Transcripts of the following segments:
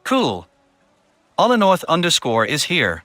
Cool. Allanorth_ is here.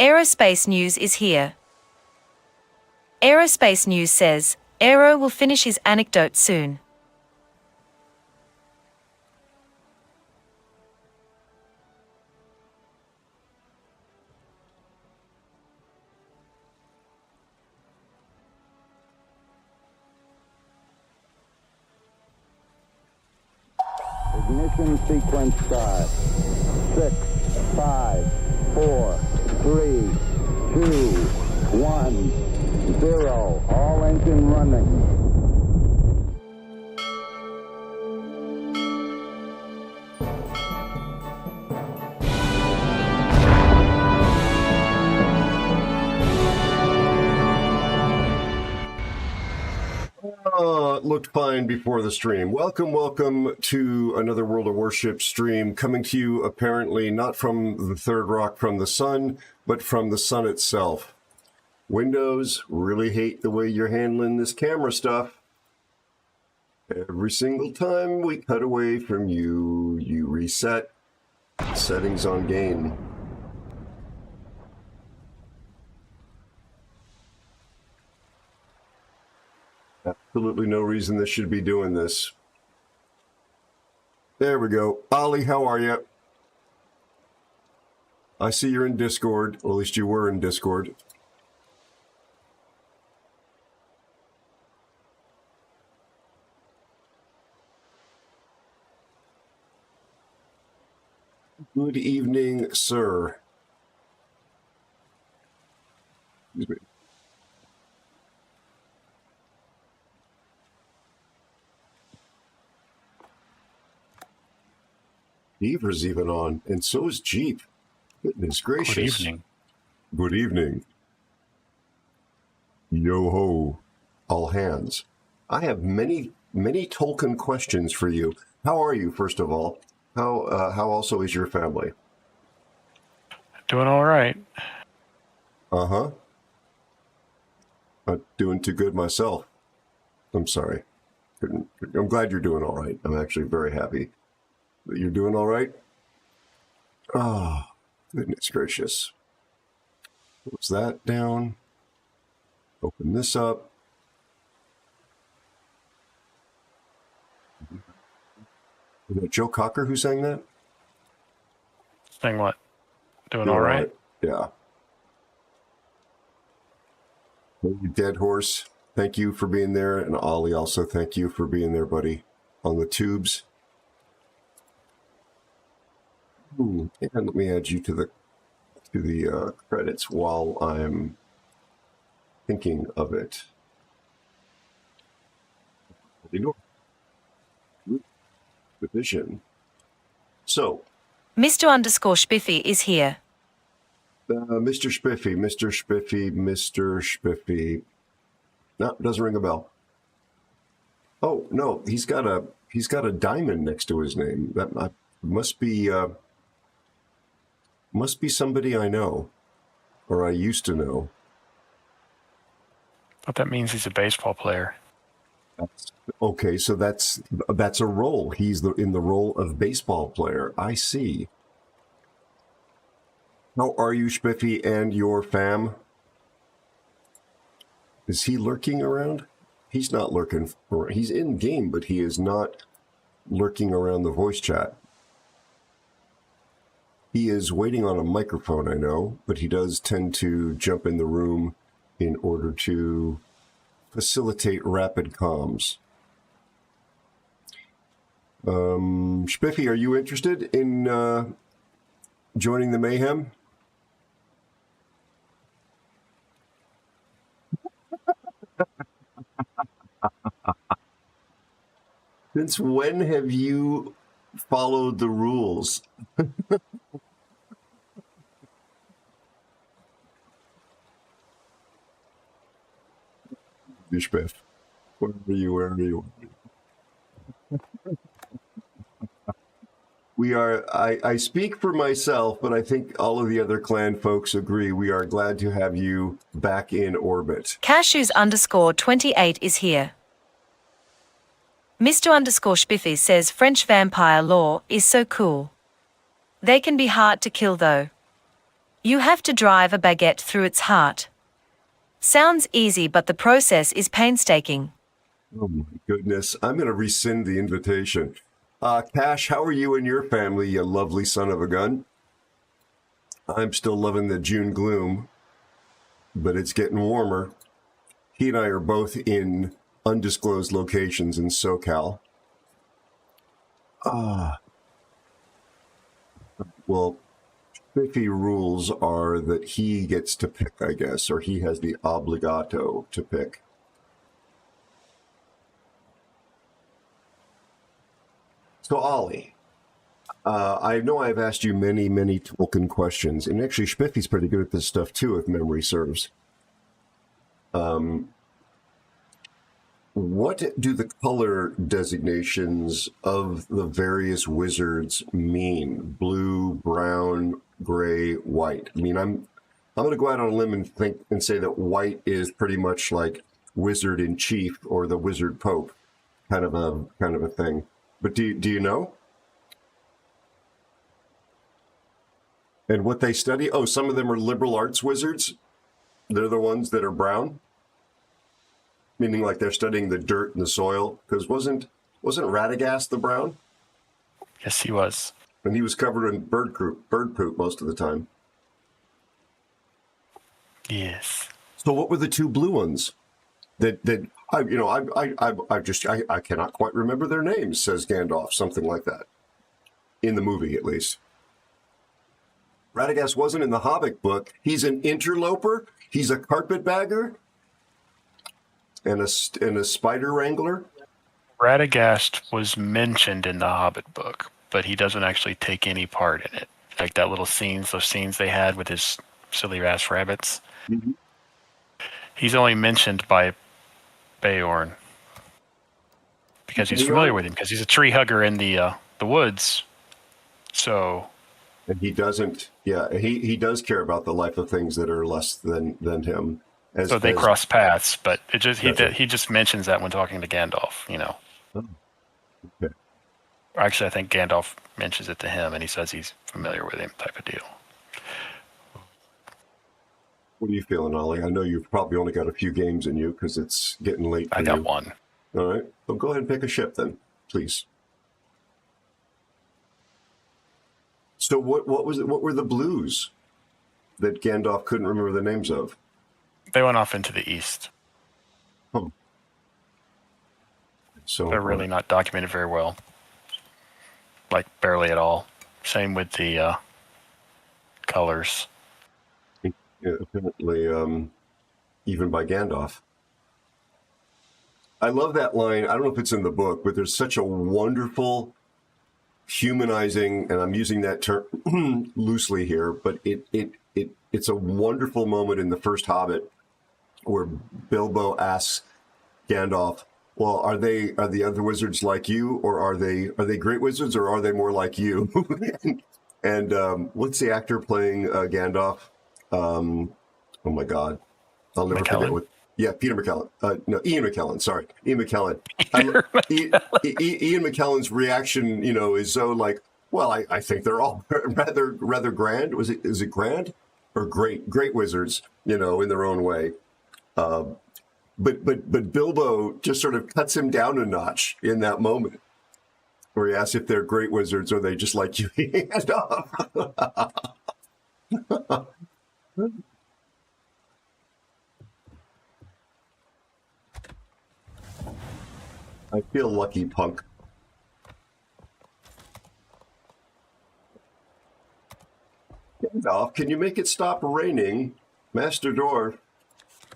AeroSpaceNews is here. AeroSpaceNews says, Aero will finish his anecdote soon. Ignition sequence start. 6, 5, 4, 3, 2, 1, 0. All engine running. It looked fine before the stream. Welcome to another World of Warships stream, coming to you apparently not from the third rock from the sun, but from the sun itself. Windows really hate the way you're handling this camera stuff. Every single time we cut away from you, you reset settings on gain. Absolutely no reason this should be doing this. There we go. Ollie, how are you? I see you're in Discord, or at least you were in Discord. Good evening, sir. Excuse me. Beaver's even on, and so is Jeep. Goodness gracious. Good evening. Good evening. Yo-ho. All hands. I have many Tolkien questions for you. How are you, first of all? How also is your family? Doing all right. Uh-huh. Not doing too good myself. I'm sorry. I'm glad you're doing all right. I'm actually very happy. You're doing all right? Oh, goodness gracious. Close that down. Open this up. Was that Joe Cocker who sang that? Saying what? Doing all right? Yeah. Hey, Dead Horse, thank you for being there. And Ollie, also thank you for being there, buddy, on the tubes. Ooh, and let me add you to the credits while I'm thinking of it. Division. So, Mr._Spiffy is here. Mr. Spiffy. No, doesn't ring a bell. Oh no, he's got a diamond next to his name. That must be somebody I know, or I used to know. But that means he's a baseball player. Okay, so that's a role. He's in the role of baseball player. I see. How are you, Spiffy, and your fam? Is he lurking around? He's not lurking. He's in game, but he is not lurking around the voice chat. He is waiting on a microphone, I know, but he does tend to jump in the room in order to facilitate rapid comms. Spiffy, are you interested in joining the mayhem? Since when have you followed the rules? Spiff, where are you? We are, I speak for myself, but I think all of the other clan folks agree. We are glad to have you back in orbit. Cashews_28 is here. Mr._Spiffy says French vampire lore is so cool. They can be hard to kill though. You have to drive a baguette through its heart. Sounds easy, but the process is painstaking. Oh my goodness. I'm going to rescind the invitation. Cash, how are you and your family, you lovely son of a gun? I'm still loving the June gloom, but it's getting warmer. He and I are both in undisclosed locations in SoCal. Well, spiffy rules are that he gets to pick, I guess, or he has the obligato to pick. So, Ollie, I know I've asked you many, many Tolkien questions, and actually Spiffy's pretty good at this stuff too, if memory serves. What do the color designations of the various wizards mean? Blue, brown, gray, white. I mean, I'm going to go out on a limb and say that white is pretty much like wizard in chief or the wizard pope kind of a thing. But do you know? And what they study? Oh, some of them are liberal arts wizards. They're the ones that are brown. Meaning like they're studying the dirt and the soil. Because wasn't Radagast the brown? Yes, he was. And he was covered in bird poop most of the time. Yes. So what were the two blue ones? I cannot quite remember their names, says Gandalf, something like that. In the movie, at least. Radagast wasn't in the Hobbit book. He's an interloper. He's a carpetbagger. And a spider wrangler. Radagast was mentioned in the Hobbit book, but he doesn't actually take any part in it. Like those scenes they had with his silly ass rabbits. Mm-hmm. He's only mentioned by Beorn because he's familiar with him, because he's a tree hugger in the woods. So, and he doesn't. Yeah, he does care about the life of things that are less than him. So they cross paths, but he just mentions that when talking to Gandalf. Oh, okay. Actually, I think Gandalf mentions it to him, and he says he's familiar with him, type of deal. What are you feeling, Ollie? I know you've probably only got a few games in you because it's getting late for you. I got one. All right. Well, go ahead and pick a ship then, please. So what was it? What were the blues that Gandalf couldn't remember the names of? They went off into the east. Oh. So they're really not documented very well. Like barely at all. Same with the colors. Yeah, apparently, even by Gandalf. I love that line. I don't know if it's in the book, but there's such a wonderful humanizing, and I'm using that term loosely here, but it's a wonderful moment in the first Hobbit where Bilbo asks Gandalf, well, are the other wizards like you, or are they great wizards, or are they more like you? And what's the actor playing Gandalf? Oh my God, I'll never forget what. Yeah, Peter McKellen. No, Ian McKellen. Sorry, Ian McKellen. Ian McKellen's reaction, is so like, well, I think they're all rather grand. Is it grand or great wizards? In their own way. But Bilbo just sort of cuts him down a notch in that moment, where he asks if they're great wizards or they just like you. I feel lucky, punk. Gandalf, can you make it stop raining? Master Dwarf,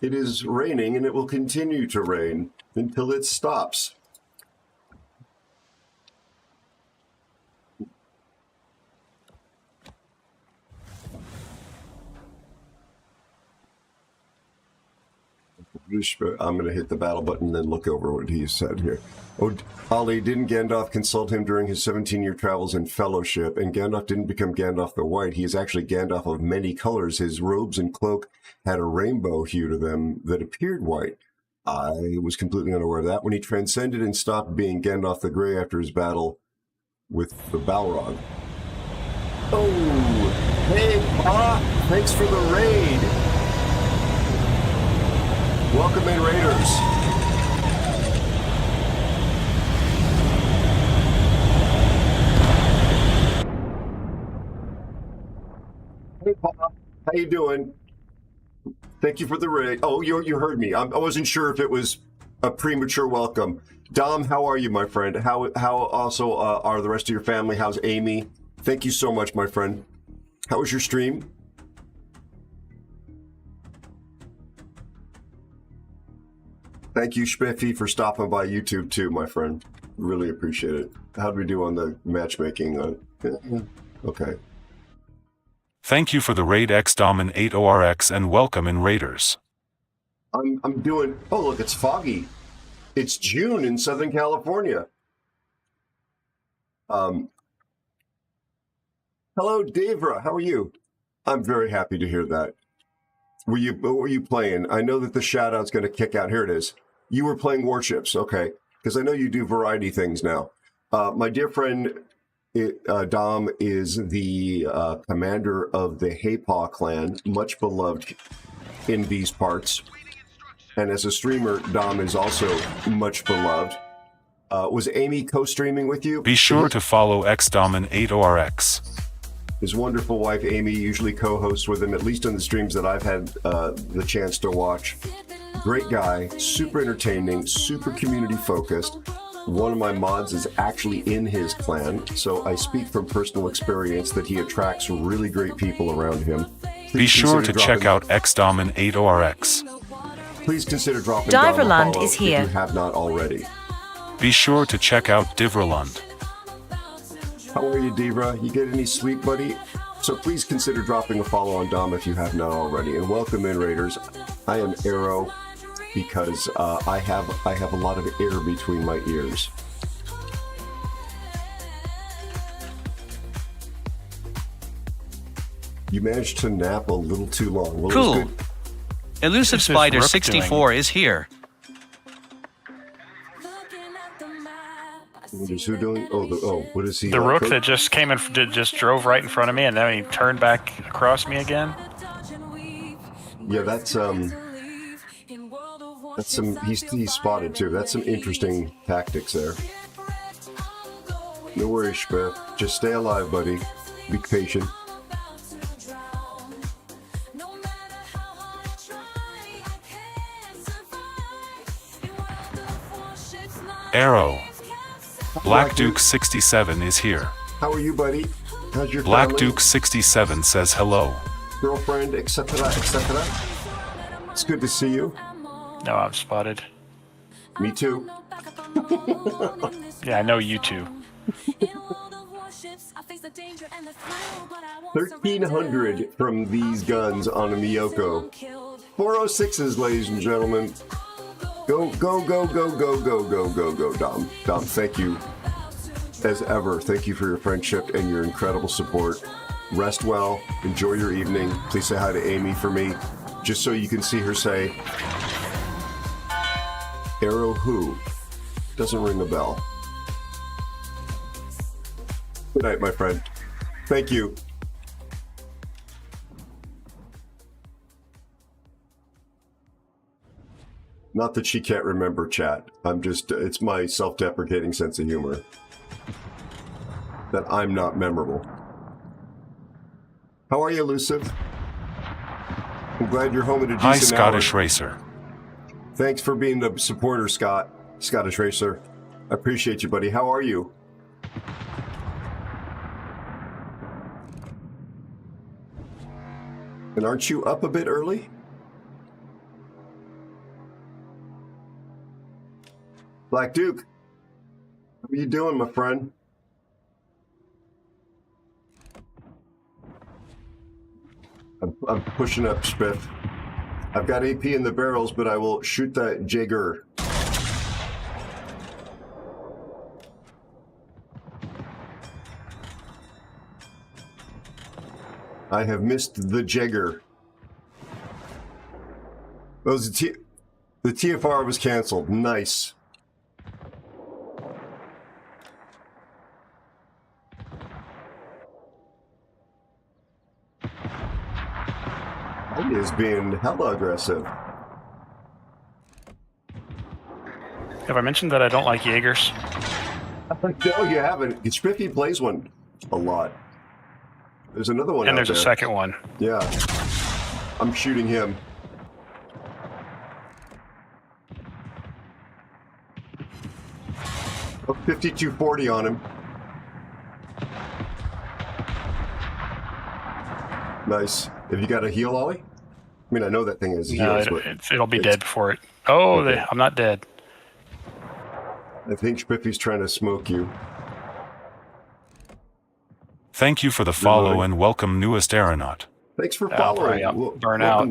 it is raining and it will continue to rain until it stops. I'm going to hit the battle button and then look over what he said here. Oh, Ollie, didn't Gandalf consult him during his 17-year travels in Fellowship? And Gandalf didn't become Gandalf the White. He is actually Gandalf of many colors. His robes and cloak had a rainbow hue to them that appeared white. I was completely unaware of that. When he transcended and stopped being Gandalf the Grey after his battle with the Balrog. Oh! Hey, Pa, thanks for the raid. Welcome in, Raiders. Hey, Pa, how you doing? Thank you for the raid. Oh, you heard me. I wasn't sure if it was a premature welcome. Dom, how are you, my friend? How also are the rest of your family? How's Amy? Thank you so much, my friend. How was your stream? Thank you, Spiffy, for stopping by YouTube too, my friend. Really appreciate it. How'd we do on the matchmaking? Okay. Thank you for the raid XDomin8ORX and welcome in Raiders. I'm doing. Oh, look, it's foggy. It's June in Southern California. Hello, Devra. How are you? I'm very happy to hear that. What were you playing? I know that the shout out's going to kick out. Here it is. You were playing Warships, okay? Because I know you do variety things now. My dear friend Dom is the commander of the Haypaw clan, much beloved in these parts. And as a streamer, Dom is also much beloved. Was Amy co-streaming with you? Be sure to follow XDomin8ORX. His wonderful wife, Amy, usually co-hosts with him, at least on the streams that I've had the chance to watch. Great guy, super entertaining, super community-focused. One of my mods is actually in his clan, so I speak from personal experience that he attracts really great people around him. Be sure to check out XDomin8ORX. Please consider dropping Dom a Diverland follow is here. if you have not already. Be sure to check out Diverland. How are you, Devra? You get any sleep, buddy? So please consider dropping a follow on Dom if you have not already. And welcome in, Raiders. I am Aero because I have a lot of air between my ears. You managed to nap a little too long. Well, Cool. it was good. Elusive This is Spider Rook 64 is here. What is who doing? What is he? The Rook Coach? that just came and just drove right in front of me, and then he turned back across me again. Yeah, that's some. He's spotted too. That's some interesting tactics there. No worries, Spiff. Just stay alive, buddy. Be patient. Aero. Black Duke 67 is here. How are you, buddy? How's your Black family? Duke 67 says hello. Girlfriend, etc., etc. It's good to see you. No, I'm spotted. Me too. Yeah, I know you two. 1,300 from these guns on a Miyoko. 406s, ladies and gentlemen. Go, go, go, go, go, go, go, go, go, Dom. Dom, thank you as ever. Thank you for your friendship and your incredible support. Rest well. Enjoy your evening. Please say hi to Amy for me, just so you can see her say, Aero who? Doesn't ring a bell. Good night, my friend. Thank you. Not that she can't remember chat. It's my self-deprecating sense of humor. That I'm not memorable. How are you, Elusive? I'm glad you're home at a decent Hi, Scottish hour. Racer. Thanks for being the supporter, Scott. Scottish Racer. I appreciate you, buddy. How are you? And aren't you up a bit early? Black Duke, how are you doing, my friend? I'm pushing up, Spiff. I've got AP in the barrels, but I will shoot that Jaeger. I have missed the Jaeger. Oh, the TFR was canceled. Nice. He is being hella aggressive. Have I mentioned that I don't like Jaegers? No, you haven't. Spiffy plays one a lot. There's another one And out there's a there. second one. Yeah. I'm shooting him. Oh, 5240 on him. Nice. Have you got a heal, Ollie? I mean, I know that thing is No, heals, but it'll be dead before it. Oh, Okay. I'm not dead. I think Spiffy's trying to smoke you. Thank you for the follow Really? and welcome newest aeronaut. Thanks for I'll following. probably burn out.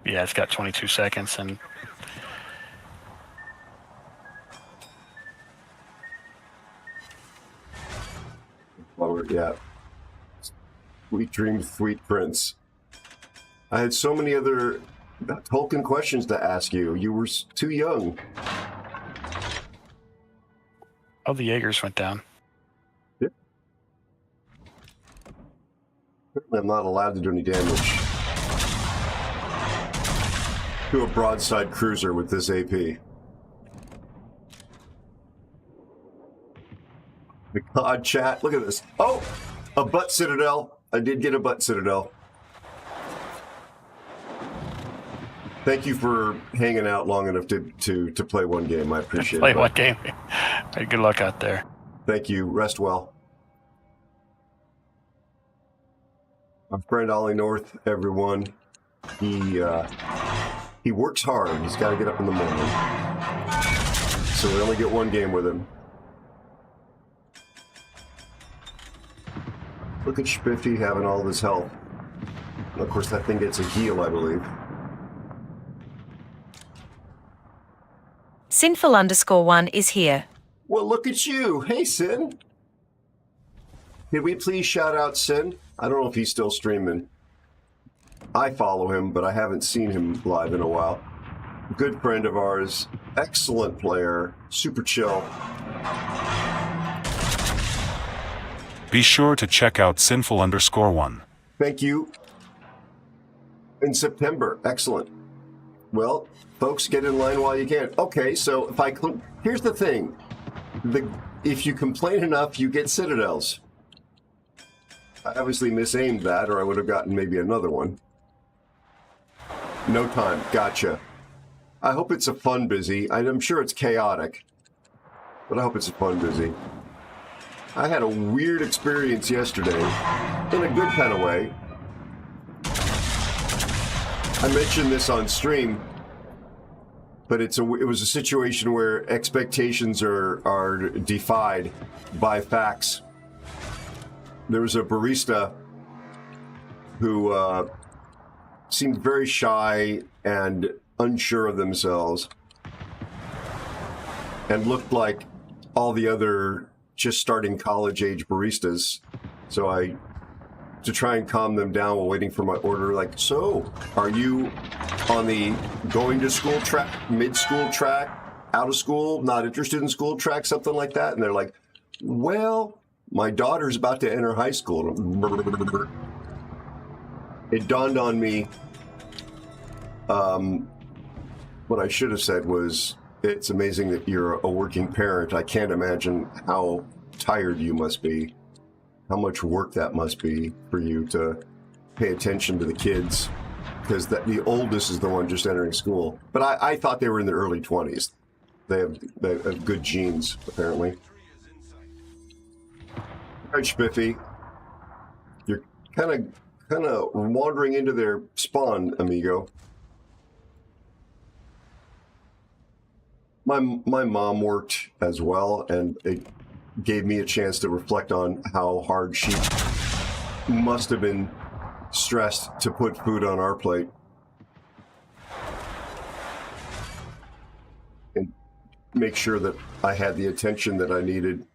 Yeah, it's got 22 seconds, and Yeah. Sweet dreams, sweet prince. I had so many other Tolkien questions to ask you. You were too young. oh, the Jaegers went down. I'm not allowed to do any damage to a broadside cruiser with this AP. The COD chat. Look at this. Oh, a butt citadel. I did get a butt citadel. Thank you for hanging out long enough to play one game. I appreciate Play it. one game. Good luck out there. Thank you. Rest well. My friend Ollie North, everyone. He works hard. He's got to get up in the morning. So we only get one game with him. Look at Spiffy having all this health. And of course, that thing gets a heal, I believe. Sinful_1 is here. Well, look at you. Hey, Sin. Could we please shout out Sin? I don't know if he's still streaming. I follow him, but I haven't seen him live in a while. Good friend of ours. Excellent player. Super chill. Be sure to check out Sinful_1. Thank you. In September. Excellent. Well, folks, get in line while you can. Okay, so if here's the thing. If you complain enough, you get citadels. I obviously misaimed that, or I would have gotten maybe another one. No time. Gotcha. I hope it's a fun busy. I'm sure it's chaotic, but I hope it's a fun busy. I had a weird experience yesterday, in a good kind of way. I mentioned this on stream, but it was a situation where expectations are defied by facts. There was a barista who seemed very shy and unsure of themselves and looked like all the other just starting college age baristas. So to try and calm them down while waiting for my order, like, so are you on the going to school track, mid-school track, out of school, not interested in school track, something like that? And they're like, well, my daughter's about to enter high school. It dawned on me, what I should have said was, it's amazing that you're a working parent. I can't imagine how tired you must be, how much work that must be for you to pay attention to the kids, because the oldest is the one just entering school. But I thought they were in their early 20s. They have good genes, apparently. All right, Spiffy. You're kind of wandering into their spawn, amigo. My mom worked as well, and it gave me a chance to reflect on how hard she must have been stressed to put food on our plate. And make sure that I had the attention that I needed.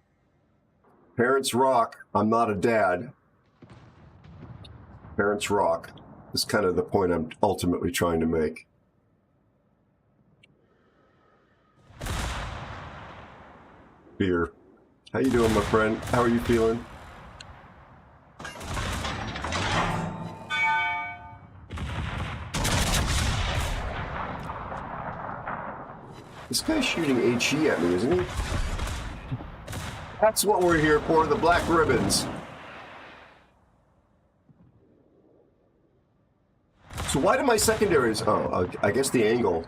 Parents rock. I'm not a dad. Parents rock. is kind of the point I'm ultimately trying to make. Beer. How you doing, my friend? How are you feeling? This guy's shooting HE at me, isn't he? That's what we're here for, the black ribbons. So why do my secondaries... Oh, I guess the angle.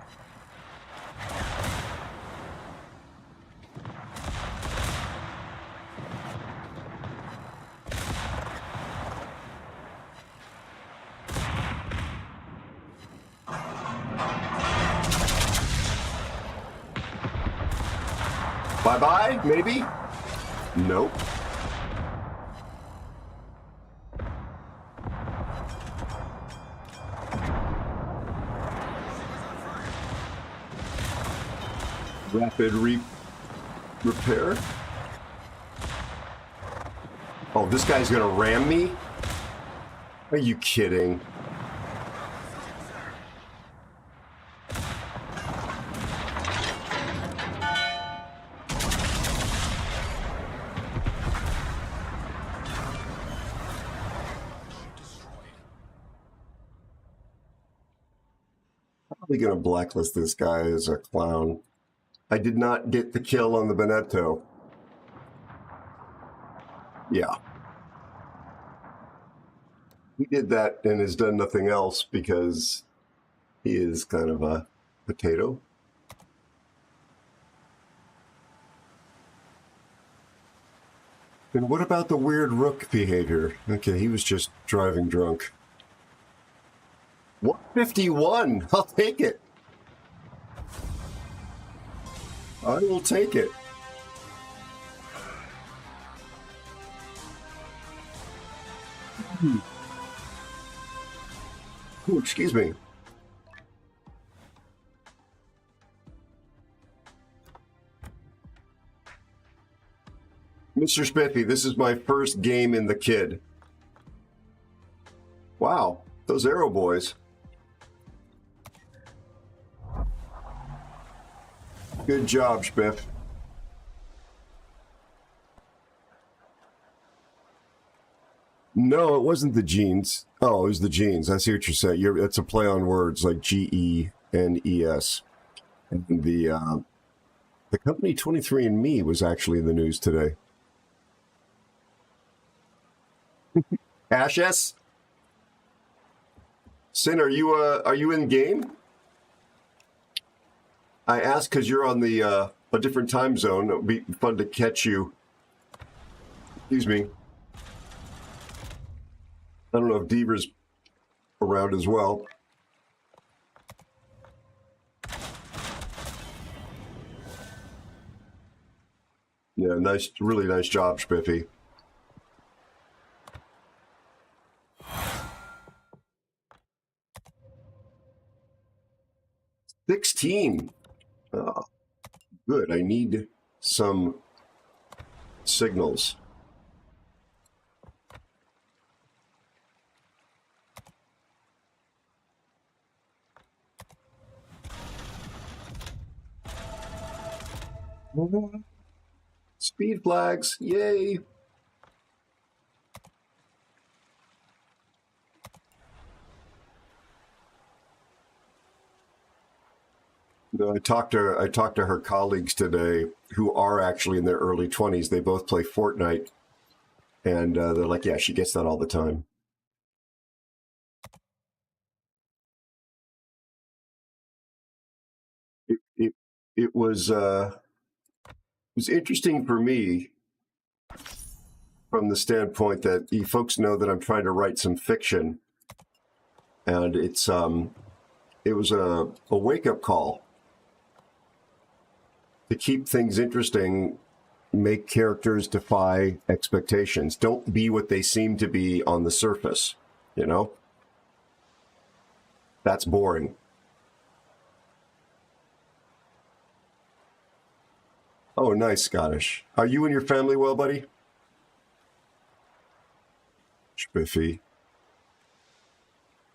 Bye-bye, maybe? Nope. Rapid repair. Oh, this guy's gonna ram me? Are you kidding? Probably gonna blacklist this guy as a clown. I did not get the kill on the Benetto. Yeah. He did that and has done nothing else because he is kind of a potato. And what about the weird rook behavior? Okay, he was just driving drunk. 151! I'll take it. I will take it. Oh, excuse me. Mr. Spiffy, this is my first game in the kid. Wow, those Aero boys. Good job, Spiff. No, it wasn't the jeans. Oh, it was the jeans. I see what you're saying. It's a play on words like G-E-N-E-S. And the company 23andMe was actually in the news today. Ash S? Sin, are you in game? I asked because you're on the a different time zone. It would be fun to catch you. Excuse me. I don't know if Deaver's around as well. Yeah, nice, really nice job, Spiffy. $16. Oh, good. I need some signals. Speed flags, yay! No, I talked to her colleagues today who are actually in their early 20s. They both play Fortnite, and they're like, "Yeah, she gets that all the time." It was interesting for me from the standpoint that you folks know that I'm trying to write some fiction, and it was a wake-up call to keep things interesting. Make characters defy expectations. Don't be what they seem to be on the surface, you know? That's boring. Oh, nice, Scottish. Are you and your family well, buddy? Spiffy.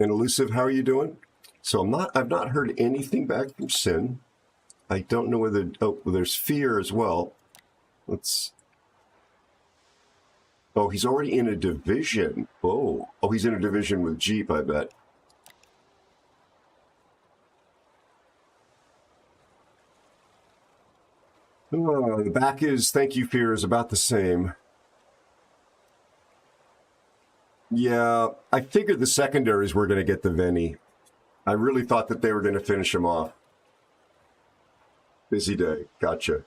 And Elusive, how are you doing? So I've not heard anything back from Sin. I don't know whether, well, there's Fear as well. Oh, he's already in a division. Oh, he's in a division with Jeep, I bet. Oh, the back is, thank you, Fear, is about the same. Yeah, I figured the secondaries were going to get the Veni. I really thought that they were going to finish him off. Busy day. Gotcha.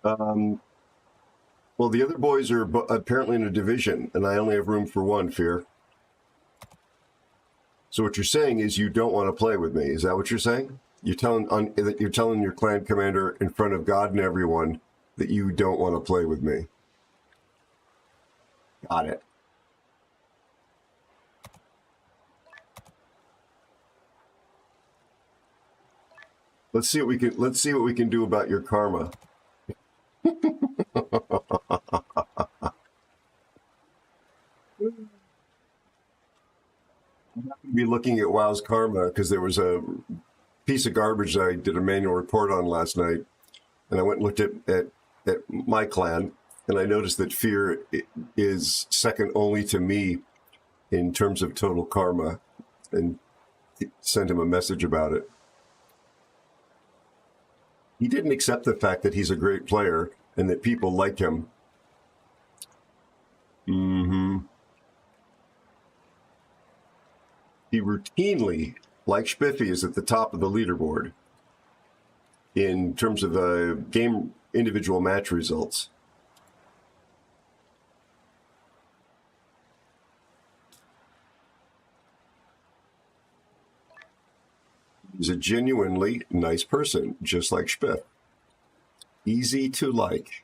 Well, the other boys are apparently in a division, and I only have room for one, Fear. So what you're saying is you don't want to play with me. Is that what you're saying? You're telling your clan commander in front of God and everyone that you don't want to play with me. Got it. Let's see what we can do about your karma. I'm not going to be looking at WoW's karma because there was a piece of garbage that I did a manual report on last night, and I went and looked at my clan, and I noticed that Fear is second only to me in terms of total karma, and sent him a message about it. He didn't accept the fact that he's a great player and that people like him. He routinely, like Spiffy, is at the top of the leaderboard in terms of the game individual match results. He's a genuinely nice person, just like Spiff. Easy to like.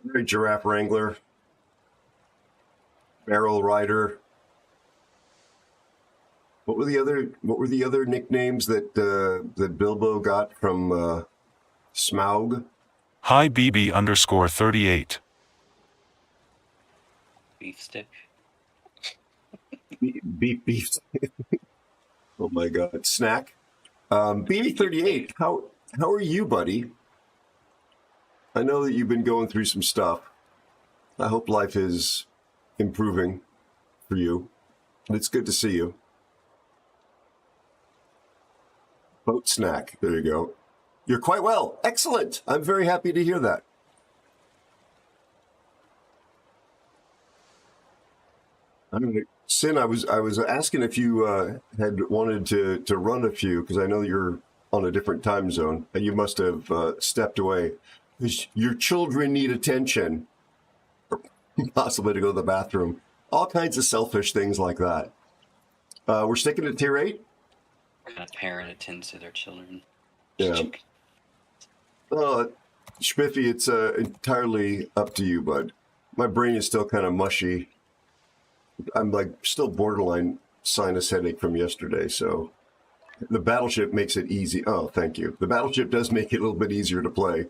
Very Giraffe Wrangler, Barrel Rider. What were the other nicknames that that Bilbo got from Smaug? Hi BB_38. Beef stick. Beef. Oh my God, Snack. BB38. How are you, buddy? I know that you've been going through some stuff. I hope life is improving for you. And it's good to see you. Boat Snack. There you go. You're quite well. Excellent. I'm very happy to hear that. I don't know. Sin, I was asking if you had wanted to run a few, because I know you're on a different time zone, and you must have stepped away. Your children need attention, or possibly to go to the bathroom. All kinds of selfish things like that. We're sticking to tier 8? A parent attends to their children. Yeah. Spiffy, it's entirely up to you, bud. My brain is still kind of mushy. I'm like still borderline sinus headache from yesterday, so the Battleship makes it easy. Oh, thank you. The Battleship does make it a little bit easier to play.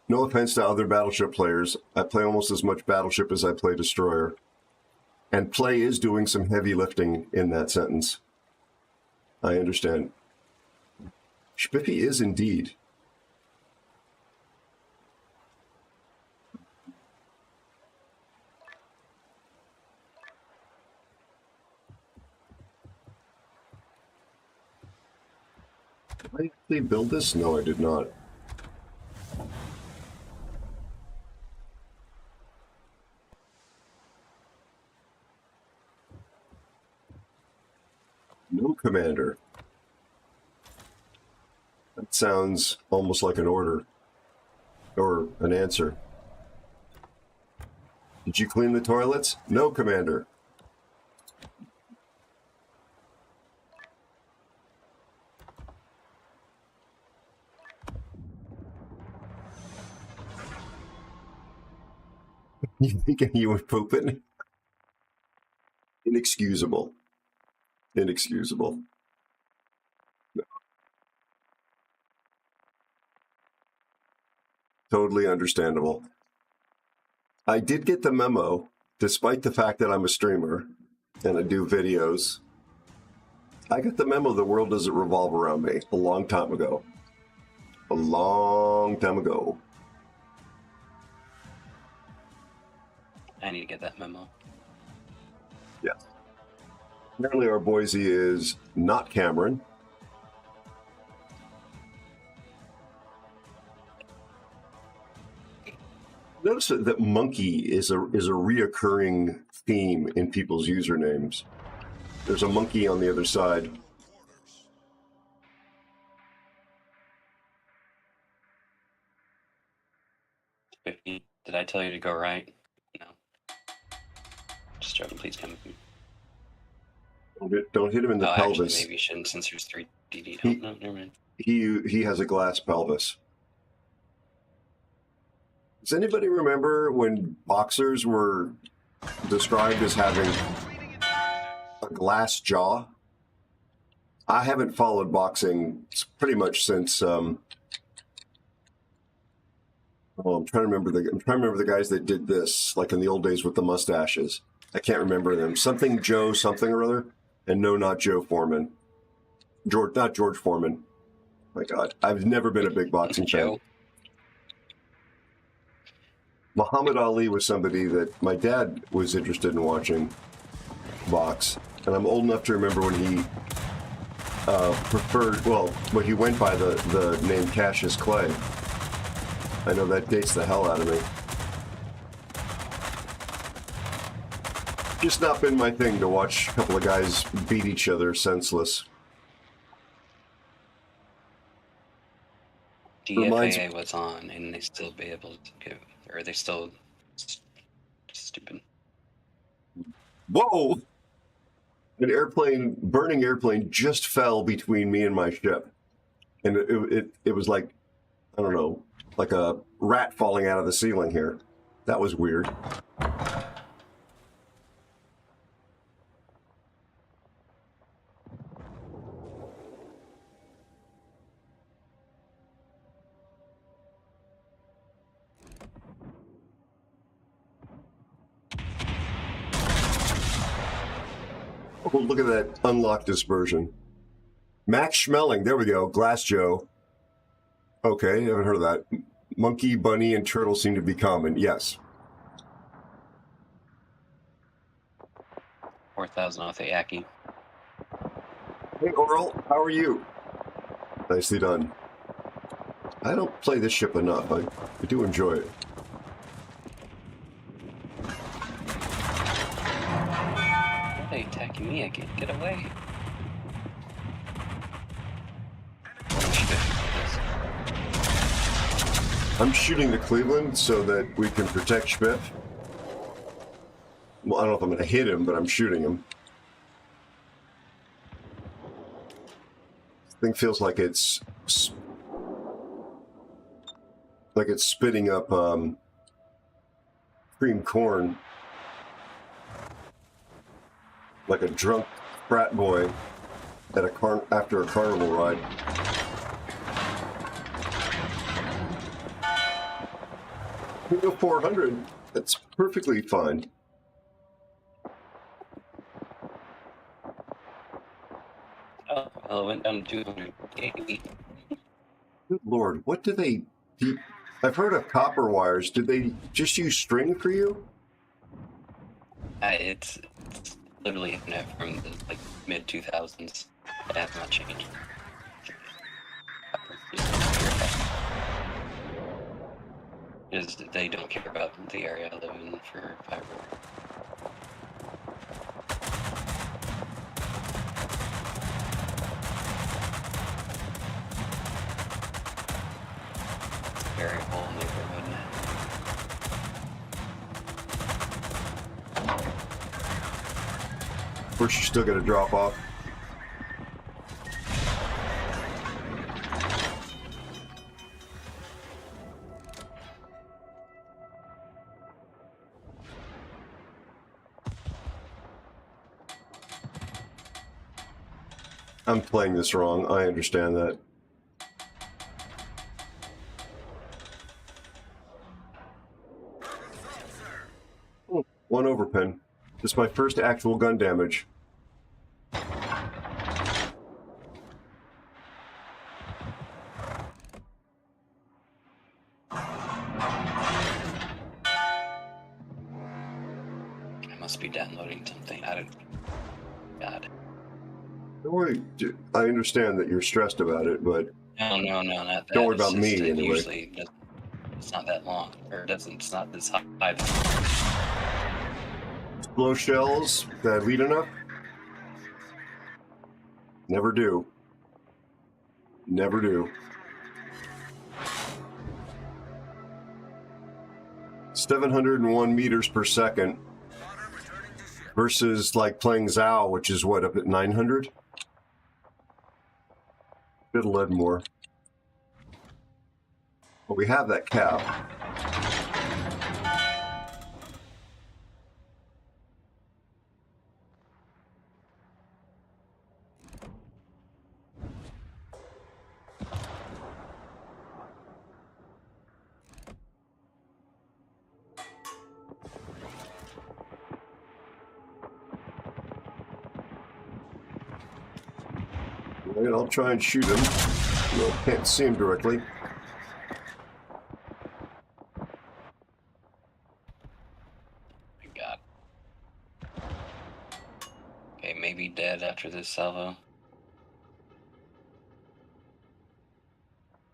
No offense to other Battleship players. I play almost as much Battleship as I play Destroyer. And play is doing some heavy lifting in that sentence. I understand. Spiffy is indeed. Did I actually build this? No, I did not. No, Commander. That sounds almost like an order. Or an answer. Did you clean the toilets? No, Commander. You think you were pooping? Inexcusable. Inexcusable. No. Totally understandable. I did get the memo, despite the fact that I'm a streamer and I do videos. I got the memo the world doesn't revolve around me a long time ago. A long time ago. I need to get that memo. Yes. Apparently our Boise is not Cameron. Notice that monkey is a reoccurring theme in people's usernames. There's a monkey on the other side. Did I tell you to go right? No. Just joking. Please come with me. Don't hit him in the pelvis. Actually, maybe you shouldn't, since there's 3D. Oh, no, never mind. He has a glass pelvis. Does anybody remember when boxers were described as having a glass jaw? I haven't followed boxing pretty much since. I'm trying to remember the guys that did this, like in the old days with the mustaches. I can't remember them. Something Joe, something or other, and no, not Joe Foreman. Not George Foreman. My God, I've never been a big boxing fan. Muhammad Ali was somebody that my dad was interested in watching box, and I'm old enough to remember when he when he went by the name Cassius Clay. I know that dates the hell out of me. Just not been my thing to watch a couple of guys beat each other senseless. DFAA was on, and they still be able to go, or they still stupid. Whoa! An burning airplane just fell between me and my ship. And it was like, I don't know, like a rat falling out of the ceiling here. That was weird. Oh, look at that unlocked dispersion. Max Schmeling, there we go. Glass Joe. Okay, haven't heard of that. Monkey, bunny, and turtle seem to be common. Yes. 4,000 off the Yaki. Hey, Oral, how are you? Nicely done. I don't play this ship enough. I do enjoy it. Why are they attacking me? I can't get away. I'm shooting the Cleveland so that we can protect Schmidt. Well, I don't know if I'm going to hit him, but I'm shooting him. This thing feels like it's spitting up cream corn, like a drunk frat boy at after a carnival ride. We go 400. That's perfectly fine. Oh, well, it went down to 200. Good Lord, what do they do? I've heard of copper wires. Did they just use string for you? It's literally internet from the mid 2000s. It has not changed. Because they don't care about the area I live in for fiber. Very whole neighborhood. First, you're still going to drop off. I'm playing this wrong. I understand that. One overpin. This is my first actual gun damage. I must be downloading something. I don't. God. Don't worry. I understand that you're stressed about it, but No, not that. don't worry It's about me just, it anyway. Usually doesn't, it's not that long, or it doesn't. It's not this high. Blow shells that lead enough? Never do. Never do. 701 meters per second versus like playing Zao, which is what, up at 900? Should have led more. But we have that cap. Right, I'll try and shoot him. No, can't see him directly. My God. Okay, maybe dead after this salvo.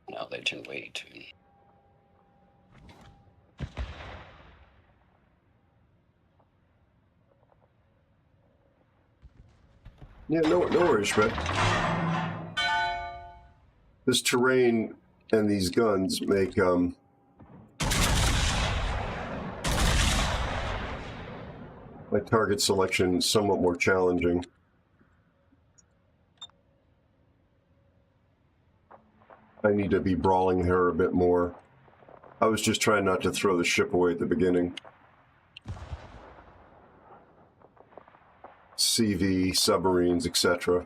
No, they turned way too. Yeah, no worries, Fred. This terrain and these guns make my target selection somewhat more challenging. I need to be brawling her a bit more. I was just trying not to throw the ship away at the beginning. CV, submarines, etc.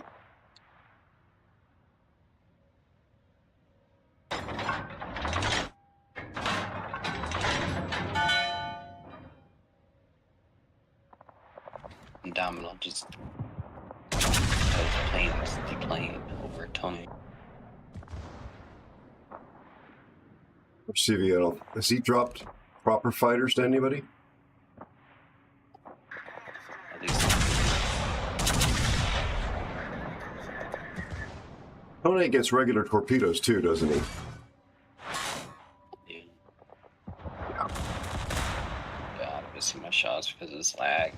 Domino just plane over Tony. Or CV, I don't. Has he dropped proper fighters to anybody? At least Tony gets regular torpedoes too, doesn't he? yeah. God, I'm missing my shots because of this lag.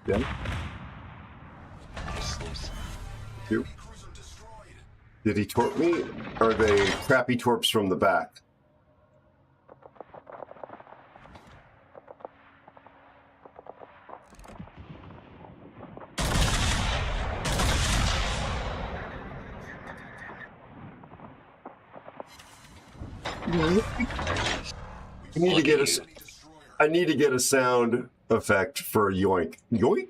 Yeah. Nice. You. Did he torp me? Or are they crappy torps from the back? I need to get a. I need to get a sound effect for yoink. Yoink.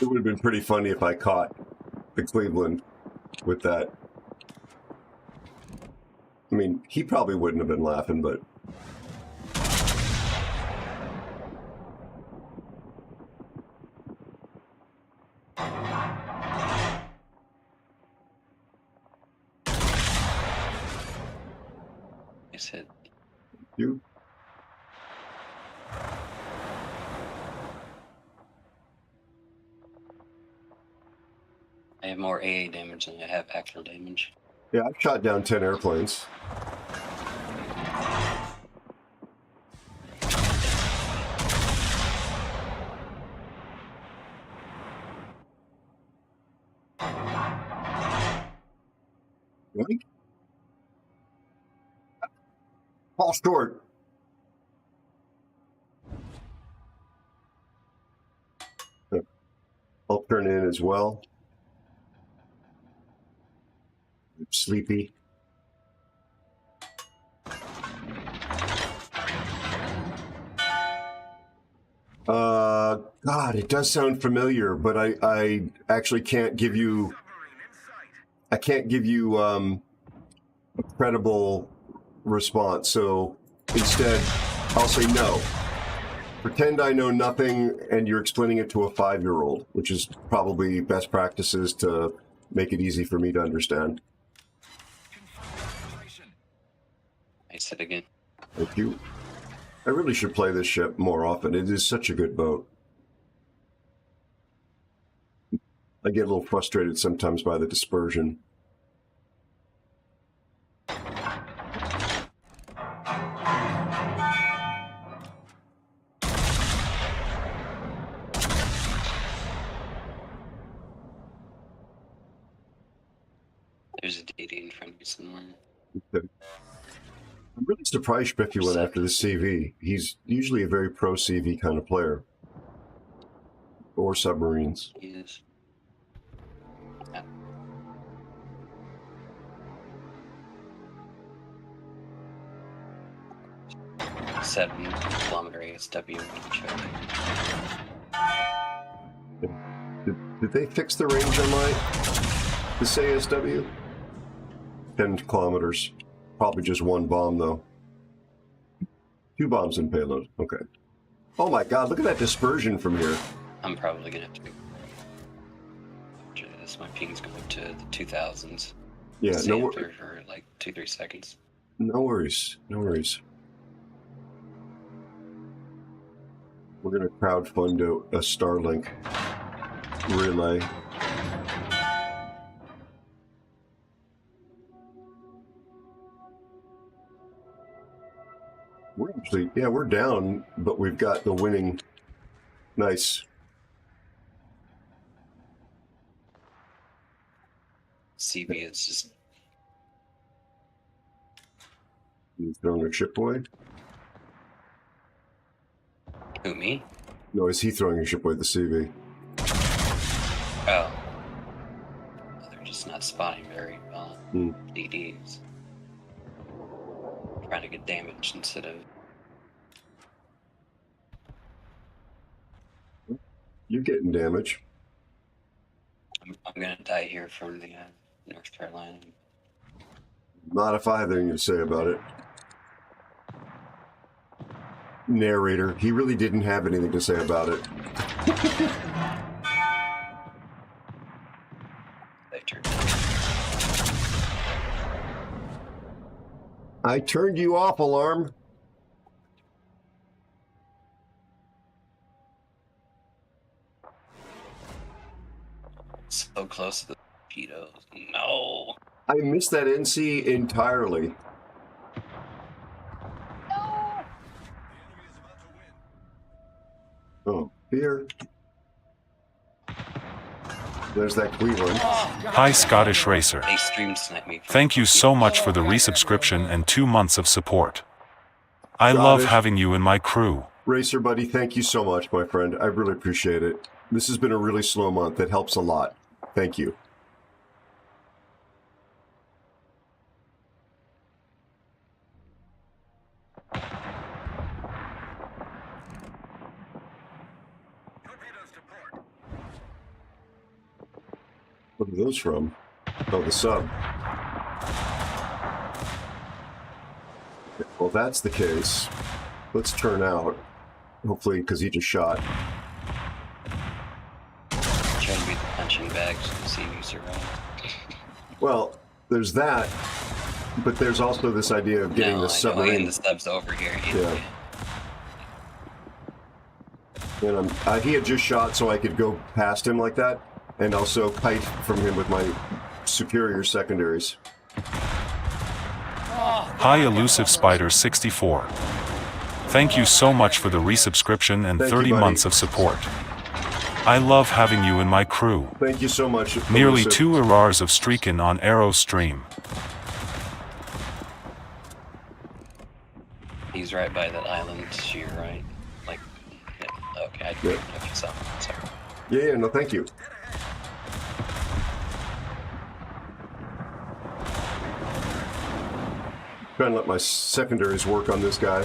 It would have been pretty funny if I caught the Cleveland with that. I mean, he probably wouldn't have been laughing, but Nice hit. you. I have more AA damage than I have actual damage. Yeah, I've shot down 10 airplanes. Yoink. Fall short. I'll turn in as well. I'm sleepy. God, it does sound familiar, but I actually can't give you. I can't give you a credible response. So instead, I'll say no. Pretend I know nothing, and you're explaining it to a 5-year-old, which is probably best practices to make it easy for me to understand. I said again. Thank you. I really should play this ship more often. It is such a good boat. I get a little frustrated sometimes by the dispersion. There's a DD in front of you somewhere. Okay. I'm really surprised Spiffy went after the CV. He's usually a very pro CV kind of player. Or submarines. He is. Yeah. 7-kilometer ASW. Did they fix the range on this ASW? 10 kilometers. Probably just one bomb, though. 2 bombs in payload. Okay. Oh my god, look at that dispersion from here. I'm probably gonna have to. This my ping's going to the 2000s. Yeah, Stay no up there for like 2-3 seconds. No worries. No worries. We're going to crowdfund a Starlink relay. We're actually, yeah, we're down, but we've got the winning. Nice. CV is just. He's throwing a ship away? Who, me? No, is he throwing a ship away, the CV? Oh. Well, they're just not spotting very well. DDs. Trying to get damage instead of. You're getting damage. I'm gonna die here from the North Carolina. Not if I have anything to say about it. Narrator, he really didn't have anything to say about it. They turned. I turned you off, alarm. So close to the torpedoes. No. I missed that NC entirely. Oh, here. There's that Cleveland. Hi Scottish Racer. They stream sniped me. Thank you so much for the resubscription and 2 months of support. I love having you in my crew. Racer buddy, thank you so much, my friend. I really appreciate it. This has been a really slow month. That helps a lot. Thank you. What are those from? Oh, the sub. Well, that's the case. Let's turn out. Hopefully, because he just shot. Trying to beat the punching bags to see who survived. Well, there's that, but there's also this idea of getting No, the I know, submarine. and the sub's over here. Yeah. And he had just shot, so I could go past him like that, and also kite from him with my superior secondaries. Hi Elusive Spider 64. Thank you so much for the resubscription and Thank you, 30 buddy. months of support. I love having you in my crew. Thank you so much. Nearly Elusive. 2 hours of streaking on Aero stream. He's right by that island to your right. Like, yeah, okay, I didn't know if you saw him. Sorry. Yeah, no, thank you. Trying to let my secondaries work on this guy.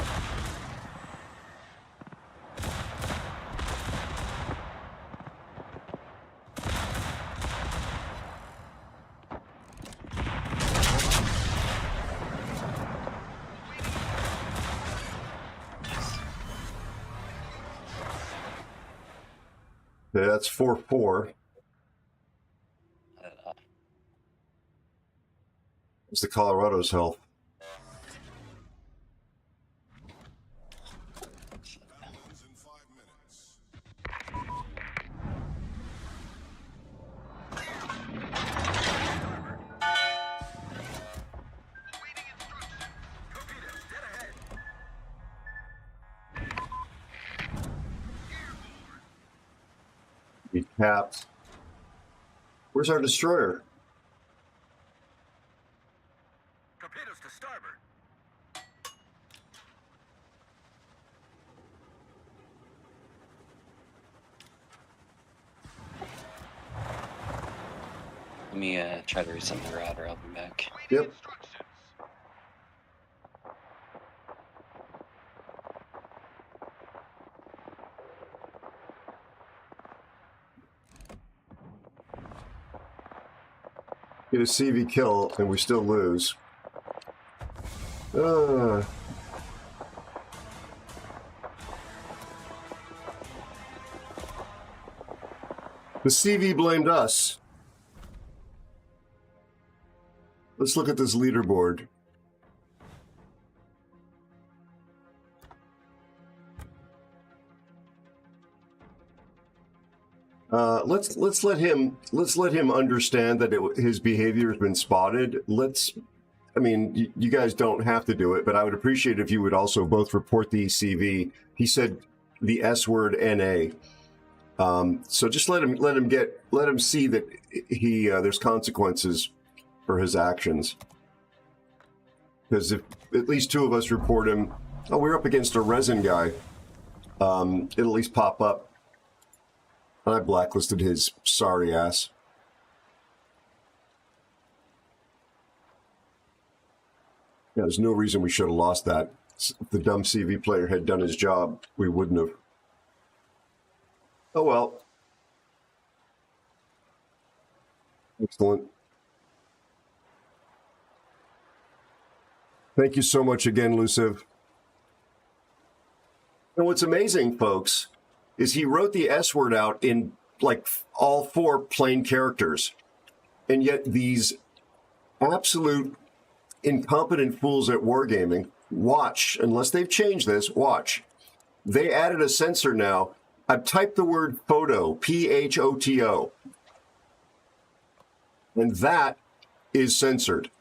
Okay, that's 4-4. It's the Colorado's health. Be capped. Where's our destroyer? Torpedoes to starboard. Let me try to reset my router. I'll be back. Yep. Get a CV kill, and we still lose. The CV blamed us. Let's look at this leaderboard. Let's let him understand that his behavior has been spotted. I mean, you guys don't have to do it, but I would appreciate if you would also both report the CV. He said the S word NA. So just let him see that there's consequences for his actions. Because if at least two of us report him, oh, we're up against a resin guy. It'll at least pop up. I blacklisted his sorry ass. Yeah, there's no reason we should have lost that. If the dumb CV player had done his job, we wouldn't have. Oh well. Excellent. Thank you so much again, Luciv. And what's amazing, folks, is he wrote the S word out in like all 4 plain characters. And yet these absolute incompetent fools at Wargaming, watch, unless they've changed this, watch. They added a censor now. I've typed the word photo, P-H-O-T-O. And that is censored.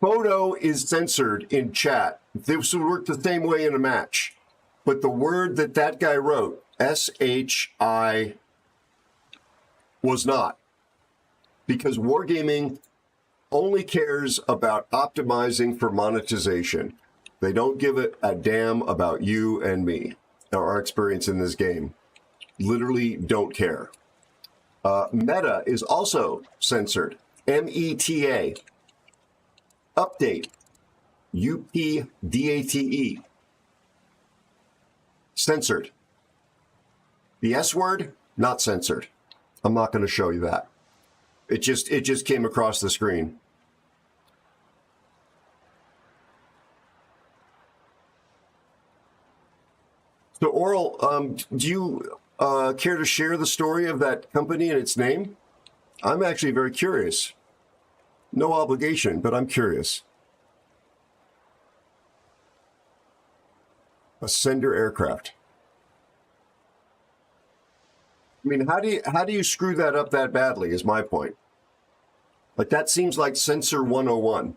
Photo is censored in chat. This would work the same way in a match. But the word that guy wrote, S-H-I, was not. Because Wargaming only cares about optimizing for monetization. They don't give a damn about you and me, or our experience in this game. Literally don't care. Meta is also censored. M-E-T-A. Update. U-P-D-A-T-E. Censored. The S word, not censored. I'm not going to show you that. It just came across the screen. So, Oral, do you care to share the story of that company and its name? I'm actually very curious. No obligation, but I'm curious. Ascender aircraft. I mean, how do you screw that up that badly is my point. Like, that seems like Censor 101.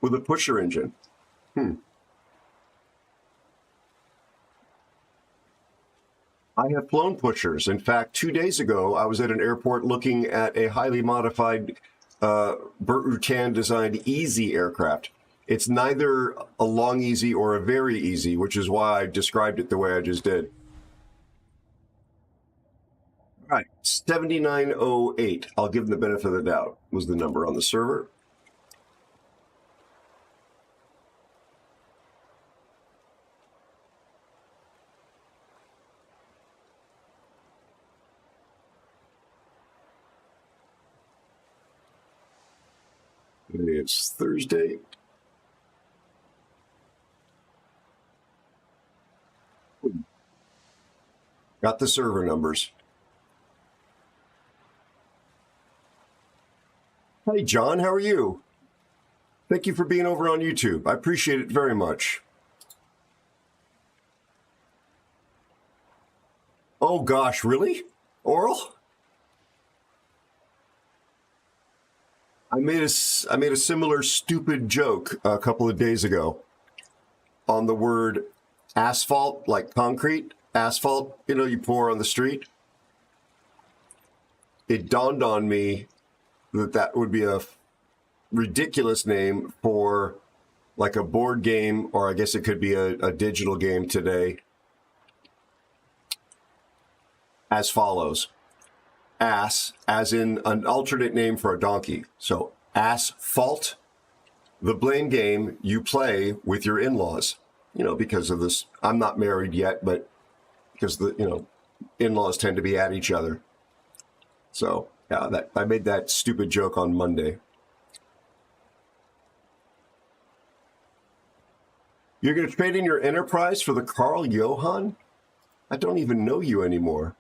With a pusher engine. I have flown pushers. In fact, 2 days ago, I was at an airport looking at a highly modified Burt Rutan designed easy aircraft. It's neither a long easy or a very easy, which is why I described it the way I just did. All right, 7908. I'll give them the benefit of the doubt, was the number on the server. It's Thursday. Got the server numbers. Hey, John, how are you? Thank you for being over on YouTube. I appreciate it very much. Oh, gosh, really? Oral? I made a similar stupid joke a couple of days ago on the word asphalt, like concrete, asphalt, you know, you pour on the street. It dawned on me that that would be a ridiculous name for like a board game, or I guess it could be a digital game today, as follows. Ass, as in an alternate name for a donkey. So asphalt, the blame game you play with your in-laws. You know, because of this, I'm not married yet, but because the, you know, in-laws tend to be at each other. So yeah, I made that stupid joke on Monday. You're going to trade in your Enterprise for the Carl Johan? I don't even know you anymore.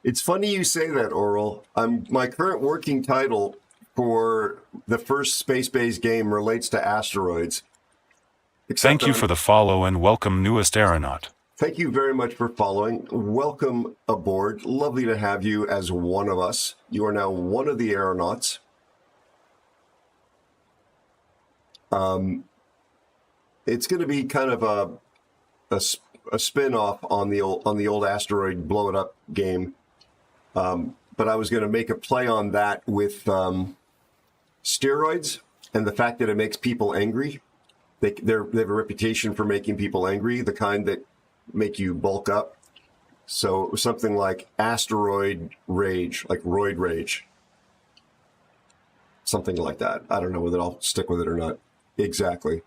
It's funny you say that, Oral. My current working title for the first space-based game relates to asteroids. Thank you for the follow and welcome, newest aeronaut. Thank you very much for following. Welcome aboard. Lovely to have you as one of us. You are now one of the aeronauts. It's going to be kind of a spin-off on the old asteroid blow it up game. But I was going to make a play on that with steroids and the fact that it makes people angry. They have a reputation for making people angry, the kind that make you bulk up. So it was something like asteroid rage, like roid rage. Something like that. I don't know whether I'll stick with it or not. Exactly.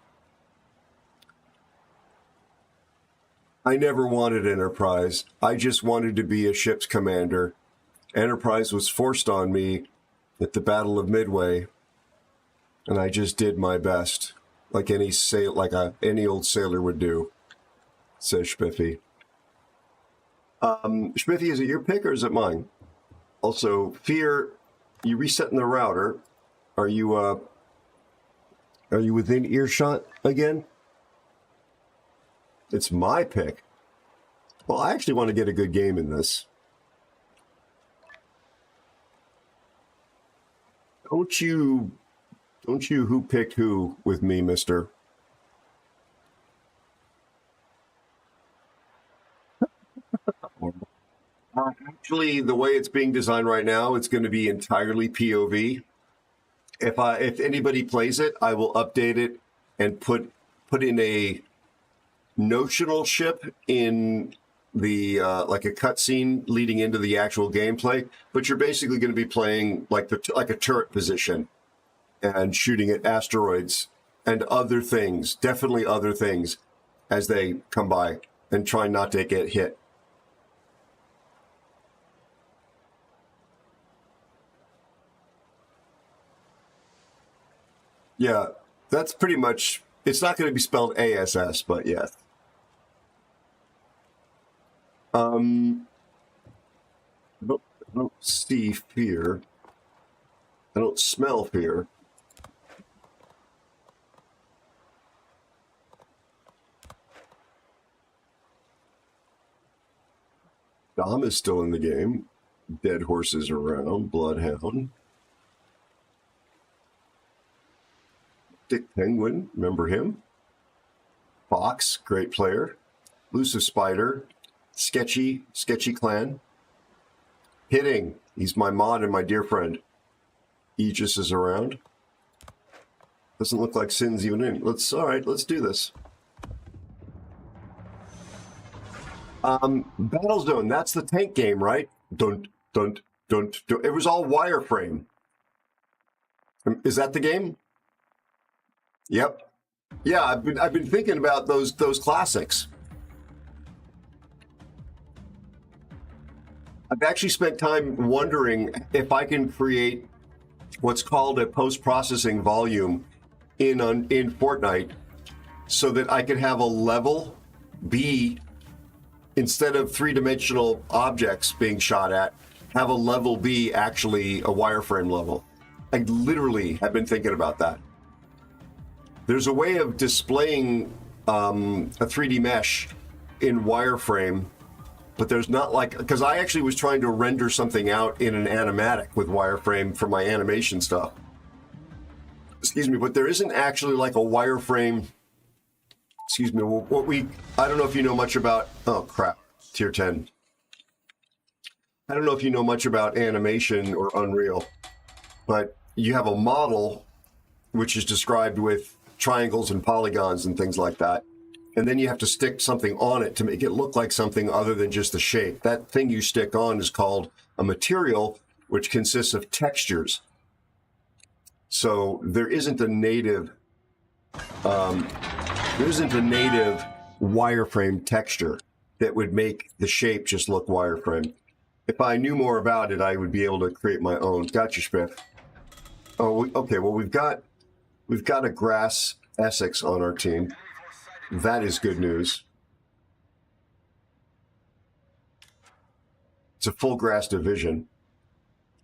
I never wanted Enterprise. I just wanted to be a ship's commander. Enterprise was forced on me at the Battle of Midway, and I just did my best, like any old sailor would do, says Spiffy. Spiffy, is it your pick or is it mine? Also, Fear, you resetting the router. Are you within earshot again? It's my pick. Well, I actually want to get a good game in this. Don't you who picked who with me, mister? Actually, the way it's being designed right now, it's going to be entirely POV. If anybody plays it, I will update it and put in a notional ship in the like a cutscene leading into the actual gameplay, but you're basically going to be playing like a turret position and shooting at asteroids and other things, definitely other things, as they come by, and trying not to get hit. Yeah, that's pretty much. It's not going to be spelled ASS, but yes. I don't see fear. I don't smell fear. Dom is still in the game. Dead horses around. Bloodhound. Dick Penguin, remember him? Fox, great player. Elusive Spider. Sketchy Clan. Hitting, he's my mod and my dear friend. Aegis is around. Doesn't look like Sin's even in. All right, let's do this. Battlezone, that's the tank game, right? Don't. It was all wireframe. Is that the game? Yep. Yeah, I've been thinking about those classics. I've actually spent time wondering if I can create what's called a post-processing volume in Fortnite so that I could have a level be, instead of three-dimensional objects being shot at, have a level be actually a wireframe level. I literally have been thinking about that. There's a way of displaying a 3D mesh in wireframe, but there's not like, because I actually was trying to render something out in an animatic with wireframe for my animation stuff. Excuse me, but there isn't actually like a wireframe. Excuse me, I don't know if you know much about, oh crap, tier 10. I don't know if you know much about animation or Unreal, but you have a model which is described with triangles and polygons and things like that. And then you have to stick something on it to make it look like something other than just the shape. That thing you stick on is called a material, which consists of textures. So there isn't a native wireframe texture that would make the shape just look wireframe. If I knew more about it, I would be able to create my own. Gotcha, Spiff. Oh, okay. Well, we've got a grass Essex on our team. That is good news. It's a full grass division.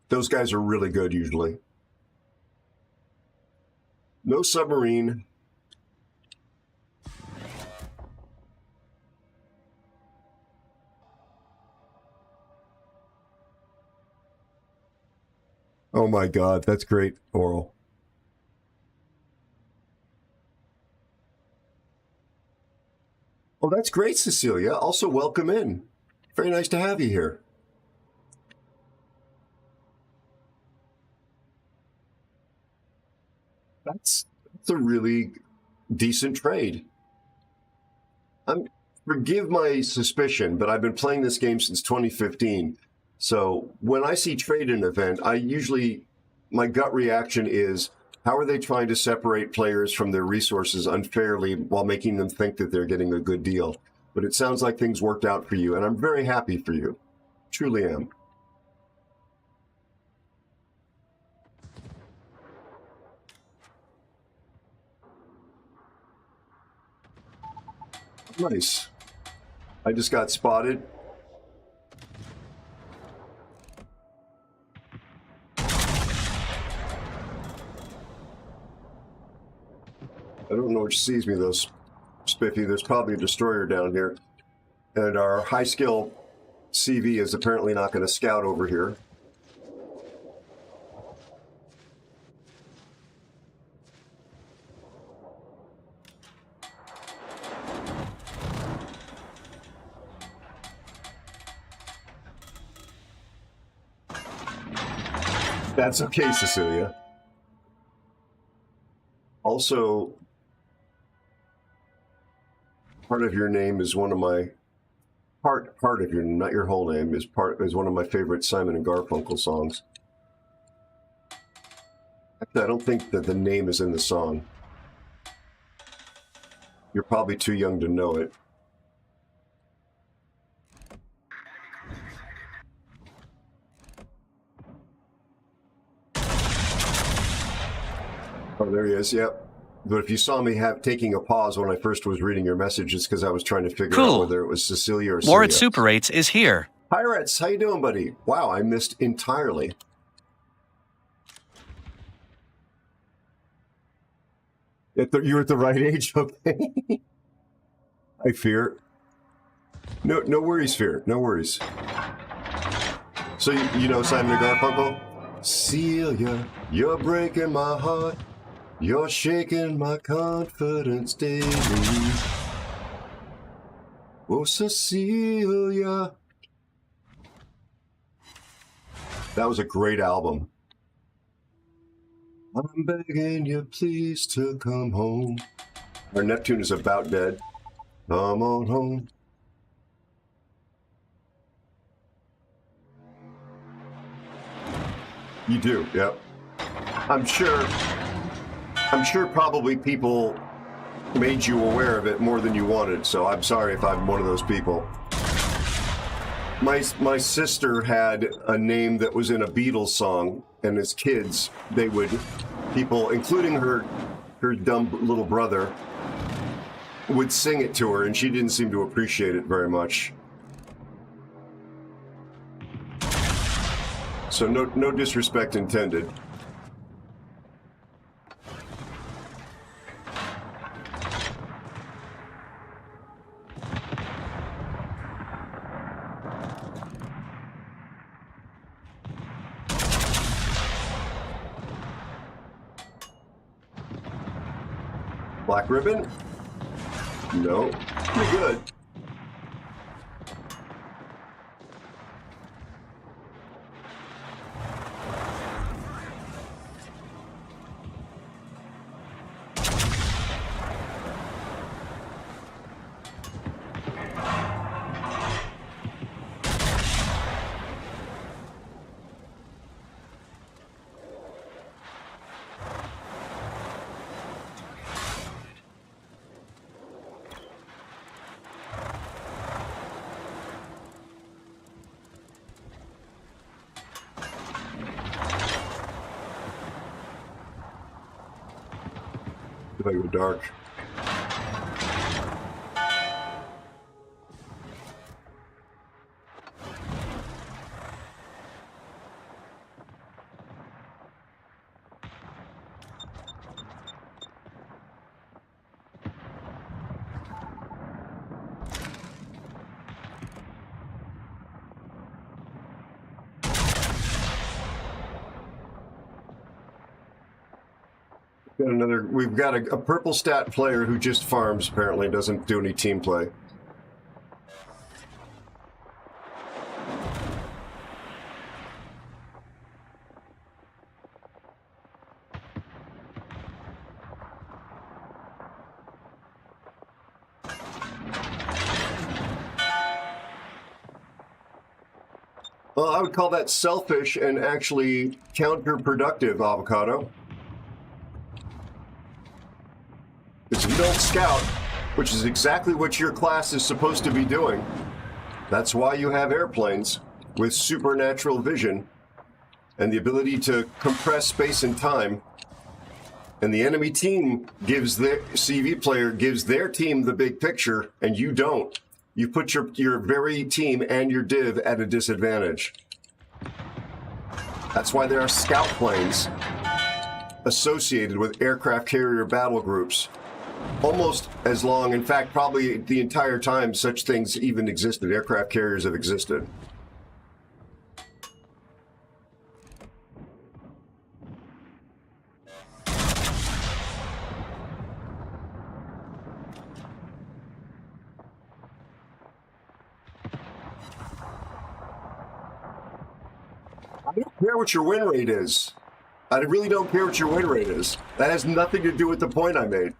Those guys are really good usually. No submarine. Oh my God, that's great, Oral. Oh, that's great, Cecilia. Also, welcome in. Very nice to have you here. That's a really decent trade. Forgive my suspicion, but I've been playing this game since 2015. So when I see trade in an event, my gut reaction is, how are they trying to separate players from their resources unfairly while making them think that they're getting a good deal? But it sounds like things worked out for you, and I'm very happy for you. Truly am. Nice. I just got spotted. I don't know which sees me, though, Spiffy. There's probably a destroyer down here. And our high-skill CV is apparently not going to scout over here. That's okay, Cecilia. Also, part of your name is one of my part of your, not your whole name, is one of my favorite Simon and Garfunkel songs. Actually, I don't think that the name is in the song. You're probably too young to know it. Oh, there he is. Yep. But if you saw me taking a pause when I first was reading your message, it's because I was trying to figure out whether it was Cecilia or War at Celia. Super 8s is here. Pirates, how you doing, buddy? Wow, I missed entirely. You're at the right age, okay? I fear. No worries, Fear. No worries. So you know Simon and Garfunkel? Celia, you're breaking my heart. You're shaking my confidence daily. Oh, Cecilia. That was a great album. I'm begging you, please, to come home. Our Neptune is about dead. Come on home. You do, yep. I'm sure probably people made you aware of it more than you wanted, so I'm sorry if I'm one of those people. My sister had a name that was in a Beatles song, and as kids, people, including her her dumb little brother would sing it to her, and she didn't seem to appreciate it very much. So no disrespect intended. Black ribbon? No. Pretty good. If I go dark. We've got a purple stat player who just farms, apparently, doesn't do any team play. Well, I would call that selfish and actually counterproductive, Avocado. Because if you don't scout, which is exactly what your class is supposed to be doing, that's why you have airplanes with supernatural vision and the ability to compress space and time. And the enemy team gives their CV player gives their team the big picture, and you don't. You put your very team and your div at a disadvantage. That's why there are scout planes associated with aircraft carrier battle groups. Almost as long, in fact, probably the entire time such things even existed. Aircraft carriers have existed. I don't care what your win rate is. I really don't care what your win rate is. That has nothing to do with the point I made.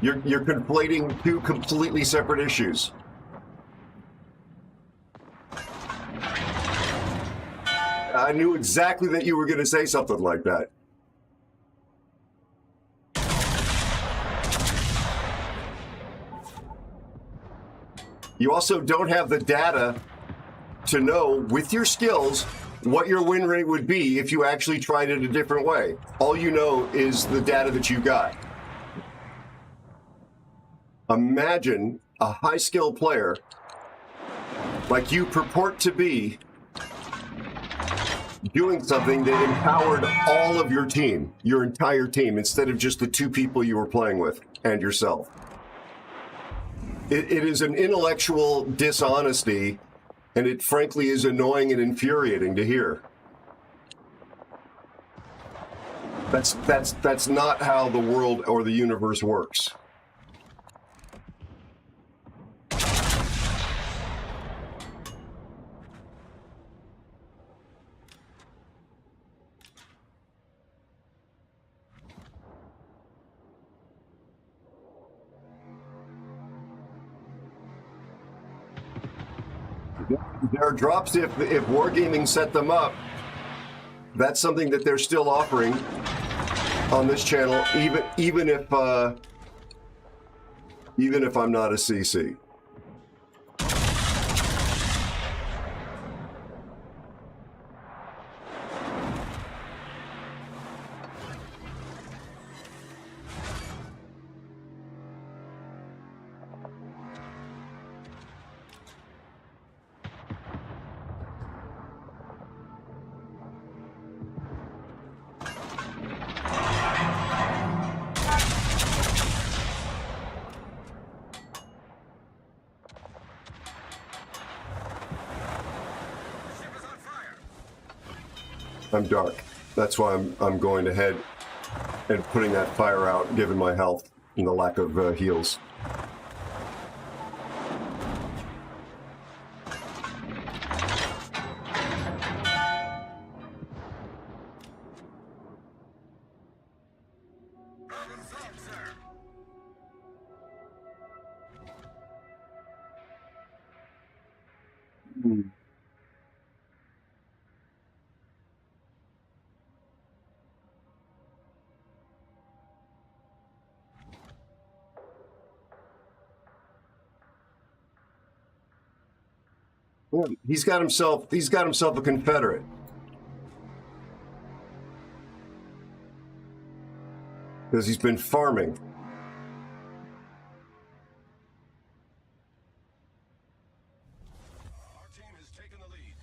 You're conflating two completely separate issues. I knew exactly that you were going to say something like that. You also don't have the data to know, with your skills, what your win rate would be if you actually tried it a different way. All you know is the data that you got. Imagine a high-skill player like you purport to be doing something that empowered all of your team, your entire team, instead of just the two people you were playing with and yourself. It is an intellectual dishonesty, and it frankly is annoying and infuriating to hear. That's not how the world or the universe works. There are drops if Wargaming set them up. That's something that they're still offering on this channel, even if I'm not a CC. I'm dark. That's why I'm going ahead and putting that fire out, given my health and the lack of heals. Yeah, he's got himself a Confederate. Because he's been farming. Our team has taken the lead.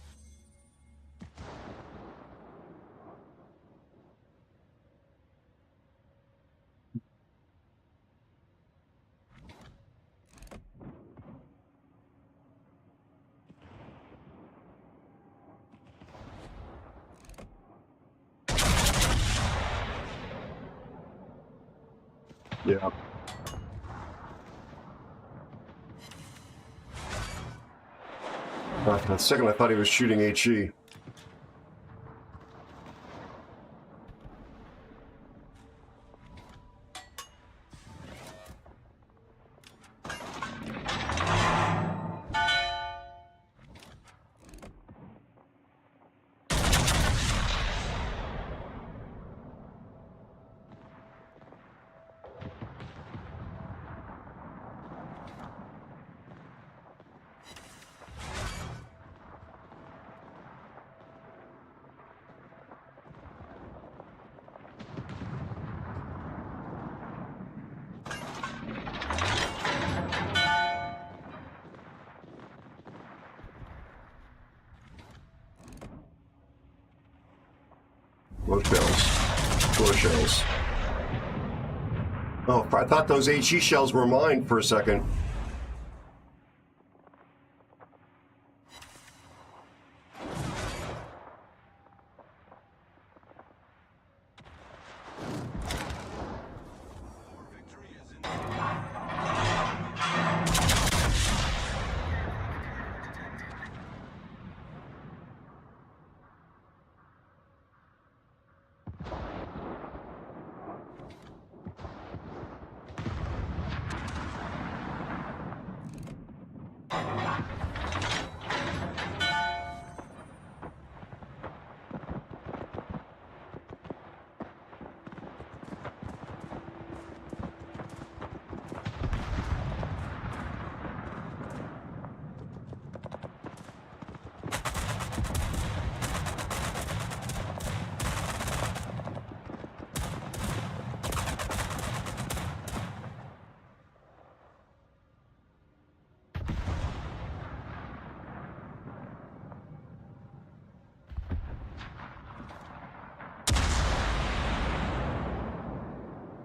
Yeah. For a second, I thought he was shooting HE. Low shells. Low shells. Oh, I thought those HE shells were mine for a second.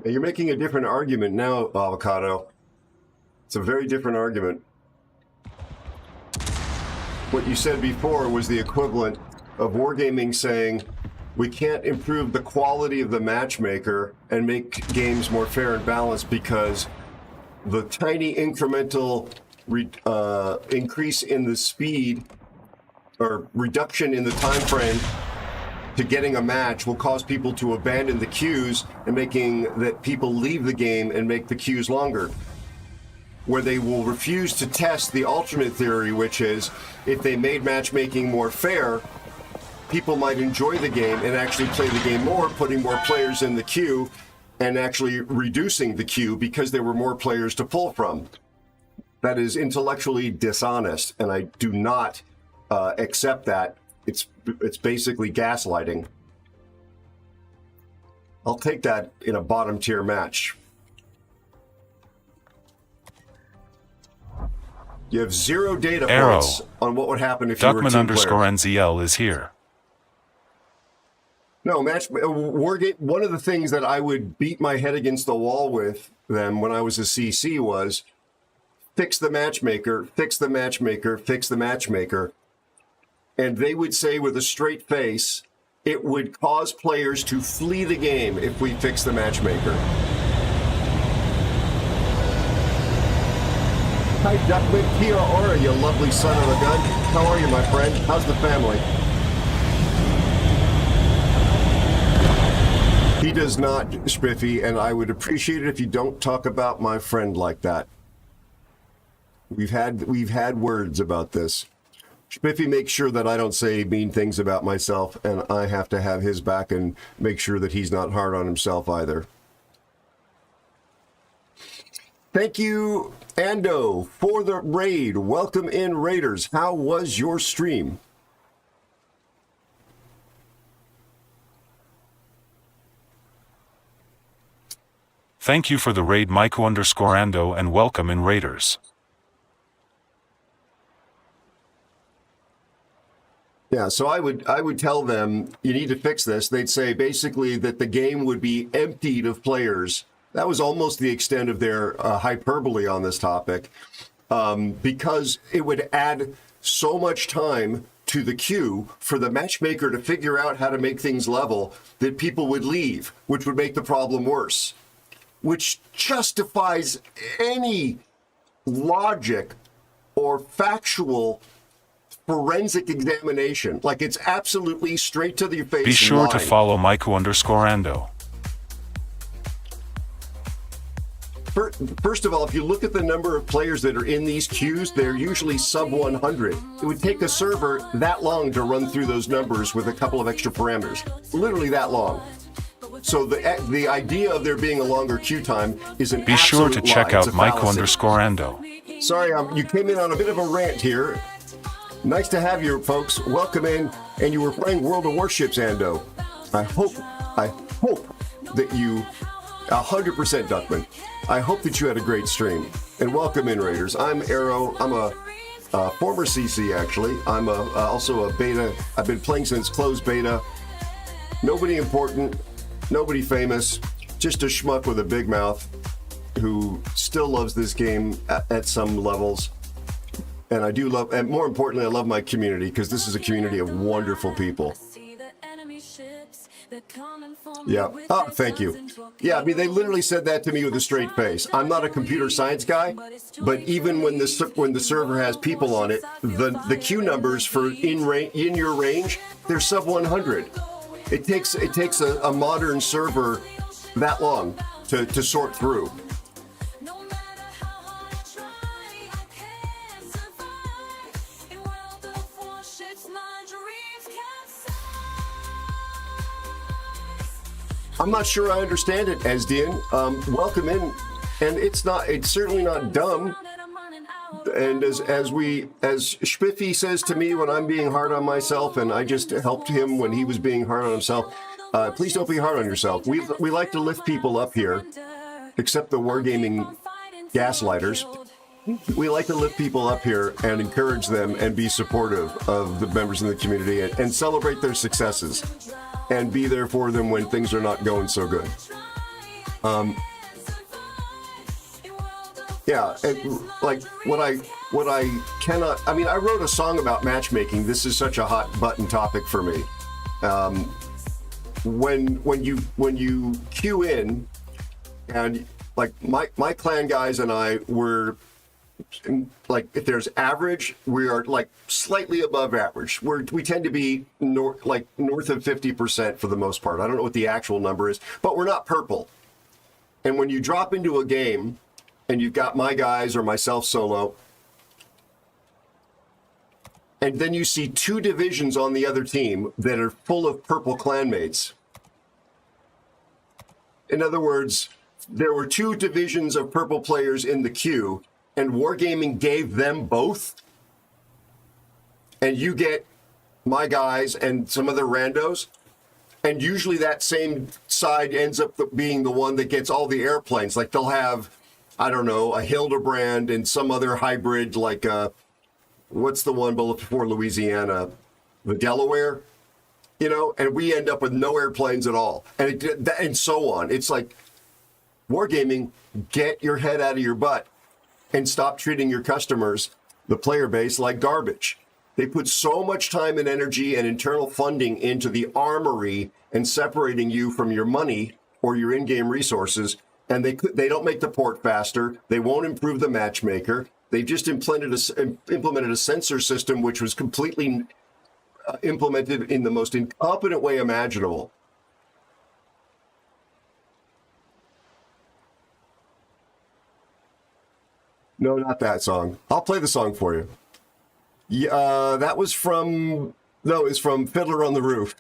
You're making a different argument now, Avocado. It's a very different argument. What you said before was the equivalent of Wargaming saying, we can't improve the quality of the matchmaker and make games more fair and balanced because the tiny incremental increase in the speed or reduction in the time frame to getting a match will cause people to abandon the queues and making that people leave the game and make the queues longer. Where they will refuse to test the alternate theory, which is if they made matchmaking more fair, people might enjoy the game and actually play the game more, putting more players in the queue and actually reducing the queue because there were more players to pull from. That is intellectually dishonest, and I do not accept that. It's basically gaslighting. I'll take that in a bottom tier match. You have 0 data Aero. points on what would happen if you were Duckman team players. _NZL is here. No, Wargame. One of the things that I would beat my head against the wall with them when I was a CC was fix the matchmaker, fix the matchmaker, fix the matchmaker. And they would say with a straight face, It would cause players to flee the game if we fix the matchmaker. Hi, Duckman. Kia ora, you lovely son of a gun. How are you, my friend? How's the family? He does not, Spiffy, and I would appreciate it if you don't talk about my friend like that. We've had words about this. Spiffy makes sure that I don't say mean things about myself, and I have to have his back and make sure that he's not hard on himself either. Thank you, Ando, for the raid. Welcome in, Raiders. How was your stream? Thank you for the raid, Michael_Ando, and welcome in, Raiders. Yeah, so I would tell them, you need to fix this. They'd say basically that the game would be emptied of players. That was almost the extent of their hyperbole on this topic, because it would add so much time to the queue for the matchmaker to figure out how to make things level that people would leave, which would make the problem worse, which justifies any logic or factual forensic examination. Like, it's absolutely straight to the face. Be sure to lying. follow Michael_Ando. First of all, if you look at the number of players that are in these queues, they're usually sub 100. It would take a server that long to run through those numbers with a couple of extra parameters. Literally that long. So the idea of there being a longer queue time is an Be sure absolute to check lie. out It's a fallacy. Michael_Ando. Sorry, you came in on a bit of a rant here. Nice to have you, folks. Welcome in. And you were playing World of Warships, Ando. I hope that you, 100% Duckman, I hope that you had a great stream. And welcome in, Raiders. I'm Aero. I'm a former CC, actually. I'm also a beta. I've been playing since closed beta. Nobody important, nobody famous, just a schmuck with a big mouth who still loves this game at some levels. And I do love, and more importantly, I love my community, because this is a community of wonderful people. Yeah. Oh, thank you. Yeah, I mean, they literally said that to me with a straight face. I'm not a computer science guy, but even when the server has people on it, the queue numbers for in your range, they're sub 100. It takes a modern server that long to sort through. I'm not sure I understand it, Asdian. Welcome in, and it's certainly not dumb. And as Spiffy says to me when I'm being hard on myself, and I just helped him when he was being hard on himself, please don't be hard on yourself. We like to lift people up here, except the wargaming gaslighters. We like to lift people up here and encourage them and be supportive of the members in the community and celebrate their successes and be there for them when things are not going so good. Yeah, like what I cannot. I mean, I wrote a song about matchmaking. This is such a hot button topic for me. When you queue in, and like my clan guys and I were. Like, if there's average, we are like slightly above average. We tend to be north of 50% for the most part. I don't know what the actual number is, but we're not purple. And when you drop into a game and you've got my guys or myself solo, and then you see two divisions on the other team that are full of purple clanmates. In other words, there were two divisions of purple players in the queue, and Wargaming gave them both, and you get my guys and some other randos, and usually that same side ends up being the one that gets all the airplanes. Like, they'll have, I don't know, a Hildebrand and some other hybrid, like what's the one before Louisiana, the Delaware, and we end up with no airplanes at all, and so on. It's like, Wargaming, get your head out of your butt and stop treating your customers, the player base, like garbage. They put so much time and energy and internal funding into the armory and separating you from your money or your in-game resources, and they don't make the port faster. They won't improve the matchmaker. They just implemented a sensor system which was completely implemented in the most incompetent way imaginable. No, not that song. I'll play the song for you. Yeah, that was from... No, it's from Fiddler on the Roof.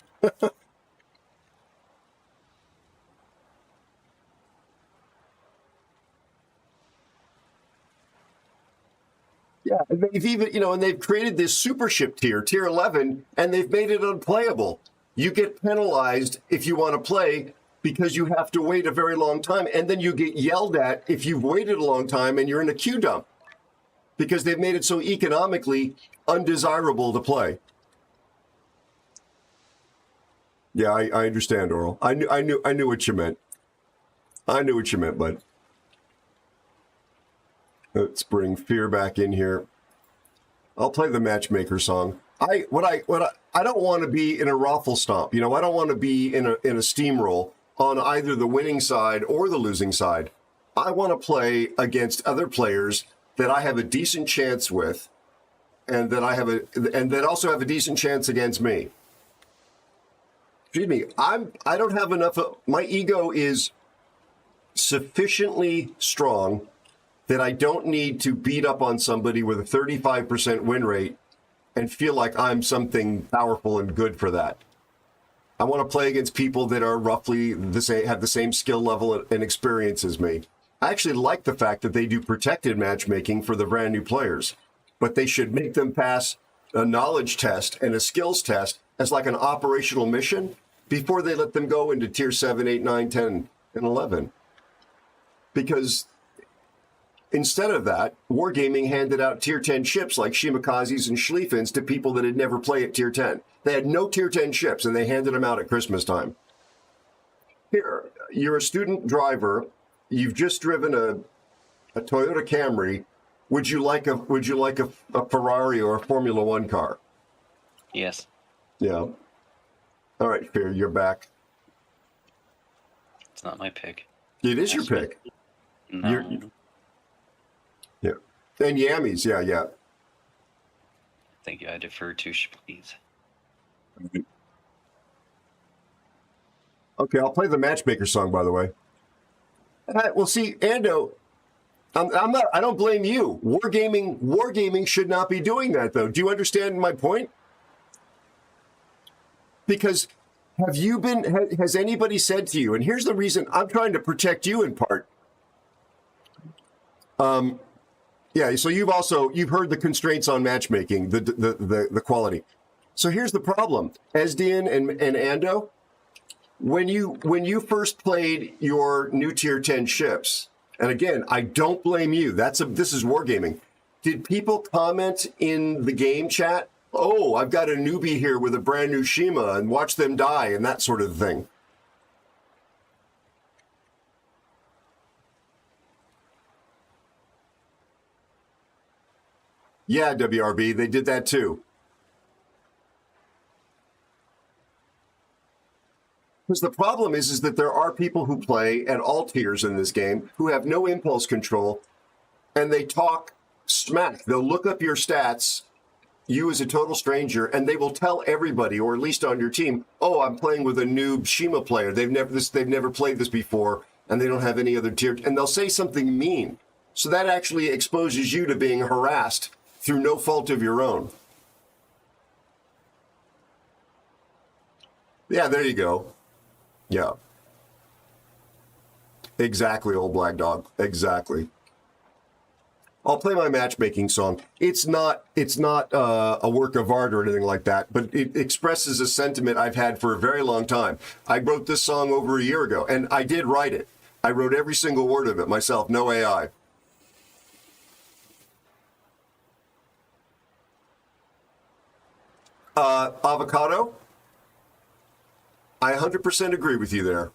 Yeah, and they've even, and they've created this super ship tier 11, and they've made it unplayable. You get penalized if you want to play because you have to wait a very long time, and then you get yelled at if you've waited a long time and you're in a queue dump because they've made it so economically undesirable to play. Yeah, I understand, Oral. I knew what you meant. I knew what you meant, bud. Let's bring Fear back in here. I'll play the matchmaker song. I don't want to be in a raffle stomp. I don't want to be in a steamroll on either the winning side or the losing side. I want to play against other players that I have a decent chance with, and that also have a decent chance against me. Excuse me. I don't have enough. My ego is sufficiently strong that I don't need to beat up on somebody with a 35% win rate and feel like I'm something powerful and good for that. I want to play against people that are roughly the same, have the same skill level and experience as me. I actually like the fact that they do protected matchmaking for the brand new players, but they should make them pass a knowledge test and a skills test as like an operational mission before they let them go into tier 7, 8, 9, 10, and 11. Because instead of that, Wargaming handed out tier 10 ships like Shimikazes and Schlieffens to people that had never played at tier 10. They had no tier 10 ships, and they handed them out at Christmas time. Here, you're a student driver. You've just driven a Toyota Camry. Would you like a Ferrari or a Formula One car? Yes. Yeah. All right, Fear, you're back. It's not my pick. It is your pick. No. Yeah. And Yammies, yeah. Thank you. I defer to Please. Okay, I'll play the matchmaker song, by the way. Well, see, Ando, I don't blame you. Wargaming should not be doing that, though. Do you understand my point? Because has anybody said to you, and here's the reason I'm trying to protect you in part. Yeah, so you've heard the constraints on matchmaking, the quality. So here's the problem. Esdian and Ando, when you first played your new tier 10 ships, and again, I don't blame you. This is Wargaming. Did people comment in the game chat, "Oh, I've got a newbie here with a brand new Shima and watch them die," and that sort of thing? Yeah, WRB, they did that too. Because the problem is that there are people who play at all tiers in this game who have no impulse control, and they talk smack. They'll look up your stats, you as a total stranger, and they will tell everybody, or at least on your team, "Oh, I'm playing with a noob Shima player. They've never played this before, and they don't have any other tier." And they'll say something mean. So that actually exposes you to being harassed through no fault of your own. Yeah, there you go. Yeah. Exactly, old black dog. Exactly. I'll play my matchmaking song. It's not a work of art or anything like that, but it expresses a sentiment I've had for a very long time. I wrote this song over a year ago, and I did write it. I wrote every single word of it myself, no AI. Avocado, I 100% agree with you there.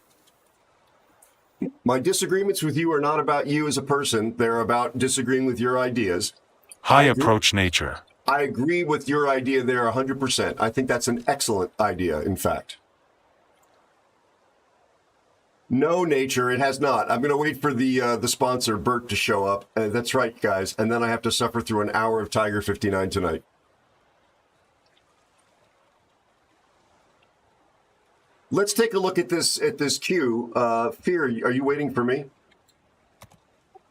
My disagreements with you are not about you as a person. They're about disagreeing with your ideas. High approach nature. I agree with your idea there 100%. I think that's an excellent idea, in fact. No, Nature, it has not. I'm going to wait for the sponsor, Bert, to show up. That's right, guys. And then I have to suffer through an hour of Tiger 59 tonight. Let's take a look at this queue. Fear, are you waiting for me?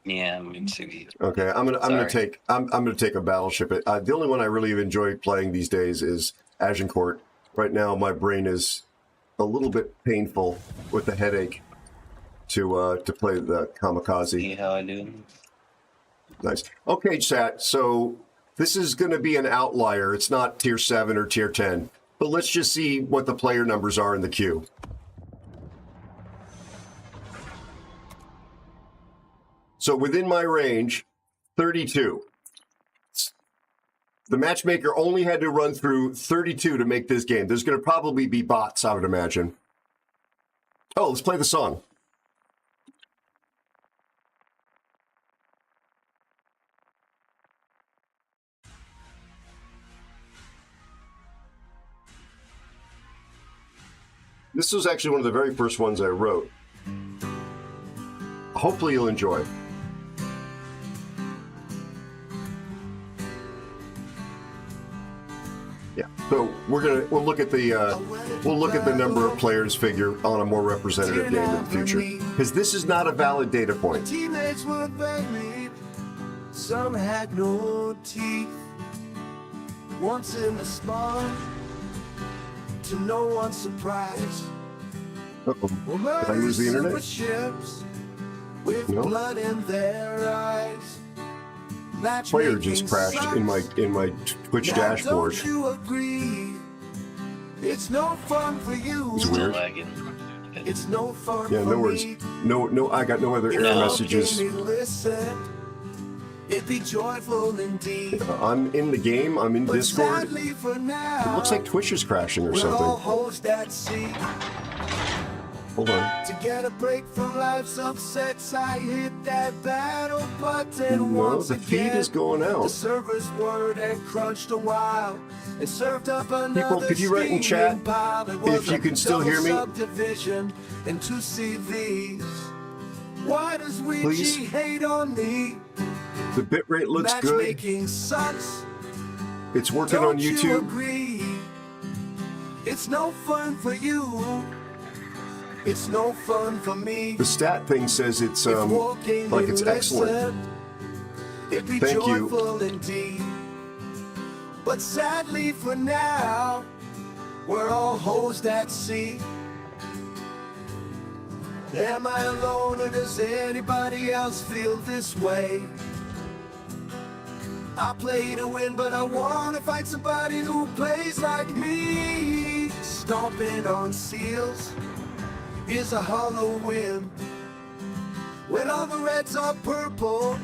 Yeah, I'm in Sugi. Okay, I'm gonna take a battleship. The only one I really enjoy playing these days is Agincourt. Right now, my brain is a little bit painful with the headache to play the Kamikaze. See how I do? Nice. Okay, chat. So this is going to be an outlier. It's not tier 7 or tier 10. But let's just see what the player numbers are in the queue. So within my range, 32. The matchmaker only had to run through 32 to make this game. There's going to probably be bots, I would imagine. Oh, let's play the song. This was actually one of the very first ones I wrote. Hopefully you'll enjoy. Yeah. So we'll look at the number of players figure on a more representative game in the future, because this is not a valid data point. Teammates were buried. Some had no teeth. Once in the spawn, to no one's surprise. Uh-oh. Did I lose the internet? Ships with No. blood in their eyes. Player just crashed in my Twitch dashboard. Don't you agree? It's no fun for you. It's weird. Lagging. It's no fun Yeah, for no worries. me. No, I got no other error messages. Listen, it'd be joyful indeed. I'm in the game. I'm in But Discord. sadly for now, It looks like Twitch is crashing or we're all something. holes that sea. Hold on. To get a break from life's upsets, I hit that battle button No, once the feed again. is going The out. server's word had crunched a while and served up another could you write in chat if you can still hear me? Subdivision into CVs. Why does Please? Ouija hate on me? The bitrate looks good. Matchmaking sucks. It's working Don't on you YouTube. agree? It's no fun for you. It's no fun for me. The stat thing says it's If war came like in it's excellent. lesson, it'd be Thank you. joyful indeed. But sadly for now, we're all holes at sea. Am I alone or does anybody else feel this way? I play to win, but I wanna fight somebody who plays like me. Stomping on seals is a hollow win. When all the reds are purple,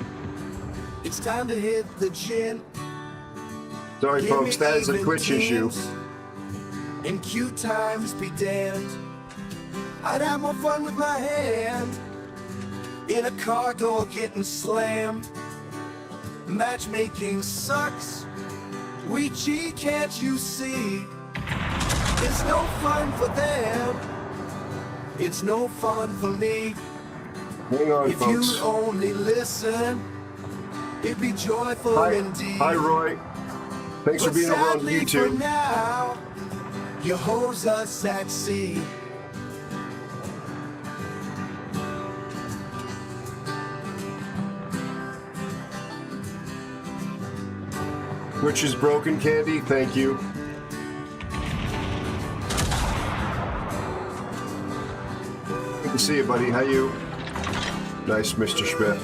it's time to hit the gin. Sorry, Give folks, me that is a even Twitch issue. teams, and cute times be damned. I'd have more fun with my hand in a car door getting slammed. Matchmaking sucks. We cheat, can't you see? It's no fun for them. It's no fun for me. Hang on, If folks. you only listen, it'd be joyful Hi, indeed. hi, Roy. Thanks for But being over on sadly for YouTube. now, you hose us at sea. Which is broken, Candy. Thank you. Good to see you, buddy. How you? Nice, Mr. Schmidt.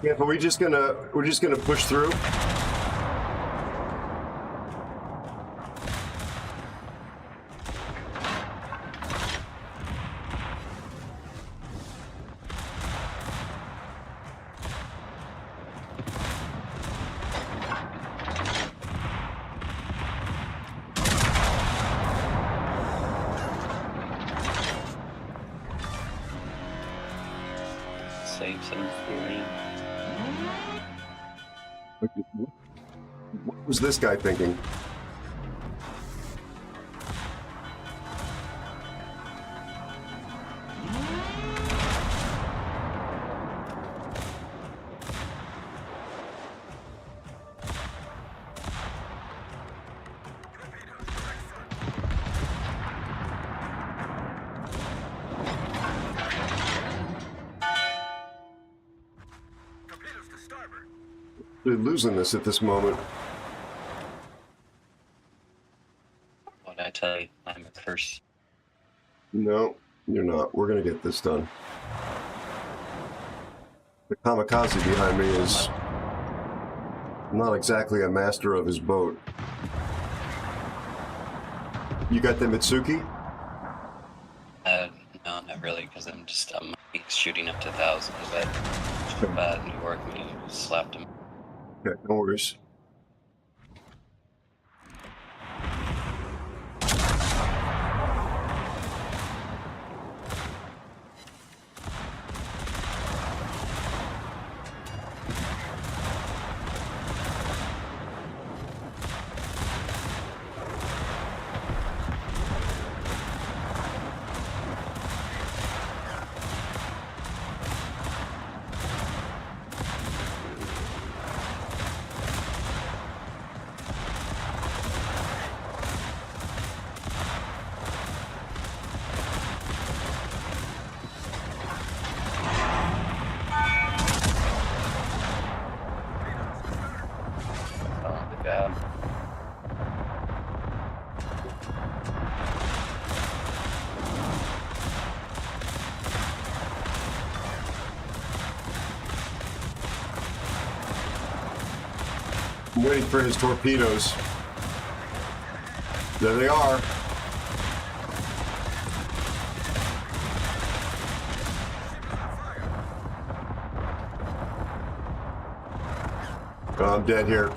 Yeah, but we're just gonna push through. say 740. What was this guy thinking? Torpedoes to starboard. They're losing this at this moment. What did I tell you? I'm a curse. No, you're not. We're going to get this done. The kamikaze behind me is not exactly a master of his boat. You got the Mitsuki? No, not really, because I'm shooting up to 1,000, but New York, me slapped him. Okay, no worries. Oh, the bad. I'm waiting for his torpedoes. There they are. Oh, I'm dead here.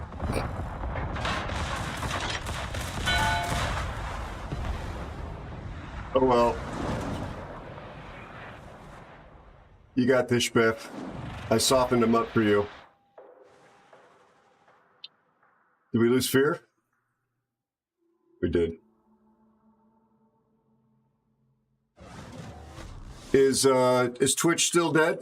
Oh well. You got this, Biff. I softened him up for you. Did we lose fear? We did. Is Twitch still dead?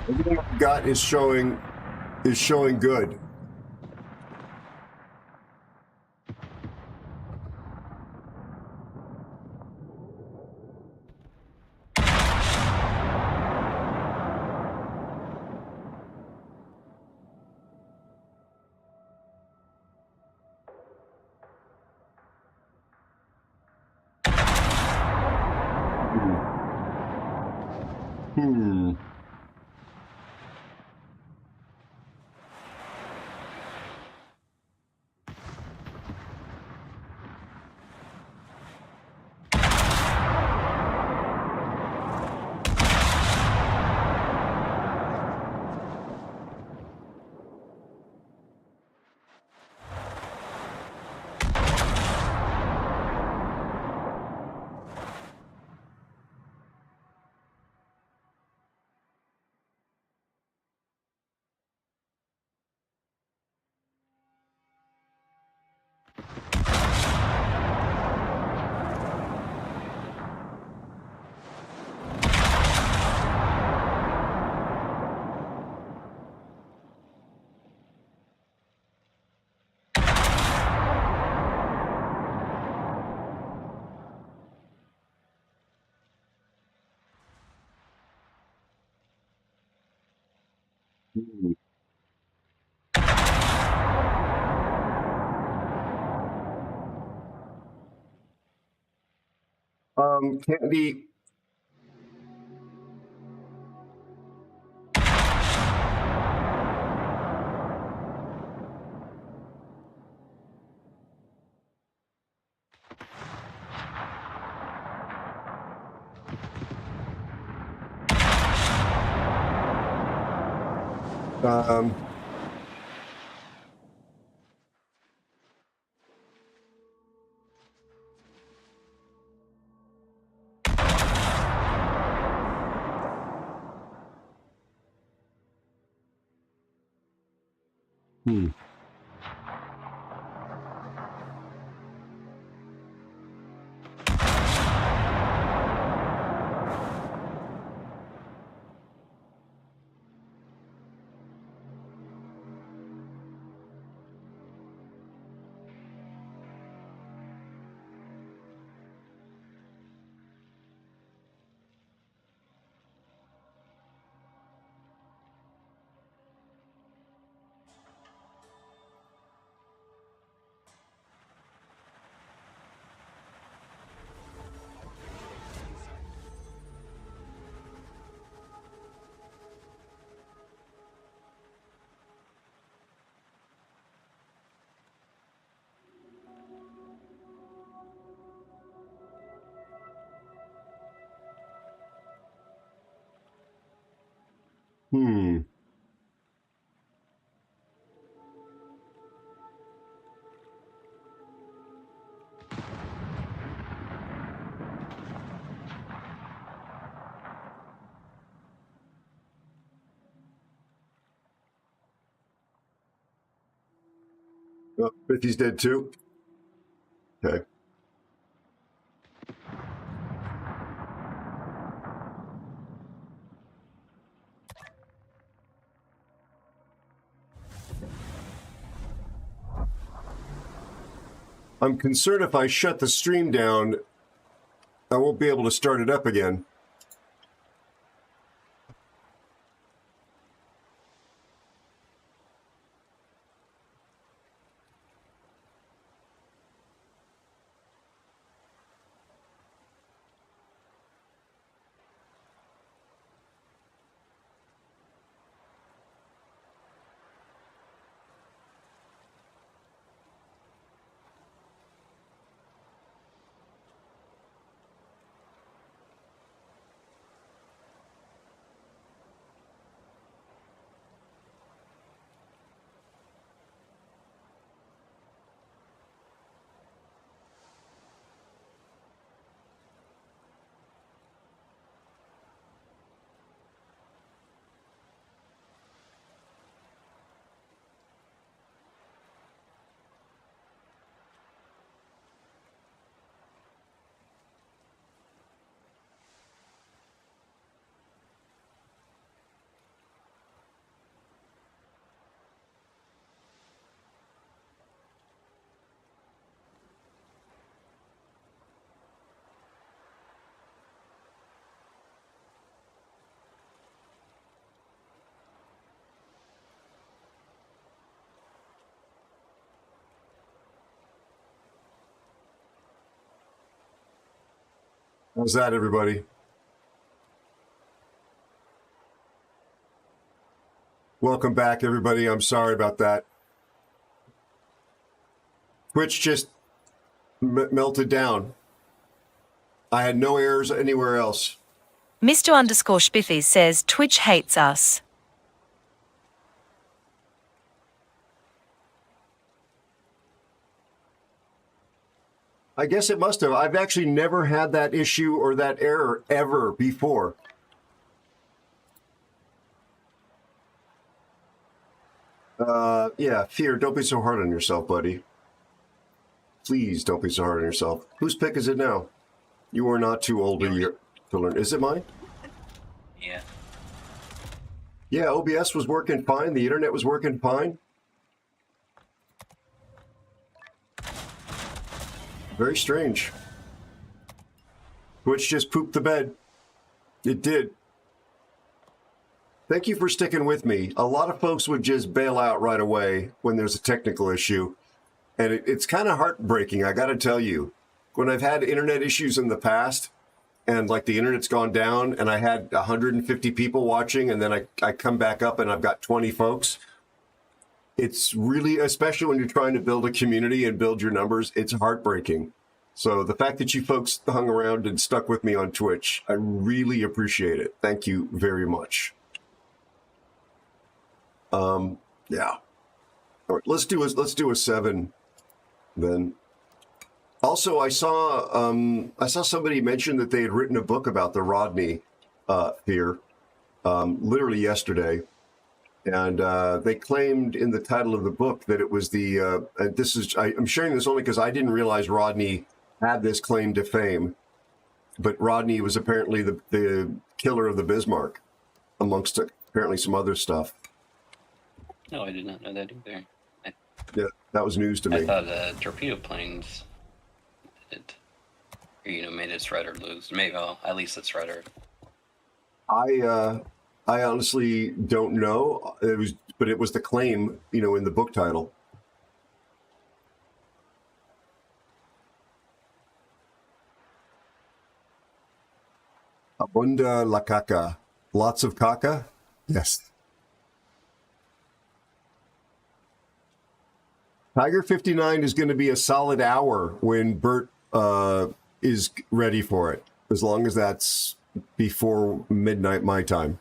Everything I've got is showing good. Hmm. Candy. Hmm. Oh, Biffy's dead too. Okay. I'm concerned if I shut the stream down, I won't be able to start it up again. How's that, everybody? Welcome back, everybody. I'm sorry about that. Twitch just melted down. I had no errors anywhere else. Mr_Spiffies says Twitch hates us. I guess it must have. I've actually never had that issue or that error ever before. Yeah, Fear, don't be so hard on yourself, buddy. Please don't be so hard on yourself. Whose pick is it now? You are not too old to learn. Is it mine? Yeah. Yeah, OBS was working fine. The internet was working fine. Very strange. Twitch just pooped the bed. It did. Thank you for sticking with me. A lot of folks would just bail out right away when there's a technical issue. And it's kind of heartbreaking, I got to tell you. When I've had internet issues in the past, and like the internet's gone down, and I had 150 people watching, and then I come back up and I've got 20 folks. It's really, especially when you're trying to build a community and build your numbers, it's heartbreaking. So the fact that you folks hung around and stuck with me on Twitch, I really appreciate it. Thank you very much. Yeah. All right, let's do a 7 then. Also, I saw somebody mention that they had written a book about the Rodney fear, literally yesterday, and they claimed in the title of the book that it was the. I'm sharing this only because I didn't realize Rodney had this claim to fame, but Rodney was apparently the killer of the Bismarck, amongst apparently some other stuff. No, I did not know that either. Yeah, that was news to I me. thought torpedo planes made its rudder loose. Maybe, well, at least its rudder. I honestly don't know. It was the claim, in the book title. Abunda la caca. Lots of caca? Yes. Tiger 59 is going to be a solid hour when Bert is ready for it, as long as that's before midnight my time.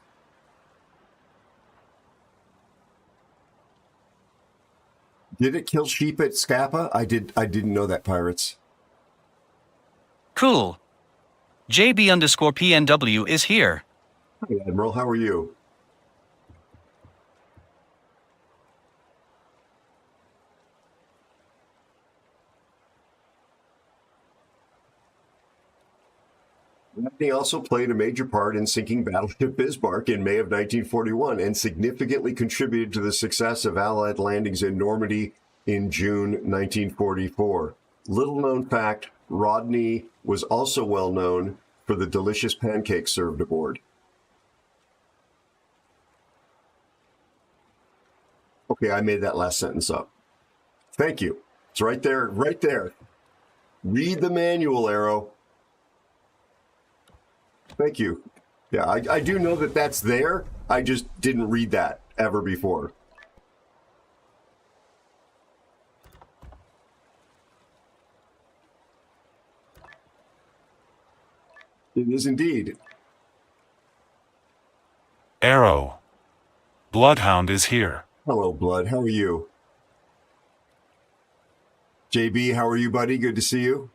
Did it kill sheep at Scapa? I didn't know that, pirates. Cool. JB_PNW is here. Hi, Admiral. How are you? Rodney also played a major part in sinking battleship Bismarck in May of 1941 and significantly contributed to the success of Allied landings in Normandy in June 1944. Little known fact, Rodney was also well known for the delicious pancakes served aboard. Okay, I made that last sentence up. Thank you. It's right there, right there. Read the manual, Aero. Thank you. Yeah, I do know that that's there. I just didn't read that ever before. It is indeed. Aero. Bloodhound is here. Hello, Blood. How are you? JB, how are you, buddy? Good to see you.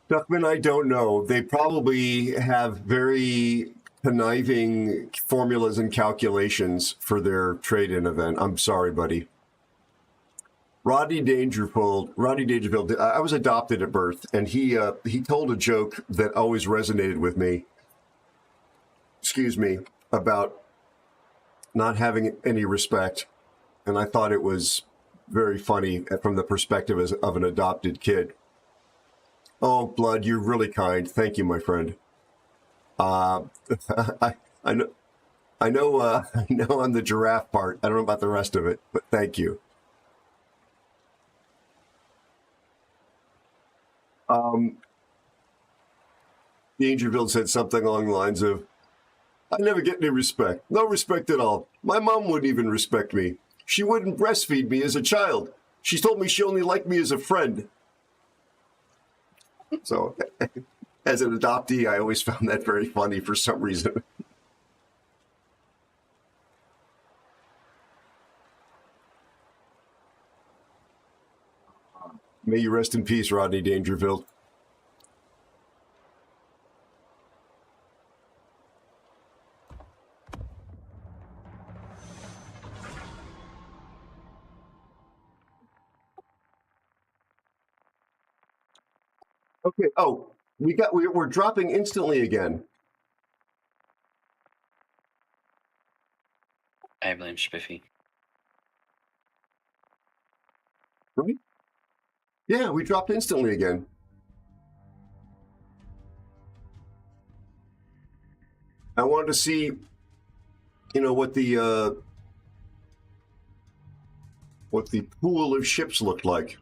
Duckman, I don't know. They probably have very conniving formulas and calculations for their trade-in event. I'm sorry, buddy. Rodney Dangerfield. I was adopted at birth, and he told a joke that always resonated with me. Excuse me, about not having any respect, and I thought it was very funny from the perspective of an adopted kid. Oh, Blood, you're really kind. Thank you, my friend. I know on the giraffe part. I don't know about the rest of it, but thank you. Dangerfield said something along the lines of, I never get any respect. No respect at all. My mom wouldn't even respect me. She wouldn't breastfeed me as a child. She told me she only liked me as a friend. So, as an adoptee, I always found that very funny for some reason. May you rest in peace, Rodney Dangerfield. Okay. Oh, we're dropping instantly again. I blame Spiffy. Right? Yeah, we dropped instantly again. I wanted to see, what the pool of ships looked like.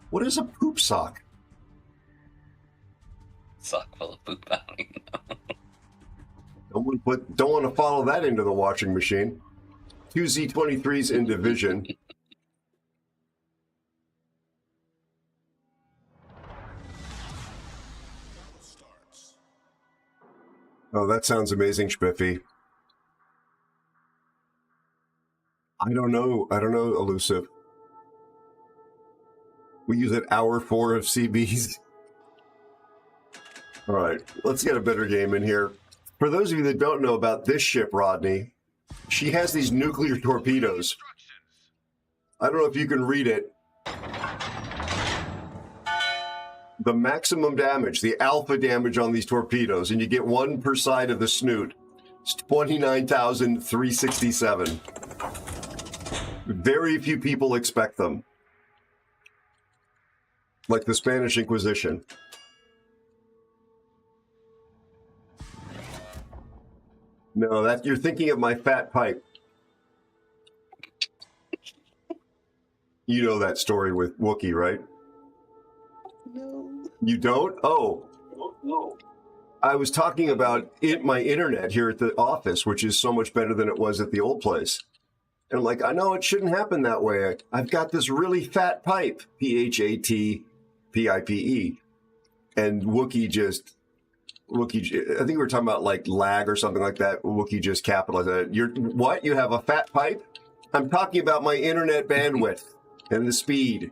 What is a poop sock? Sock full of poop. I don't even know. Don't want to follow that into the washing machine. 2 Z-23s in division. Oh, that sounds amazing, Spiffy. I don't know, Elusive. We use it hour 4 of CBs. All right, let's get a better game in here. For those of you that don't know about this ship, Rodney, she has these nuclear torpedoes. I don't know if you can read it. The maximum damage, the alpha damage on these torpedoes, and you get one per side of the snoot. It's 29,367. Very few people expect them. Like the Spanish Inquisition. No, that you're thinking of my fat pipe. You know that story with Wookiee, right? No. You don't? Oh. No. I was talking about my internet here at the office, which is so much better than it was at the old place. And I'm like, I know it shouldn't happen that way. I've got this really fat pipe, PHATPIPE. And Wookiee, I think we were talking about like lag or something like that. Wookiee just capitalized that. What? You have a fat pipe? I'm talking about my internet bandwidth and the speed.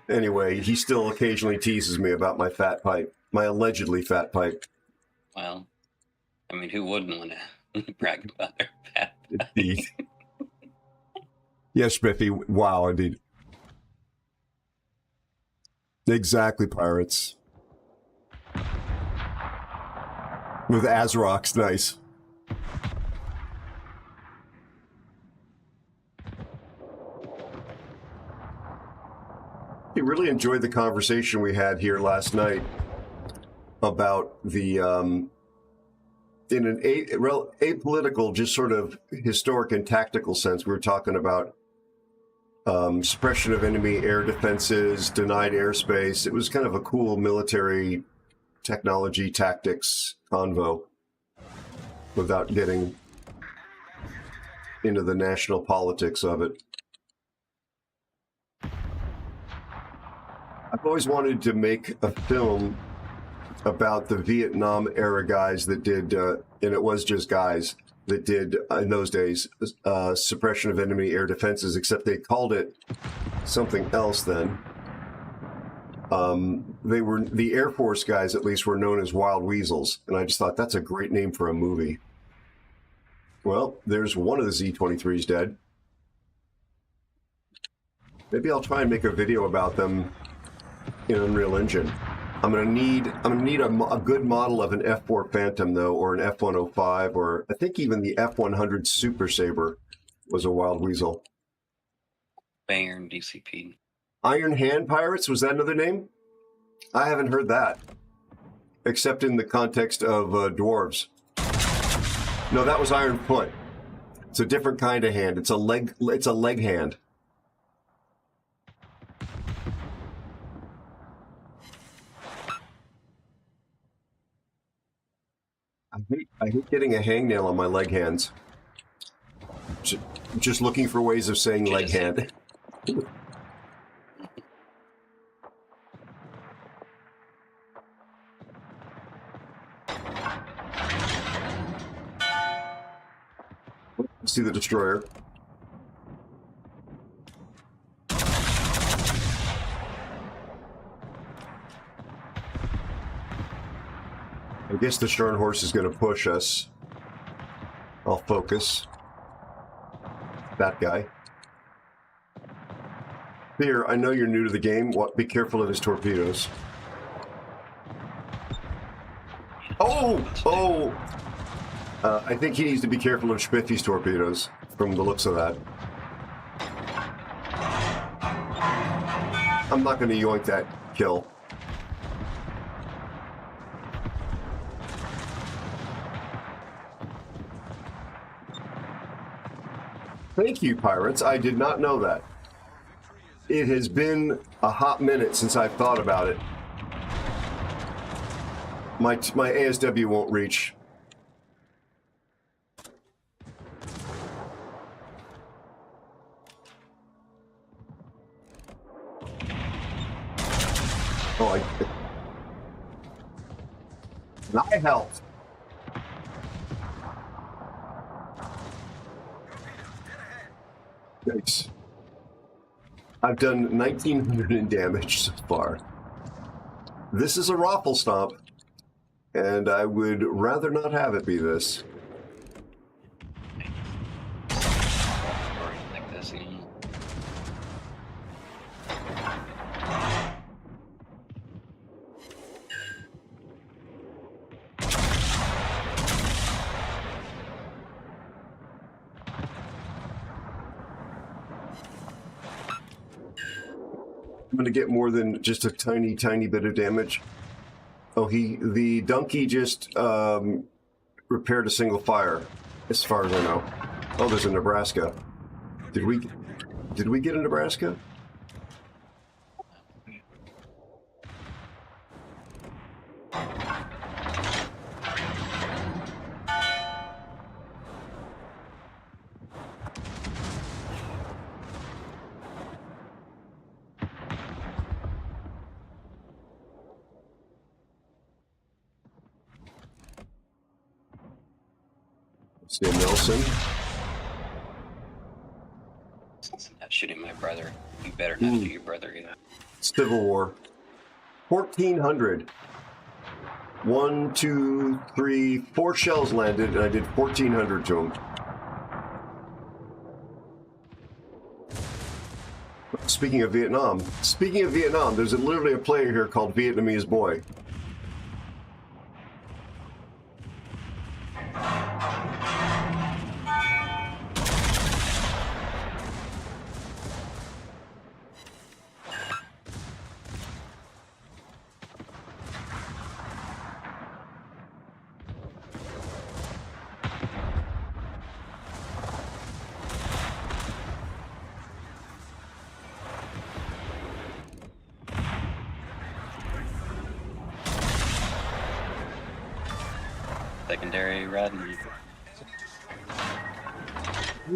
Anyway, he still occasionally teases me about my fat pipe, my allegedly fat pipe. Well, I mean, who wouldn't want to brag about their fat pipe? Indeed. Yes, Spiffy. Wow, indeed. Exactly, pirates. With Azrox, nice. I really enjoyed the conversation we had here last night about the, in an apolitical, just sort of historic and tactical sense, we were talking about suppression of enemy air defenses, denied airspace. It was kind of a cool military technology tactics convo without getting into the national politics of it. I've always wanted to make a film about the Vietnam era guys that did, and it was just guys that did in those days, suppression of enemy air defenses, except they called it something else then. They were, the Air Force guys at least were known as Wild Weasels, and I just thought that's a great name for a movie. Well, there's one of the Z-23s dead. Maybe I'll try and make a video about them in Unreal Engine. I'm gonna need a good model of an F4 Phantom though, or an F105, or I think even the F100 Super Sabre was a Wild Weasel. Bayern DCP. Iron Hand Pirates, was that another name? I haven't heard that, except in the context of dwarves. No, that was Iron Foot. It's a different kind of hand. It's a leg hand. I hate getting a hangnail on my leg hands. Just looking for ways of saying leg hand. See the destroyer. I guess the Scharnhorst is going to push us. I'll focus. That guy. Here, I know you're new to the game. Be careful of his torpedoes. Oh! Oh! I think he needs to be careful of Spiffy's torpedoes, from the looks of that. I'm not going to yoink that kill. Thank you, pirates. I did not know that. It has been a hot minute since I've thought about it. My ASW won't reach. Oh, I helped. Yikes. I've done 1,900 in damage so far. This is a raffle stomp, and I would rather not have it be this. Like this again. I'm going to get more than just a tiny, tiny bit of damage. Oh, the donkey just repaired a single fire, as far as I know. Oh, there's a Nebraska. Did we get a Nebraska? See a Nelson. Since I'm not shooting my brother, you better not do your brother either. Civil War. 1,400. 1, 2, 3, 4 shells landed, and I did 1,400 to him. Speaking of Vietnam, there's literally a player here called Vietnamese Boy. Secondary red.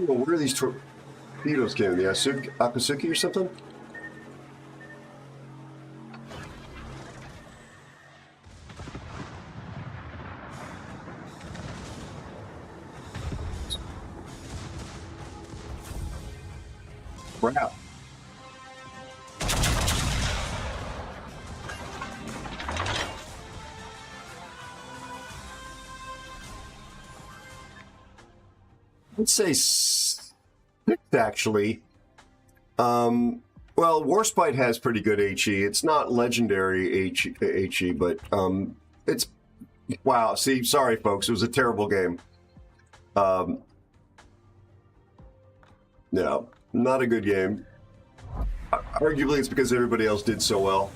Where are these torpedoes came? The Akatsuki or something? Crap. Let's say 6, actually. Well, Warspite has pretty good HE. It's not legendary HE, but it's... Wow, see, sorry, folks. It was a terrible game. No, not a good game. Arguably, it's because everybody else did so well.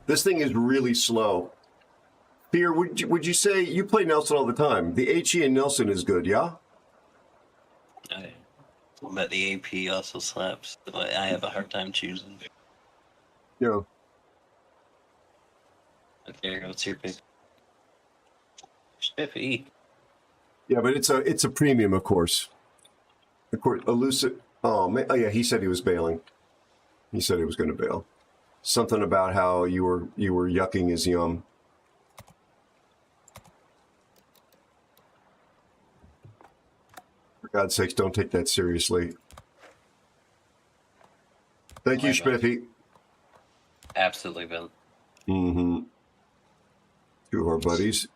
This thing is really slow. Fear, would you say... You play Nelson all the time. The HE in Nelson is good, yeah? But the AP also slaps. I have a hard time choosing. Yeah. Okay, what's your pick? Spiffy. Yeah, but it's a premium, of course. Of course, elusive. Oh man, oh yeah, he said he was bailing. He said he was going to bail. Something about how you were yucking his yum. For God's sakes, don't take that seriously. Thank you, Spiffy. Absolutely, Bill. Mm-hmm. Two of our buddies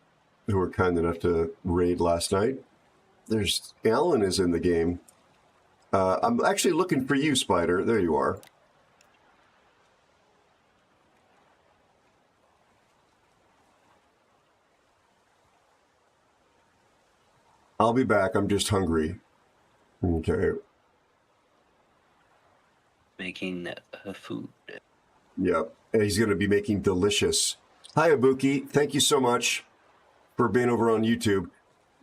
who were kind enough to raid last night. There's Alan is in the game. I'm actually looking for you, Spider. There you are. I'll be back. I'm just hungry. Okay. Making food. Yep. And he's going to be making delicious. Hi, Ibuki. Thank you so much for being over on YouTube.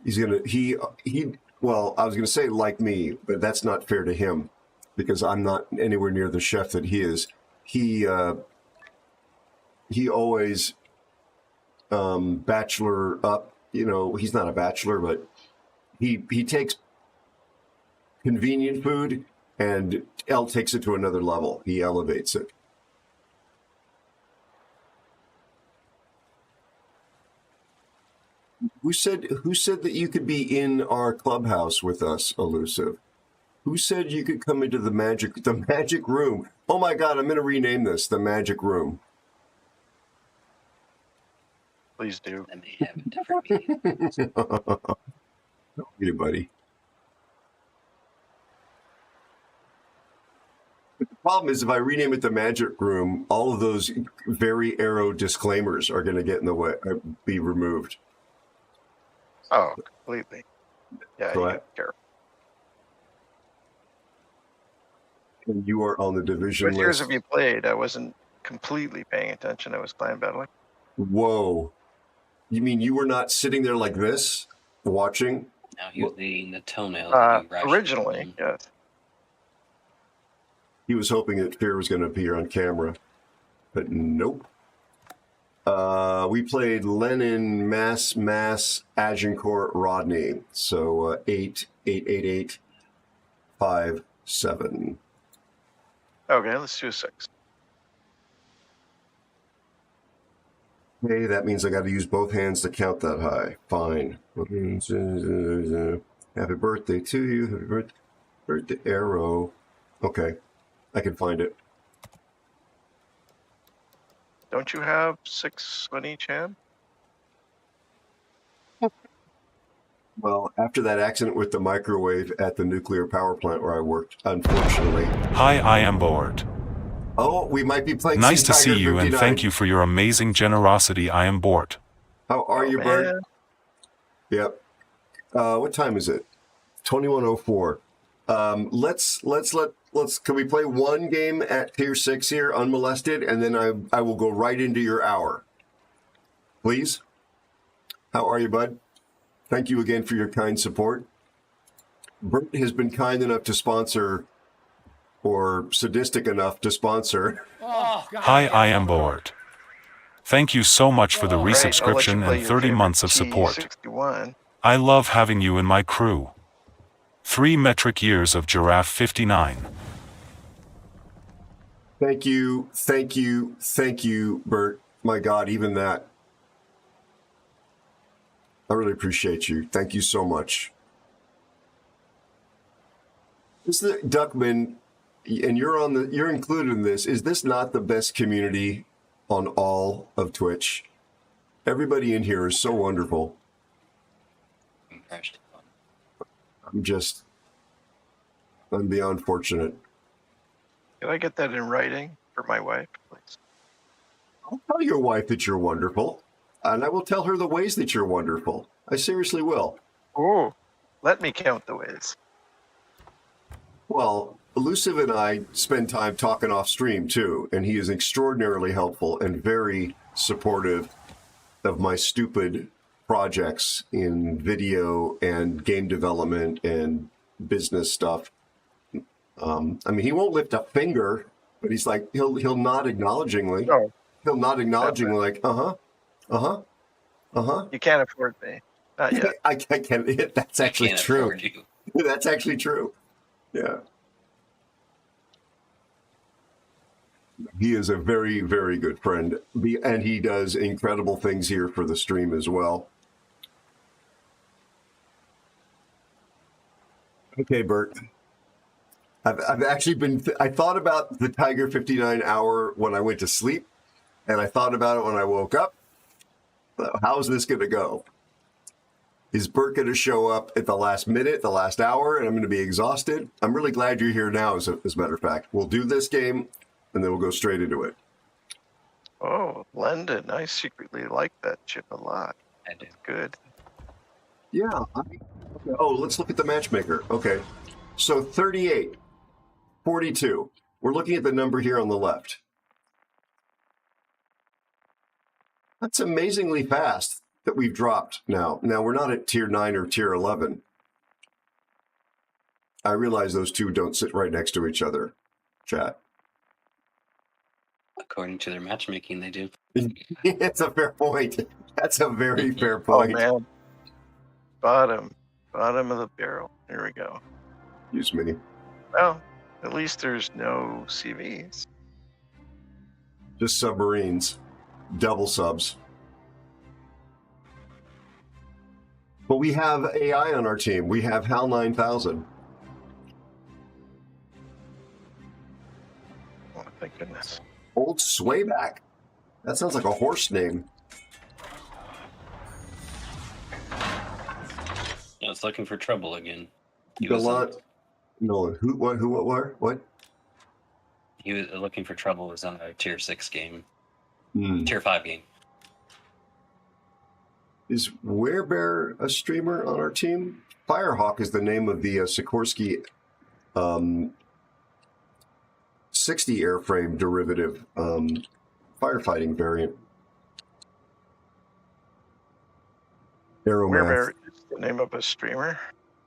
He's going to, well, I was going to say like me, but that's not fair to him because I'm not anywhere near the chef that he is. He always bachelor up, you know, he's not a bachelor, but he takes convenient food and takes it to another level. He elevates it. Who said that you could be in our clubhouse with us, Elusive? Who said you could come into the magic room? Oh my God, I'm going to rename this the magic room. Please do. That may have a different meaning. Hey, buddy. But the problem is if I rename it the magic room, all of those very Aero disclaimers are going to get in the way, be removed. Oh, completely. Yeah, So you I- gotta be careful. And you are on the division What years list. have you played? I wasn't completely paying attention. I was clan battling. Whoa. You mean you were not sitting there like this, watching? Now he was eating the toenail. that you rationed Originally, him. yes. He was hoping that Fear was going to appear on camera, but nope. We played Lenin, Mass, Agincourt, Rodney. So 8, 8, 8, 8, 5, 7. Okay, let's do a 6. Hey, that means I got to use both hands to count that high. Fine. Happy birthday to you. Happy birthday, Aero. Okay, I can find it. Don't you have 6 on each hand? Well, after that accident with the microwave at the nuclear power plant where I worked, unfortunately. Hi, I am bored. Oh, we might be playing. Nice to Tiger see you and 59. thank you for your amazing generosity. I am bored. How are you, man. Bert? Yep. What time is it? 21:04. Let's. Can we play one game at tier 6 here, unmolested, and then I will go right into your hour. Please. How are you, bud? Thank you again for your kind support. Bert has been kind enough to sponsor, or sadistic enough to sponsor. Hi, I am bored. Thank you so much for the Right, I'll let you resubscription play and your 30 favorite months of support. T61. I love having you in my crew. 3 metric years of Giraffe 59. Thank you, Bert. My God, even that. I really appreciate you. Thank you so much. Is the Duckman, and you're included in this. Is this not the best community on all of Twitch? Everybody in here is so wonderful. Impressed. I'm beyond fortunate. Can I get that in writing for my wife, please? I'll tell your wife that you're wonderful, and I will tell her the ways that you're wonderful. I seriously will. Oh, let me count the ways. Well, Elusive and I spend time talking off stream too, and he is extraordinarily helpful and very supportive of my stupid projects in video and game development and business stuff. I mean, he won't lift a finger, but he's like, he'll nod acknowledgingly. No, He'll nod acknowledgingly, like, uh-huh. you can't afford me. Not yet. I can't. That's actually Can't true. afford you. That's actually true. Yeah. He is a very, very good friend, and he does incredible things here for the stream as well. Okay, Bert. I've actually been, I thought about the Tiger 59 hour when I went to sleep, and I thought about it when I woke up. How's this going to go? Is Bert going to show up at the last minute, the last hour, and I'm going to be exhausted? I'm really glad you're here now, as a matter of fact. We'll do this game, and then we'll go straight into it. Oh, London. I secretly like that ship a lot. I do. Good. Yeah. Oh, let's look at the matchmaker. Okay. So 38, 42. We're looking at the number here on the left. That's amazingly fast that we've dropped now. Now, we're not at tier 9 or tier 11. I realize those two don't sit right next to each other, chat. According to their matchmaking, they do. It's a fair point. That's a very fair Oh, point. man. Bottom of the barrel. Here we go. Excuse me. Well, at least there's no CVs. Just submarines. Double subs. But we have AI on our team. We have HAL 9000. goodness. Old Swayback. That sounds like a horse name. No, it's looking for trouble again. Gallant. No, who, what, where? What? He was looking for trouble. Was on a tier 6 game. Hmm. Tier 5 game. Is Werebear a streamer on our team? Firehawk is the name of the Sikorsky 60 airframe derivative firefighting variant. Aero Werebear is the name of a streamer.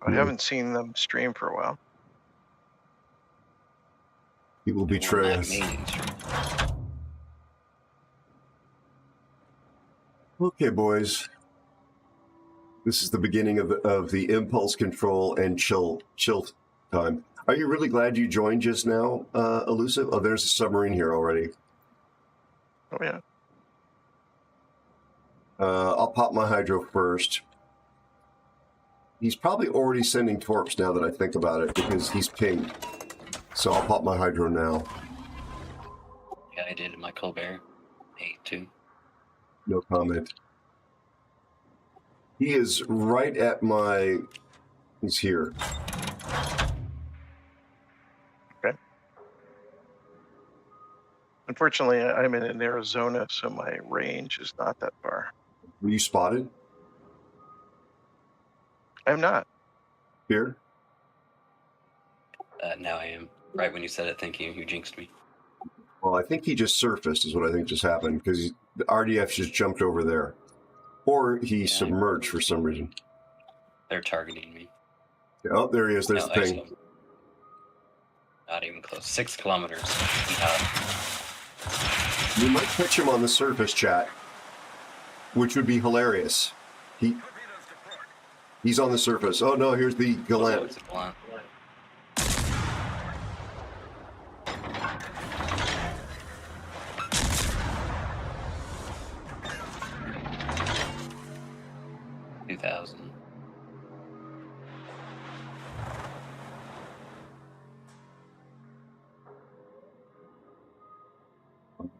I Yeah. haven't seen them stream for a while. He will betray us. Okay, boys. This is the beginning of the impulse control and chill time. Are you really glad you joined just now, Elusive? Oh, there's a submarine here already. Oh yeah. I'll pop my hydro first. He's probably already sending torps now that I think about it because he's pinged. So I'll pop my hydro now. Yeah, I did. My Colbert 8-2. No comment. He is right at my... He's here. Okay. Unfortunately, I'm in Arizona, so my range is not that far. Were you spotted? I'm not. Here? Now I am. Right when you said it, thank you. You jinxed me. Well, I think he just surfaced is what I think just happened because the RDF just jumped over there. Or he submerged for some reason. They're targeting me. Oh, there he is. There's the ping. Not even close. 6 kilometers. You might catch him on the surface, chat, which would be hilarious. He's on the surface. Oh no, here's the Gallant.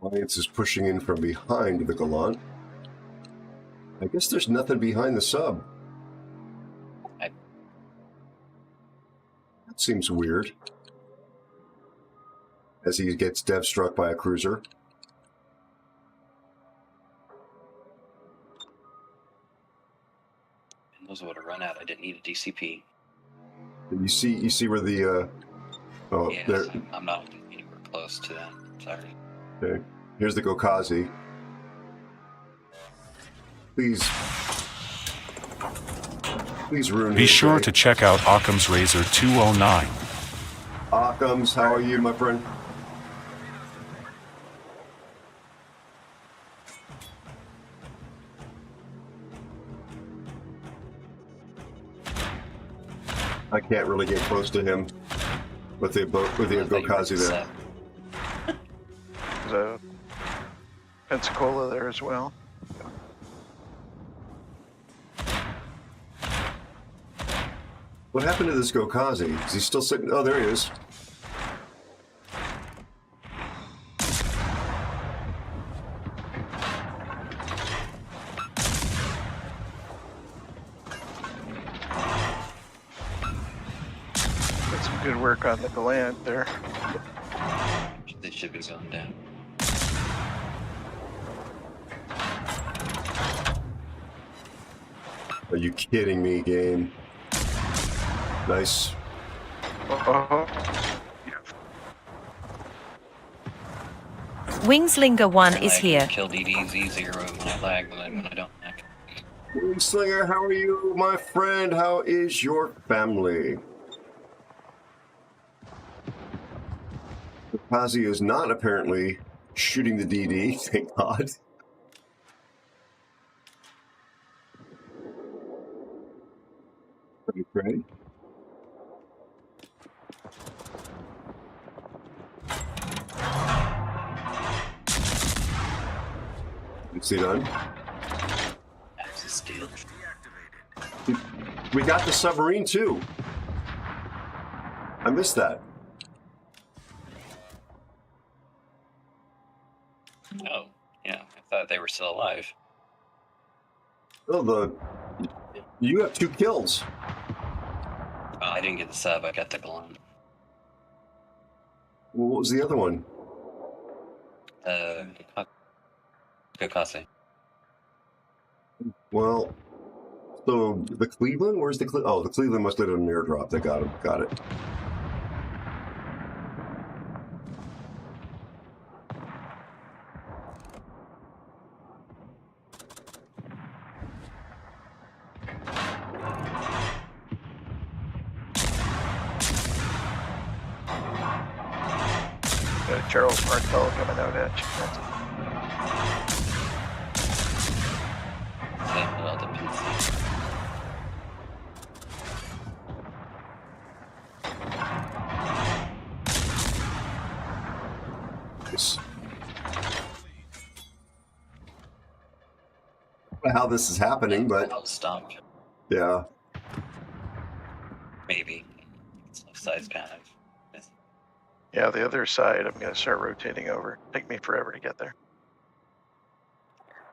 Alliance is pushing in from behind the Gallant. I guess there's nothing behind the sub. That seems weird. As he gets dev struck by a cruiser. And those would have run out. I didn't need a DCP. You see where the oh Yes, there. I'm not anywhere close to that. Sorry. Okay. Here's the Gokazi. Please ruin Be his sure day. to check out Occam's Razor 209. Occam's, how are you, my friend? I can't really get close to him with the Gokazi there. There's a Pensacola there as well. What happened to this Gokazi? Is he still sitting? Oh, there he is. Did some good work on the Gallant there. They should be going down. Are you kidding me, game? Nice. Wingslinger 1 is here. Kill DDs easier when I lag than when I don't lag. Slinger, how are you, my friend? How is your family? Gokazi is not apparently shooting the DD, thank God. Ready? Is he done? That's a steal. We got the submarine too. I missed that. thought they were still alive. Oh, you have 2 kills. Oh, I didn't get the sub. I got the Glom. Well, what was the other one? Kokase. Well, so the Cleveland? Where's the Cleveland? Oh, the Cleveland must have done an airdrop. They got him. Got it. Charles Martel coming out at you. Well, depends. Nice. I don't know how this is happening, but I'll stop. yeah. Maybe. Left side's kind of. Yeah, the other side, I'm going to start rotating over. Take me forever to get there.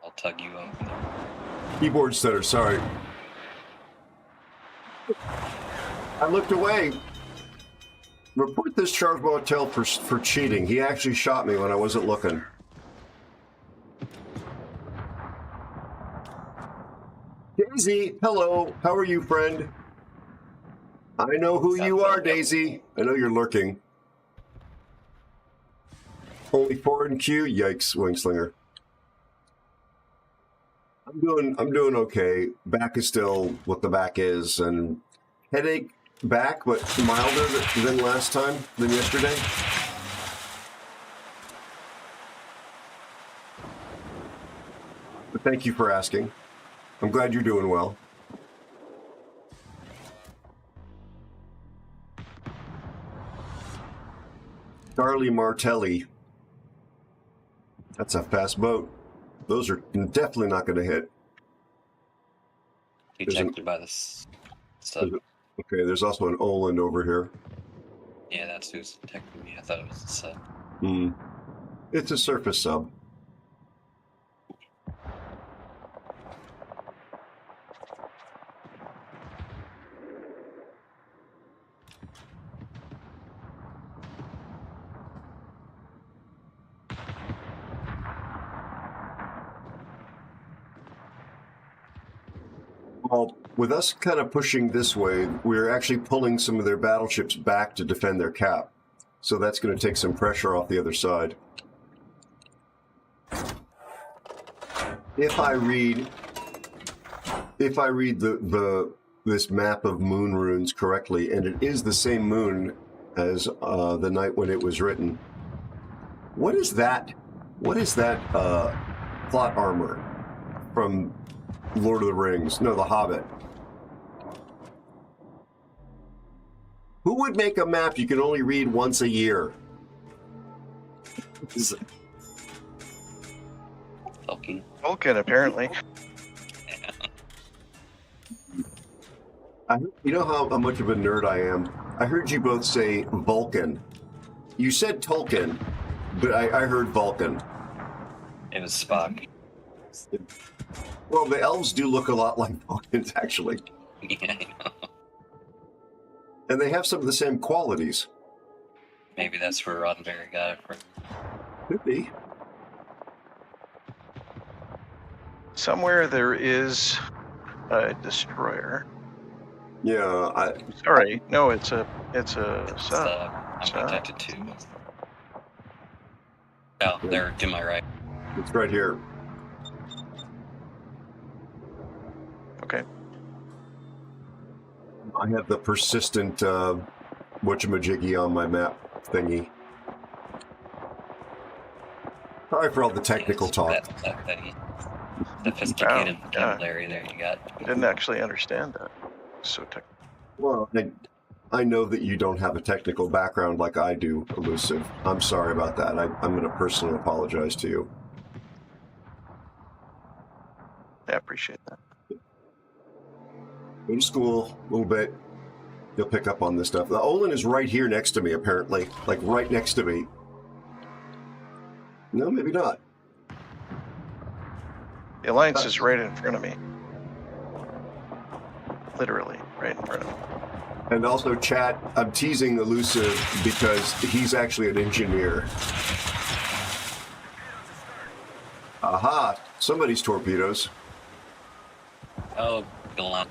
I'll tug you over there. Keyboard stutter, sorry. I looked away. Report this Charles Martel for cheating. He actually shot me when I wasn't looking. Daisy, hello. How are you, friend? I know who you are, Daisy. I know you're lurking. Only 4 in queue? Yikes, Wingslinger. I'm doing okay. Back is still what the back is, and headache back, but milder than last time, than yesterday. But thank you for asking. I'm glad you're doing well. Charlie Martelli. That's a fast boat. Those are definitely not going to hit. Ejected by this sub. Okay, there's also an Oland over here. Yeah, that's who's detecting me. I thought it was a sub. It's a surface sub. Well, with us kind of pushing this way, we're actually pulling some of their battleships back to defend their cap. So that's going to take some pressure off the other side. If I read this map of moon runes correctly, and it is the same moon as the night when it was written. What is that? What is that plot armor from Lord of the Rings? No, The Hobbit. Who would make a map you can only read once a year? Vulcan, apparently. You know how much of a nerd I am? I heard you both say Vulcan. You said Tolkien, but I heard Vulcan. It was Spock. Well, the elves do look a lot like Vulcans, actually. Yeah, I know. And they have some of the same qualities. Maybe that's where Roddenberry got it from. Could be. Somewhere there is a destroyer. Yeah, Sorry, no, it's a sub. I'm contacted too. Oh, they're to my right. It's right here. Okay. I have the persistent whatchamajiggy on my map thingy. Sorry for all the technical talk. That sophisticated vocabulary there you got. I didn't actually understand that. So technical. Well, I know that you don't have a technical background like I do, Elusive. I'm sorry about that. I'm going to personally apologize to you. I appreciate that. Go to school a little bit. You'll pick up on this stuff. The Olin is right here next to me, apparently. Like, right next to me. No, maybe not. The Alliance is right in front of me. Literally, right in front of me. And also, chat, I'm teasing Elusive because he's actually an engineer. Aha! Somebody's torpedoes. Oh, go on.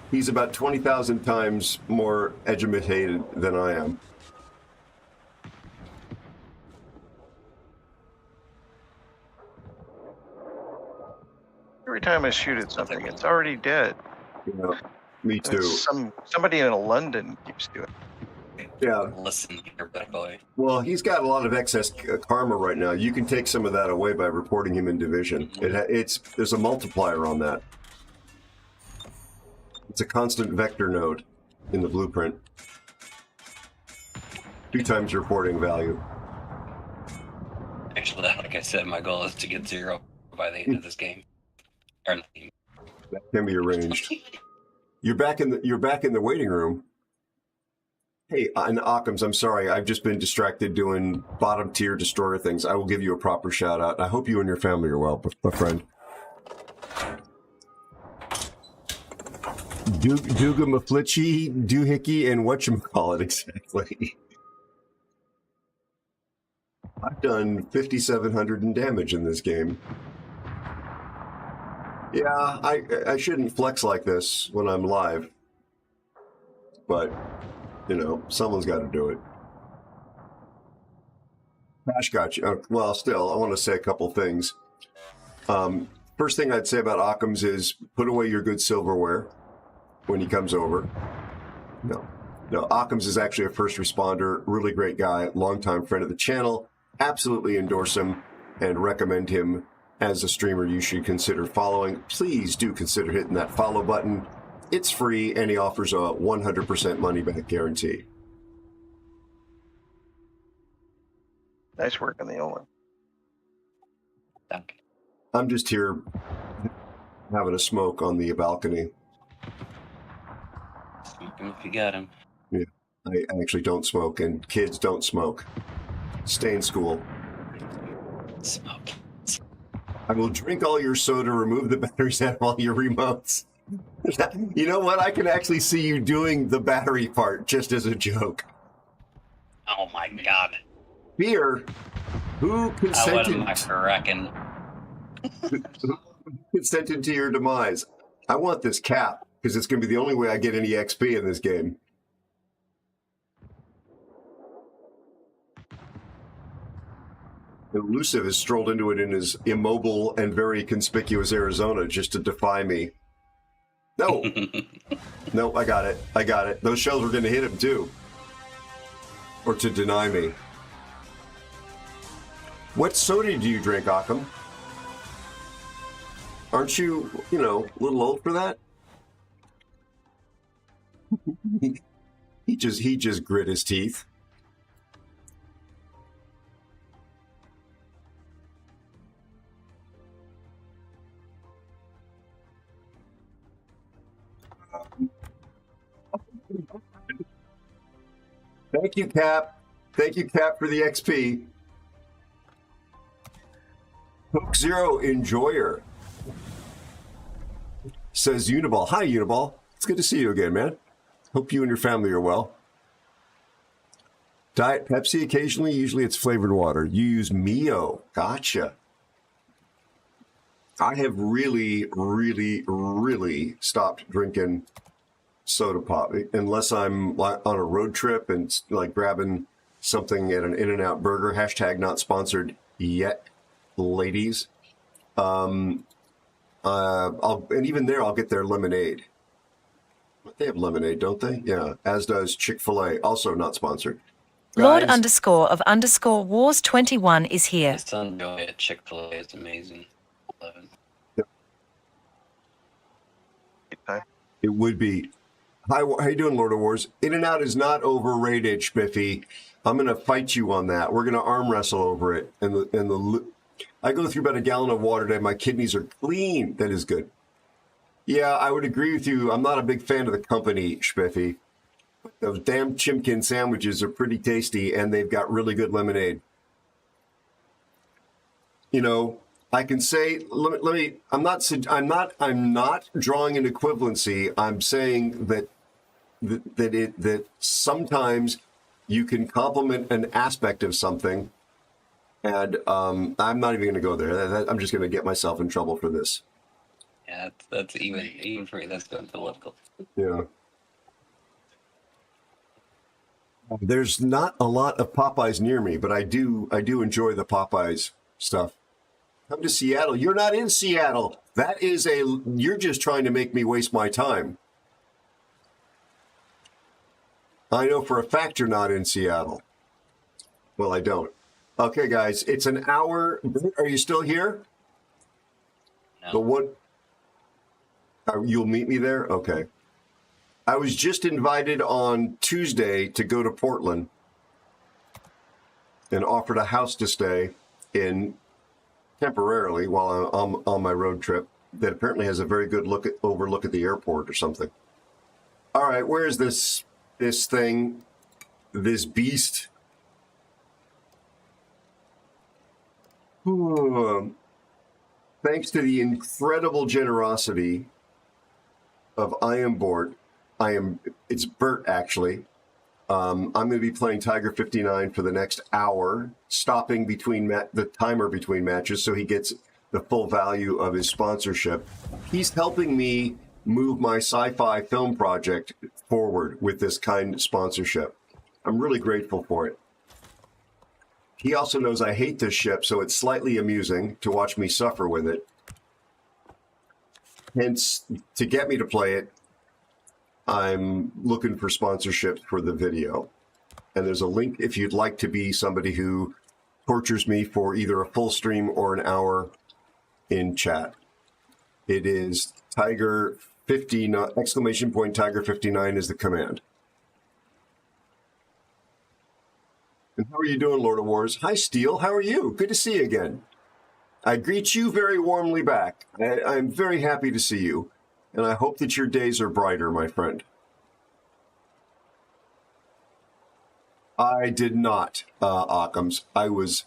He's about 20,000 times more educated than I am. Every time I shoot at something, it's already dead. Yeah, me too. It's somebody in London keeps doing it. Yeah. Listen here, bad boy. Well, he's got a lot of excess karma right now. You can take some of that away by reporting him in division. There's a multiplier on that. It's a constant vector node in the blueprint. 2 times reporting value. Actually, like I said, my goal is to get 0 by the end of this game. Or nothing. That can be arranged. You're back in the waiting room. Hey, and Occams, I'm sorry. I've just been distracted doing bottom tier destroyer things. I will give you a proper shout out. I hope you and your family are well, my friend. Duga Maflichi, Doohickey, and whatchamacallit exactly. I've done 5,700 in damage in this game. Yeah, I shouldn't flex like this when I'm live. But, you know, someone's got to do it. Crash got you. Well, still, I want to say a couple things. First thing I'd say about Occams is put away your good silverware when he comes over. No, Occams is actually a first responder, really great guy, longtime friend of the channel. Absolutely endorse him and recommend him as a streamer you should consider following. Please do consider hitting that follow button. It's free, and he offers a 100% money-back guarantee. Nice work on the Olin. I'm just here having a smoke on the balcony. Smoke him if you got him. Yeah, I actually don't smoke, and kids don't smoke. Stay in school. Smoke. I will drink all your soda, remove the batteries out of all your remotes. You know what? I can actually see you doing the battery part just as a joke. Oh my god. Fear, who consented? Who consented to your demise? I want this cap because it's going to be the only way I get any XP in this game. Elusive has strolled into it in his immobile and very conspicuous Arizona just to defy me. No. No, I got it. Those shells were going to hit him too. Or to deny me. What soda do you drink, Occam? Aren't you, a little old for that? He just grit his teeth. Thank you, Cap. Thank you, Cap, for the XP. Hook Zero Enjoyer says Uniball. Hi, Uniball. It's good to see you again, man. Hope you and your family are well. Diet Pepsi occasionally. Usually it's flavored water. You use Mio. Gotcha. I have really, really, really stopped drinking soda pop unless I'm on a road trip and like grabbing something at an In-N-Out burger. Hashtag not sponsored yet, ladies. And even there, I'll get their lemonade. They have lemonade, don't they? Yeah, as does Chick-fil-A, also not sponsored. Lord Guys, _of_Wars 21 is here. My son joy at Chick-fil-A is amazing. Love it. it would be. Hi, how you doing, Lord of Wars? In-N-Out is not overrated, Spiffy. I'm going to fight you on that. We're going to arm wrestle over it. I go through about a gallon of water today. My kidneys are clean. That is good. Yeah, I would agree with you. I'm not a big fan of the company, Spiffy. Those damn chimkin sandwiches are pretty tasty, and they've got really good lemonade. I can say, let me. I'm not drawing an equivalency. I'm saying that sometimes you can complement an aspect of something, and I'm not even going to go there. I'm just going to get myself in trouble for this. Yeah, that's even for me. That's going political. Yeah. There's not a lot of Popeyes near me, but I do enjoy the Popeyes stuff. Come to Seattle. You're not in Seattle. You're just trying to make me waste my time. I know for a fact you're not in Seattle. Well, I don't. Okay, guys, it's an hour. Are you still here? No. But what? You'll meet me there? Okay. I was just invited on Tuesday to go to Portland and offered a house to stay in temporarily while I'm on my road trip that apparently has a very good overlook at the airport or something. All right, where is this thing, this beast? Thanks to the incredible generosity of I Am Board. It's Bert, actually. I'm going to be playing Tiger 59 for the next hour, stopping between the timer between matches so he gets the full value of his sponsorship. He's helping me move my sci-fi film project forward with this kind sponsorship. I'm really grateful for it. He also knows I hate this ship, so it's slightly amusing to watch me suffer with it. Hence, to get me to play it, I'm looking for sponsorship for the video. And there's a link if you'd like to be somebody who tortures me for either a full stream or an hour in chat. It is Tiger 59, exclamation point Tiger 59 is the command. And how are you doing, Lord of Wars? Hi, Steel. How are you? Good to see you again. I greet you very warmly back. I'm very happy to see you. And I hope that your days are brighter, my friend. I did not, Occams. I was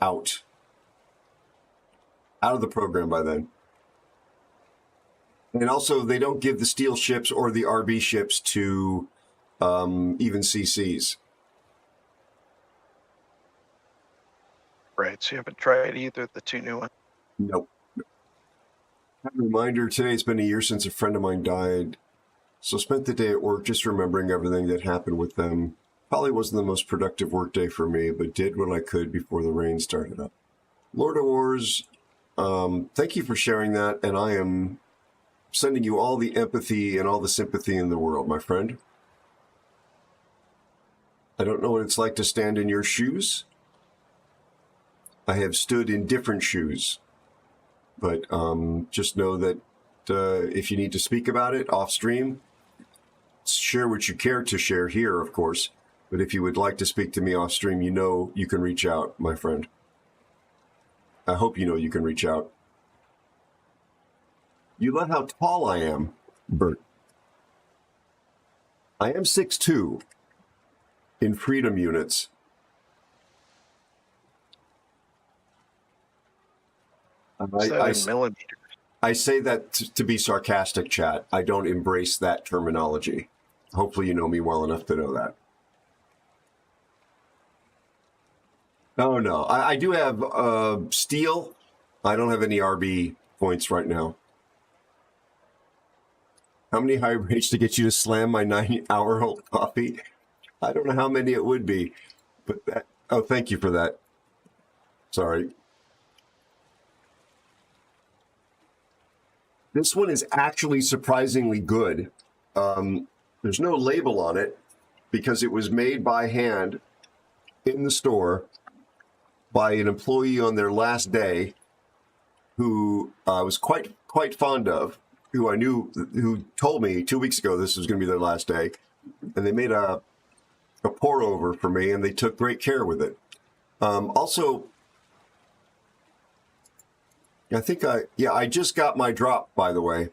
out of the program by then. And also, they don't give the steel ships or the RB ships to even CCs. Right, so you haven't tried either of the two new ones? Nope. A reminder, today it's been a year since a friend of mine died. So spent the day at work just remembering everything that happened with them. Probably wasn't the most productive work day for me, but did what I could before the rain started up. Lord of Wars, thank you for sharing that, and I am sending you all the empathy and all the sympathy in the world, my friend. I don't know what it's like to stand in your shoes. I have stood in different shoes, but just know that if you need to speak about it off stream, share what you care to share here, of course. But if you would like to speak to me off stream, you know you can reach out, my friend. I hope you know you can reach out. You love how tall I am, Bert. I am 6'2" in freedom units. In millimeters. I say that to be sarcastic, chat. I don't embrace that terminology. Hopefully you know me well enough to know that. Oh, no. I do have steel. I don't have any RB points right now. How many high rates to get you to slam my 9-hour-old coffee? I don't know how many it would be. But that. Oh, thank you for that. Sorry. This one is actually surprisingly good. There's no label on it because it was made by hand in the store by an employee on their last day who I was quite fond of, who told me 2 weeks ago this was going to be their last day. And they made a pour over for me, and they took great care with it. Also, I think I just got my drop, by the way.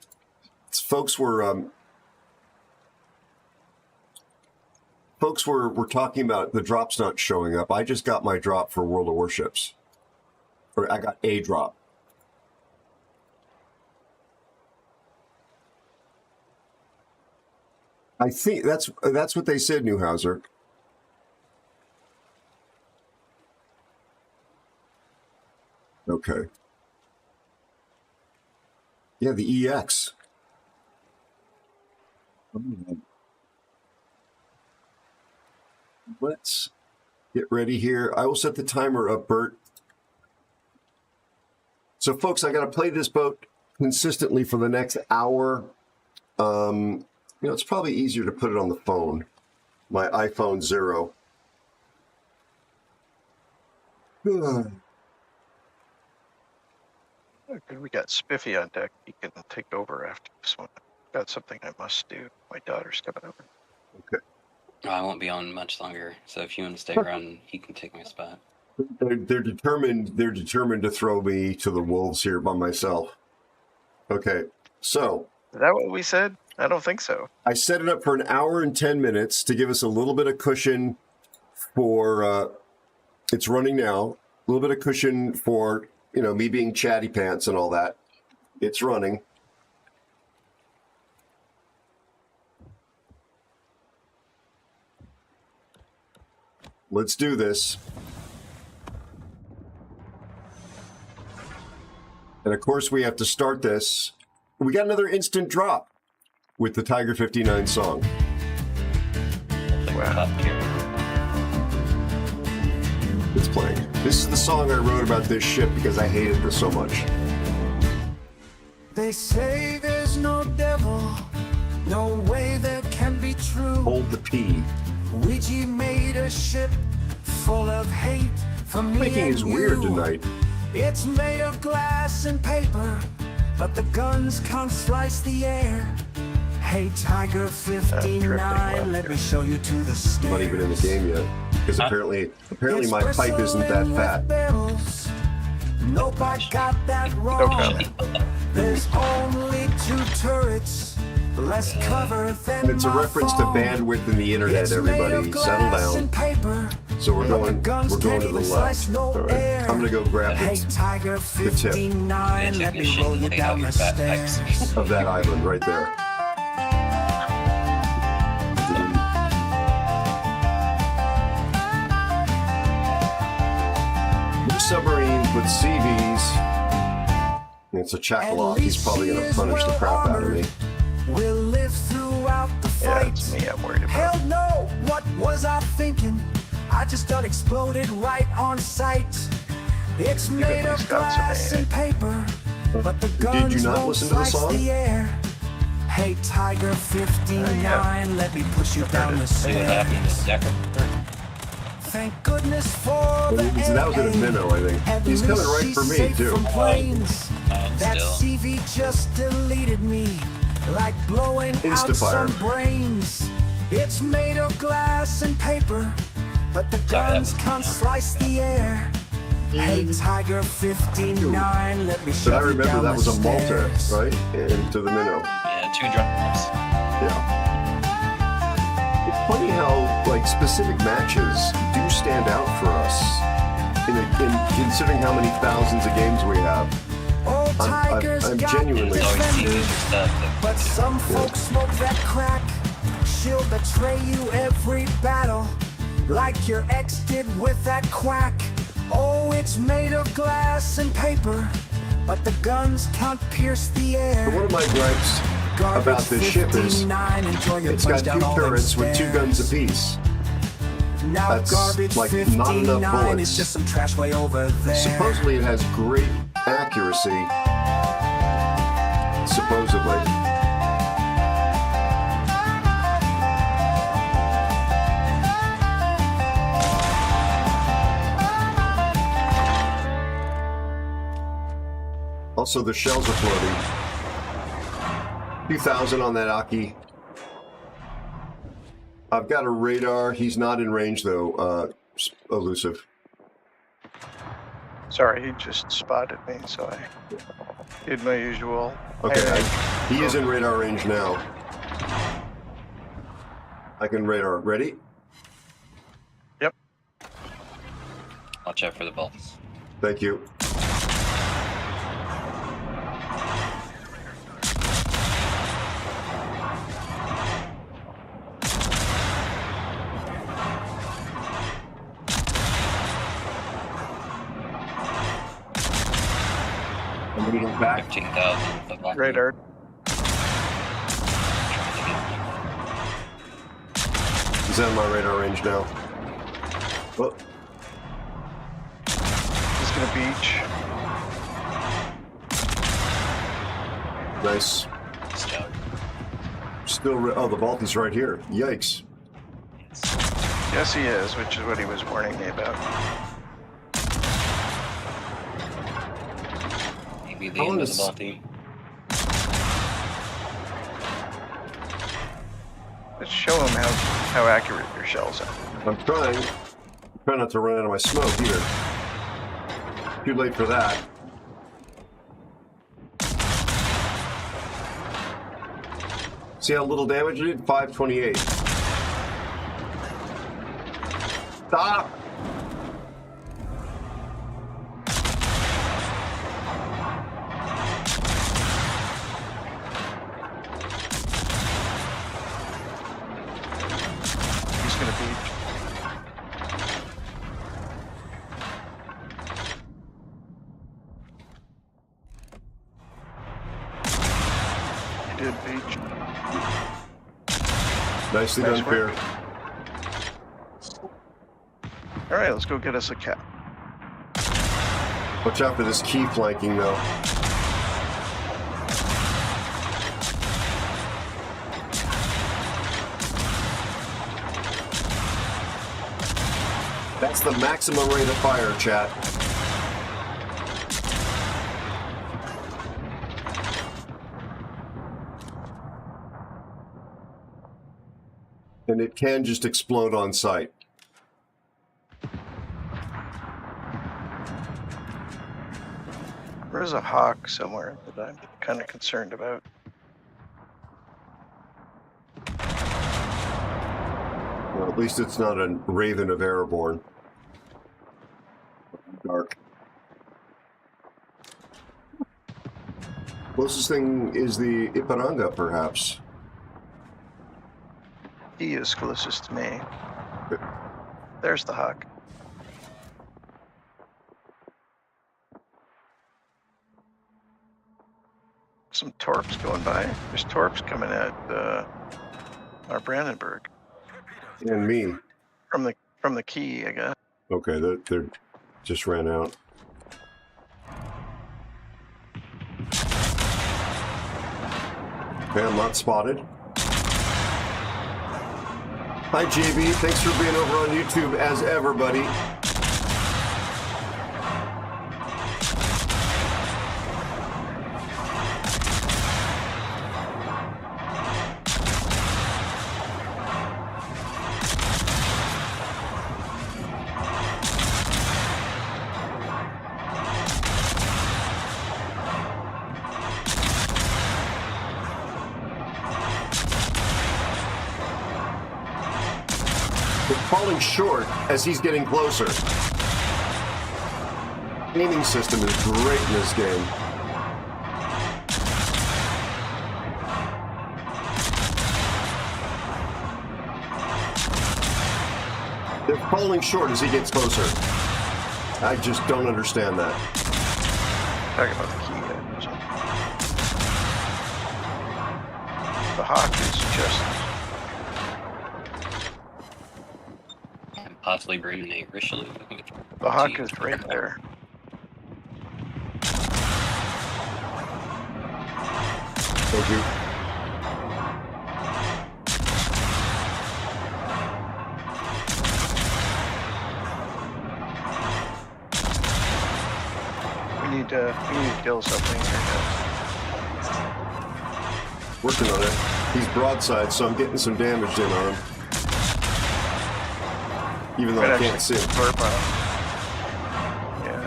Folks were talking about the drops not showing up. I just got my drop for World of Warships. Or I got a drop. I think that's what they said, Newhouser. Okay. Yeah, the EX. Let's get ready here. I will set the timer up, Bert. So, folks, I got to play this boat consistently for the next hour. You know, it's probably easier to put it on the phone. My iPhone 0. Good, we got Spiffy on deck. He can take over after this one. Got something I must do. My daughter's coming over. Okay. Oh, I won't be on much longer, so if you want to stay around, he can take my spot. They're determined. They're determined to throw me to the wolves here by myself. Okay, so Is that what we said? I don't think so. I set it up for an hour and 10 minutes to give us a little bit of cushion for. It's running now. A little bit of cushion for me being chatty pants and all that. It's running. Let's do this. And of course, we have to start this. We got another instant drop with the Tiger 59 song. Wow. It's playing. This is the song I wrote about this ship because I hated this so much. They say there's no devil, no way that can be true. Hold the P. Ouija made a ship full of hate for me Making and is weird you. tonight. It's made of glass and paper, but the guns can't slice the air. Hey, Tiger 59, let me show you to the stairs. I'm not even in the game yet because apparently my pipe isn't that fat. Nope, I got that wrong. There's only 2 turrets, less cover than And it's a reference to bandwidth in the internet. Everybody, settle down. So we're going to the left. All right. I'm going to go grab Hey, Tiger the tip 59, let me roll you down the stairs. of that island right there. New submarines with CVs. It's a Chakalov. He's probably going to punish the crap out of me. We'll live throughout the Yeah, fight. it's me I'm worried about. Hell no, what was I thinking? I just got exploded right on sight. It's made of glass and paper, but the guns Did you not won't listen to the slice song? the air. Hey, Tiger 59, let me push you down the See what happened stairs. to Decker. Thank goodness for the So that was in a AA. minnow, I think. At He's coming least right she's for me, safe too. from planes. That Still. CV just deleted me, like blowing out Instafire. some brains. It's made of glass and paper, but the guns can't slice the air. Hey, Tiger 59, let me show But I you remember down that the was a Malta, stairs. right? Into the minnow. Yeah, 2 drops. Yeah. It's funny how specific matches do stand out for us in considering how many thousands of games we have. Old Tiger's I'm got genuinely- It's always defenders, teasing stuff. but some folks smoke that crack. She'll betray you every battle, like your ex did with that quack. Oh, it's made of glass and paper, but the guns can't pierce the air. But one of my gripes Garbage about this ship is 59, enjoy your it's got punch down 2 all them turrets with 2 guns stairs. apiece. Now That's, garbage not 59 enough bullets. is just some trash way over there. Supposedly it has great accuracy. Supposedly. Also, the shells are floating. 2,000 on that Aki. I've got a radar. He's not in range, though, Elusive. Sorry, he just spotted me, so I did my usual. Okay, he is in radar range now. I can radar. Ready? Yep. Watch out for the bolts. Thank you. Getting back. 15,000. Radar. He's out of my radar range now. Oh, He's gonna beach. nice. Still, oh, the Balti's right here. Yikes. Yes, he is, which is what he was warning me about. Maybe the How end of is- the Balti. Let's show him how accurate your shells are. I'm trying. Try not to run out of my smoke either. Too late for that. See how little damage it did? 528. Stop! He's gonna beach. He did beach. Nicely Nice done, work. Pierre. All right, let's go get us a cap. Watch out for this key flanking, though. That's the maximum rate of fire, chat. And it can just explode on sight. There's a hawk somewhere that I'm kind of concerned about. Well, at least it's not a raven of airborne. Dark. Closest thing is the Ipiranga, perhaps. He is closest to me. There's the hawk. Some torps going by. There's torps coming at our Brandenburg And me. from the key, I guess. Okay, they're just ran out. Okay, I'm not spotted. Hi, JB. Thanks for being over on YouTube as ever, buddy. Falling short as he's getting closer. Aiming system is great in this game. They're falling short as he gets closer. I just don't understand that. Talking about the key. The hawk is just. Possibly bringing a Richelieu. The hawk is right there. Thank you. We need to kill something here, guys. Working on it. He's broadside, so I'm getting some damage in on him. Even though I can't see him. Yeah.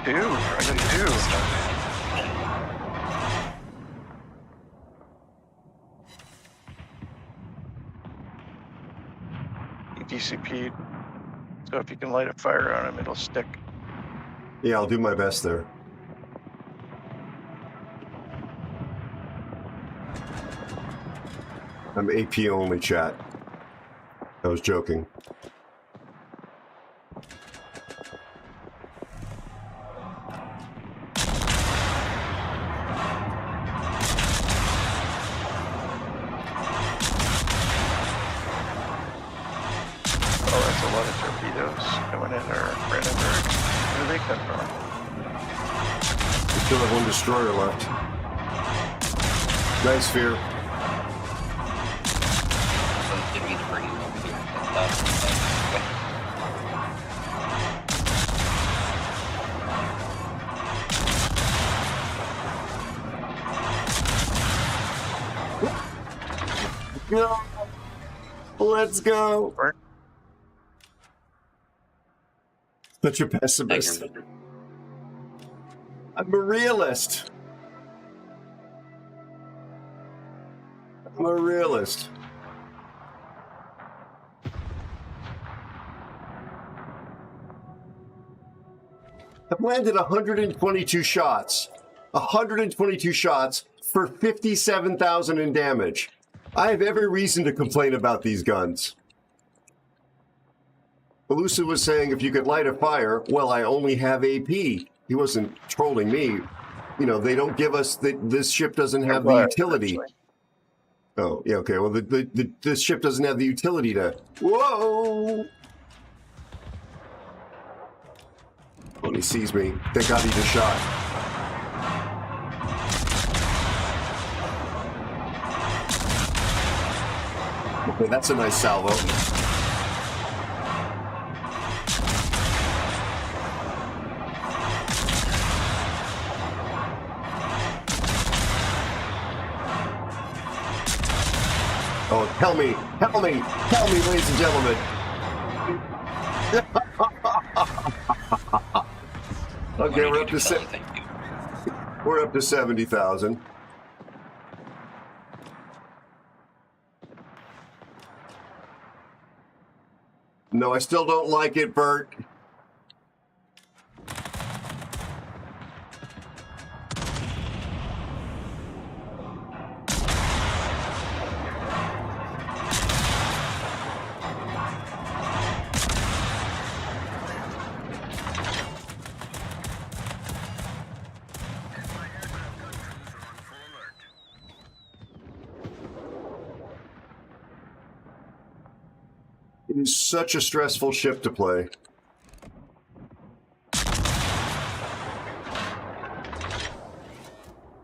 Two. I got two. He DCP'd. So if you can light a fire on him, it'll stick. Yeah, I'll do my best there. I'm AP only, chat. I was joking. lot of torpedoes coming in our Brandenburg. Where do they come from? We still have one destroyer left. Nice, Fear. Didn't mean to bring him over here. Okay. Go. Let's go. Such a pessimist. I'm a realist. I'm a realist. I've landed 122 shots. 122 shots for 57,000 in damage. I have every reason to complain about these guns. Elusive was saying if you could light a fire, well, I only have AP. He wasn't trolling me. You know, they don't give us, this ship doesn't have the utility. Oh, yeah, okay. Well, this ship doesn't have the utility to... Whoa! When he sees me, thank God he just shot. Okay, that's a nice salvo. Oh, help me, ladies and gentlemen. Okay, we're up to 70,000. No, I still don't like it, Bert. It is such a stressful ship to play.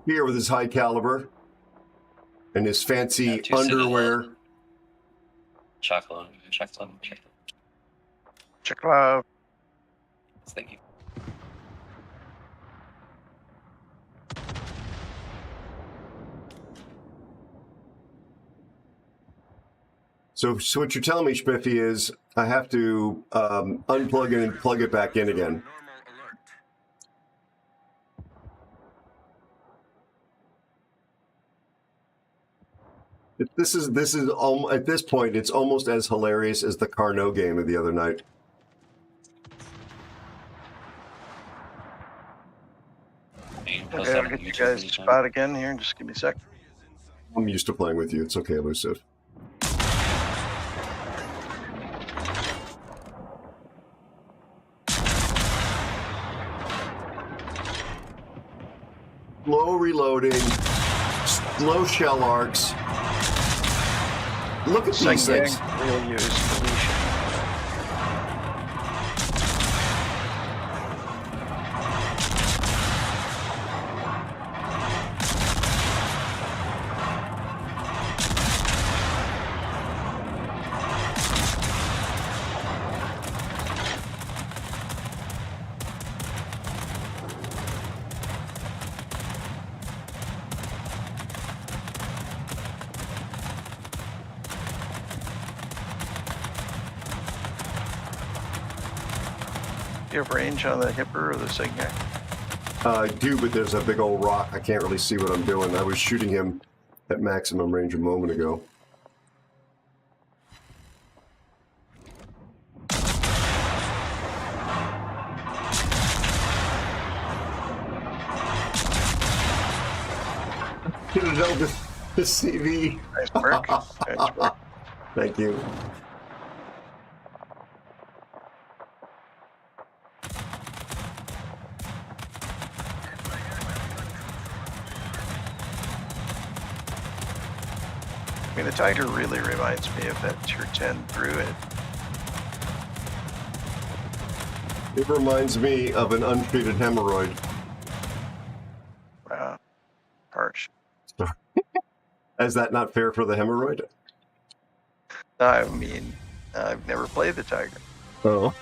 Here with his high caliber and his fancy underwear. Chocolate. Thank you. So what you're telling me, Spiffy, is I have to unplug it and plug it back in again. This is at this point, it's almost as hilarious as the Carnot game of the other night. Okay, I'll get you guys spot again here. Just give me a sec. I'm used to playing with you. It's okay, Elusive. Slow reloading, slow shell arcs. Look at these things. We'll use deletion. Do you have range on the Hipper or the Signac? I do, but there's a big old rock. I can't really see what I'm doing. I was shooting him at maximum range a moment ago. Should have done the CV. Nice work. Nice work. Thank you. I mean, the Tiger really reminds me of that Tier 10 Druid. It reminds me of an untreated hemorrhoid. Wow. Harsh. Is that not fair for the hemorrhoid? I mean, I've never played the Tiger. Oh.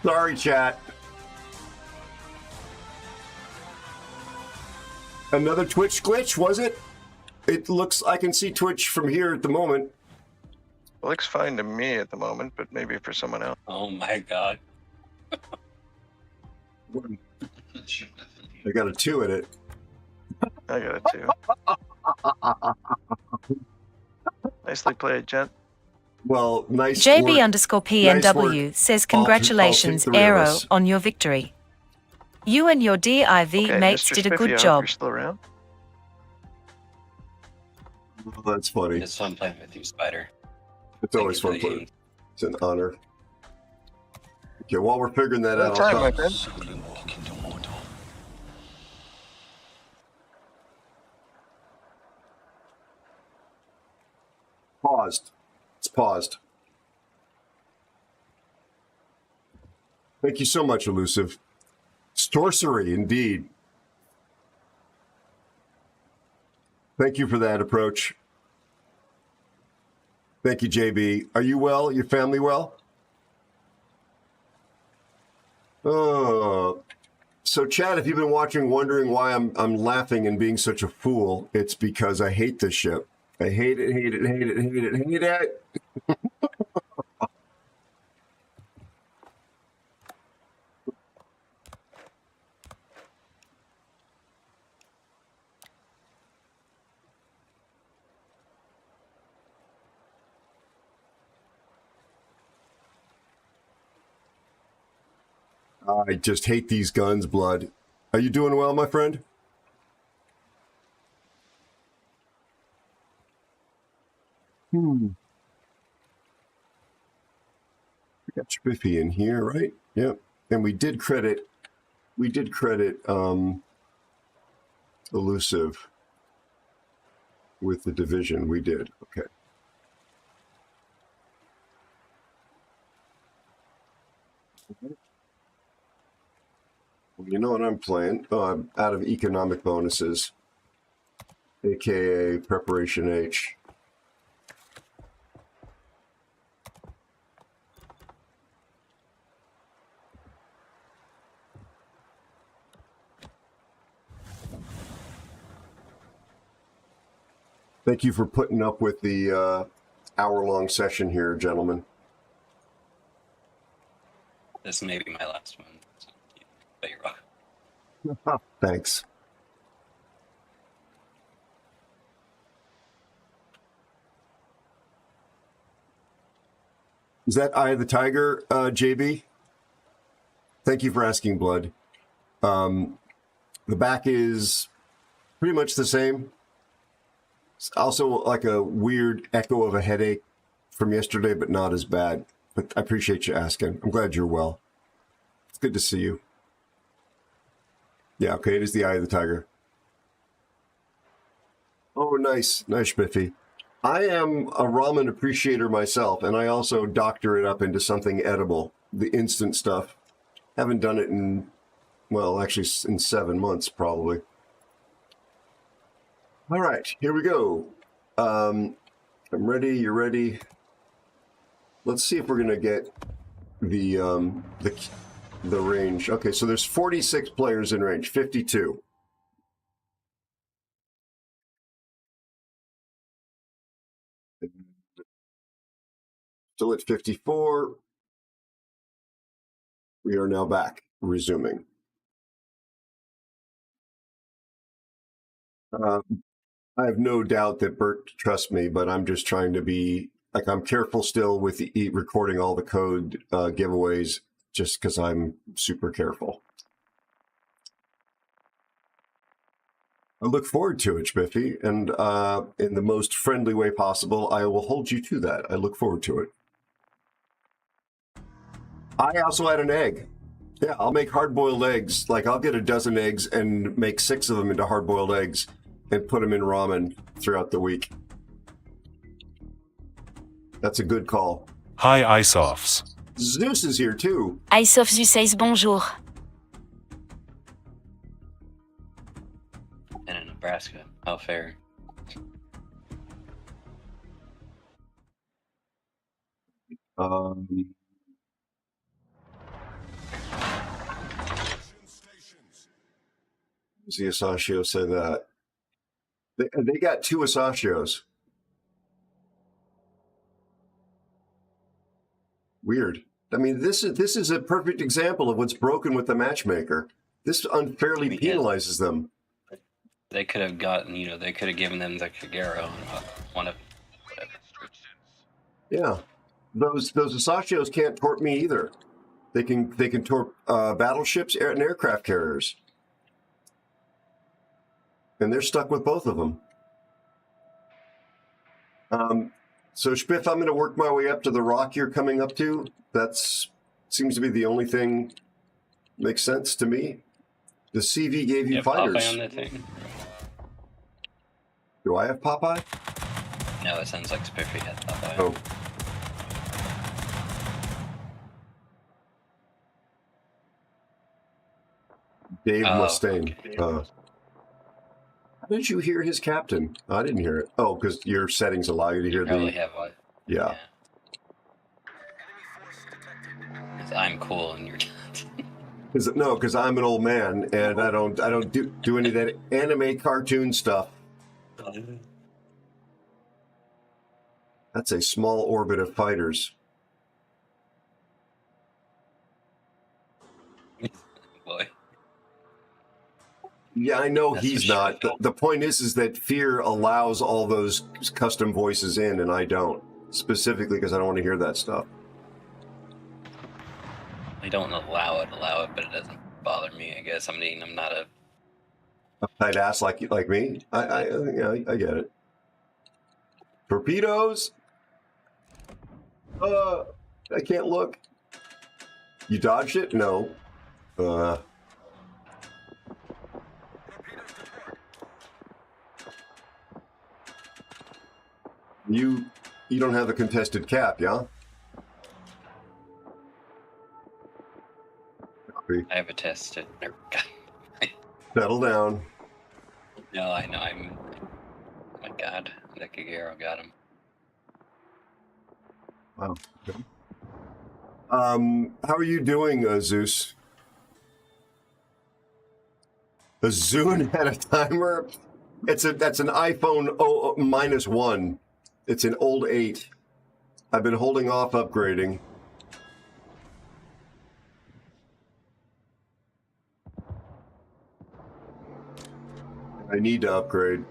Sorry, chat. Another Twitch glitch, was it? It looks, I can see Twitch from here at the moment. It looks fine to me at the moment, but maybe for someone else. Oh my god. I got a 2 in it. I got it too. Nicely played, gent. Well, nice JB work. underscore PNW work. says I'll congratulations, take the real Aero, risk. on your victory. You and your DIV Okay, mates Mr. did a Spiffy, good I hope job. you're still around. Oh, that's funny. It's fun playing with you, Spider. It's always fun Thank you for the playing. It's an honor. Okay, while we're figuring that out, Time, I'll my stop. friend. Paused. It's paused. Thank you so much, Elusive. Sorcery, indeed. Thank you for that approach. Thank you, JB. Are you well? Your family well? Oh. So, Chad, if you've been watching, wondering why I'm laughing and being such a fool, it's because I hate this ship. I hate it, hate it, hate it, hate it, hate it. I just hate these guns, Blood. Are you doing well, my friend? We got Spiffy in here, right? Yep. And we did credit Elusive with the division. We did. Okay. Well, you know what I'm playing? Oh, I'm out of economic bonuses, aka Preparation H. Thank you for putting up with the hour-long session here, gentlemen. This may be my last one. So, but you're welcome. Thanks. Is that Eye of the Tiger, JB? Thank you for asking, Blood. The back is pretty much the same. It's also like a weird echo of a headache from yesterday, but not as bad. But I appreciate you asking. I'm glad you're well. It's good to see you. Yeah, okay, it is the Eye of the Tiger. Oh, nice. Nice, Spiffy. I am a ramen appreciator myself, and I also doctor it up into something edible. The instant stuff. Haven't done it in, well, actually in 7 months, probably. All right, here we go. I'm ready. You're ready. Let's see if we're gonna get the range. Okay, so there's 46 players in range. 52. Still at 54. We are now back. Resuming. I have no doubt that Bert trusts me, but I'm just trying to be, like, I'm careful still with the recording all the code giveaways just because I'm super careful. I look forward to it, Spiffy, and in the most friendly way possible, I will hold you to that. I look forward to it. I also had an egg. Yeah, I'll make hard-boiled eggs. Like, I'll get a dozen eggs and make 6 of them into hard-boiled eggs and put them in ramen throughout the week. That's a good call. Hi, Iceoffs. Zeus is here too. I sauf Zeus says bonjour. And in Nebraska. How fair. The Asashio said that. They got 2 Asashios. Weird. I mean, this is a perfect example of what's broken with the matchmaker. This unfairly penalizes them. They could have gotten, they could have given them the Kagero and one of whatever. Yeah, those Asashios can't torp me either. They can torp battleships and aircraft carriers, and they're stuck with both of them. So Spiff, I'm going to work my way up to the rock you're coming up to. That's seems to be the only thing makes sense to me. The CV gave you fighters. Popeye on that thing? Do I have Popeye? No, it sounds like Spiffy had Popeye. Oh. Dave Mustaine. Okay. How did you hear his captain? I didn't hear it. Oh, because your settings allow you to hear Probably the... have one. Yeah. 'Cause I'm cool and you're not. Because I'm an old man and I don't do any of that anime cartoon stuff. That's a small orbit of fighters. Boy. Yeah, I know That's he's for not. sure. The point is that Fear allows all those custom voices in, and I don't. Specifically because I don't want to hear that stuff. I don't allow it, but it doesn't bother me, I guess. I mean, I'm not a... Tight ass like me. I get it. Torpedoes. I can't look. You dodged it? No. You don't have the contested cap, yeah? Copy. I have a test. Settle down. No, I know. Oh my God, the Kagero got him. Wow. Okay. How are you doing, Zeus? A Zune had a timer. That's an iPhone -1. It's an old 8. I've been holding off upgrading. I need to upgrade.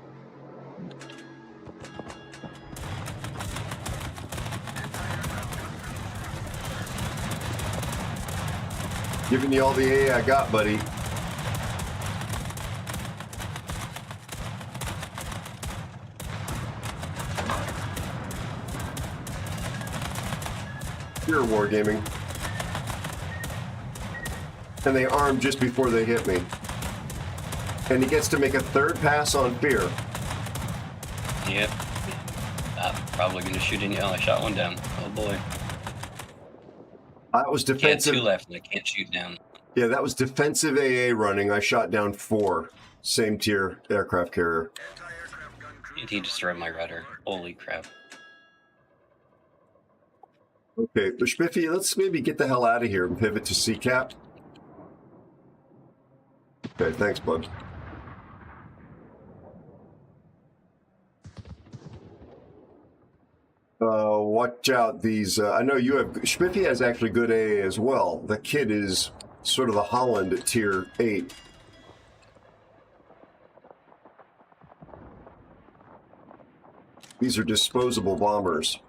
Giving you all the A I got, buddy. Pure wargaming. And they arm just before they hit me. And he gets to make a third pass on Fear. Yep. I'm probably going to shoot in you. Oh, I shot one down. Oh boy. That was He had defensive. 2 left and I can't shoot down. Yeah, that was defensive AA running. I shot down 4. Same tier aircraft carrier. He destroyed my rudder. Holy crap. Okay, but Spiffy, let's maybe get the hell out of here and pivot to CCAP. Okay, thanks, bud. Watch out, these, I know you have, Spiffy has actually good AA as well. The kid is sort of the Holland at tier 8. These are disposable bombers.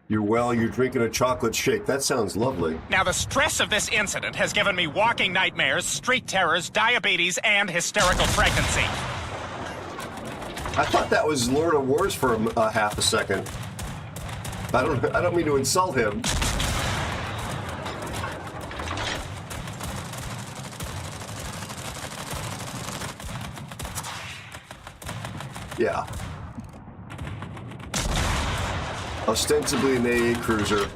You're drinking a chocolate shake. That sounds lovely. Now, the stress of this incident has given me walking nightmares, street terrors, diabetes, and hysterical pregnancy. I thought that was Lord of Wars for a half a second. I don't mean to insult him. Yeah. Ostensibly an AA cruiser.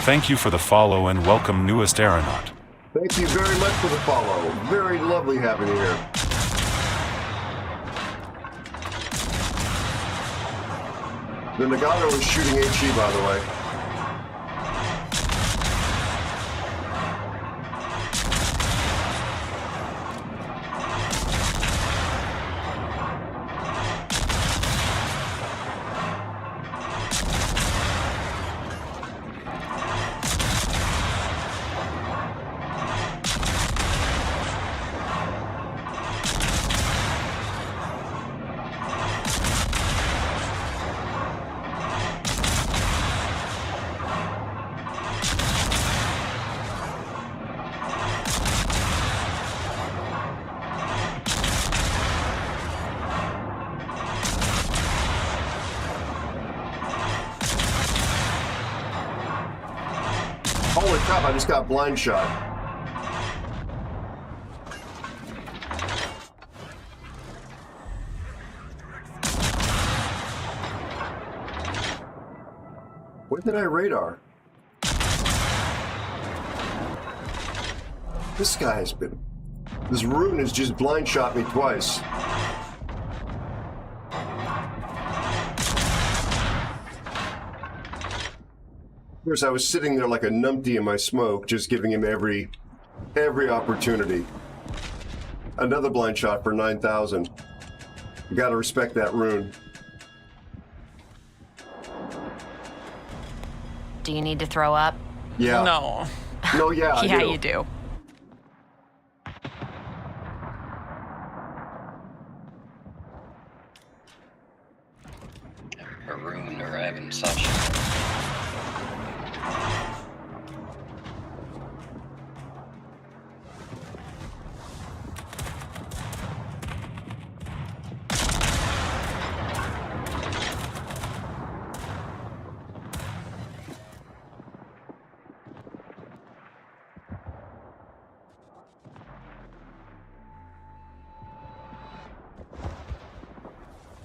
Thank you for the follow and welcome newest aeronaut. Thank you very much for the follow. Very lovely having you here. The Nagato is shooting HE, by the way. Holy crap, I just got blind shot. When did I radar? This guy has been... This rune has just blind shot me twice. Of course, I was sitting there like a numpty in my smoke, just giving him every opportunity. Another blind shot for 9,000. You gotta respect that rune. Do you need to throw up? Yeah. No. No, yeah, I Yeah, do. you do. A rune arriving such.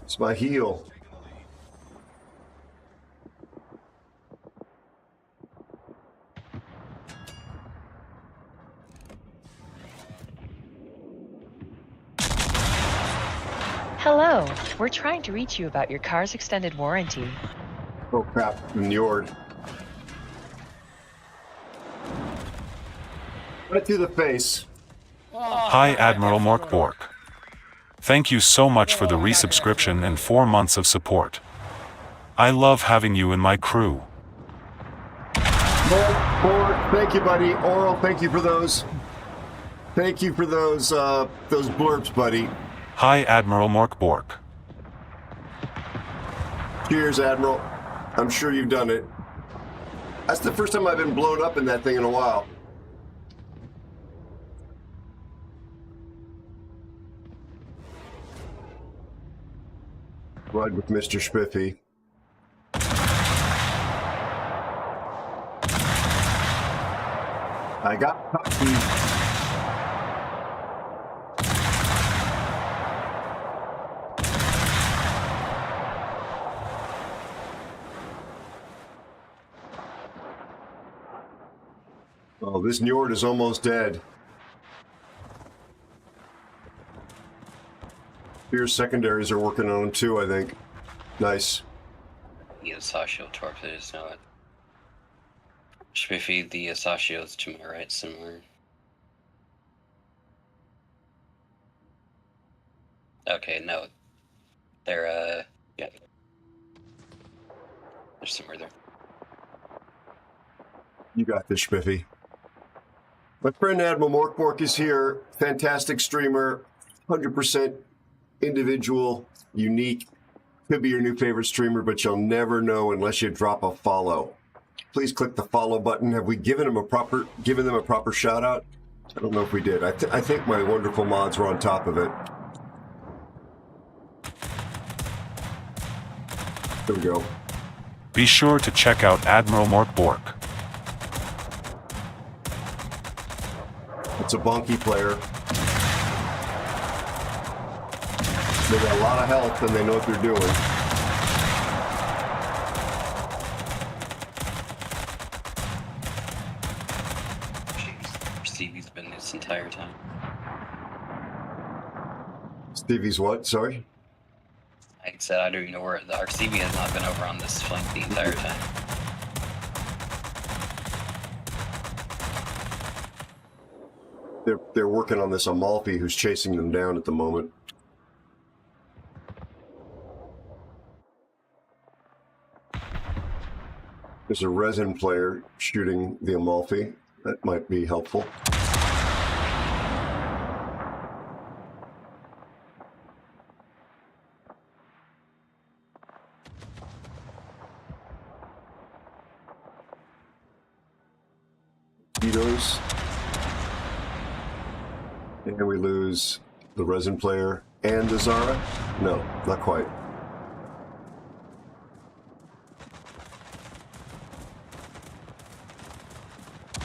It's my heel. Hello, we're trying to reach you about your car's extended warranty. Oh crap, Njord. Right through the face. Hi Admiral Morkbork. Thank you so much for the resubscription and 4 months of support. I love having you in my crew. Thank you, buddy. Oral, thank you for those. Thank you for those blurbs, buddy. Hi Admiral Morkbork. Cheers, Admiral. I'm sure you've done it. That's the first time I've been blown up in that thing in a while. Ride with Mr. Spiffy. I got cocky. Oh, this Njord is almost dead. Your secondaries are working on them too, I think. Nice. The Asashio torpedoes know it. Spiffy, the Asashio's to my right, similar. Okay, no. They're, yeah. They're somewhere there. You got this, Spiffy. My friend Admiral Morkbork is here. Fantastic streamer. 100% individual, unique. Could be your new favorite streamer, but you'll never know unless you drop a follow. Please click the follow button. Have we given them a proper shout out? I don't know if we did. I think my wonderful mods were on top of it. There we go. Be sure to check out Admiral Morkbork. It's a bonky player. They got a lot of health and they know what they're doing. Stevie's been this entire time. Stevie's what? Sorry? I said I don't even know where the RCB has not been over on this flank the entire time. They're working on this Amalfi who's chasing them down at the moment. There's a resin player shooting the Amalfi. That might be helpful. Mosquitoes. And we lose the resin player and the Zara? No, not quite.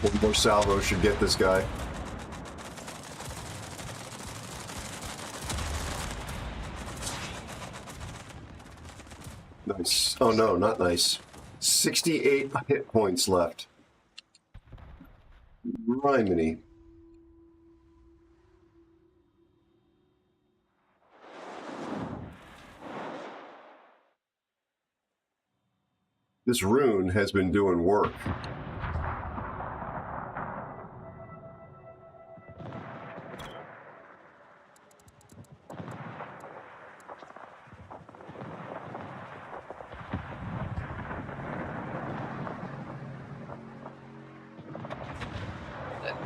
One more salvo should get this guy. Nice. Oh no, not nice. 68 hit points left. Rimini. This rune has been doing work.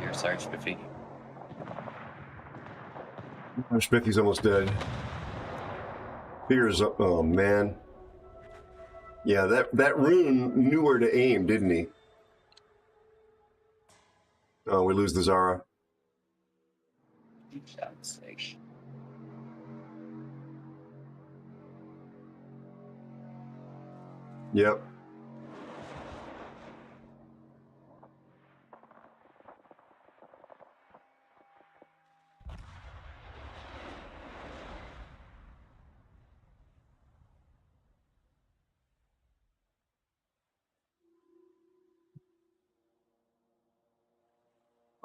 You're sorry, Spiffy. Spiffy's almost dead. Fear's up. Oh man. Yeah, that rune knew where to aim, didn't he? Oh, we lose the Zara. God's sake. Yep.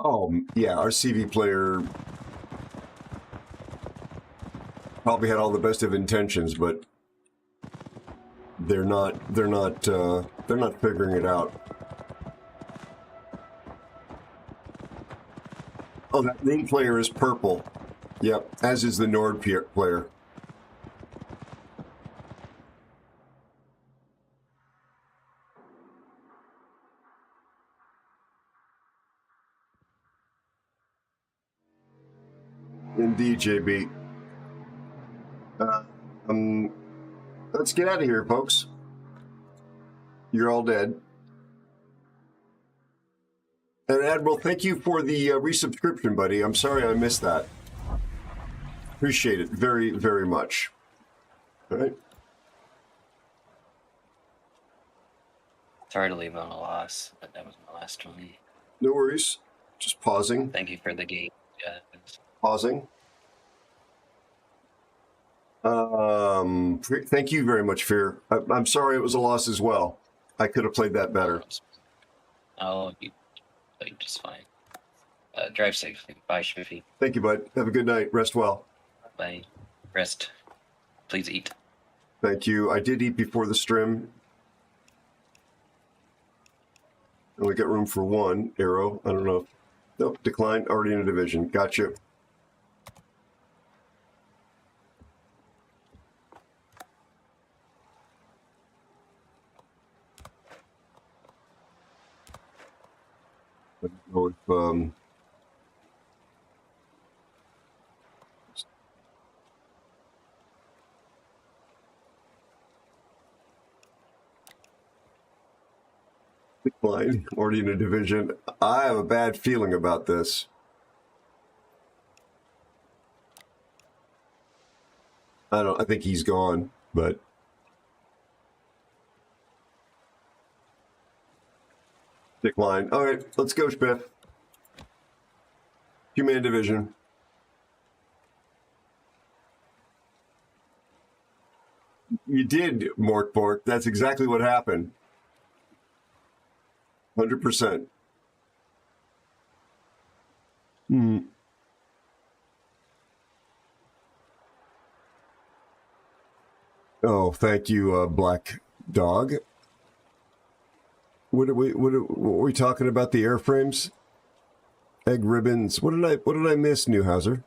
Oh, yeah, our CV player probably had all the best of intentions, but they're not figuring it out. Oh, that rune player is purple. Yep, as is the Nord player. Indeed, JB. Let's get out of here, folks. You're all dead. And Admiral, thank you for the resubscription, buddy. I'm sorry I missed that. Appreciate it very, very much. All right. Sorry to leave on a loss, but that was my last one. No worries. Just pausing. Thank you for the game. Yeah. Pausing. Thank you very much, Fear. I'm sorry it was a loss as well. I could have played that better. Oh, you played just fine. Drive safely. Bye, Shiffy. Thank you, bud. Have a good night. Rest well. Bye. Rest. Please eat. Thank you. I did eat before the stream. And we got room for one. Aero. I don't know. Nope. Decline. Already in a division. Gotcha. I don't know if, decline. Already in a division. I have a bad feeling about this. I think he's gone, but decline. All right, let's go, Spiff. Two-man division. You did, Mork. That's exactly what happened. 100%. Oh, thank you, Black Dog. What are we talking about? The airframes, egg ribbons. What did I miss, Newhouser?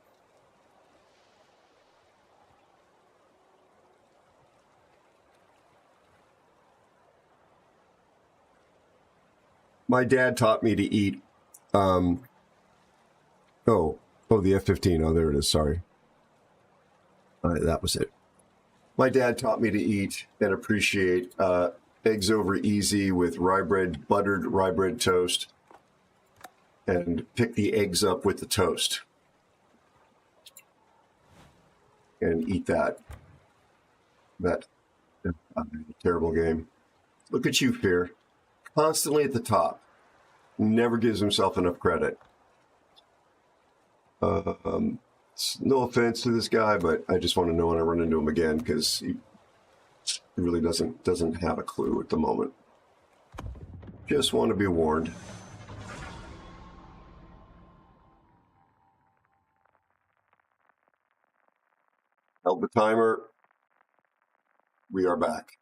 My dad taught me to eat. The F-15. Oh, there it is. Sorry. That was it. My dad taught me to eat and appreciate eggs over easy with buttered rye bread toast, and pick the eggs up with the toast and eat that. That's a terrible game. Look at you, Fear. Constantly at the top. Never gives himself enough credit. No offense to this guy, but I just want to know when I run into him again, because he really doesn't have a clue at the moment. Just want to be warned. Held the timer. We are back.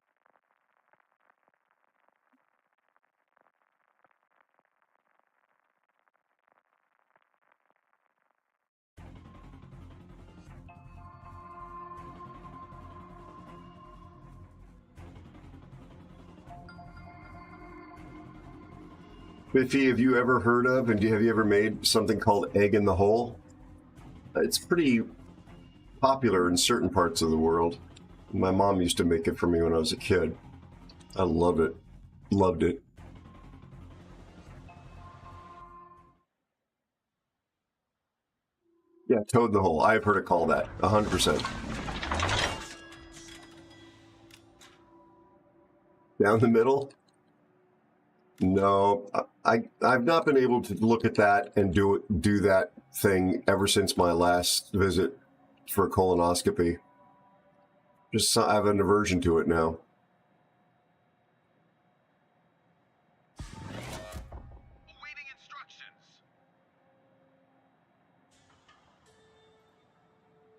Biffy, have you ever heard of, and have you ever made something called egg in the hole? It's pretty popular in certain parts of the world. My mom used to make it for me when I was a kid. I love it. Loved it. Yeah, toad in the hole. I've heard it called that. 100%. Down the middle? No, I've not been able to look at that and do that thing ever since my last visit for a colonoscopy. Just I have an aversion to it now. Awaiting instructions.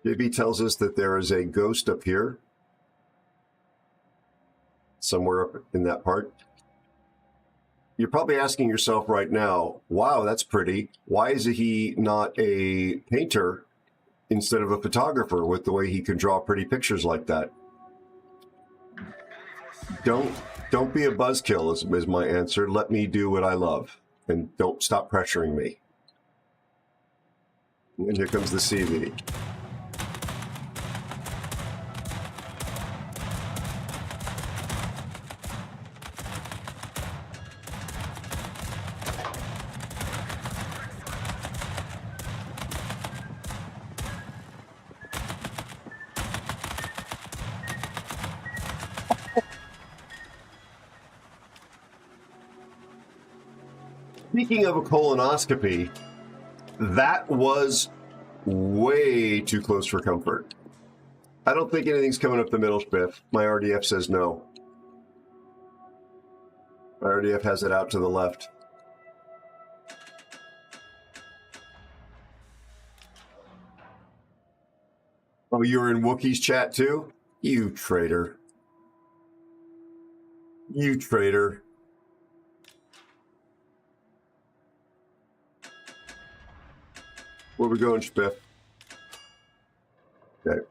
JB tells us that there is a ghost up here, somewhere up in that part. You're probably asking yourself right now, wow, that's pretty. Why is he not a painter instead of a photographer with the way he can draw pretty pictures like that? Don't be a buzzkill is my answer. Let me do what I love, and don't stop pressuring me. And here comes the CV. Speaking of a colonoscopy, that was way too close for comfort. I don't think anything's coming up the middle, Spiff. My RDF says no. My RDF has it out to the left. Oh, you're in Wookiee's chat too? You traitor. You traitor. Where we going, Spiff? Okay.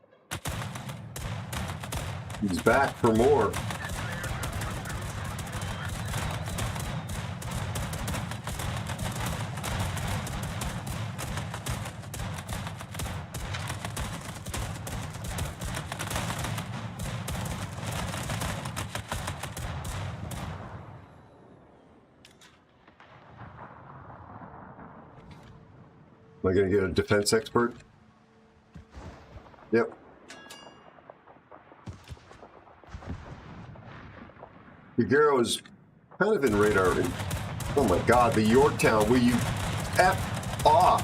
He's back for more. Am I going to get a defense expert? Yep. Figueroa is kind of in radar. Oh my God, the Yorktown, will you F off?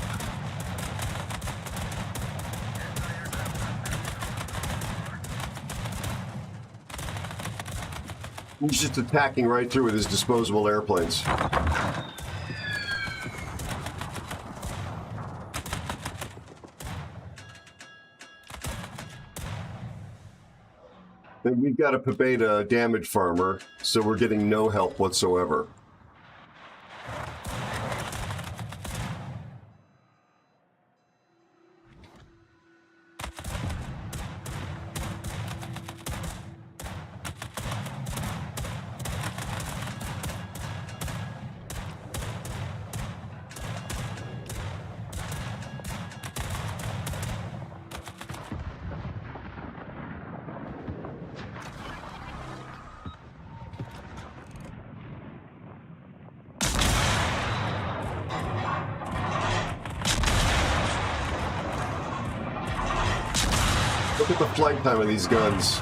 He's just attacking right through with his disposable airplanes. And we've got a Pabeta damage farmer, so we're getting no help whatsoever. Look at the flight time of these guns.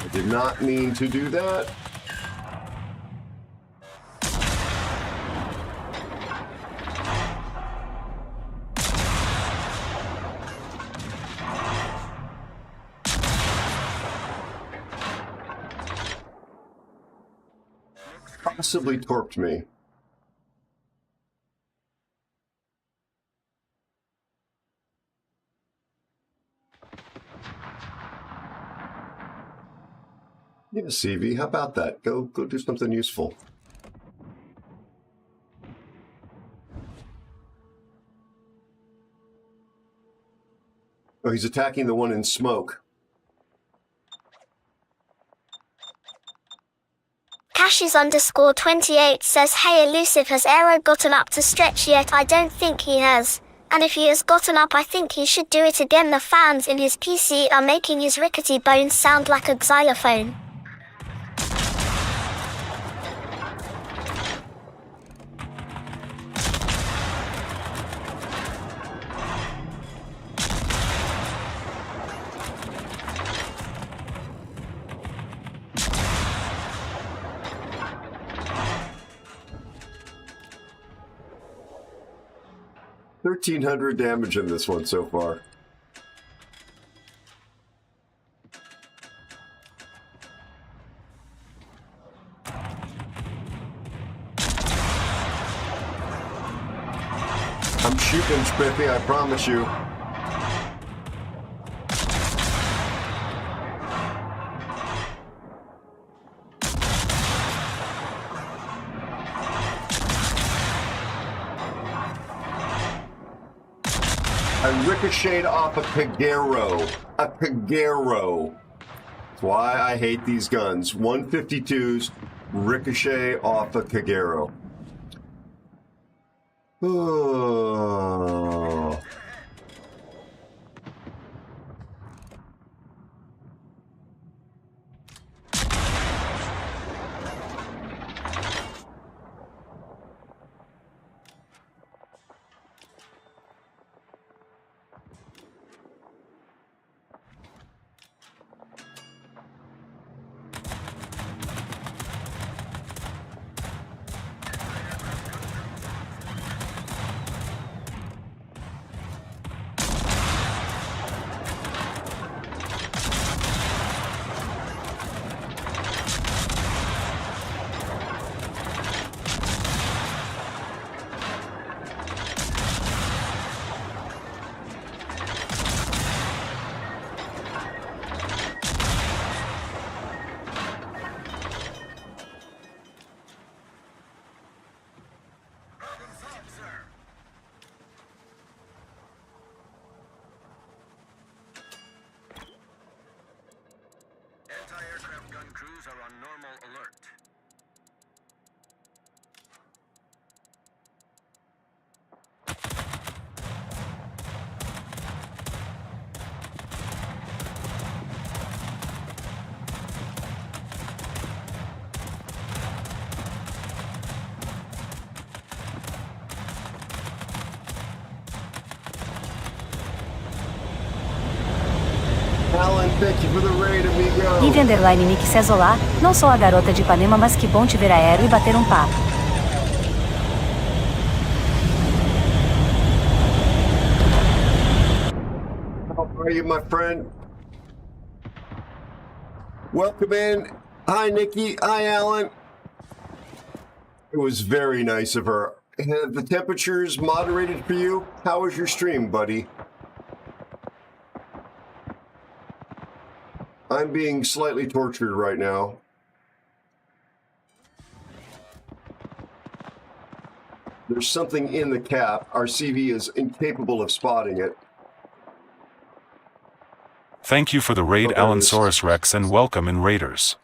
I did not mean to do that. Possibly torped me. Yeah, CV, how about that? Go do something useful. Oh, he's attacking the one in smoke. Cashes_28 says, hey Elusive, has Aero gotten up to stretch yet? I don't think he has. And if he has gotten up, I think he should do it again. The fans in his PC are making his rickety bones sound like a xylophone. $1,300 damage in this one so far. I'm shooting, Spiffy, I promise you. I ricocheted off a Kagero. A Kagero. That's why I hate these guns. 152s ricochet off a Kagero. Oh. Thank you for the raid, amigo. Nick se isolar, não sou a garota de Ipanema, mas que bom te ver aero e bater papo. How are you, my friend? Welcome in. Hi, Nikki. Hi, Alan. It was very nice of her. Have the temperatures moderated for you? How was your stream, buddy? I'm being slightly tortured right now. There's something in the cap. Our CV is incapable of spotting it. Thank you for the raid, Okay, Alansaurus Rex, and welcome in Raiders.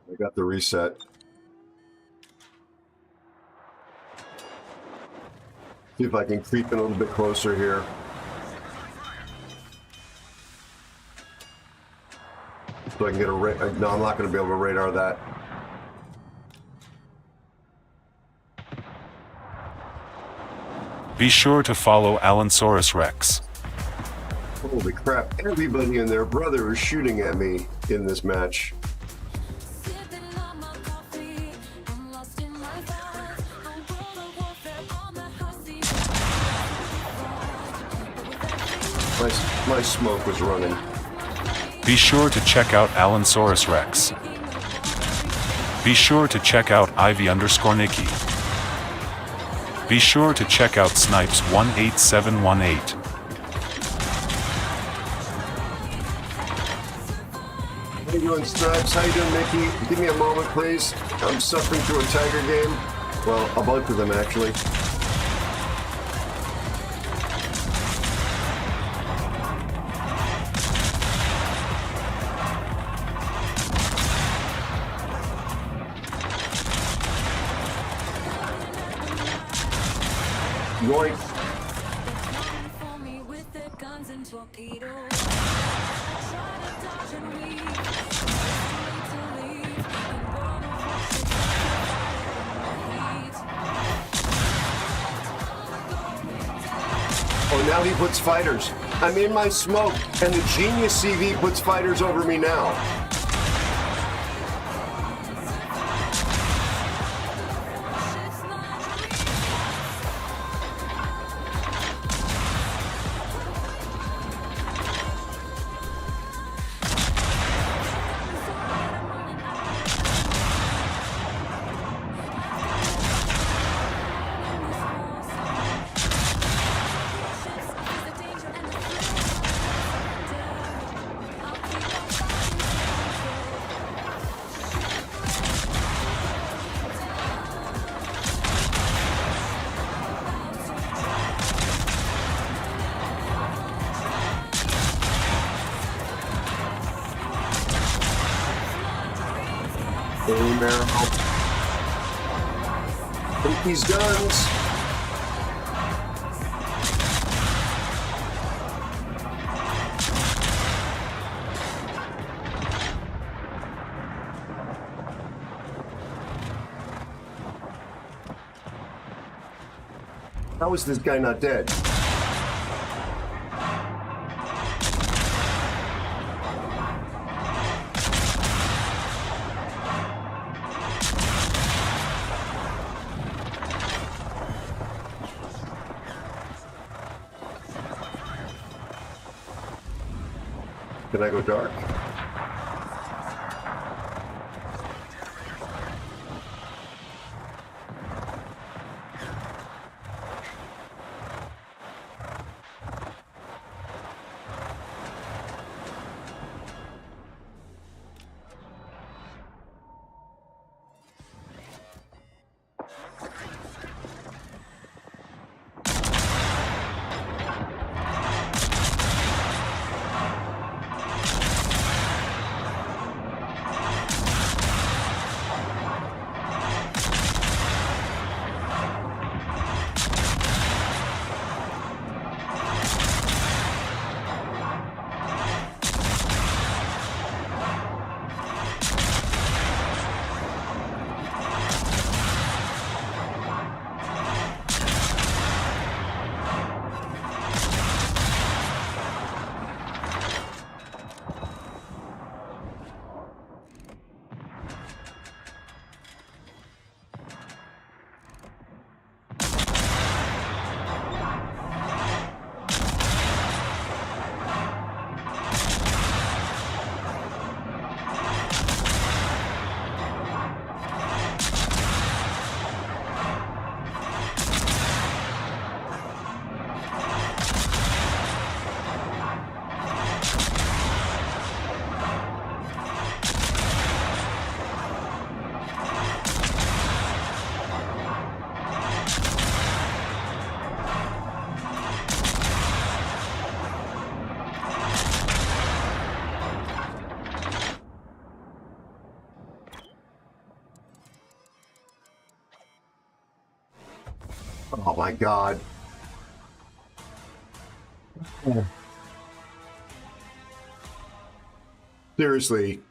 I got the reset. See if I can creep in a little bit closer here. So I can get a no, I'm not going to be able to radar that. Be sure to follow Alansaurus Rex. Holy crap, everybody and their brother is shooting at me in this match. My smoke was running. Be sure to check out Alansaurus Rex. Be sure to check out Ivy_Nikki. Be sure to check out Snipes18718. How you doing, Snipes? How you doing, Nikki? Give me a moment, please. I'm suffering through a Tiger game. Well, a bunch of them, actually. Yoink. Oh, now he puts fighters. I'm in my smoke, and the genius CV puts fighters over me now. Boom arrow. Take these guns. How is this guy not dead? Can I go dark? Oh my God. Seriously.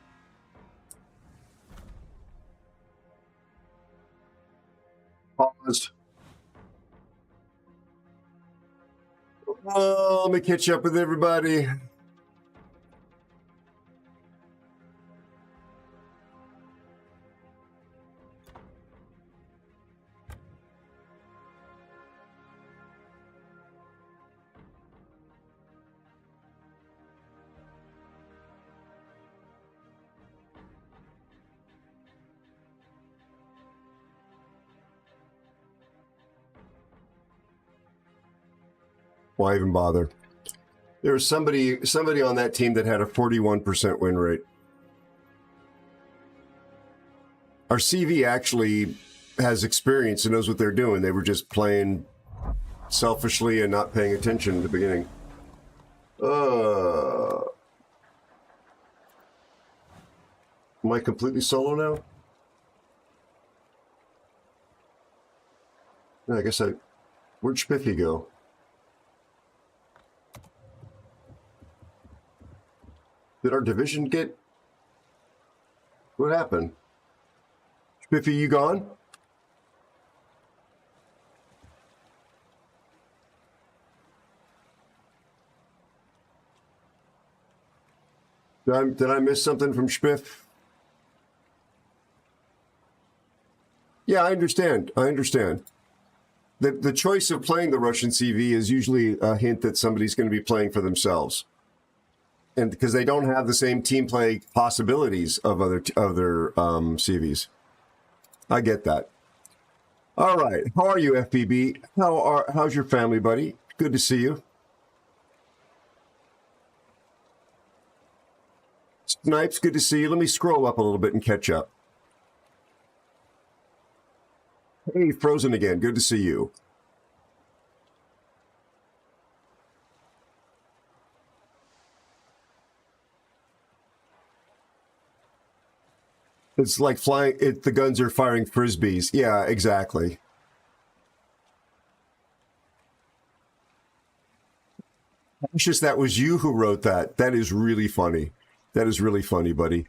Pause. Oh, let me catch up with everybody. Why even bother? There was somebody on that team that had a 41% win rate. Our CV actually has experience and knows what they're doing. They were just playing selfishly and not paying attention at the beginning. Am I completely solo now? No, I guess where'd Spiffy go? Did our division get... What happened? Spiffy, you gone? Did I miss something from Spiff? Yeah, I understand. The choice of playing the Russian CV is usually a hint that somebody's going to be playing for themselves. And because they don't have the same team play possibilities of other CVs. I get that. All right. How are you, FBB? How's your family, buddy? Good to see you. Snipes, good to see you. Let me scroll up a little bit and catch up. Hey, Frozen again. Good to see you. It's like flying. The guns are firing frisbees. Yeah, exactly. Cassius, that was you who wrote that. That is really funny. That is really funny, buddy.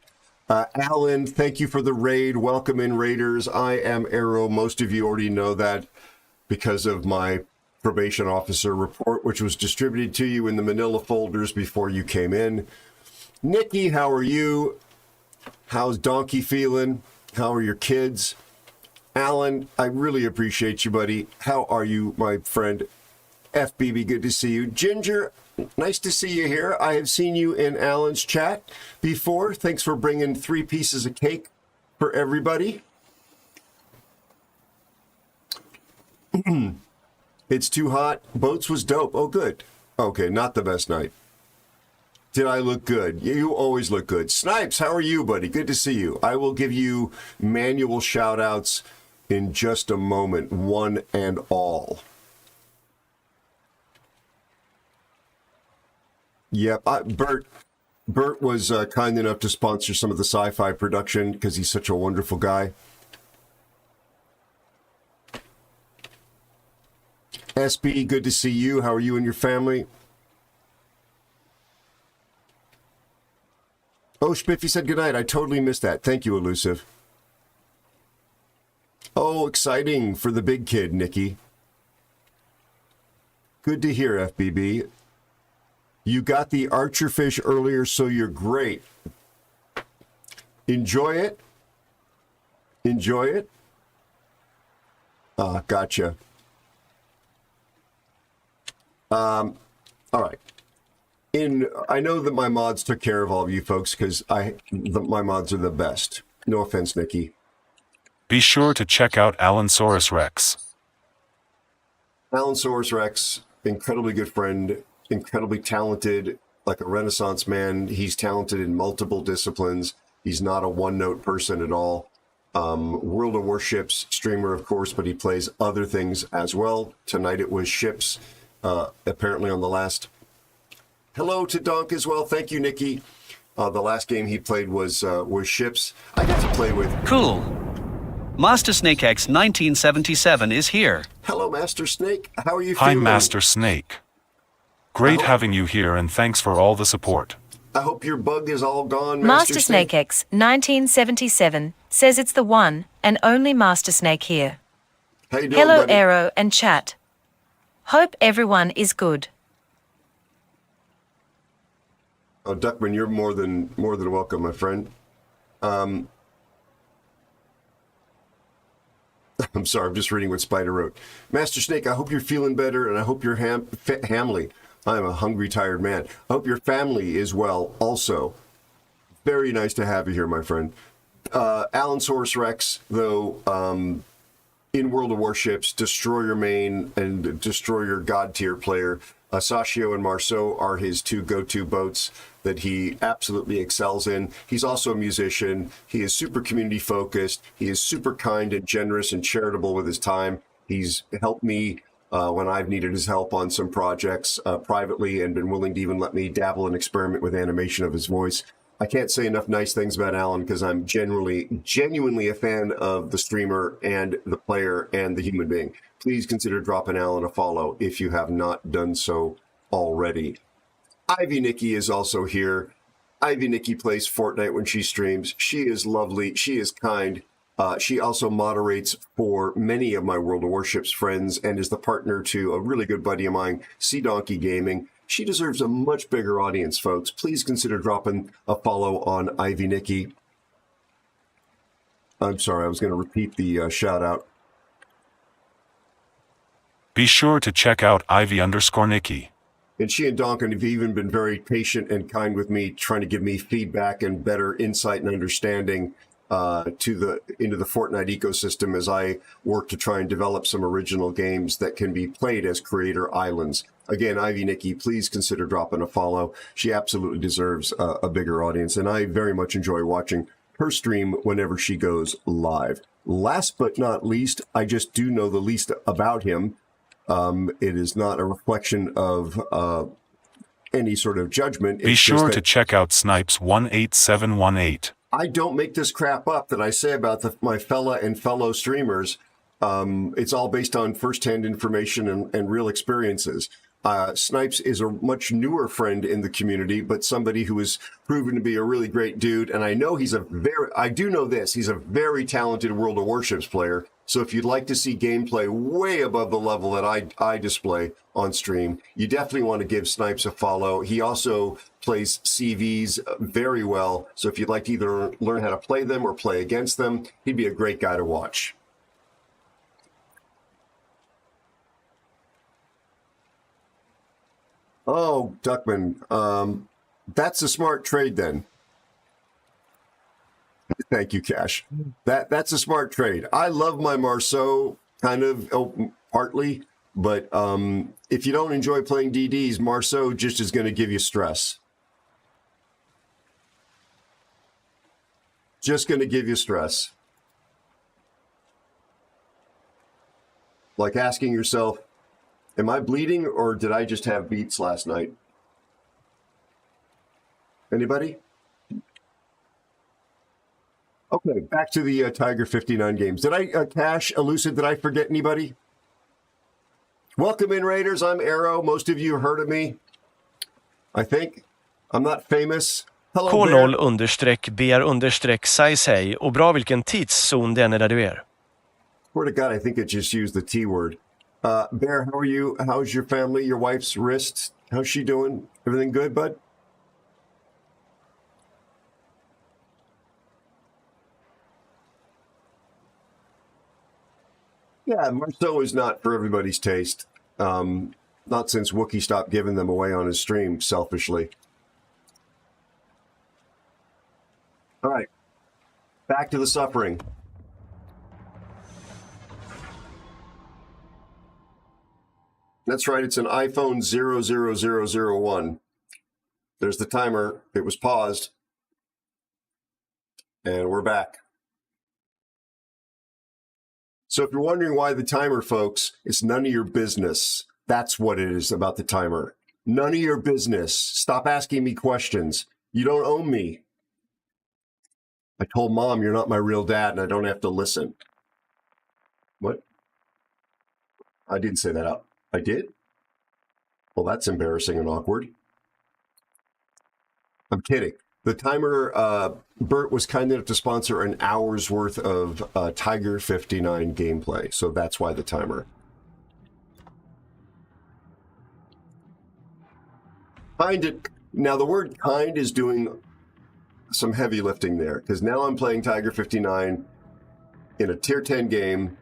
Alan, thank you for the raid. Welcome in, Raiders. I am Aero. Most of you already know that because of my probation officer report, which was distributed to you in the manila folders before you came in. Nikki, how are you? How's Donkey feeling? How are your kids? Alan, I really appreciate you, buddy. How are you, my friend? FBB, good to see you. Ginger, nice to see you here. I have seen you in Alan's chat before. Thanks for bringing 3 pieces of cake for everybody. It's too hot. Boats was dope. Oh, good. Okay, not the best night. Did I look good? You always look good. Snipes, how are you, buddy? Good to see you. I will give you manual shout-outs in just a moment, one and all. Yep, Bert was kind enough to sponsor some of the sci-fi production because he's such a wonderful guy. SB, good to see you. How are you and your family? Oh, Spiffy said goodnight. I totally missed that. Thank you, Elusive. Oh, exciting for the big kid, Nikki. Good to hear, FBB. You got the archer fish earlier, so you're great. Enjoy it. Enjoy it. Gotcha. All right. I know that my mods took care of all of you folks because my mods are the best. No offense, Nikki. Be sure to check out Alansaurus Rex. Alansaurus Rex, incredibly good friend, incredibly talented, like a Renaissance man. He's talented in multiple disciplines. He's not a one-note person at all. World of Warships streamer, of course, but he plays other things as well. Tonight it was ships, apparently on the last. Hello to Donk as well. Thank you, Nikki. The last game he played was ships. I got to play with. Cool. Master Snake X 1977 is here. Hello, Master Snake. How are you Hi, feeling? Master Snake. Great having you here and thanks for all the support. I hope your bug is all gone, Master Snake X 1977 says it's the one and only Master Snake here. How you doing, Hello, buddy? Aero and chat. Hope everyone is good. Oh, Duckman, you're more than welcome, my friend. I'm sorry, I'm just reading what Spider wrote. Master Snake, I hope you're feeling better, and I hope your family. I'm a hungry, tired man. I hope your family is well also. Very nice to have you here, my friend. Allosaurus Rex, though, in World of Warships, Destroyer main and Destroyer God tier player. Sashio and Marceau are his two go-to boats that he absolutely excels in. He's also a musician. He is super community focused. He is super kind and generous and charitable with his time. He's helped me when I've needed his help on some projects privately and been willing to even let me dabble and experiment with animation of his voice. I can't say enough nice things about Alan because I'm genuinely a fan of the streamer and the player and the human being. Please consider dropping Alan a follow if you have not done so already. Ivy Nikki is also here. Ivy Nikki plays Fortnite when she streams. She is lovely. She is kind. She also moderates for many of my World of Warships friends and is the partner to a really good buddy of mine, Sea Donkey Gaming. She deserves a much bigger audience, folks. Please consider dropping a follow on Ivy Nikki. I'm sorry, I was going to repeat the shout out. Be sure to check out Ivy_Nikki. And she and Donkin have even been very patient and kind with me, trying to give me feedback and better insight and understanding into the Fortnite ecosystem as I work to try and develop some original games that can be played as creator islands. Again, Ivy Nikki, please consider dropping a follow. She absolutely deserves a bigger audience, and I very much enjoy watching her stream whenever she goes live. Last but not least, I just do know the least about him. It is not a reflection of any sort of judgment. Be sure to check out Snipes18718. I don't make this crap up that I say about my fellow streamers. It's all based on firsthand information and real experiences. Snipes is a much newer friend in the community, but somebody who has proven to be a really great dude. And I know I do know this, he's a very talented World of Warships player. So if you'd like to see gameplay way above the level that I display on stream, you definitely want to give Snipes a follow. He also plays CVs very well. So if you'd like to either learn how to play them or play against them, he'd be a great guy to watch. Oh, Duckman, that's a smart trade then. Thank you, Cash. That's a smart trade. I love my Marceau kind of partly, but if you don't enjoy playing DDs, Marceau just is going to give you stress. Just going to give you stress. Like asking yourself, am I bleeding or did I just have beats last night? Anybody? Okay, back to the Tiger 59 games. Did I, Cash, Elusive, did I forget anybody? Welcome in, Raiders. I'm Aero. Most of you have heard of me. I think. I'm not famous. Hello, K0_BR_Sai och bra vilken tidszon den är där du är. Swear to God, I think it just used the T word. Bear, how are you? How's your family? Your wife's wrist? How's she doing? Everything good, bud? Yeah, Marceau is not for everybody's taste. Not since Wookiee stopped giving them away on his stream, selfishly. All right, back to the suffering. That's right, it's an iPhone 00001. There's the timer. It was paused. And we're back. So if you're wondering why the timer, folks, it's none of your business. That's what it is about the timer. None of your business. Stop asking me questions. You don't own me. I told Mom you're not my real dad and I don't have to listen. I didn't say that out. I did? Well, that's embarrassing and awkward. I'm kidding. The timer, Bert was kind enough to sponsor an hour's worth of Tiger 59 gameplay, so that's why the timer. Now, the word kind is doing some heavy lifting there, because now I'm playing Tiger 59 in a tier 10 game,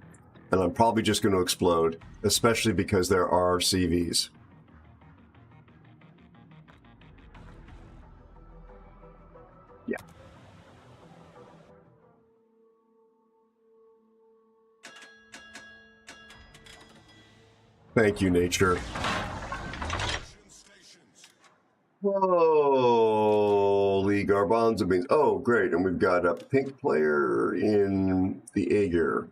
and I'm probably just going to explode, especially because there are CVs. Yeah. Thank you, nature. Holy garbanzo beans. Oh, great. And we've got a pink player in the Aegir.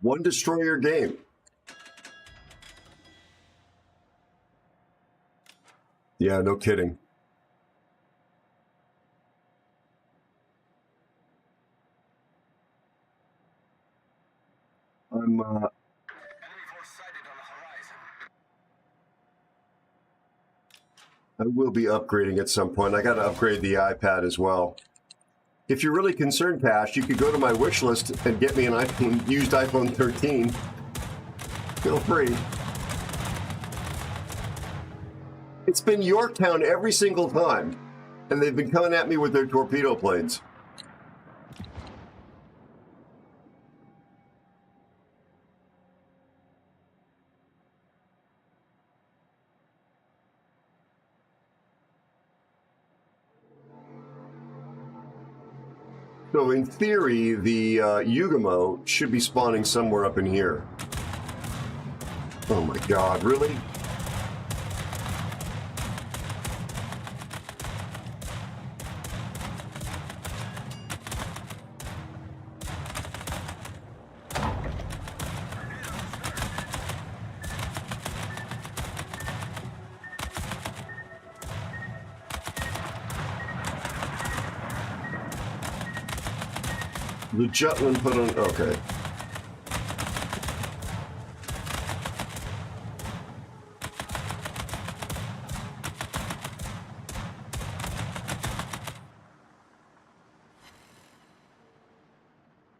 One destroyer game. Yeah, no kidding. I will be upgrading at some point. I got to upgrade the iPad as well. If you're really concerned, Cash, you could go to my wish list and get me an used iPhone 13. Feel free. It's been Yorktown every single time, and they've been coming at me with their torpedo planes. So in theory, the Yugamo should be spawning somewhere up in here. Oh my god, really? The Jutland put on... Okay.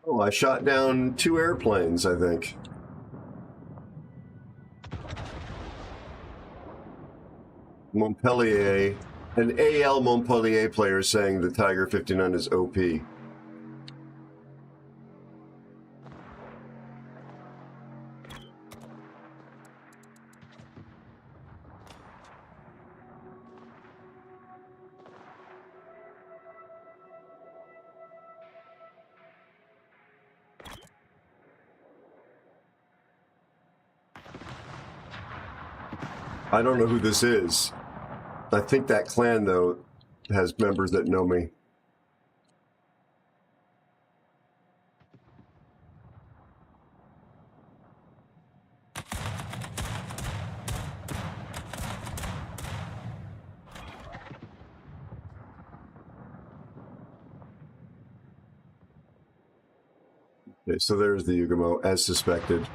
Oh, I shot down 2 airplanes, I think. Montpellier. An AL Montpellier player saying the Tiger 59 is OP. I don't know who this is. I think that clan, though, has members that know me. Okay, so there's the Yugamo, as suspected.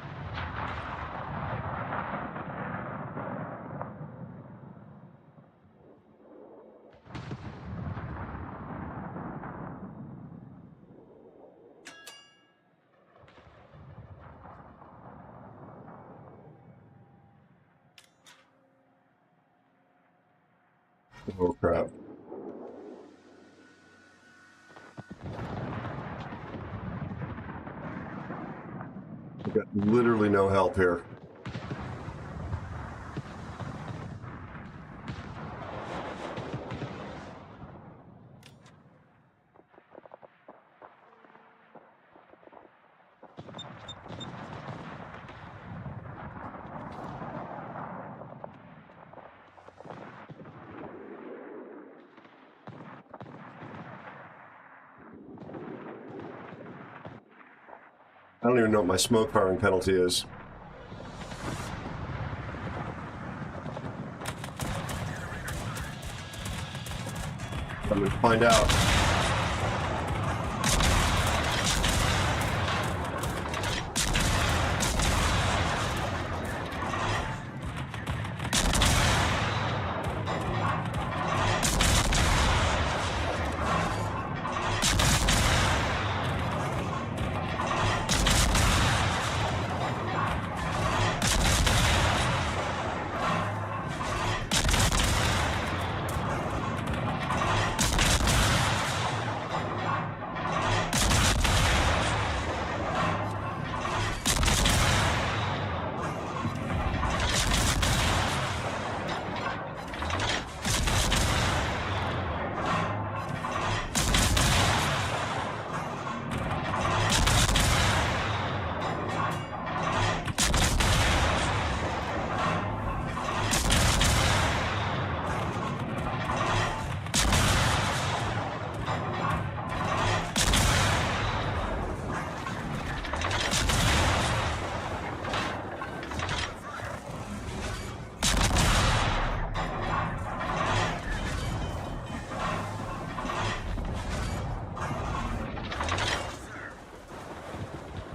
Oh, crap. We got literally no help here. I don't even know what my smoke firing penalty is. I'm going to find out.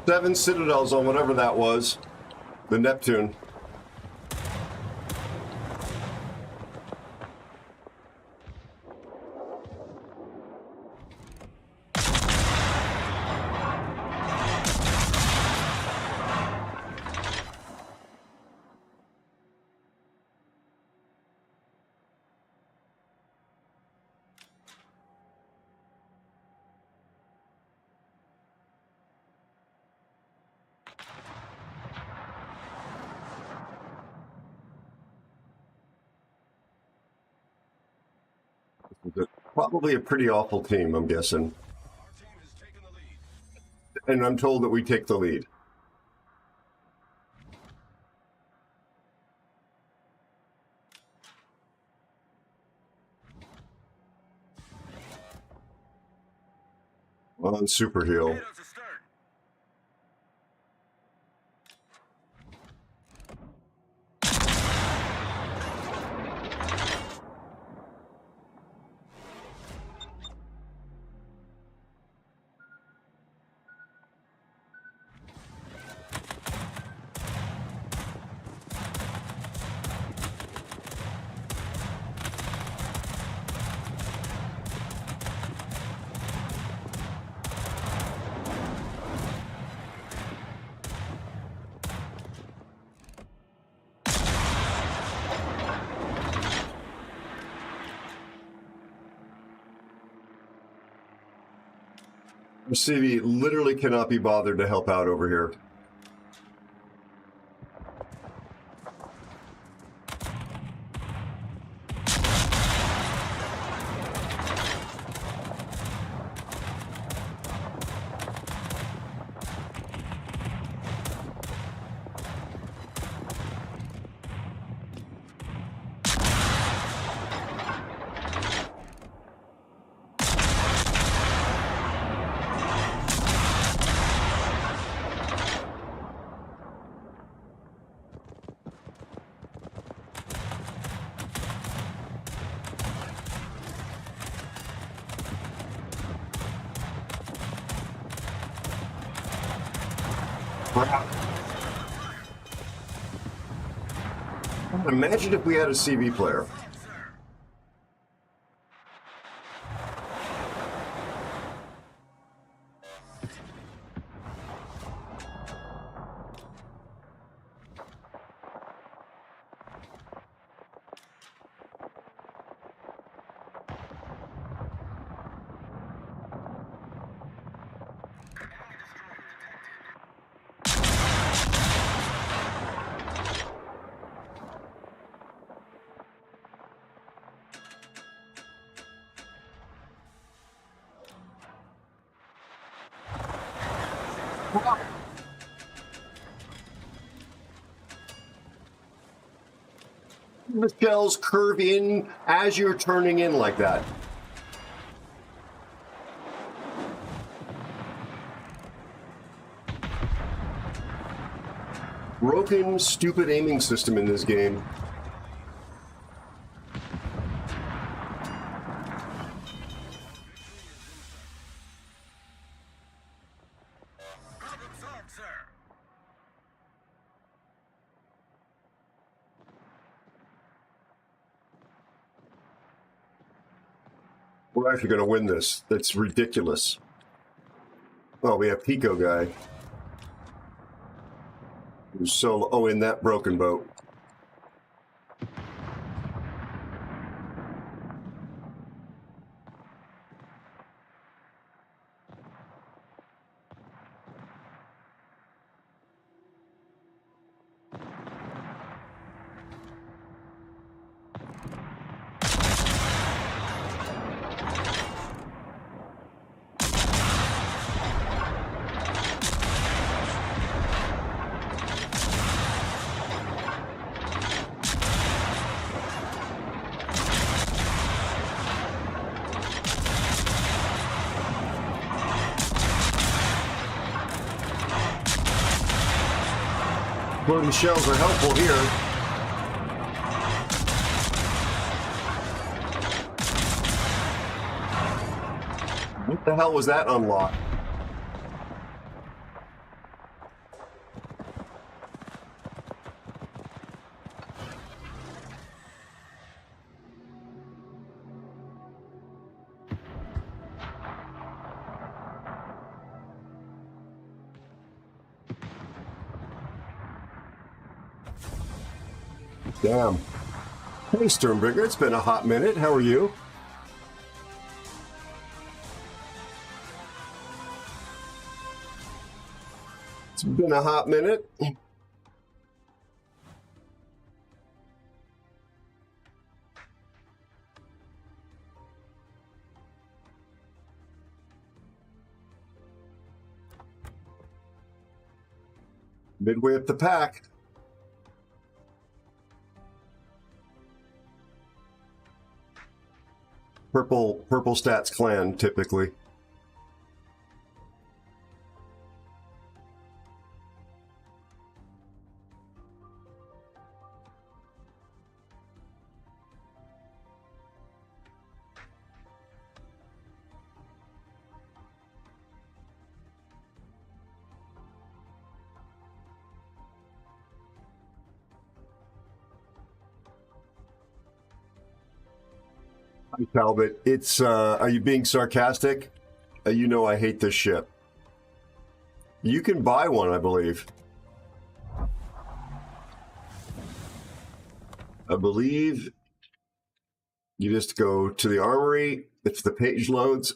Seven citadels on whatever that was. The Neptune. Probably a pretty awful team, I'm guessing. And I'm told that we take the lead. On Super Hill. CV literally cannot be bothered to help out over here. Imagine if we had a CV player. The shells curve in as you're turning in like that. Broken, stupid aiming system in this game. We're actually going to win this. That's ridiculous. Oh, we have Pico guy. Who's solo. Oh, in that broken boat. Exploding shells are helpful here. What the hell was that unlocked? Damn. Hey, Sternberger, it's been a hot minute. How are you? It's been a hot minute. Midway up the pack. Purple stats clan, typically. Hi, Talbot. It's, are you being sarcastic? You know I hate this ship. You can buy one, I believe. I believe you just go to the armory. If the page loads.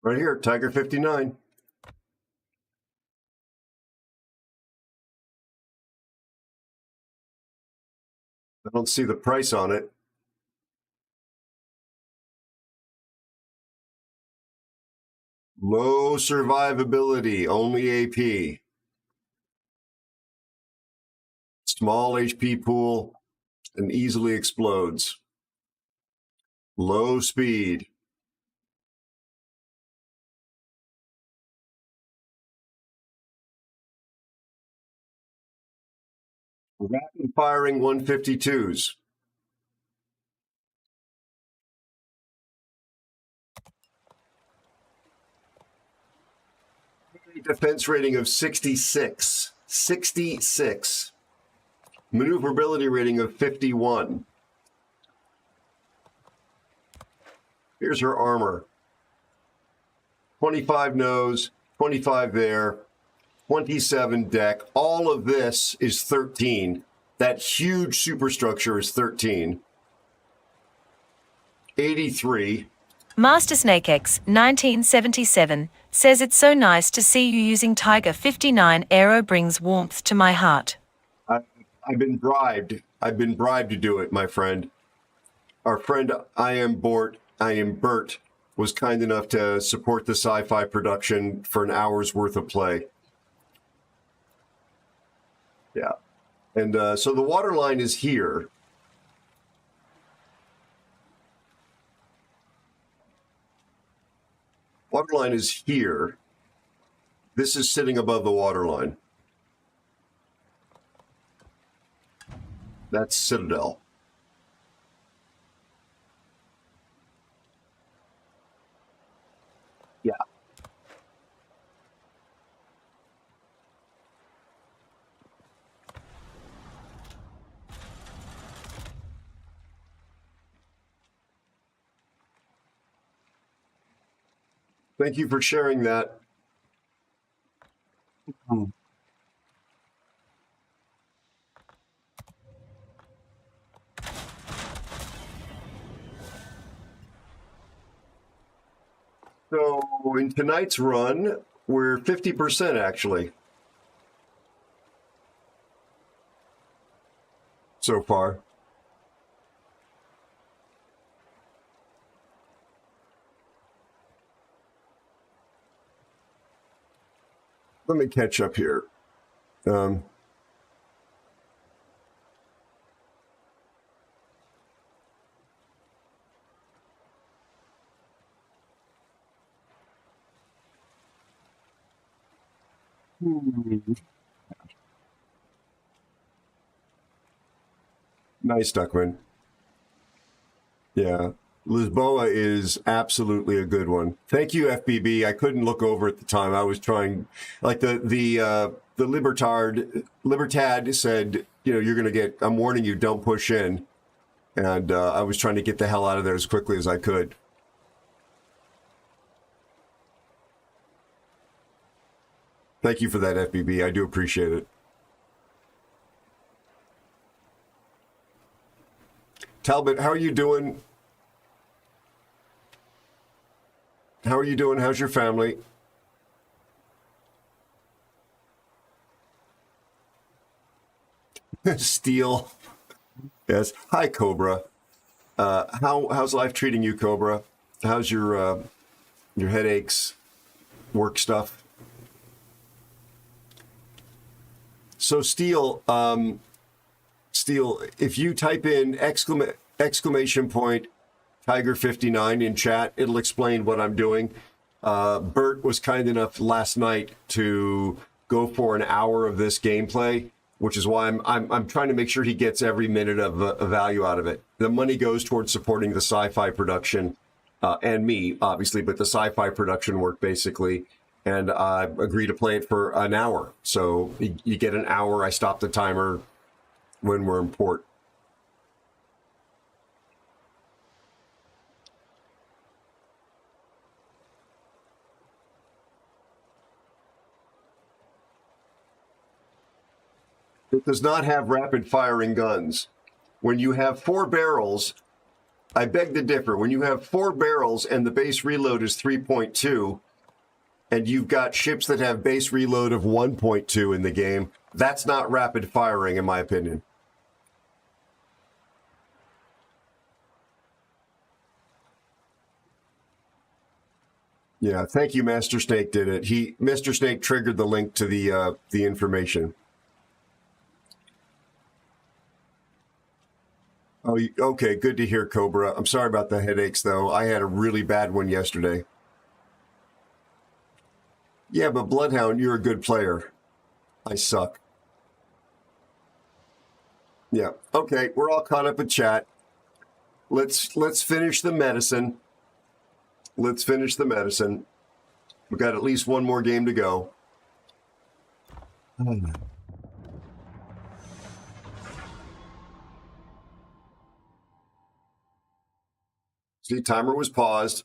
Right here, Tiger 59. I don't see the price on it. Low survivability, only AP. Small HP pool and easily explodes. Low speed. Rapid firing 152s. Defense rating of 66. 66. Maneuverability rating of 51. Here's her armor. 25 nose, 25 there, 27 deck. All of this is 13. That huge superstructure is 13. 83. Master SnakeX 1977 says it's so nice to see you using Tiger 59. Aero brings warmth to my heart. I've been bribed. I've been bribed to do it, my friend. Our friend I am Bert was kind enough to support the sci-fi production for an hour's worth of play. Yeah. And so the water line is here. Water line is here. This is sitting above the water line. That's Citadel. Yeah. Thank you for sharing that. So in tonight's run, we're 50% actually. So far. Let me catch up here. Nice, Duckman. Yeah. Lisboa is absolutely a good one. Thank you, FBB. I couldn't look over at the time. I was trying, like the Libertad said, you know, you're going to get, I'm warning you, don't push in. And I was trying to get the hell out of there as quickly as I could. Thank you for that, FBB. I do appreciate it. Talbot, how are you doing? How are you doing? How's your family? Steel. Yes. Hi, Cobra. How's life treating you, Cobra? How's your headaches, work stuff? So, Steel, if you type in exclamation point Tiger 59 in chat, it'll explain what I'm doing. Bert was kind enough last night to go for an hour of this gameplay, which is why I'm trying to make sure he gets every minute of value out of it. The money goes towards supporting the sci-fi production and me, obviously, but the sci-fi production work basically. And I agree to play it for an hour. So you get an hour. I stop the timer when we're in port. It does not have rapid firing guns. When you have 4 barrels, I beg to differ. When you have 4 barrels and the base reload is 3.2, and you've got ships that have base reload of 1.2 in the game, that's not rapid firing, in my opinion. Yeah, thank you, Master Snake did it. Mr. Snake triggered the link to the information. Oh, okay, good to hear, Cobra. I'm sorry about the headaches, though. I had a really bad one yesterday. Yeah, but Bloodhound, you're a good player. I suck. Yeah, okay, we're all caught up in chat. Let's finish the medicine. Let's finish the medicine. We've got at least one more game to go. See, timer was paused.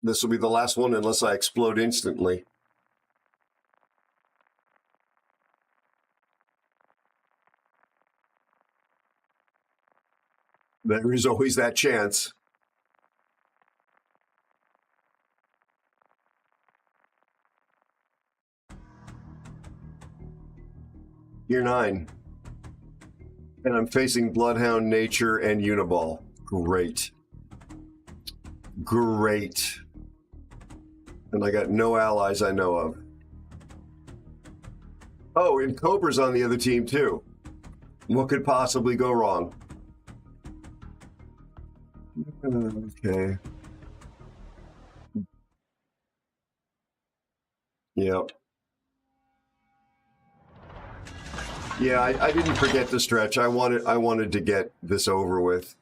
This will be the last one unless I explode instantly. There is always that chance. Year 9. And I'm facing Bloodhound, Nature, and Uniball. Great. Great. And I got no allies I know of. Oh, and Cobra's on the other team, too. What could possibly go wrong? Okay. Yep. Yeah, I didn't forget the stretch. I wanted to get this over with.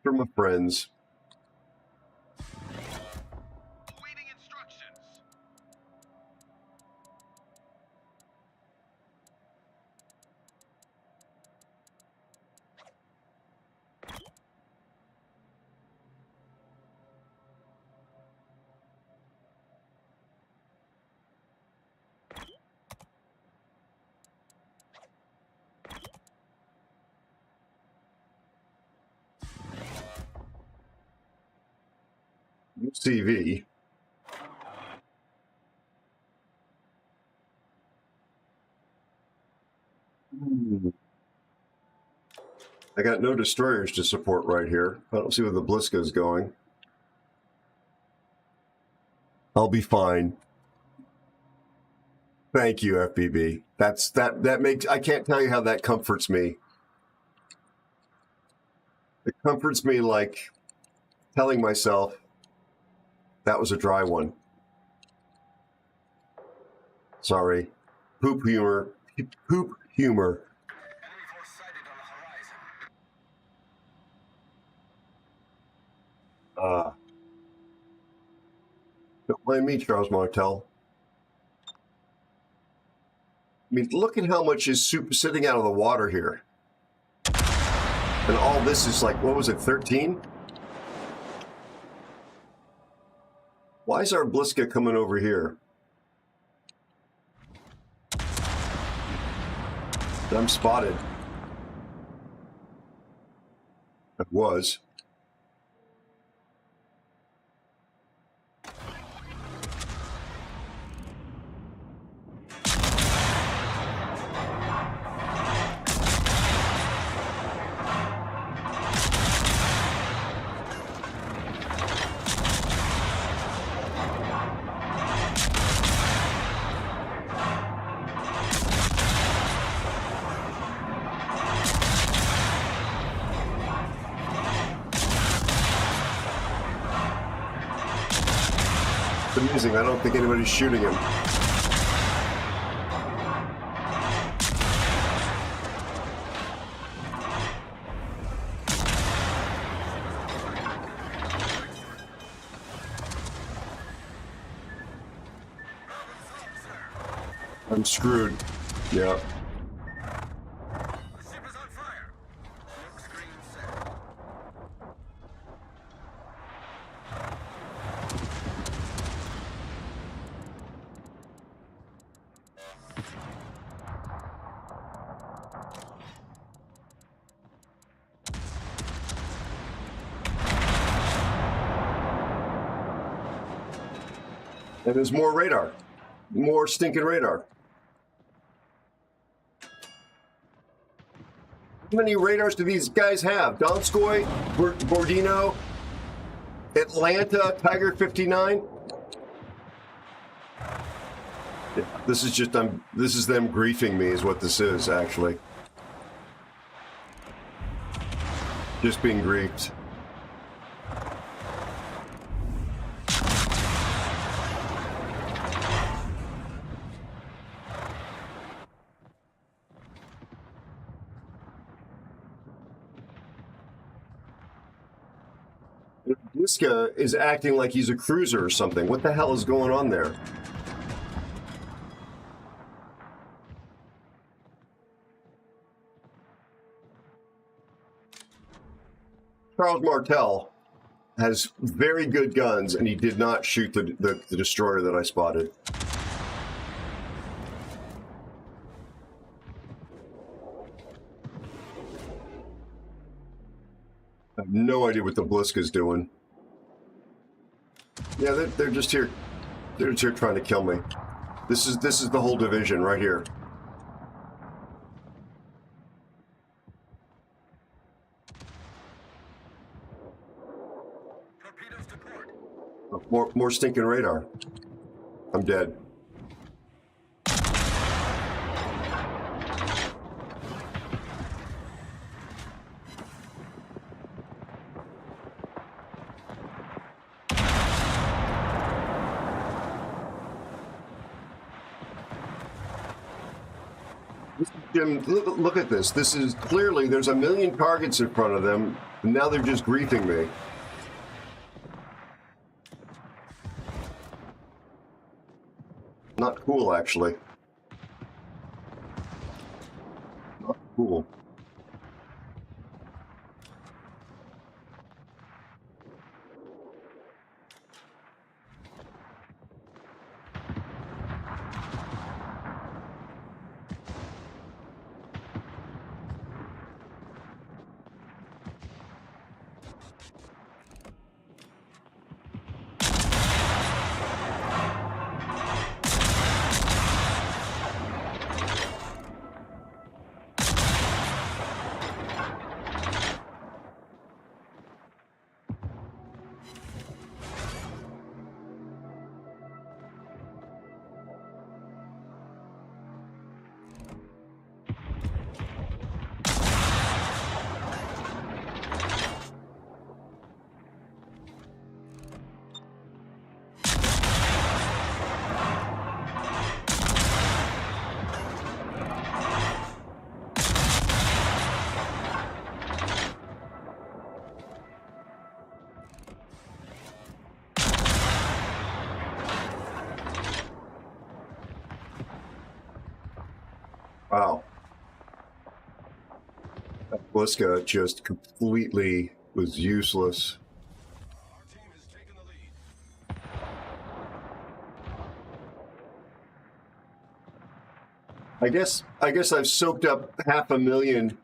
For my friends. CV. I got no destroyers to support right here. I don't see where the Bliska is going. I'll be fine. Thank you, FBB. That makes, I can't tell you how that comforts me. It comforts me like telling myself that was a dry one. Sorry. Poop humor. Poop humor. Don't blame me, Charles Martel. I mean, look at how much is sitting out of the water here. And all this is like, what was it, 13? Why is our Bliska coming over here? I'm spotted. I was. It's amusing. I don't think anybody's shooting him. I'm screwed. Yeah. And there's more radar. More stinking radar. How many radars do these guys have? Donskoy, Bordino, Atlanta, Tiger 59? Yeah, this is just, this is them griefing me is what this is, actually. Just being griefed. Bliska is acting like he's a cruiser or something. What the hell is going on there? Charles Martel has very good guns, and he did not shoot the destroyer that I spotted. I have no idea what the Bliska's doing. Yeah, they're just here. They're just here trying to kill me. This is the whole division right here. Oh, more stinking radar. I'm dead. Jim, look at this. This is clearly, there's a million targets in front of them, and now they're just griefing me. Not cool, actually. Not cool. Bliska just completely was useless. I guess I've soaked up 500,000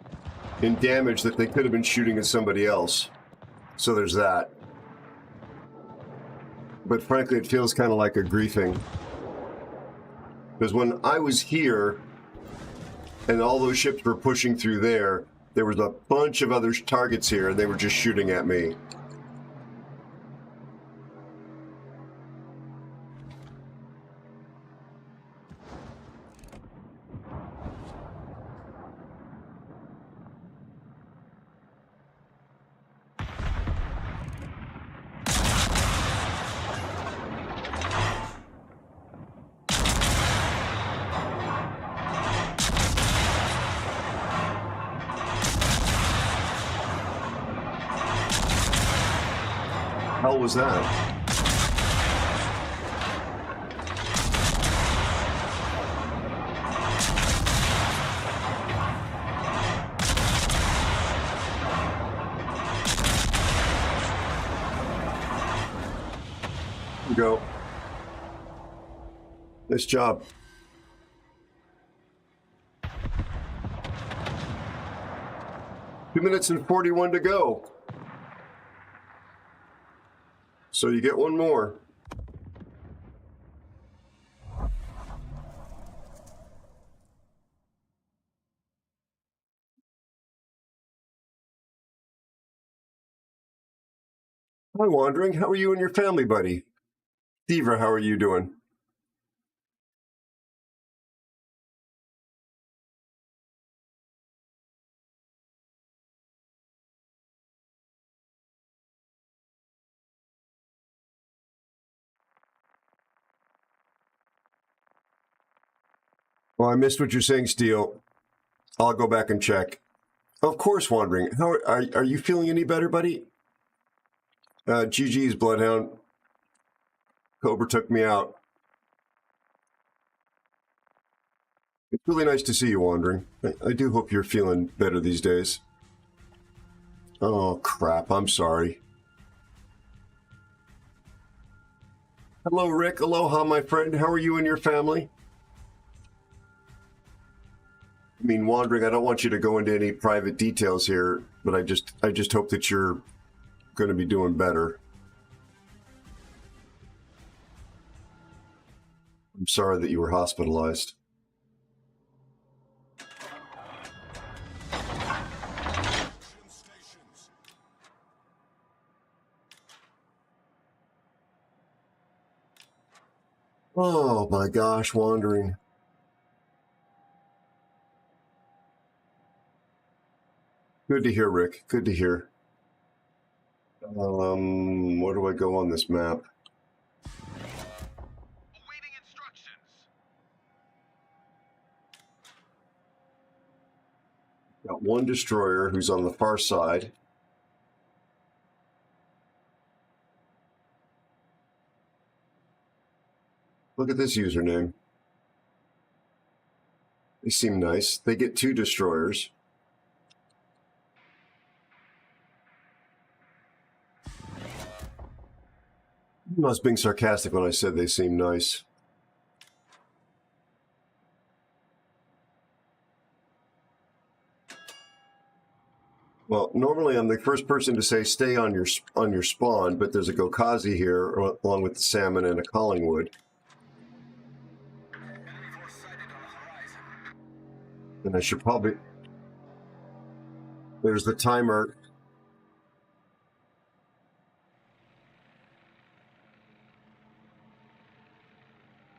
in damage that they could have been shooting at somebody else. So there's that. But frankly, it feels kind of like a griefing. Because when I was here, and all those ships were pushing through there was a bunch of other targets here, and they were just shooting at me. How was that? Go. Nice job. Two minutes and 41 to go. So you get one more. Hi, Wandering. How are you and your family, buddy? Stever, how are you doing? Well, I missed what you're saying, Steel. I'll go back and check. Of course, Wandering. How are you feeling any better, buddy? GG's, Bloodhound. Cobra took me out. It's really nice to see you, Wandering. I do hope you're feeling better these days. Oh, crap. I'm sorry. Hello, Rick. Aloha, my friend. How are you and your family? I mean, Wandering, I don't want you to go into any private details here, but I just hope that you're going to be doing better. I'm sorry that you were hospitalized. Oh my gosh, Wandering. Good to hear, Rick. Good to hear. Where do I go on this map? Awaiting instructions. Got one destroyer who's on the far side. Look at this username. They seem nice. They get 2 destroyers. I was being sarcastic when I said they seem nice. Well, normally I'm the first person to say stay on your spawn, but there's a Gokazi here along with the salmon and a Collingwood. And I should probably... There's the timer.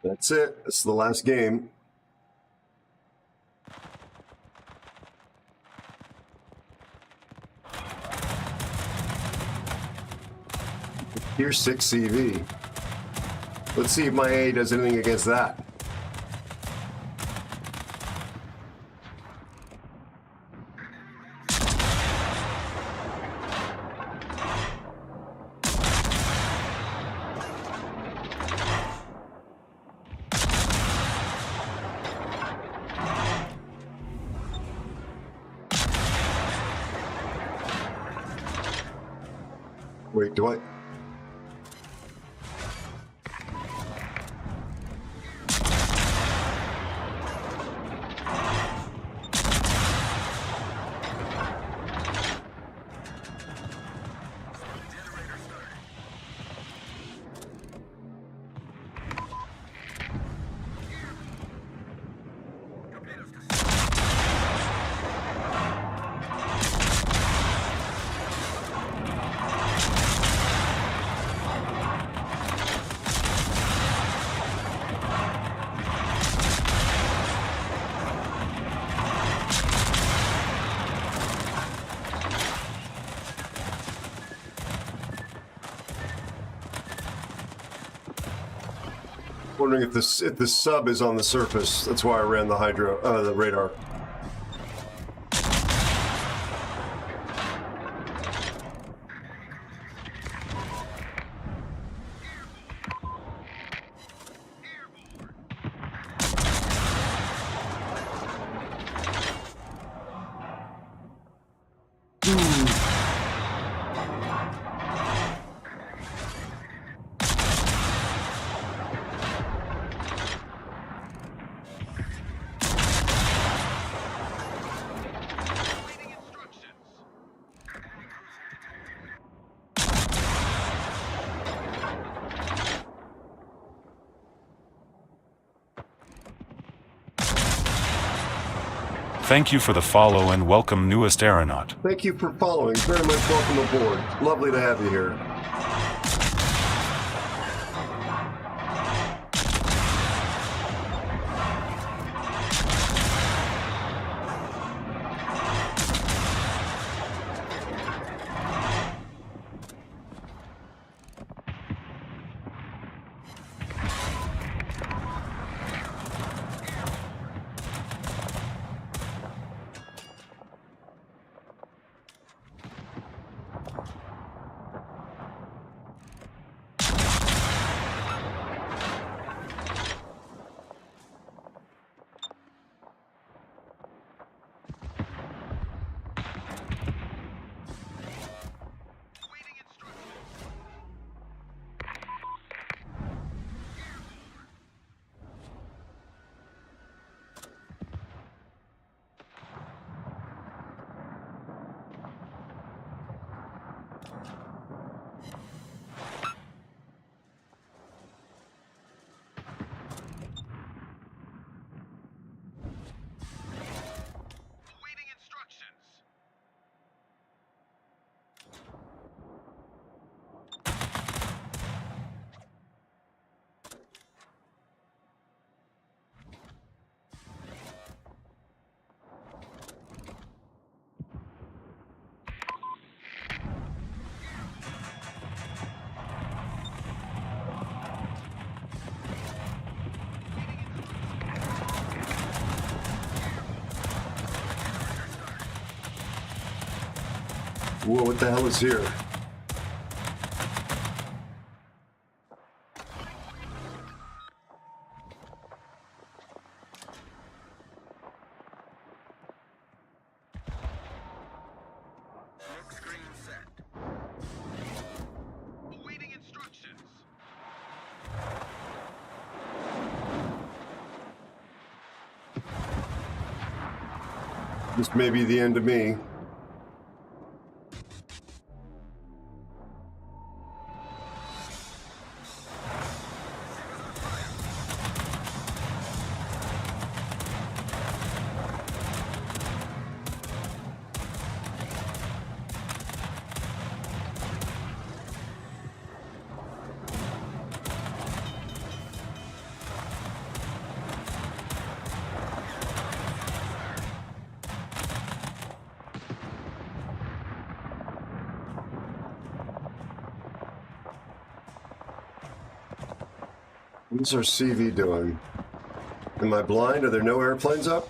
That's it. It's the last game. Here's 6 CV. Let's see if my A does anything against that. Wait, do I? Wondering if the sub is on the surface. That's why I ran the the radar. Thank you for the follow and welcome newest aeronaut. Thank you for following. Very much welcome aboard. Lovely to have you here. Whoa, what the hell is here? This may be the end of me. What's our CV doing? Am I blind? Are there no airplanes up?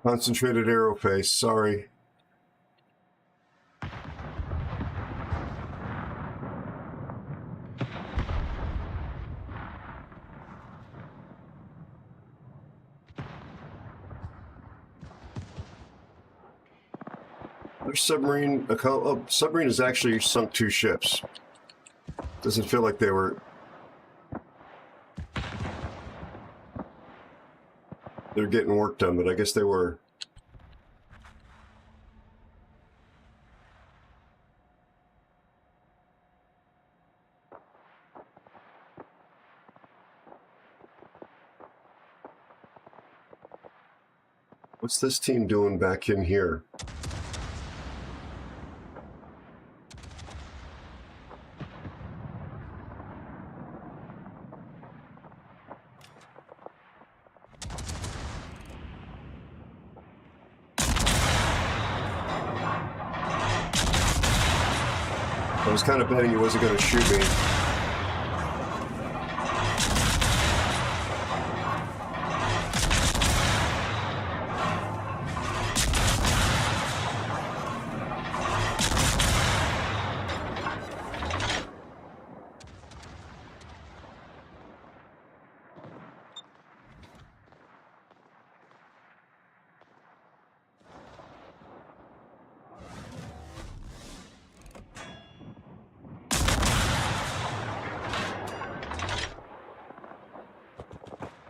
Concentrated aeroface, sorry. Their submarine, submarine has actually sunk 2 ships. Doesn't feel like they were. They're getting work done, but I guess they were. What's this team doing back in here? I was kind of betting he wasn't going to shoot me.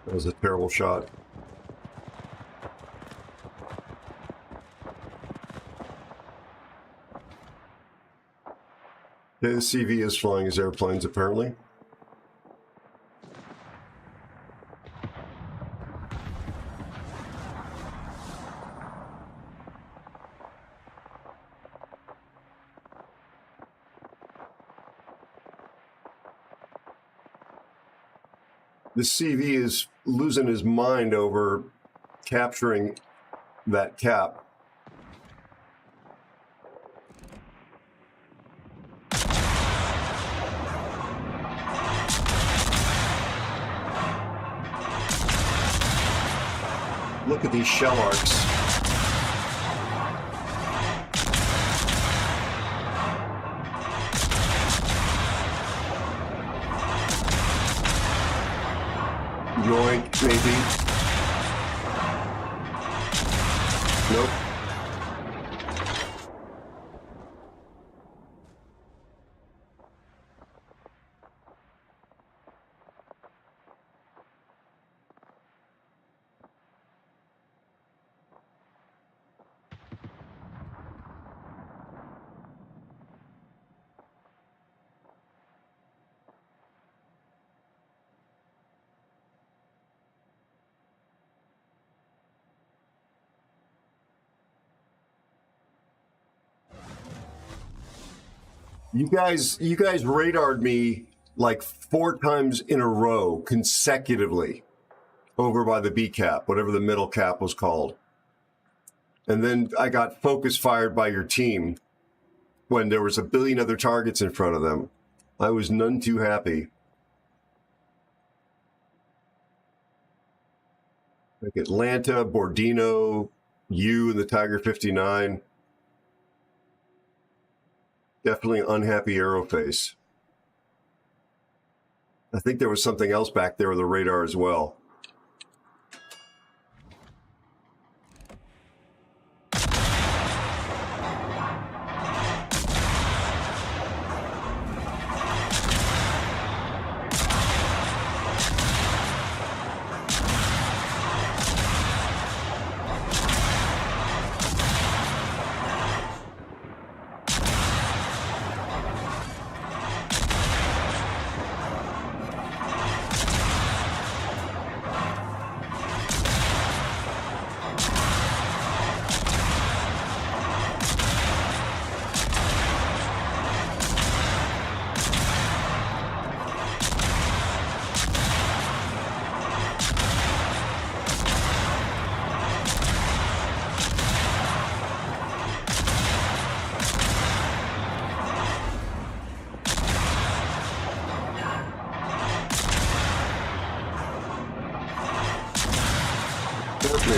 That was a terrible shot. Okay, the CV is flying his airplanes, apparently. The CV is losing his mind over capturing that cap. Look at these shell arcs. Yoink, maybe. Nope. You guys radared me like 4 times in a row consecutively over by the B cap, whatever the middle cap was called. And then I got focus fired by your team when there was a billion other targets in front of them. I was none too happy. Like Atlanta, Bordino, you and the Tiger 59. Definitely unhappy aeroface. I think there was something else back there with the radar as well.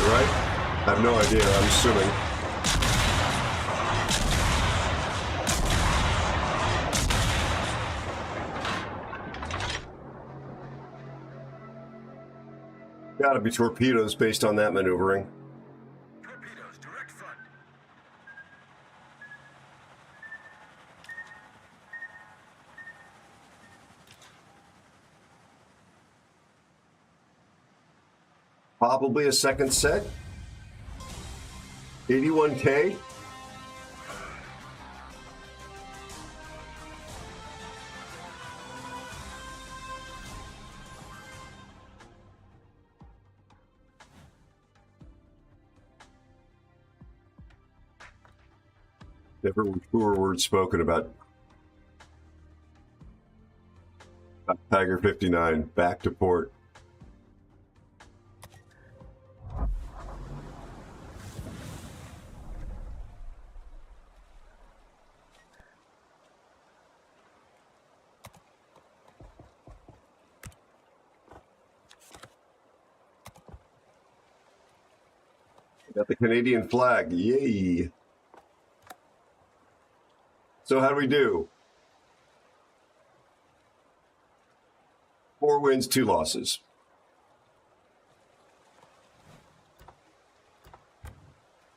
Right? I have no idea, I'm assuming. Gotta be torpedoes based on that maneuvering. Torpedoes, direct front. Probably a second set. 81K. Never truer words spoken about Tiger 59 back to port. Got the Canadian flag. Yay. So how do we do? 4 wins, 2 losses.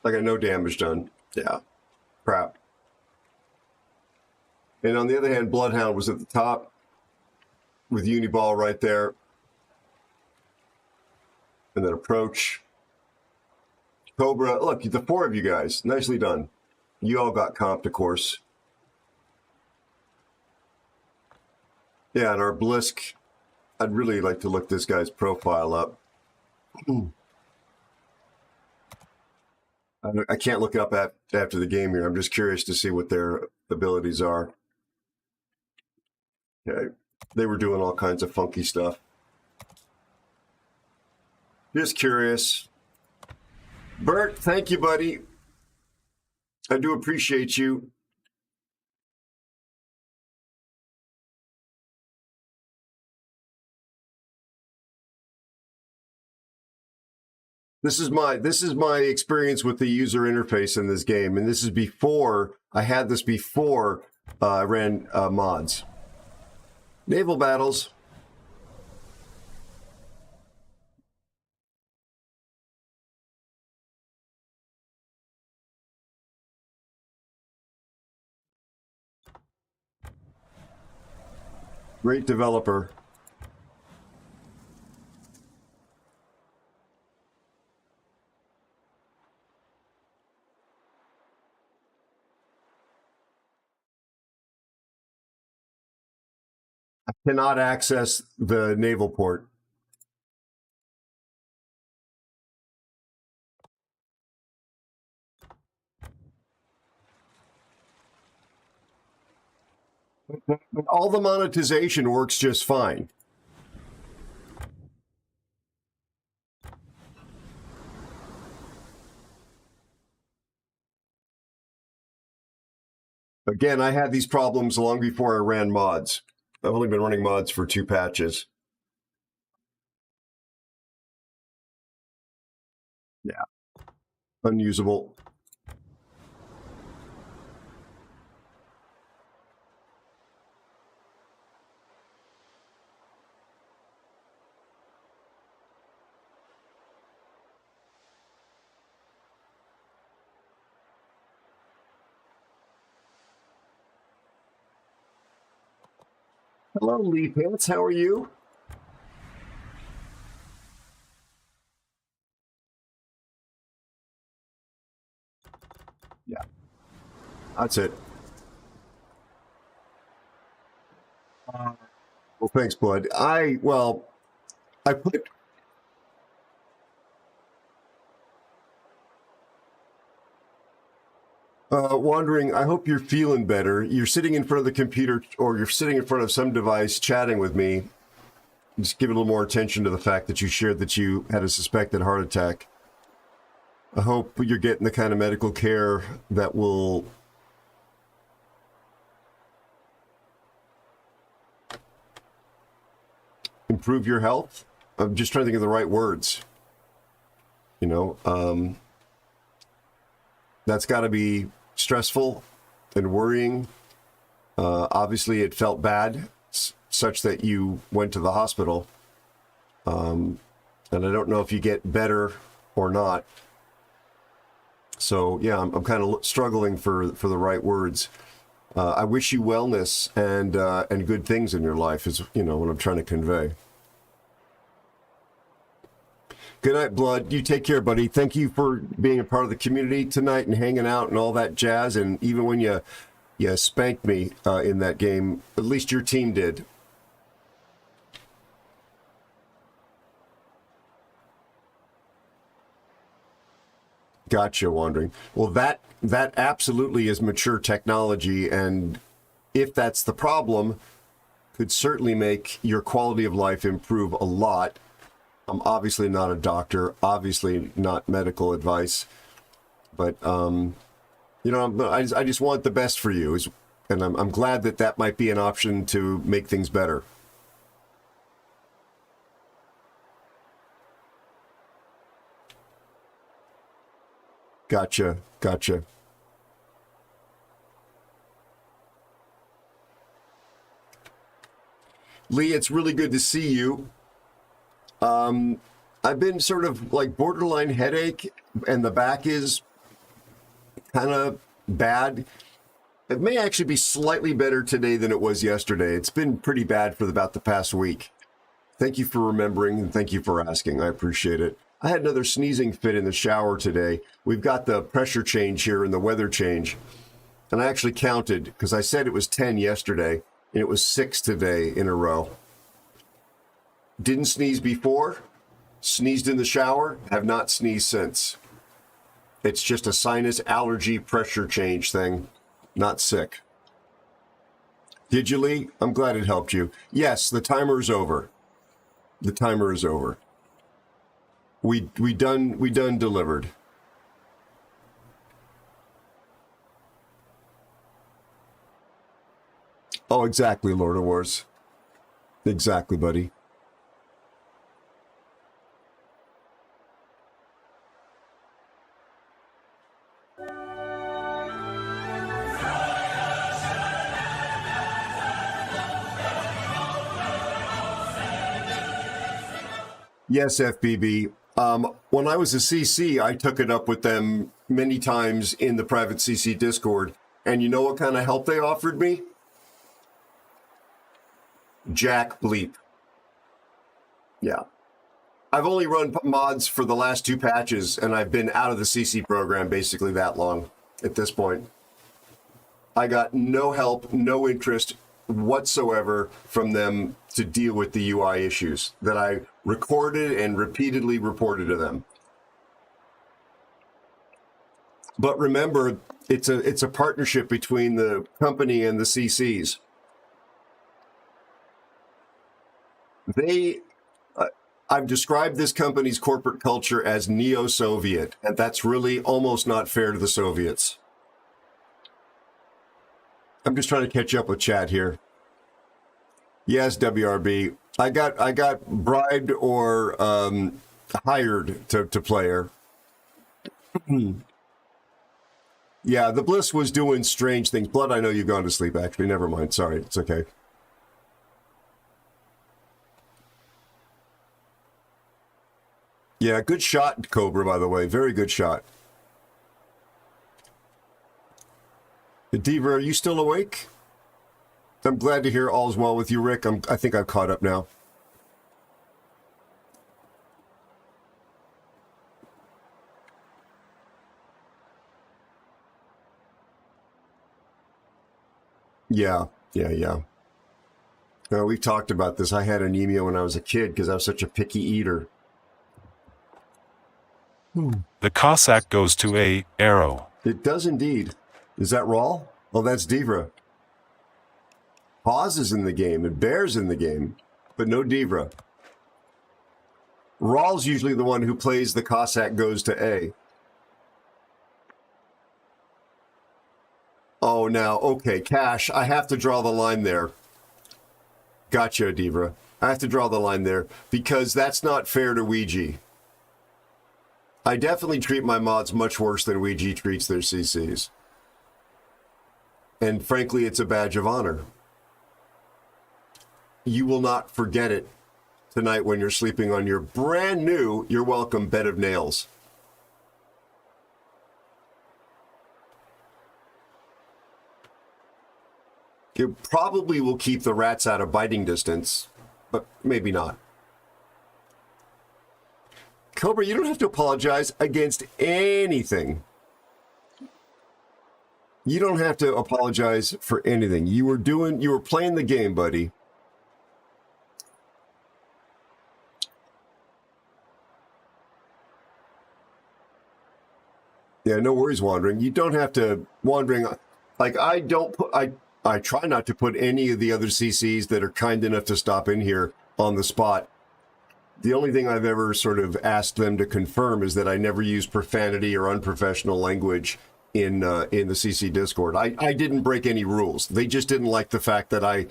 I got no damage done. Yeah. Crap. And on the other hand, Bloodhound was at the top with Uniball right there. And then approach. Cobra. Look, the 4 of you guys. Nicely done. You all got comped, of course. Yeah, and our Blisk, I'd really like to look this guy's profile up. I can't look it up after the game here. I'm just curious to see what their abilities are. Okay, they were doing all kinds of funky stuff. Just curious. Bert, thank you, buddy. I do appreciate you. This is my experience with the user interface in this game, and this is before I had this before I ran mods. Naval battles. Great developer. I cannot access the naval port. All the monetization works just fine. Again, I had these problems long before I ran mods. I've only been running mods for 2 patches. Yeah. Unusable. Hello, Lee Pants. How are you? Yeah. That's it. Well, thanks, bud. I put... Wandering, I hope you're feeling better. You're sitting in front of the computer or you're sitting in front of some device chatting with me. Just give a little more attention to the fact that you shared that you had a suspected heart attack. I hope you're getting the kind of medical care that will improve your health. I'm just trying to think of the right words. You know, That's got to be stressful and worrying. Obviously, it felt bad, such that you went to the hospital. And I don't know if you get better or not. So, yeah, I'm kind of struggling for the right words. I wish you wellness and good things in your life is, what I'm trying to convey. Good night, Blood. You take care, buddy. Thank you for being a part of the community tonight and hanging out and all that jazz. And even when you spanked me in that game, at least your team did. Gotcha, Wandering. Well, that absolutely is mature technology, and if that's the problem, could certainly make your quality of life improve a lot. I'm obviously not a doctor, obviously not medical advice, but I just want the best for you, and I'm glad that might be an option to make things better. Gotcha. Lee, it's really good to see you. I've been sort of like borderline headache, and the back is kind of bad. It may actually be slightly better today than it was yesterday. It's been pretty bad for about the past week. Thank you for remembering, and thank you for asking. I appreciate it. I had another sneezing fit in the shower today. We've got the pressure change here and the weather change. And I actually counted, because I said it was 10 yesterday, and it was 6 today in a row. Didn't sneeze before, sneezed in the shower, have not sneezed since. It's just a sinus allergy pressure change thing, not sick. Did you, Lee? I'm glad it helped you. Yes, the timer is over. The timer is over. We done delivered. Oh, exactly, Lord of Wars. Exactly, buddy. Yes, FBB. When I was a CC, I took it up with them many times in the private CC Discord. And you know what kind of help they offered me? Jack bleep. Yeah. I've only run mods for the last 2 patches, and I've been out of the CC program basically that long at this point. I got no help, no interest whatsoever from them to deal with the UI issues that I recorded and repeatedly reported to them. But remember, it's a partnership between the company and the CCs. I've described this company's corporate culture as neo-Soviet, and that's really almost not fair to the Soviets. I'm just trying to catch up with chat here. Yes, WRB. I got bribed or hired to play her. Yeah, the Bliss was doing strange things. Blood, I know you've gone to sleep, actually. Never mind. Sorry. It's okay. Yeah, good shot, Cobra, by the way. Very good shot. Diva, are you still awake? I'm glad to hear all's well with you, Rick. I think I've caught up now. Yeah. We've talked about this. I had anemia when I was a kid because I was such a picky eater. The Cossack goes to Aero. It does indeed. Is that Rawl? Oh, that's Divra. Pause is in the game and Bear's in the game, but no Divra. Rawl's usually the one who plays the Cossack goes to A. Oh, now, okay, Cash, I have to draw the line there. Gotcha, Divra. I have to draw the line there because that's not fair to Ouija. I definitely treat my mods much worse than Ouija treats their CCs. And frankly, it's a badge of honor. You will not forget it tonight when you're sleeping on your brand new, you're welcome, bed of nails. It probably will keep the rats out of biting distance, but maybe not. Cobra, you don't have to apologize against anything. You don't have to apologize for anything. You were playing the game, buddy. Yeah, no worries, Wandering. You don't have to, Wandering, like I try not to put any of the other CCs that are kind enough to stop in here on the spot. The only thing I've ever sort of asked them to confirm is that I never use profanity or unprofessional language in the CC Discord. I didn't break any rules. They just didn't like the fact that I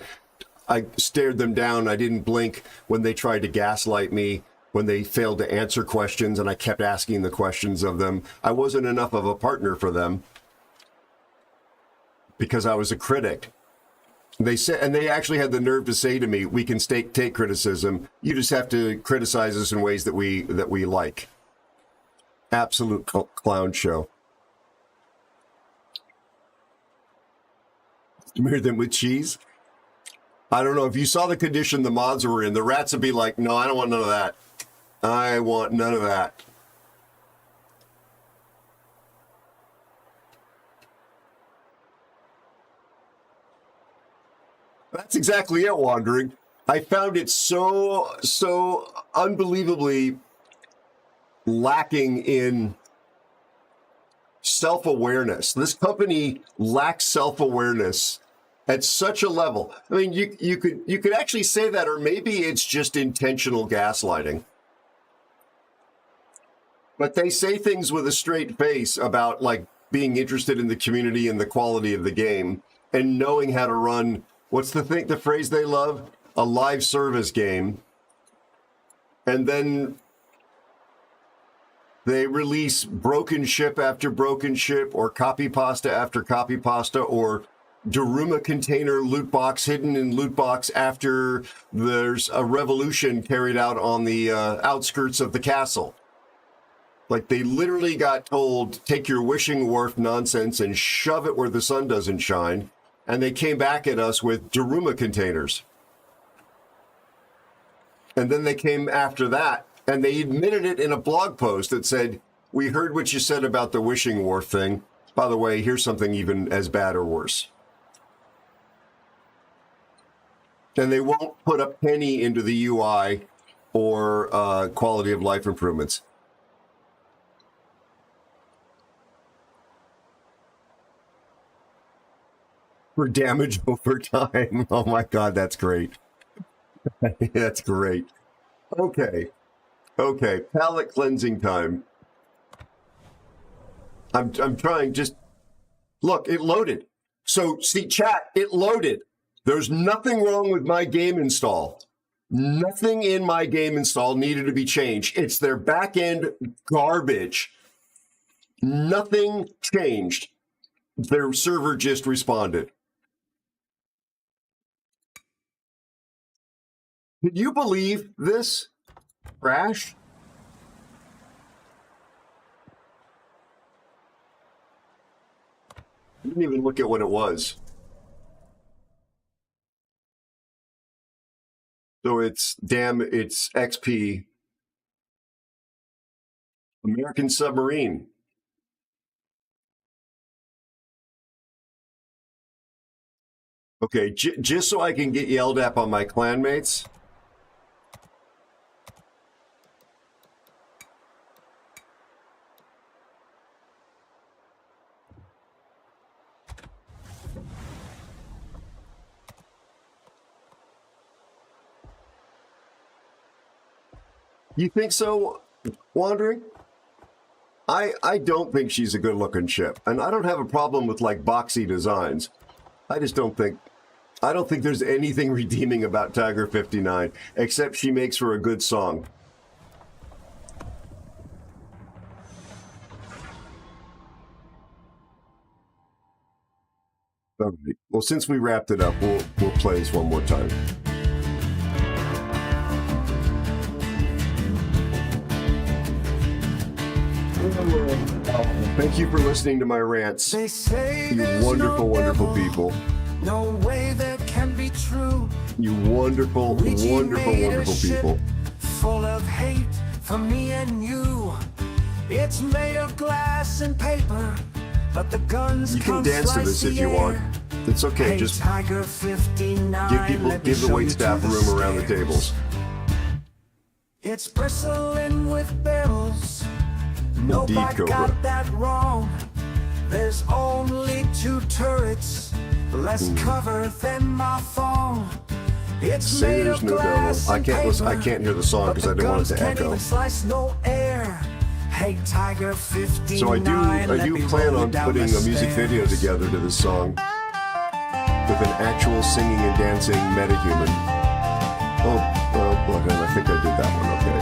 stared them down. I didn't blink when they tried to gaslight me, when they failed to answer questions, and I kept asking the questions of them. I wasn't enough of a partner for them because I was a critic. They said, and they actually had the nerve to say to me, "We can take criticism. You just have to criticize us in ways that we like." Absolute clown show. Smear them with cheese. I don't know if you saw the condition the mods were in. The rats would be like, "No, I don't want none of that. I want none of that." That's exactly it, Wandering. I found it so unbelievably lacking in self-awareness. This company lacks self-awareness at such a level. I mean, you could actually say that, or maybe it's just intentional gaslighting. But they say things with a straight face about like being interested in the community and the quality of the game and knowing how to run. What's the phrase they love? A live service game. And then they release broken ship after broken ship, or copy pasta after copy pasta, or Daruma container loot box hidden in loot box after there's a revolution carried out on the outskirts of the castle. Like they literally got told, take your wishing wharf nonsense and shove it where the sun doesn't shine. And they came back at us with Daruma containers. And then they came after that, and they admitted it in a blog post that said, "We heard what you said about the wishing wharf thing. By the way, here's something even as bad or worse." And they won't put a penny into the UI or quality of life improvements. For damage over time. Oh my God, that's great. That's great. Okay. Palette cleansing time. I'm trying, just look, it loaded. So see, chat, it loaded. There's nothing wrong with my game install. Nothing in my game install needed to be changed. It's their back end garbage. Nothing changed. Their server just responded. Did you believe this crash? I didn't even look at what it was. So it's XP. American submarine. Okay, just so I can get yelled at by my clanmates. You think so, Wandering? I don't think she's a good-looking ship, and I don't have a problem with like boxy designs. I don't think there's anything redeeming about Tiger 59, except she makes for a good song. All right. Well, since we wrapped it up, we'll play this one more time. Thank you for listening to my rants. You wonderful, wonderful people. No way that can be true. You wonderful, wonderful, wonderful people. Full of hate for me and you. It's made of glass and paper, but the guns You can dance to this if you want. It's okay. Hey, Just Tiger 59, give the wait staff room around the tables. It's bristling with barrels. Nobody Cobra. got that wrong. There's only 2 turrets, less cover than my phone. It's Say made there's of no glass devil. and I can't hear the song but because I the don't want guns it to can't echo. even slice no air. Hey, Tiger 59. So I let do me plan roll you on down putting the a music stairs. video together to this song with an actual singing and dancing metahuman. Oh, look, I think I did that one. Okay.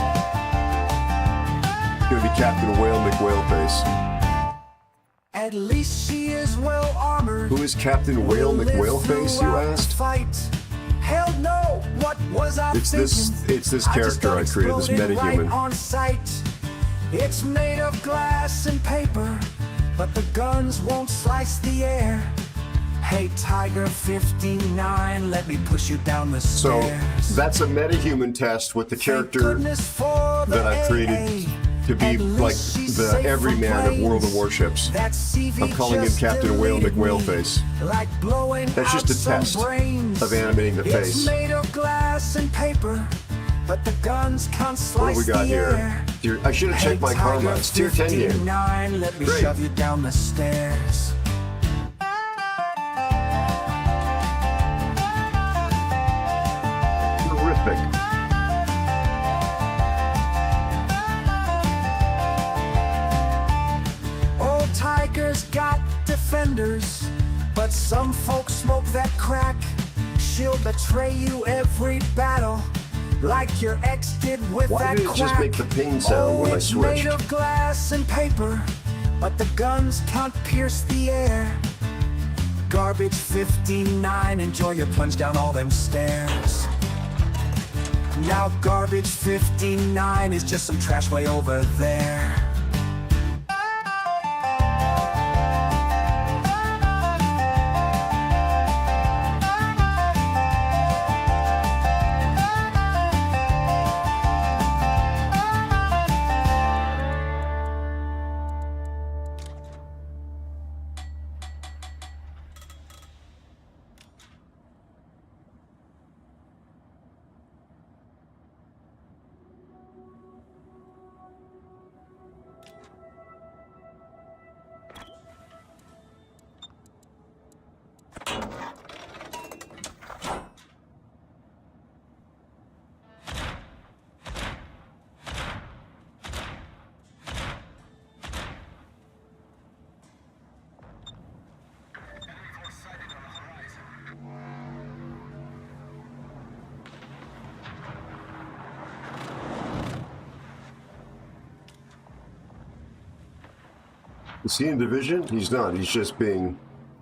It's gonna be Captain Whale McWhaleface. At least she is well armored. Who is Captain Whale McWhaleface, you asked? Hell no! What was I It's this I character I created, this exploded metahuman. right on sight. It's made of glass and paper, but the guns won't slice the air. Hey, Tiger 59, let me push you down the So stairs. that's a metahuman test with the character Goodness for the that I created to be like the everyman of World of Warships. I'm calling him Captain Whale McWhaleface. Like blowing That's just out a some test brains. of animating the It's face. made of glass and paper, but the guns can't What slice do we got the here? air. I should have Hey, checked my Tiger karma. It's tier 10 game. 59, let me Great. shove you down the stairs. Terrific. Old Tiger's got defenders, but some folks smoke that crack. She'll betray you every battle, like your ex did with Why that did it just quack. make the ping sound when I It's made switched? of glass and paper, but the guns can't pierce the air. Garbage 59, enjoy your plunge down all them stairs. Now Garbage 59 is just some trash way over there. Is he in division? He's not. He's just being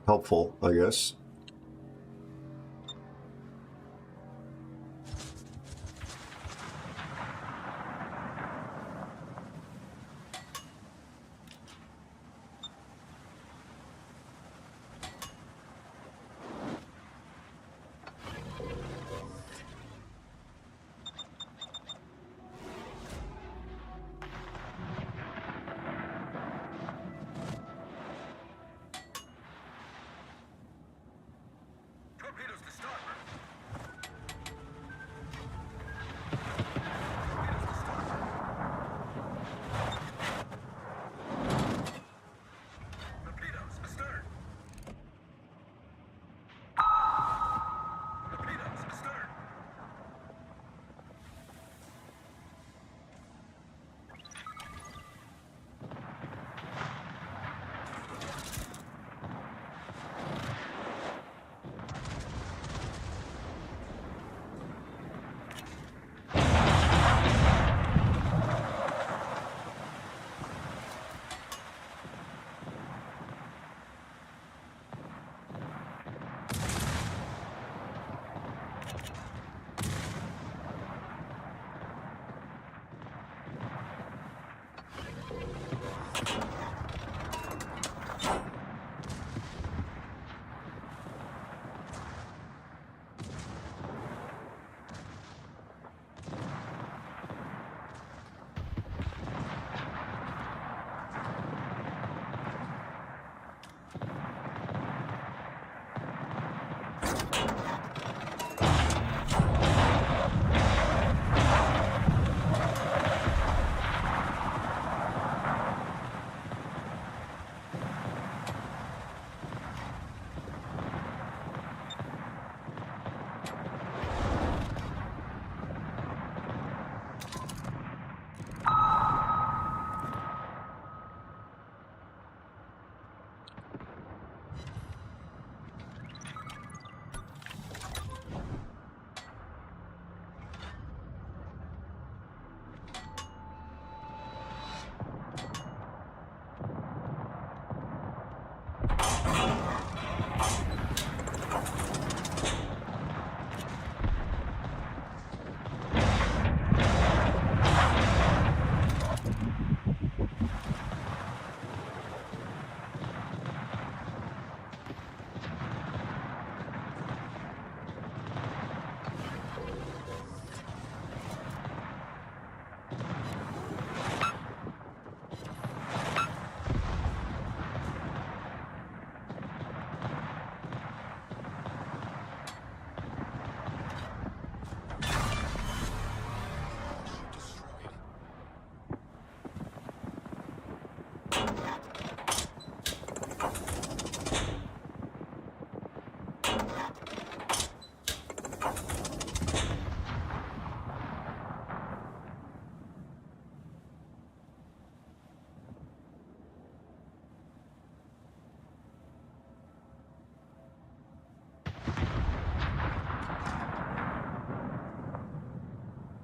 helpful, I guess.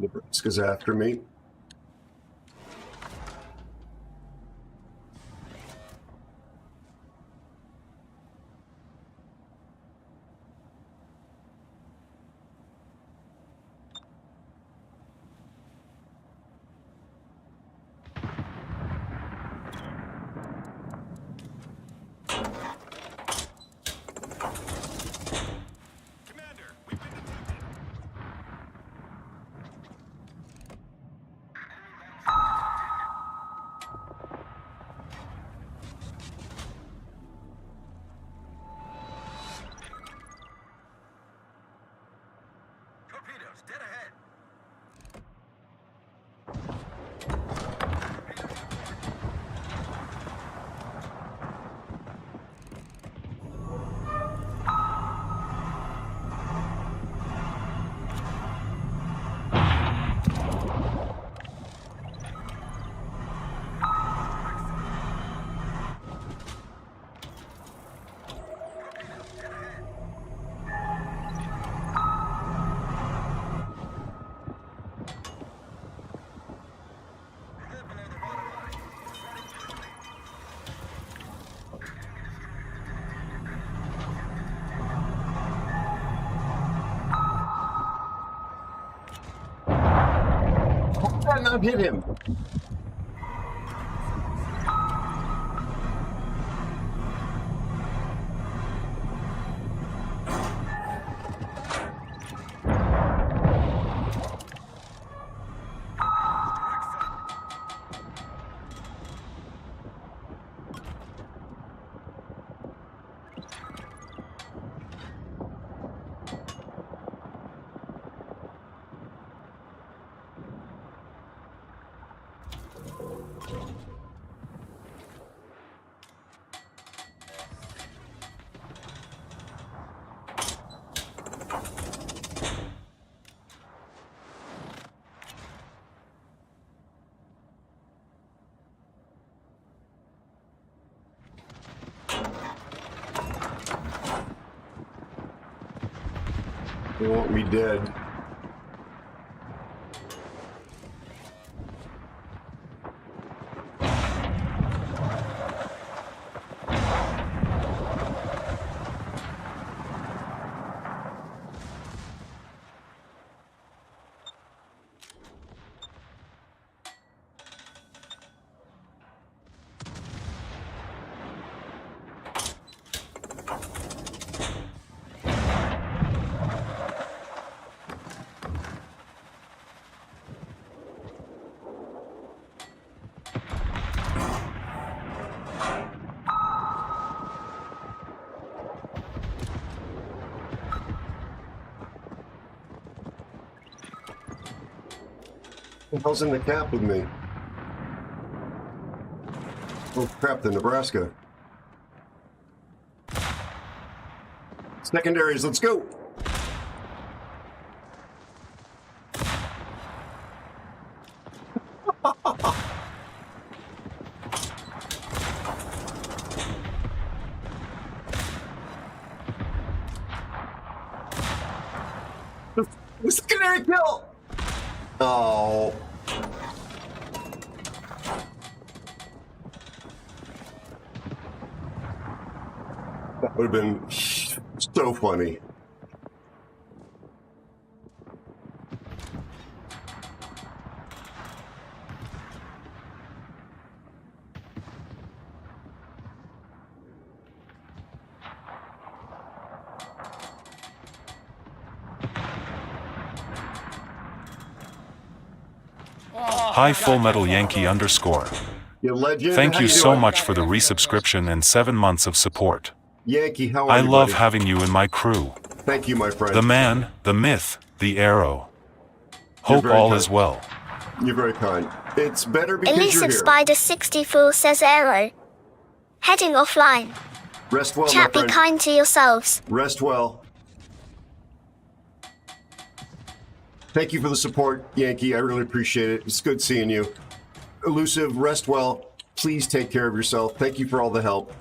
Nebraska's after me. How did I not hit him? They want me dead. What the hell's in the cap with me? Oh crap, the Nebraska. Secondaries, let's go! The secondary kill! Oh. That would have been so funny. Hi Full Metal Yankee _. You legend. Thank How you so doing? much for the resubscription and 7 months of support. Yankee, how are I you, love buddy? having you in my crew. Thank you, my friend. The man, the myth, the Aero. You're Hope very all kind. is well. You're very kind. It's better because Elusive you're here. Spider 64 says Aero. Heading offline. Rest well, Chat, my be friend. kind to yourselves. Rest well. Thank you for the support, Yankee. I really appreciate it. It's good seeing you. Elusive, rest well. Please take care of yourself. Thank you for all the help.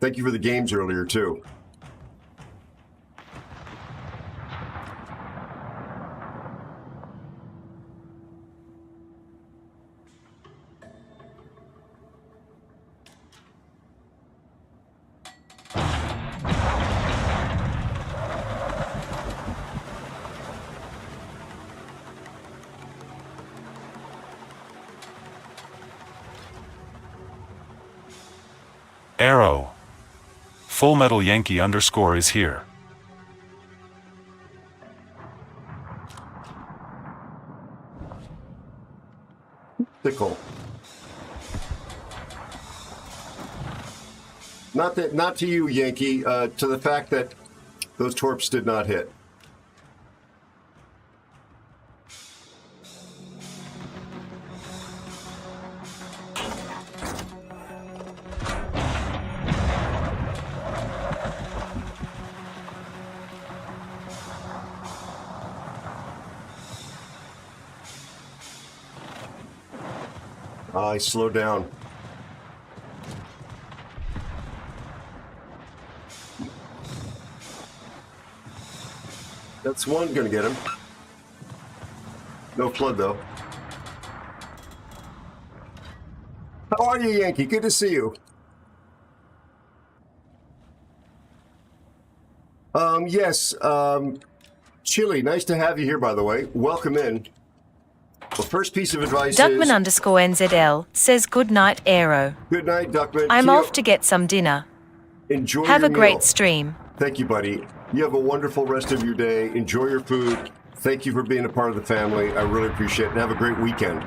Thank you for the games earlier, too. Aero. Full Metal Yankee _ is here. Tickle. Not to you, Yankee, to the fact that those torps did not hit. I slow down. That's one gonna get him. No flood though. How are you, Yankee? Good to see you. Yes, Chili, nice to have you here, by the way. Welcome in. The first piece of advice Duckman is... _NZL says good night, Aero. Good night, Duckman. I'm Keo, off to get some dinner. Enjoy Have your a great meal. stream. Thank you, buddy. You have a wonderful rest of your day. Enjoy your food. Thank you for being a part of the family. I really appreciate it. And have a great weekend.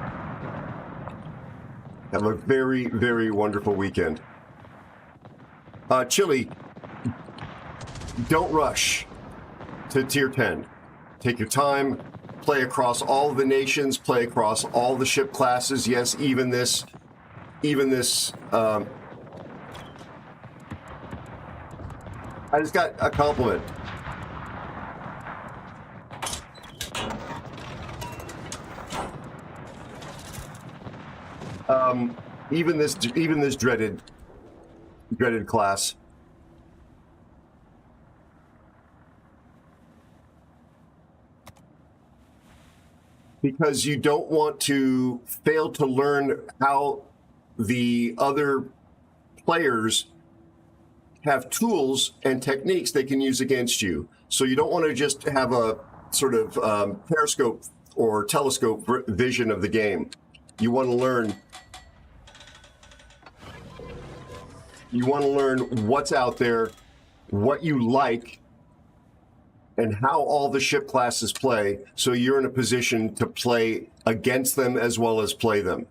Have a very, very wonderful weekend. Chili, don't rush to Tier 10. Take your time. Play across all the nations. Play across all the ship classes. Yes, even this. I just got a compliment. Even this dreaded class. Because you don't want to fail to learn how the other players have tools and techniques they can use against you. So you don't want to just have a sort of periscope or telescope vision of the game. You want to learn. You want to learn what's out there, what you like, and how all the ship classes play, so you're in a position to play against them as well as play them.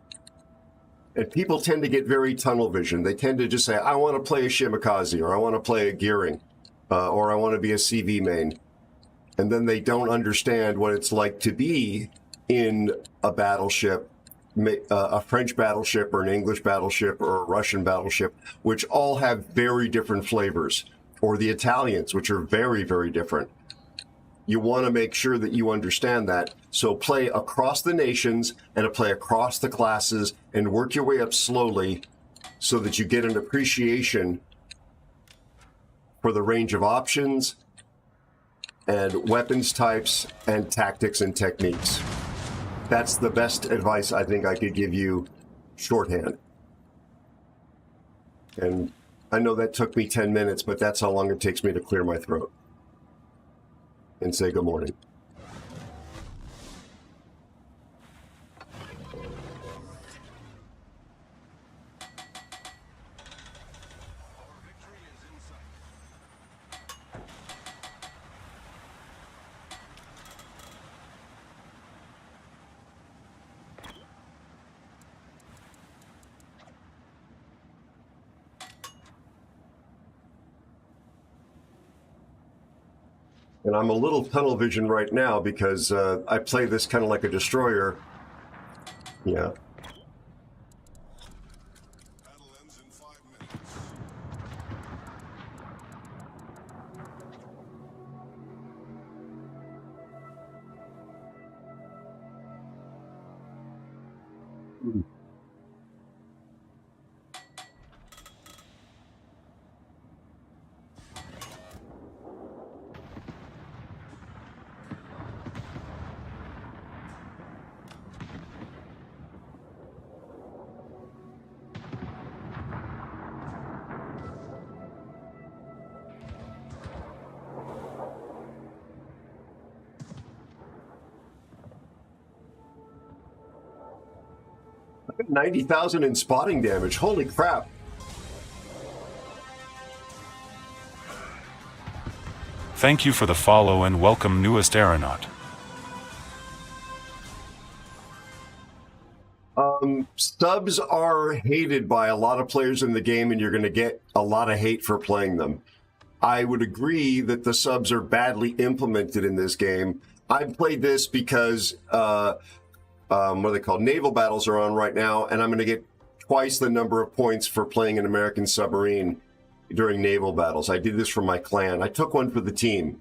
And people tend to get very tunnel vision. They tend to just say, I want to play a Shimakaze, or I want to play a Gearing, or I want to be a CV main. And then they don't understand what it's like to be in a battleship, a French battleship, or an English battleship, or a Russian battleship, which all have very different flavors, or the Italians, which are very, very different. You want to make sure that you understand that. So play across the nations and play across the classes and work your way up slowly so that you get an appreciation for the range of options and weapons types and tactics and techniques. That's the best advice I think I could give you shorthand. And I know that took me 10 minutes, but that's how long it takes me to clear my throat and say good morning. And I'm a little tunnel vision right now because I play this kind of like a destroyer. Yeah. Battle ends in 5 minutes. I got 90,000 in spotting damage. Holy crap. Thank you for the follow and welcome newest aeronaut. Subs are hated by a lot of players in the game, and you're going to get a lot of hate for playing them. I would agree that the subs are badly implemented in this game. I played this because, what are they called? Naval battles are on right now, and I'm going to get twice the number of points for playing an American submarine during naval battles. I did this for my clan. I took one for the team.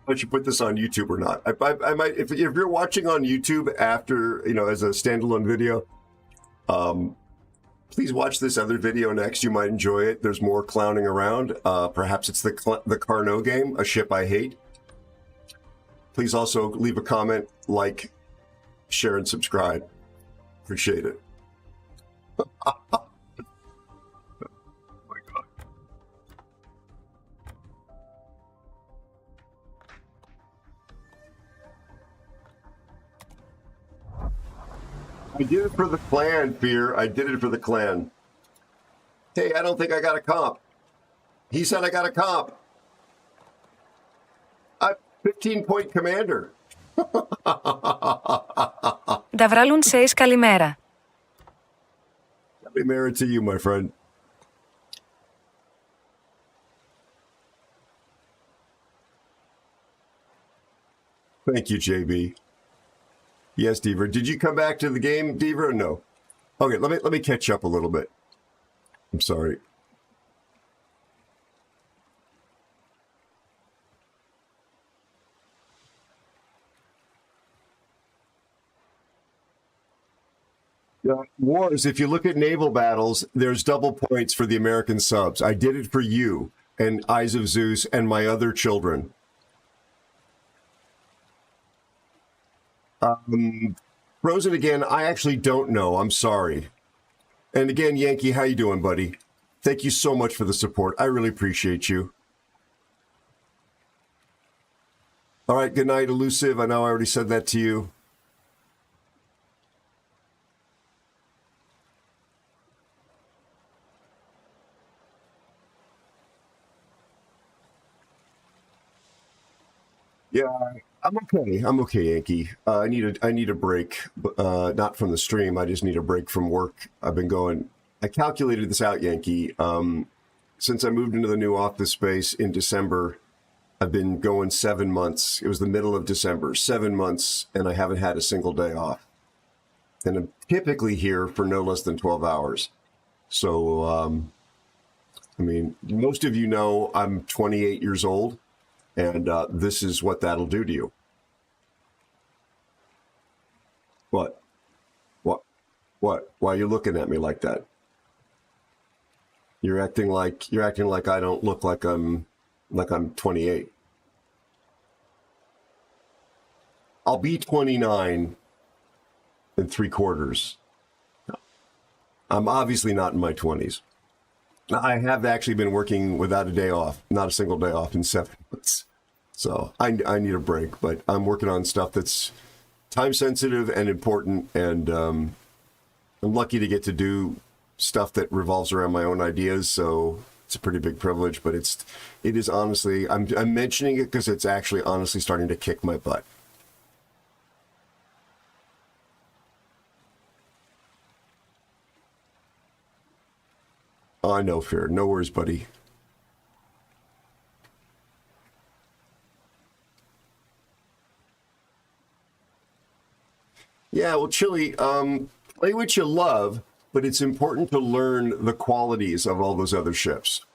I should put this on YouTube or not. I might, if you're watching on YouTube after, as a standalone video, please watch this other video next. You might enjoy it. There's more clowning around. Perhaps it's the Carnot game, a ship I hate. Please also leave a comment, like, share, and subscribe. Appreciate it. I did it for the clan, Fear. I did it for the clan. Hey, I don't think I got a comp. He said I got a comp. I'm 15-point commander. Davralun says Kalimera. Kalimera to you, my friend. Thank you, JB. Yes, Deaver. Did you come back to the game, Deaver, or no? Okay, let me catch up a little bit. I'm sorry. Wars, if you look at naval battles, there's double points for the American subs. I did it for you and Eyes of Zeus and my other children. Frozen again, I actually don't know. I'm sorry. And again, Yankee, how you doing, buddy? Thank you so much for the support. I really appreciate you. All right, good night, Elusive. I know I already said that to you. Yeah, I'm okay. I'm okay, Yankee. I need a break, not from the stream. I just need a break from work. I calculated this out, Yankee. Since I moved into the new office space in December, I've been going 7 months. It was the middle of December, 7 months, and I haven't had a single day off. And I'm typically here for no less than 12 hours. So, most of you know I'm 28 years old. And this is what that'll do to you. What? Why are you looking at me like that? You're acting like I don't look like I'm 28. I'll be 29 and 3/4. I'm obviously not in my 20s. I have actually been working without a day off, not a single day off in 7 months. So I need a break, but I'm working on stuff that's time sensitive and important. And I'm lucky to get to do stuff that revolves around my own ideas. So it's a pretty big privilege, but it is honestly, I'm mentioning it because it's actually honestly starting to kick my butt. I know, Fear. No worries, buddy. Yeah, well, Chili, play what you love, but it's important to learn the qualities of all those other ships.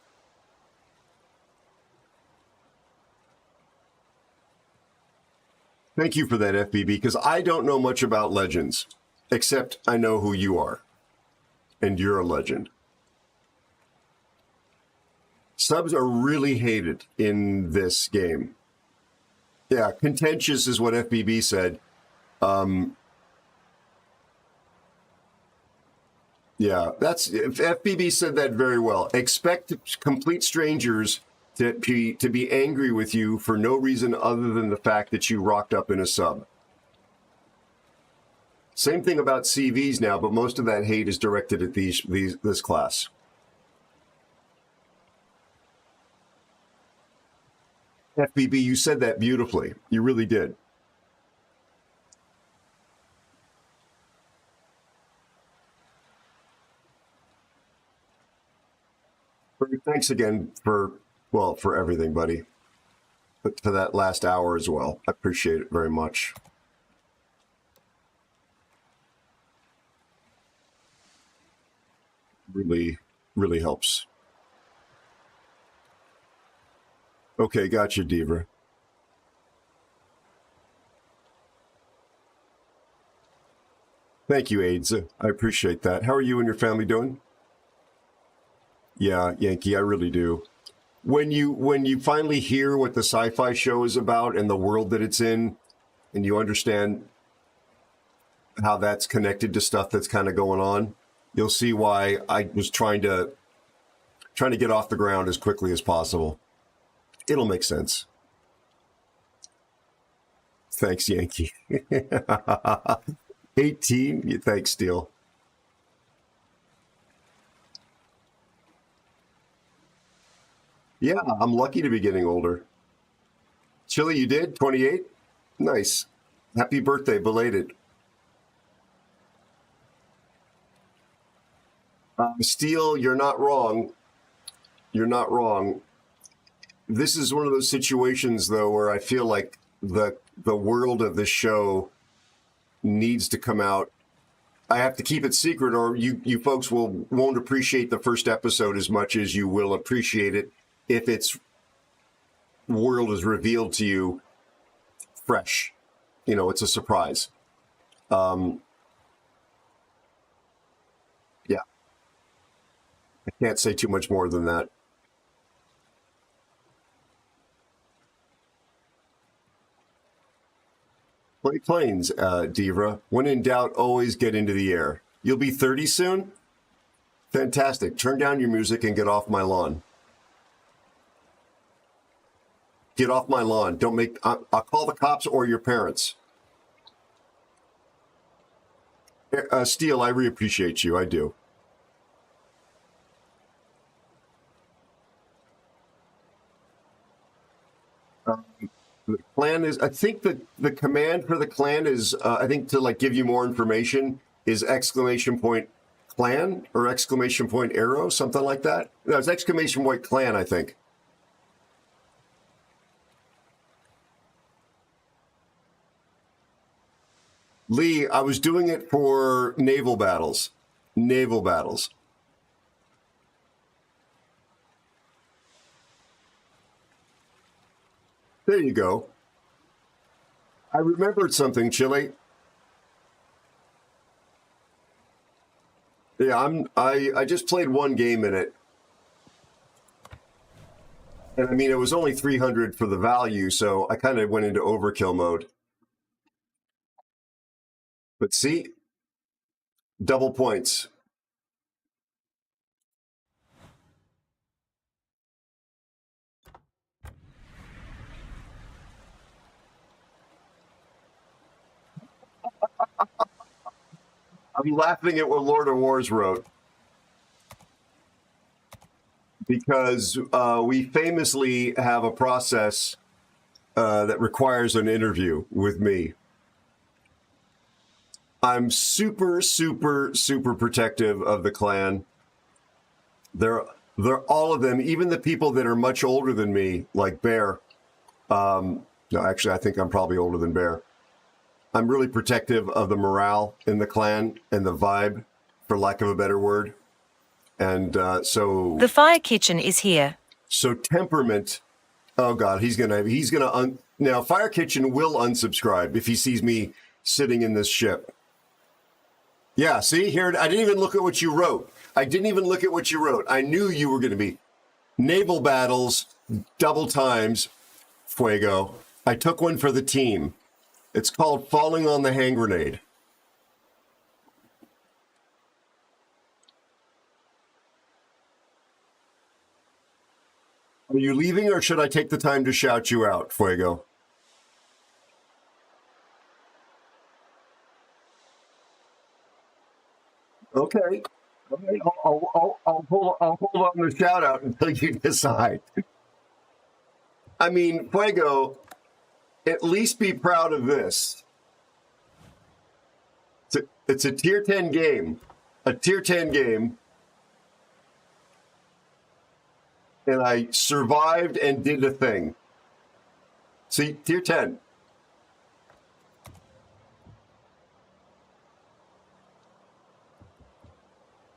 Thank you for that, FBB, because I don't know much about Legends, except I know who you are, and you're a legend. Subs are really hated in this game. Yeah, contentious is what FBB said. Yeah, FBB said that very well. Expect complete strangers to be angry with you for no reason other than the fact that you rocked up in a sub. Same thing about CVs now, but most of that hate is directed at this class. FBB, you said that beautifully. You really did. Thanks again for everything, buddy. But for that last hour as well. I appreciate it very much. Really, really helps. Okay, gotcha, Diva. Thank you, AIDS. I appreciate that. How are you and your family doing? Yeah, Yankee, I really do. When you finally hear what the sci-fi show is about and the world that it's in, and you understand how that's connected to stuff that's kind of going on, you'll see why I was trying to get off the ground as quickly as possible. It'll make sense. Thanks, Yankee. 18? Thanks, Steel. Yeah, I'm lucky to be getting older. Chili, you did? 28? Nice. Happy birthday, belated. Steel, you're not wrong. You're not wrong. This is one of those situations, though, where I feel like the world of this show needs to come out. I have to keep it secret, or you folks won't appreciate the first episode as much as you will appreciate it if its world is revealed to you fresh. You know, it's a surprise. Yeah. I can't say too much more than that. Play planes, Diva. When in doubt, always get into the air. You'll be 30 soon? Fantastic. Turn down your music and get off my lawn. Get off my lawn. Don't make... I'll call the cops or your parents. Steele, I really appreciate you. I do. The clan is... I think the command for the clan is... I think to like give you more information is ! Clan or ! Aero, something like that. No, it's ! Clan, I think. Lee, I was doing it for naval battles. Naval battles. There you go. I remembered something, Chili. Yeah, I just played one game in it. And I mean, it was only 300 for the value, so I kind of went into overkill mode. But see, double points. I'm laughing at what Lord of Wars wrote. Because we famously have a process that requires an interview with me. I'm super, super, super protective of the clan. They're all of them, even the people that are much older than me, like Bear. No, actually, I think I'm probably older than Bear. I'm really protective of the morale in the clan and the vibe, for lack of a better word. And so... The fire kitchen is here. So temperament... Oh, God, he's gonna now, Fire Kitchen will unsubscribe if he sees me sitting in this ship. Yeah, see here, I didn't even look at what you wrote. I knew you were going to be naval battles, double times, Fuego. I took one for the team. It's called falling on the hand grenade. Are you leaving or should I take the time to shout you out, Fuego? Okay. All right. I'll hold on the shout out until you decide. I mean, Fuego, at least be proud of this. It's a tier 10 game. A tier 10 game. And I survived and did a thing. See, tier 10.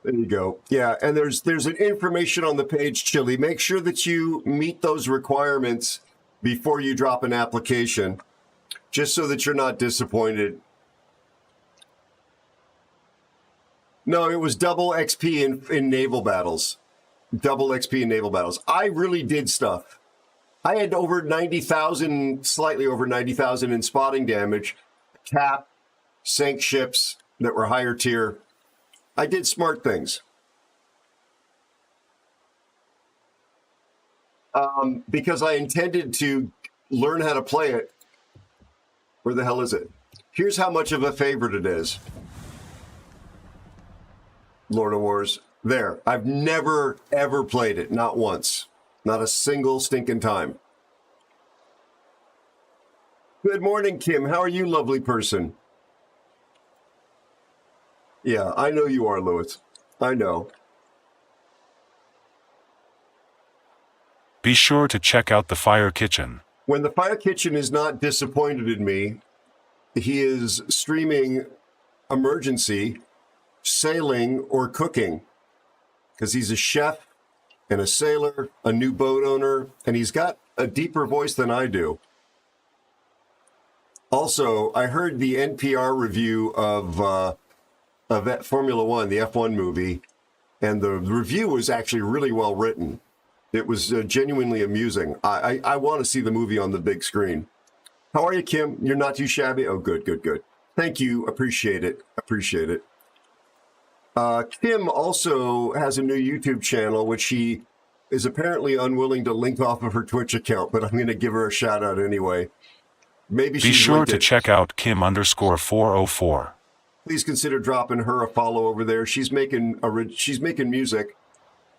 There you go. Yeah, and there's an information on the page, Chili. Make sure that you meet those requirements before you drop an application, just so that you're not disappointed. No, it was double XP in naval battles. Double XP in naval battles. I really did stuff. I had over 90,000, slightly over 90,000 in spotting damage, cap, sank ships that were higher tier. I did smart things. Because I intended to learn how to play it. Where the hell is it? Here's how much of a favorite it is. Lord of Wars. There. I've never, ever played it. Not once. Not a single stinking time. Good morning, Kim. How are you, lovely person? Yeah, I know you are, Louis. I know. Be sure to check out the Fire Kitchen. When the Fire Kitchen is not disappointed in me, he is streaming emergency, sailing, or cooking. Because he's a chef and a sailor, a new boat owner, and he's got a deeper voice than I do. Also, I heard the NPR review of Formula One, the F1 movie, and the review was actually really well written. It was genuinely amusing. I want to see the movie on the big screen. How are you, Kim? You're not too shabby? Oh, good, good, good. Thank you. Appreciate it. Appreciate it. Kim also has a new YouTube channel, which she is apparently unwilling to link off of her Twitch account, but I'm going to give her a shout out anyway. Maybe Be sure to check out Kim_404. Please consider dropping her a follow over there. She's making music,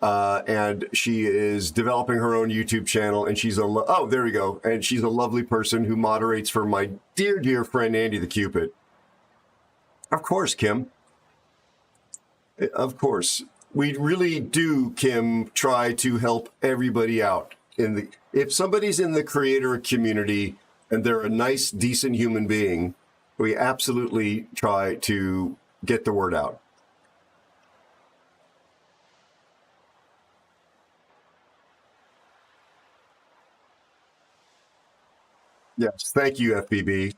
and she is developing her own YouTube channel. And she's there we go. And she's a lovely person who moderates for my dear, dear friend Andy the Cupid. Of course, Kim. Of course, we really do, Kim, try to help everybody out. If somebody's in the creator community and they're a nice, decent human being, we absolutely try to get the word out. Yes, thank you, FBB.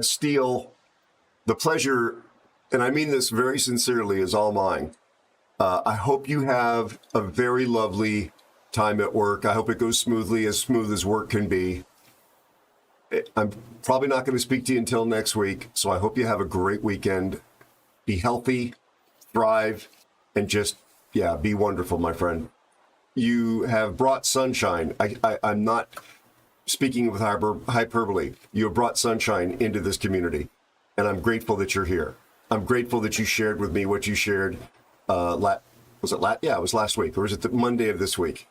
Steele, the pleasure, and I mean this very sincerely, is all mine. I hope you have a very lovely time at work. I hope it goes smoothly, as smooth as work can be. I'm probably not going to speak to you until next week, so I hope you have a great weekend. Be healthy, thrive, and just, be wonderful, my friend. You have brought sunshine. I'm not speaking with hyperbole. You have brought sunshine into this community, and I'm grateful that you're here. I'm grateful that you shared with me what you shared. Was it it was last week, or was it the Monday of this week?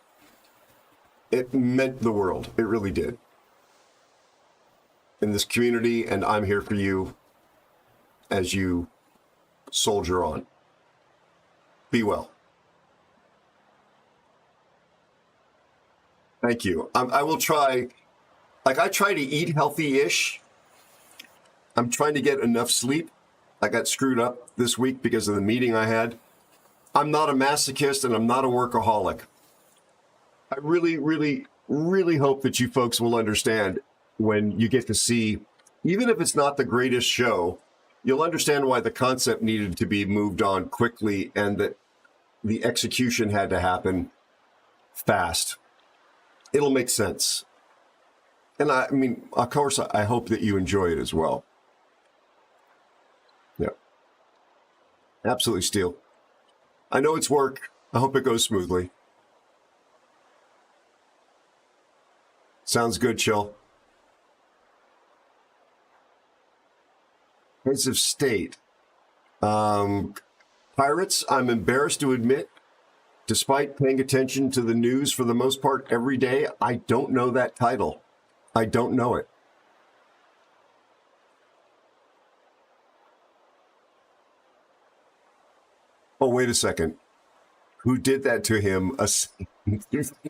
It meant the world. It really did. In this community, and I'm here for you as you soldier on. Be well. Thank you. I will try. I try to eat healthy-ish. I'm trying to get enough sleep. I got screwed up this week because of the meeting I had. I'm not a masochist and I'm not a workaholic. I really, really, really hope that you folks will understand when you get to see, even if it's not the greatest show, you'll understand why the concept needed to be moved on quickly and that the execution had to happen fast. It'll make sense. And I mean, of course, I hope that you enjoy it as well. Yeah. Absolutely steel. I know it's work. I hope it goes smoothly. Sounds good, Chill. Heads of state. Pirates, I'm embarrassed to admit, despite paying attention to the news for the most part every day, I don't know that title. I don't know it. Oh, wait a second. Who did that to him?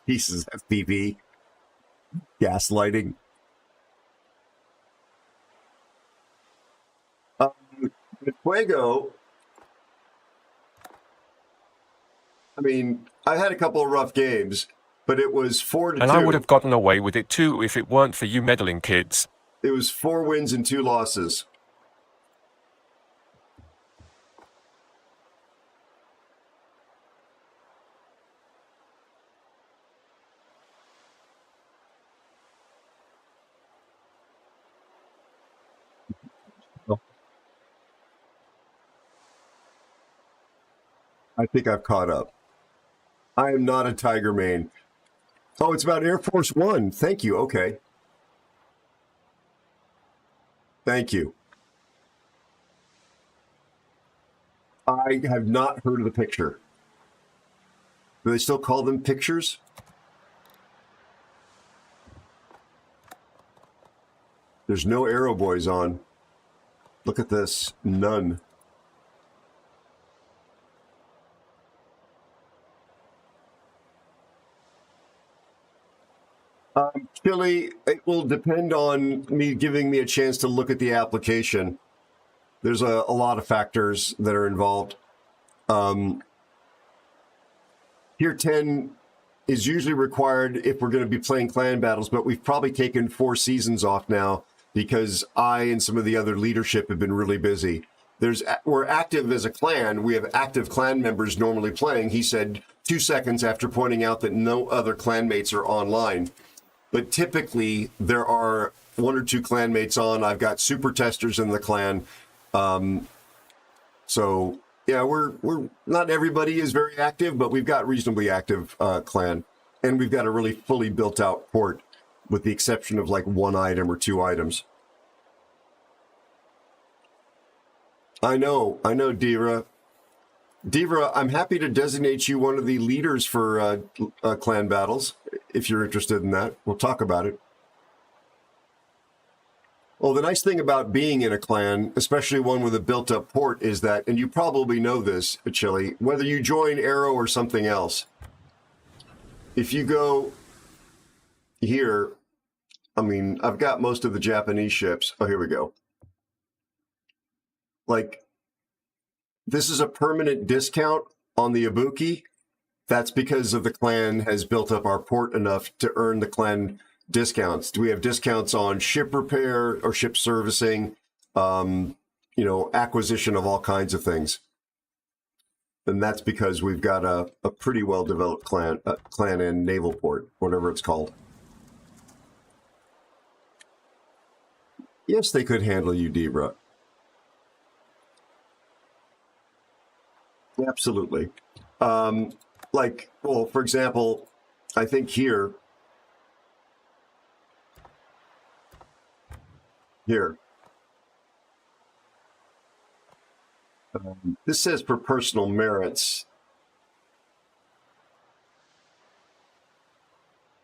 Pieces of FPV. Gaslighting. Fuego. I mean, I had a couple of rough games, but it was 4-2. And I would have gotten away with it too if it weren't for you meddling kids. It was 4 wins and 2 losses. I think I've caught up. I am not a Tiger main. Oh, it's about Air Force One. Thank you. Okay. Thank you. I have not heard of the picture. Do they still call them pictures? There's no Aero boys on. Look at this. None. Chili, it will depend on me giving me a chance to look at the application. There's a lot of factors that are involved. Tier 10 is usually required if we're going to be playing clan battles, but we've probably taken 4 seasons off now because I and some of the other leadership have been really busy. We're active as a clan. We have active clan members normally playing. He said 2 seconds after pointing out that no other clanmates are online. But typically, there are 1 or 2 clanmates on. I've got super testers in the clan. So, yeah, we're not everybody is very active, but we've got reasonably active clan. And we've got a really fully built out port with the exception of like 1 item or 2 items. I know, Devra. Devra, I'm happy to designate you one of the leaders for clan battles, if you're interested in that. We'll talk about it. Well, the nice thing about being in a clan, especially one with a built-up port, is that, and you probably know this, Chili, whether you join Aero or something else, if you go here, I mean, I've got most of the Japanese ships. Oh, here we go. Like, this is a permanent discount on the Ibuki. That's because of the clan has built up our port enough to earn the clan discounts. Do we have discounts on ship repair or ship servicing, acquisition of all kinds of things? And that's because we've got a pretty well-developed clan and naval port, whatever it's called. Yes, they could handle you, Debra. Absolutely. For example, I think here. This says for personal merits.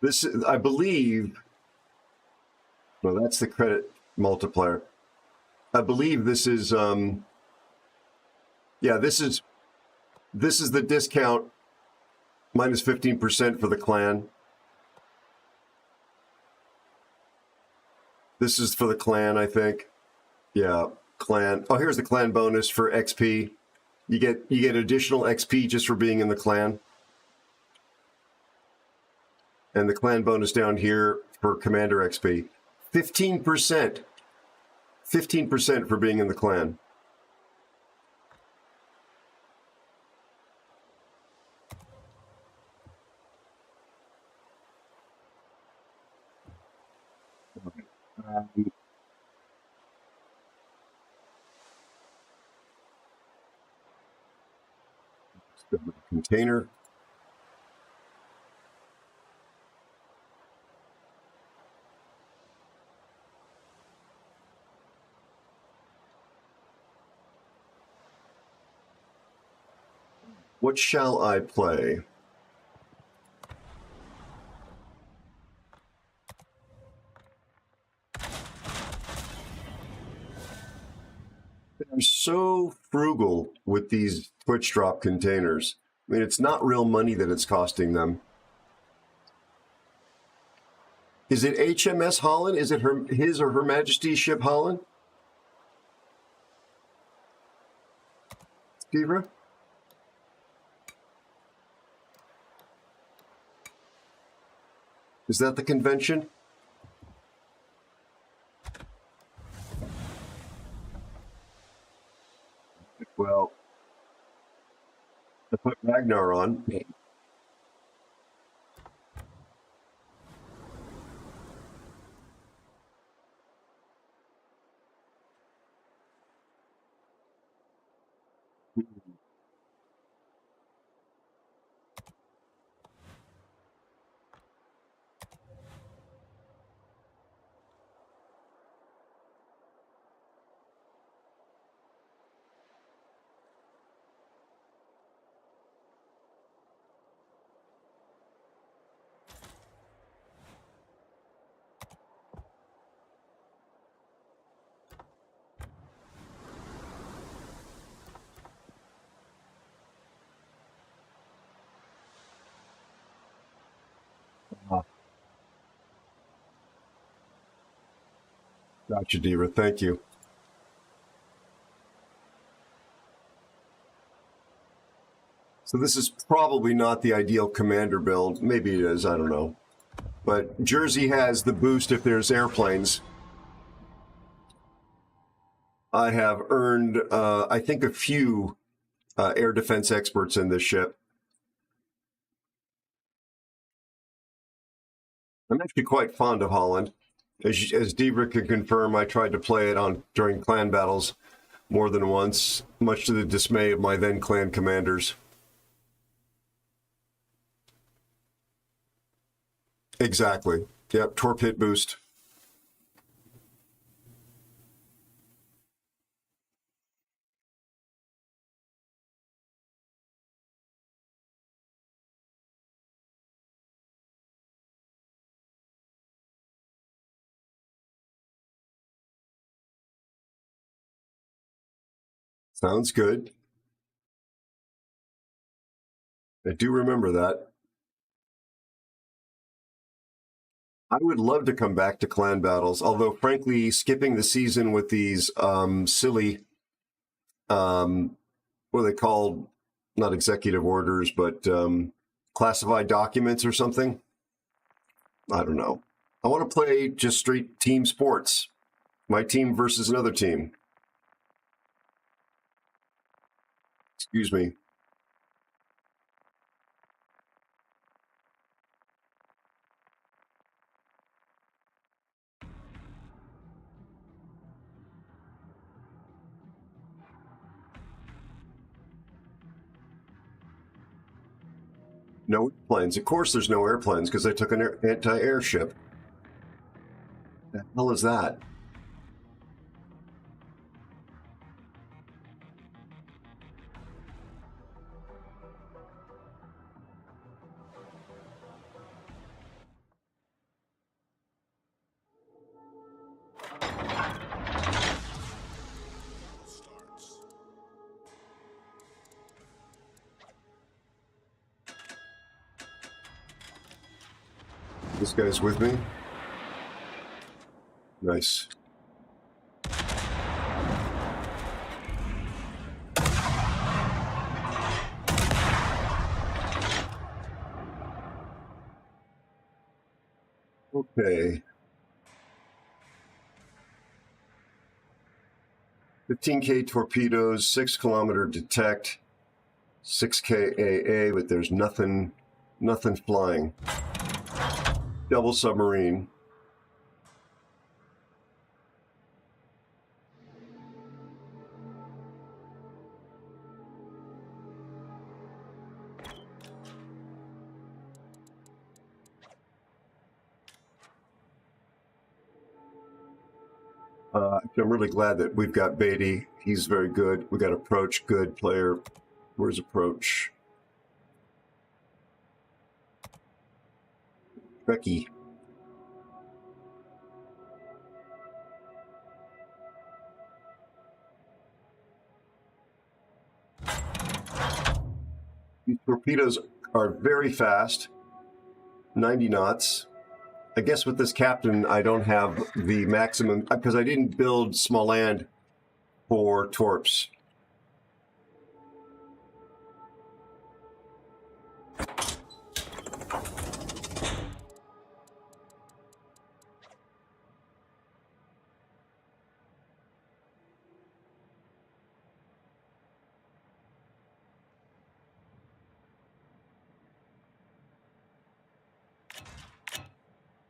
This, I believe, no, that's the credit multiplier. I believe this is, this is the discount minus 15% for the clan. This is for the clan, I think. Yeah, clan. Oh, here's the clan bonus for XP. You get additional XP just for being in the clan. And the clan bonus down here for commander XP. 15%. 15% for being in the clan. Container. What shall I play? I'm so frugal with these Twitch drop containers. I mean, it's not real money that it's costing them. Is it HMS Holland? Is it his or her Majesty's ship Holland? Steve? Is that the convention? Well, I put Ragnar on. Gotcha, Diva. Thank you. So this is probably not the ideal commander build. Maybe it is. I don't know. But Jersey has the boost if there's airplanes. I have earned, I think, a few air defense experts in this ship. I'm actually quite fond of Holland. As Diva can confirm, I tried to play it during clan battles more than once, much to the dismay of my then clan commanders. Exactly. Yep, torpid boost. Sounds good. I do remember that. I would love to come back to clan battles, although frankly, skipping the season with these silly, what are they called? Not executive orders, but classified documents or something. I don't know. I want to play just straight team sports. My team versus another team. Excuse me. No airplanes. Of course there's no airplanes because I took an anti-air ship. The hell is that? This guy's with me. Nice. Okay. 15K torpedoes, 6-kilometer detect, 6K AA, but there's nothing flying. Double submarine. I'm really glad that we've got Beatty. He's very good. We got Approach, good player. Where's Approach? Becky. These torpedoes are very fast, 90 knots. I guess with this captain, I don't have the maximum, because I didn't build small land for torps.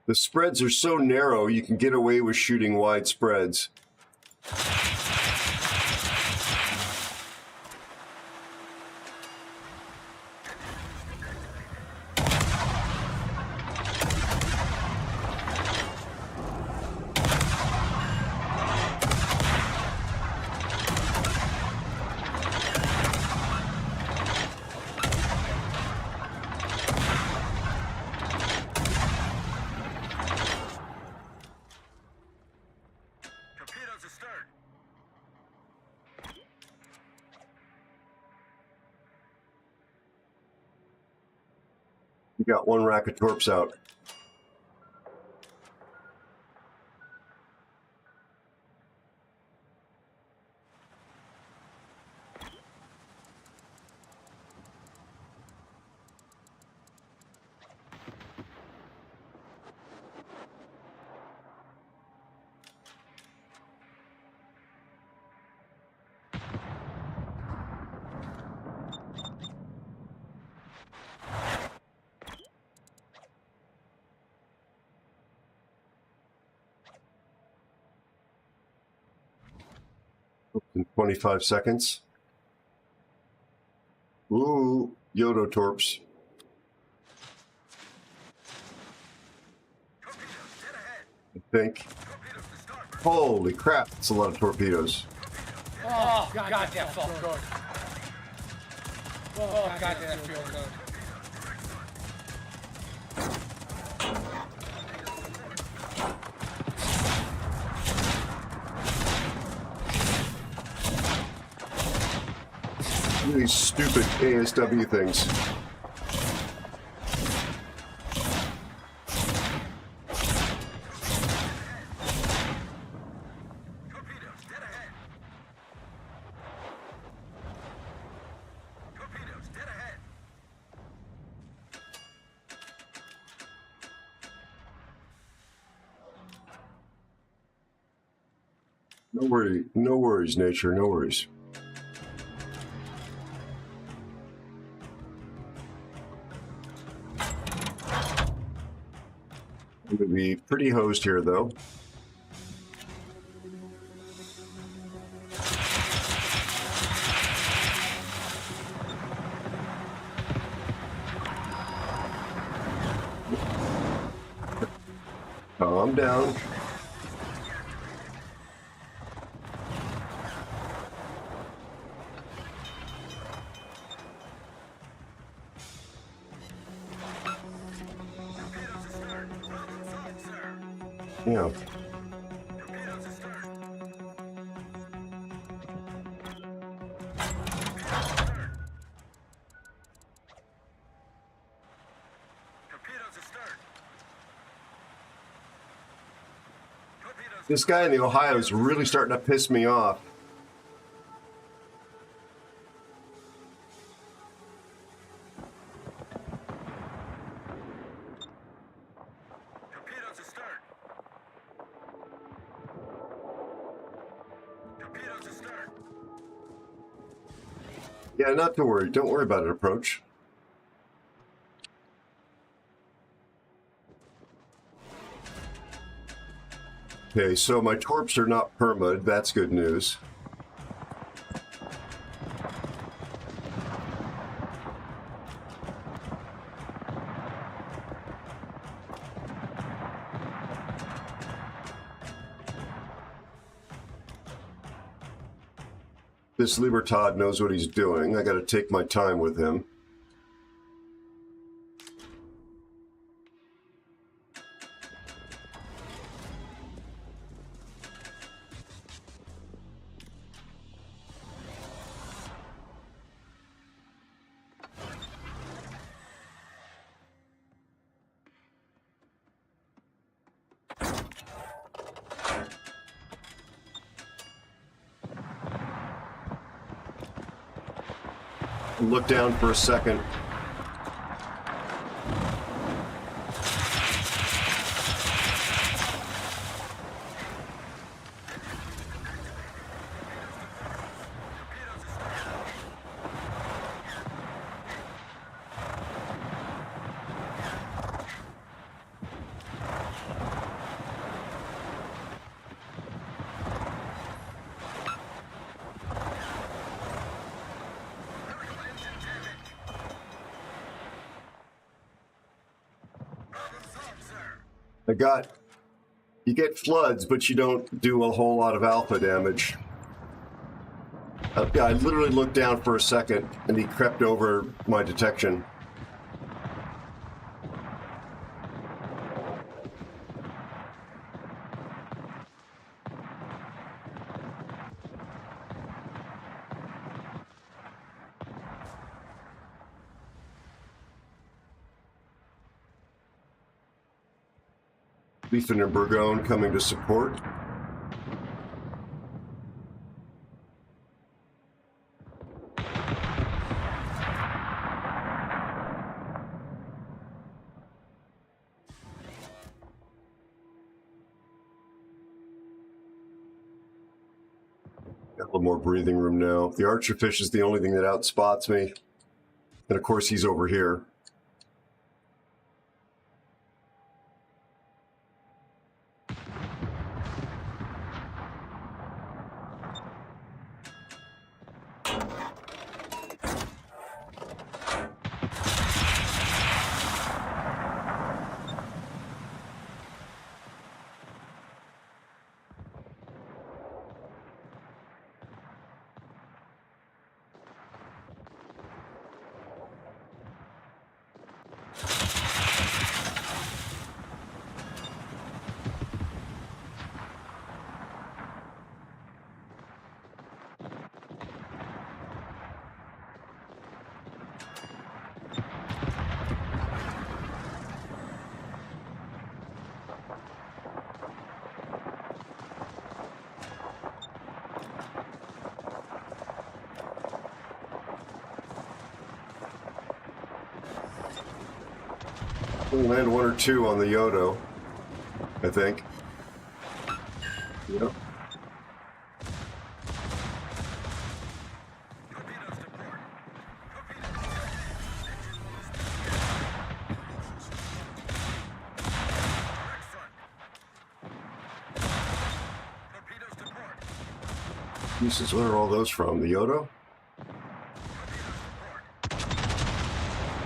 The spreads are so narrow, you can get away with shooting wide spreads. We got one rack of torps out. In 25 seconds. Ooh, Yodo torps. I think. Holy crap, that's a lot of torpedoes. Oh, God, that felt good. Oh, God, that feels good. These stupid ASW things. No worries, nature, no worries. I'm going to be pretty hosed here, though. Calm down. Yeah. This guy in the Ohio is really starting to piss me off. Yeah, not to worry. Don't worry about it, Approach. Okay, so my torps are not permud. That's good news. this Libertad knows what he's doing. I got to take my time with him. Look down for a second. You get floods, but you don't do a whole lot of alpha damage. Yeah, I literally looked down for a second, and he crept over my detection. Leafin and Burgone coming to support. Got a little more breathing room now. The archerfish is the only thing that outspots me. And of course he's over here. We'll land one or two on the Yodo, I think. Yep. Jesus, where are all those from? The Yodo?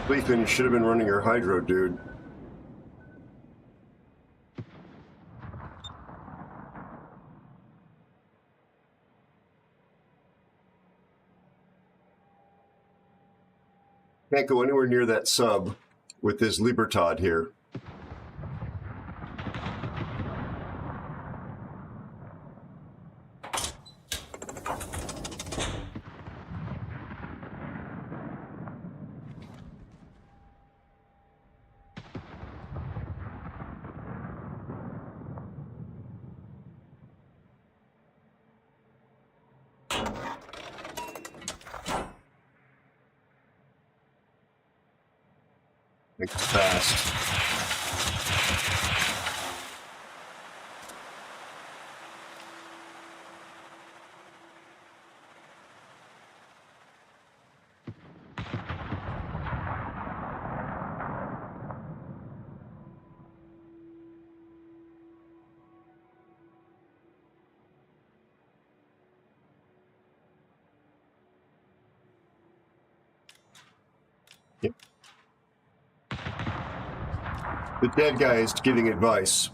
Leafin, you should have been running your hydro, dude. Can't go anywhere near that sub with this Libertad here. I think it's fast. Yep. The dead guy is giving advice.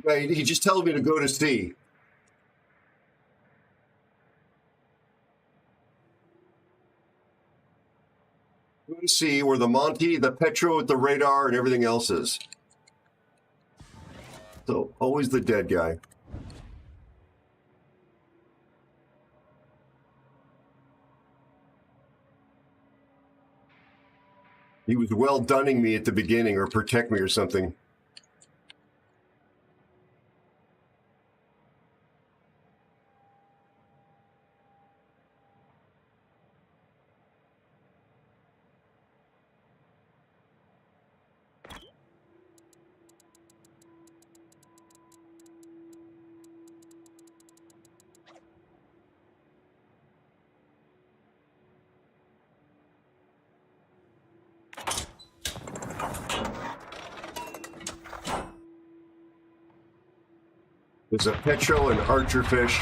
Yeah, he just tells me to go to sea. Go to sea where the Monty, the Petro with the radar, and everything else is. So, always the dead guy. He was well dunning me at the beginning, or protect me or something. There's a Petro and Archer fish.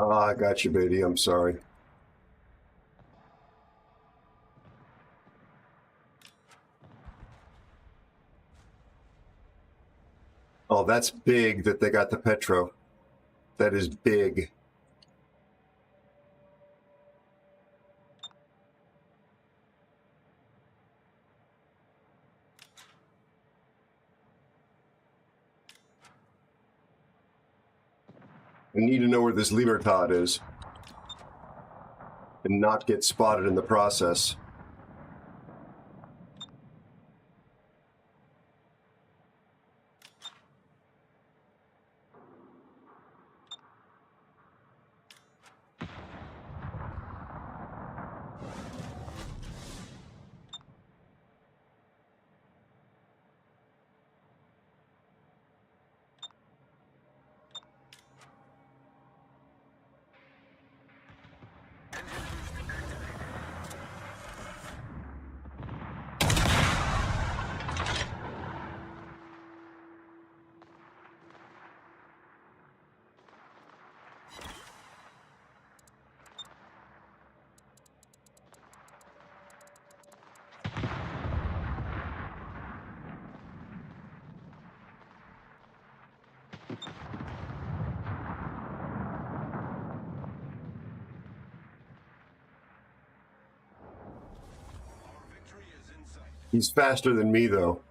Ah, I got you, baby. I'm sorry. Oh, that's big that they got the Petro. That is big. I need to know where this Libertad is and not get spotted in the process. He's faster than me, though.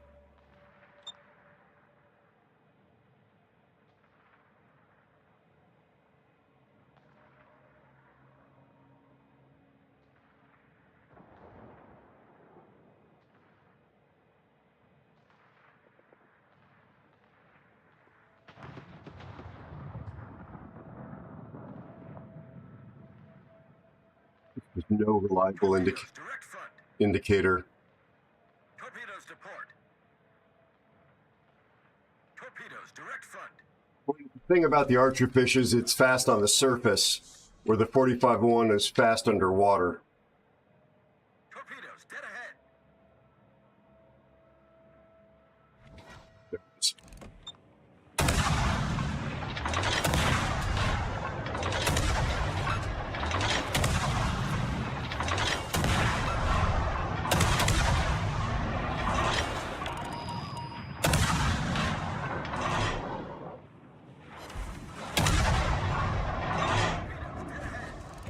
There's no reliable indicator. Torpedoes to port. Torpedoes direct front. Well, the thing about the Archer fish is it's fast on the surface, where the 45-1 is fast underwater. Torpedoes dead ahead. There it is.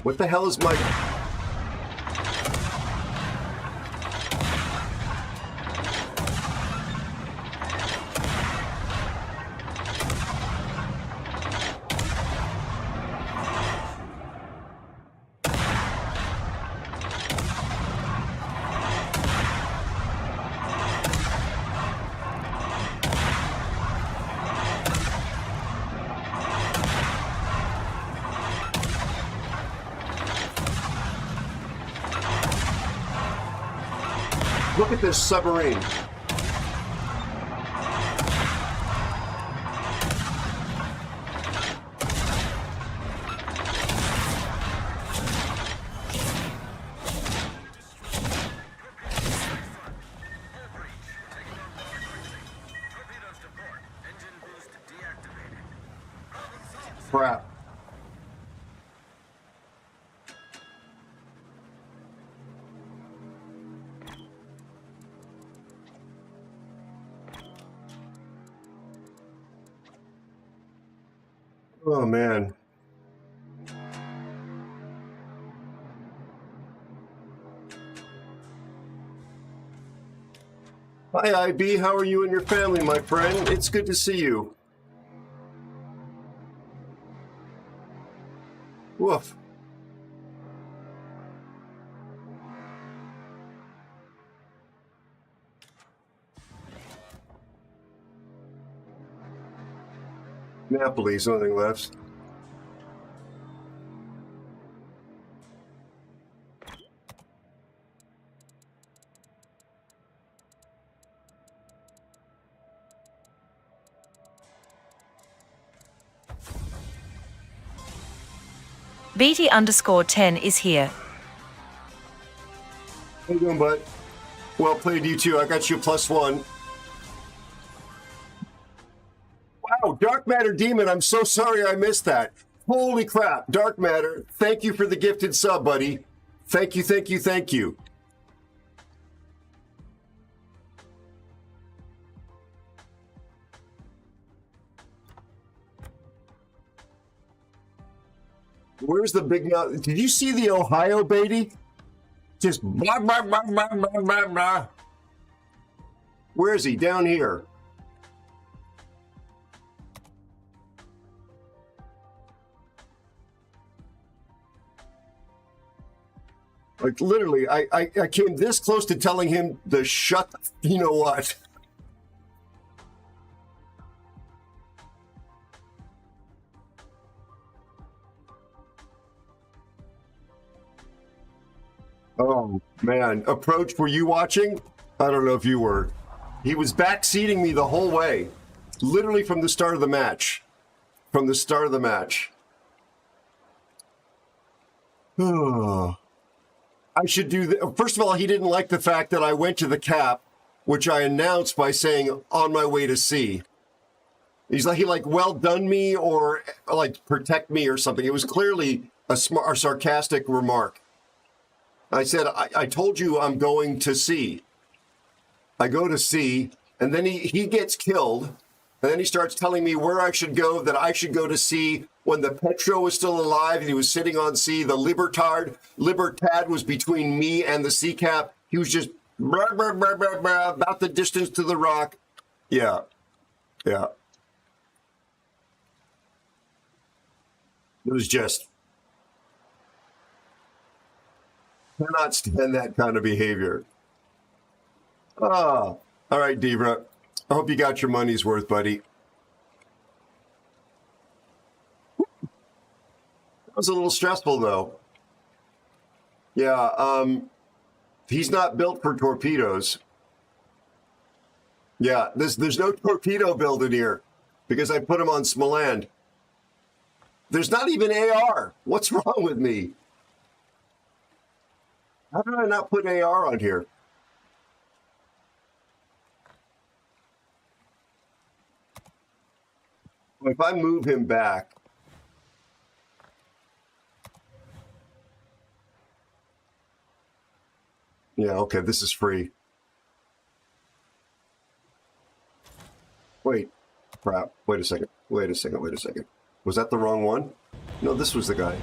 What the hell is my... Look at this submarine. Crap. Oh, man. Hi, IB. How are you and your family, my friend? It's good to see you. Woof. Napoli's nothing left. BT_10 is here. How you doing, bud? Well played, you two. I got you +1. Wow, Dark Matter Demon, I'm so sorry I missed that. Holy crap, Dark Matter, thank you for the gifted sub, buddy. Thank you, thank you, thank you. Where's the big mouth? Did you see the Ohio baby? Just blah, blah, blah, blah, blah, blah, blah. Where is he? Down here. Like literally, I came this close to telling him to shut, you know what? Oh, man. Approach, were you watching? I don't know if you were. He was backseating me the whole way. Literally from the start of the match. From the start of the match. I should do the, first of all, he didn't like the fact that I went to the cap, which I announced by saying on my way to sea. He well done me or like protect me or something. It was clearly a sarcastic remark. I said, I told you I'm going to sea. I go to sea, and then he gets killed, and then he starts telling me where I should go, that I should go to sea when the Petro was still alive and he was sitting on sea. The Libertad was between me and the sea cap. He was just blah, blah, blah, blah, blah, about the distance to the rock. Yeah. Yeah. It was just... cannot stand that kind of behavior. Ah, all right, Debra. I hope you got your money's worth, buddy. That was a little stressful, though. Yeah, he's not built for torpedoes. Yeah, there's no torpedo build in here because I put him on Smoland. There's not even AR. What's wrong with me? How did I not put AR on here? If I move him back, yeah, okay, this is free. Wait, crap, wait a second. Was that the wrong one? No, this was the guy.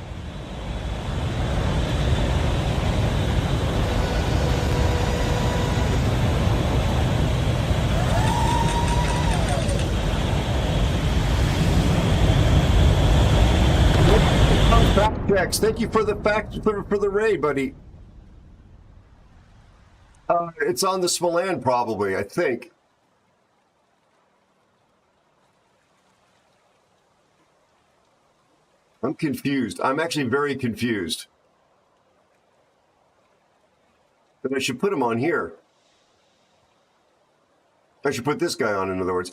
Fact checks. Thank you for the for the raid, buddy. It's on the Smoland, probably. I think. I'm confused. I'm actually very confused. But I should put him on here. I should put this guy on, in other words.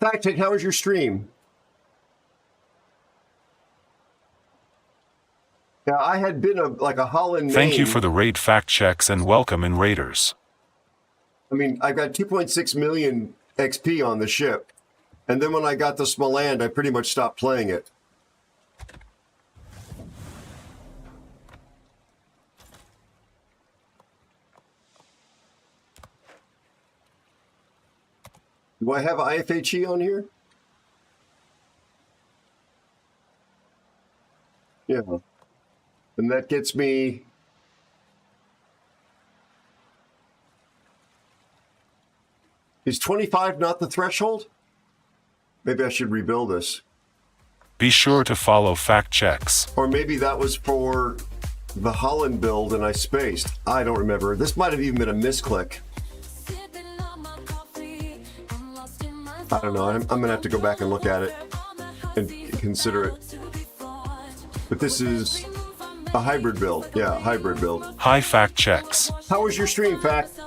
Fact check, how was your stream? Yeah, I had been a Holland Thank you name. for the raid fact checks and welcome in Raiders. I mean, I got 2.6 million XP on the ship. And then when I got to Smoland, I pretty much stopped playing it. Do I have IFHE on here? Yeah. And that gets me... Is 25 not the threshold? Maybe I should rebuild this. Be sure to follow fact checks. Or maybe that was for the Holland build and I spaced. I don't remember. This might have even been a misclick. I don't know. I'm going to have to go back and look at it and consider it. But this is a hybrid build. Yeah, hybrid build. Hi, fact checks. How was your stream, Fact?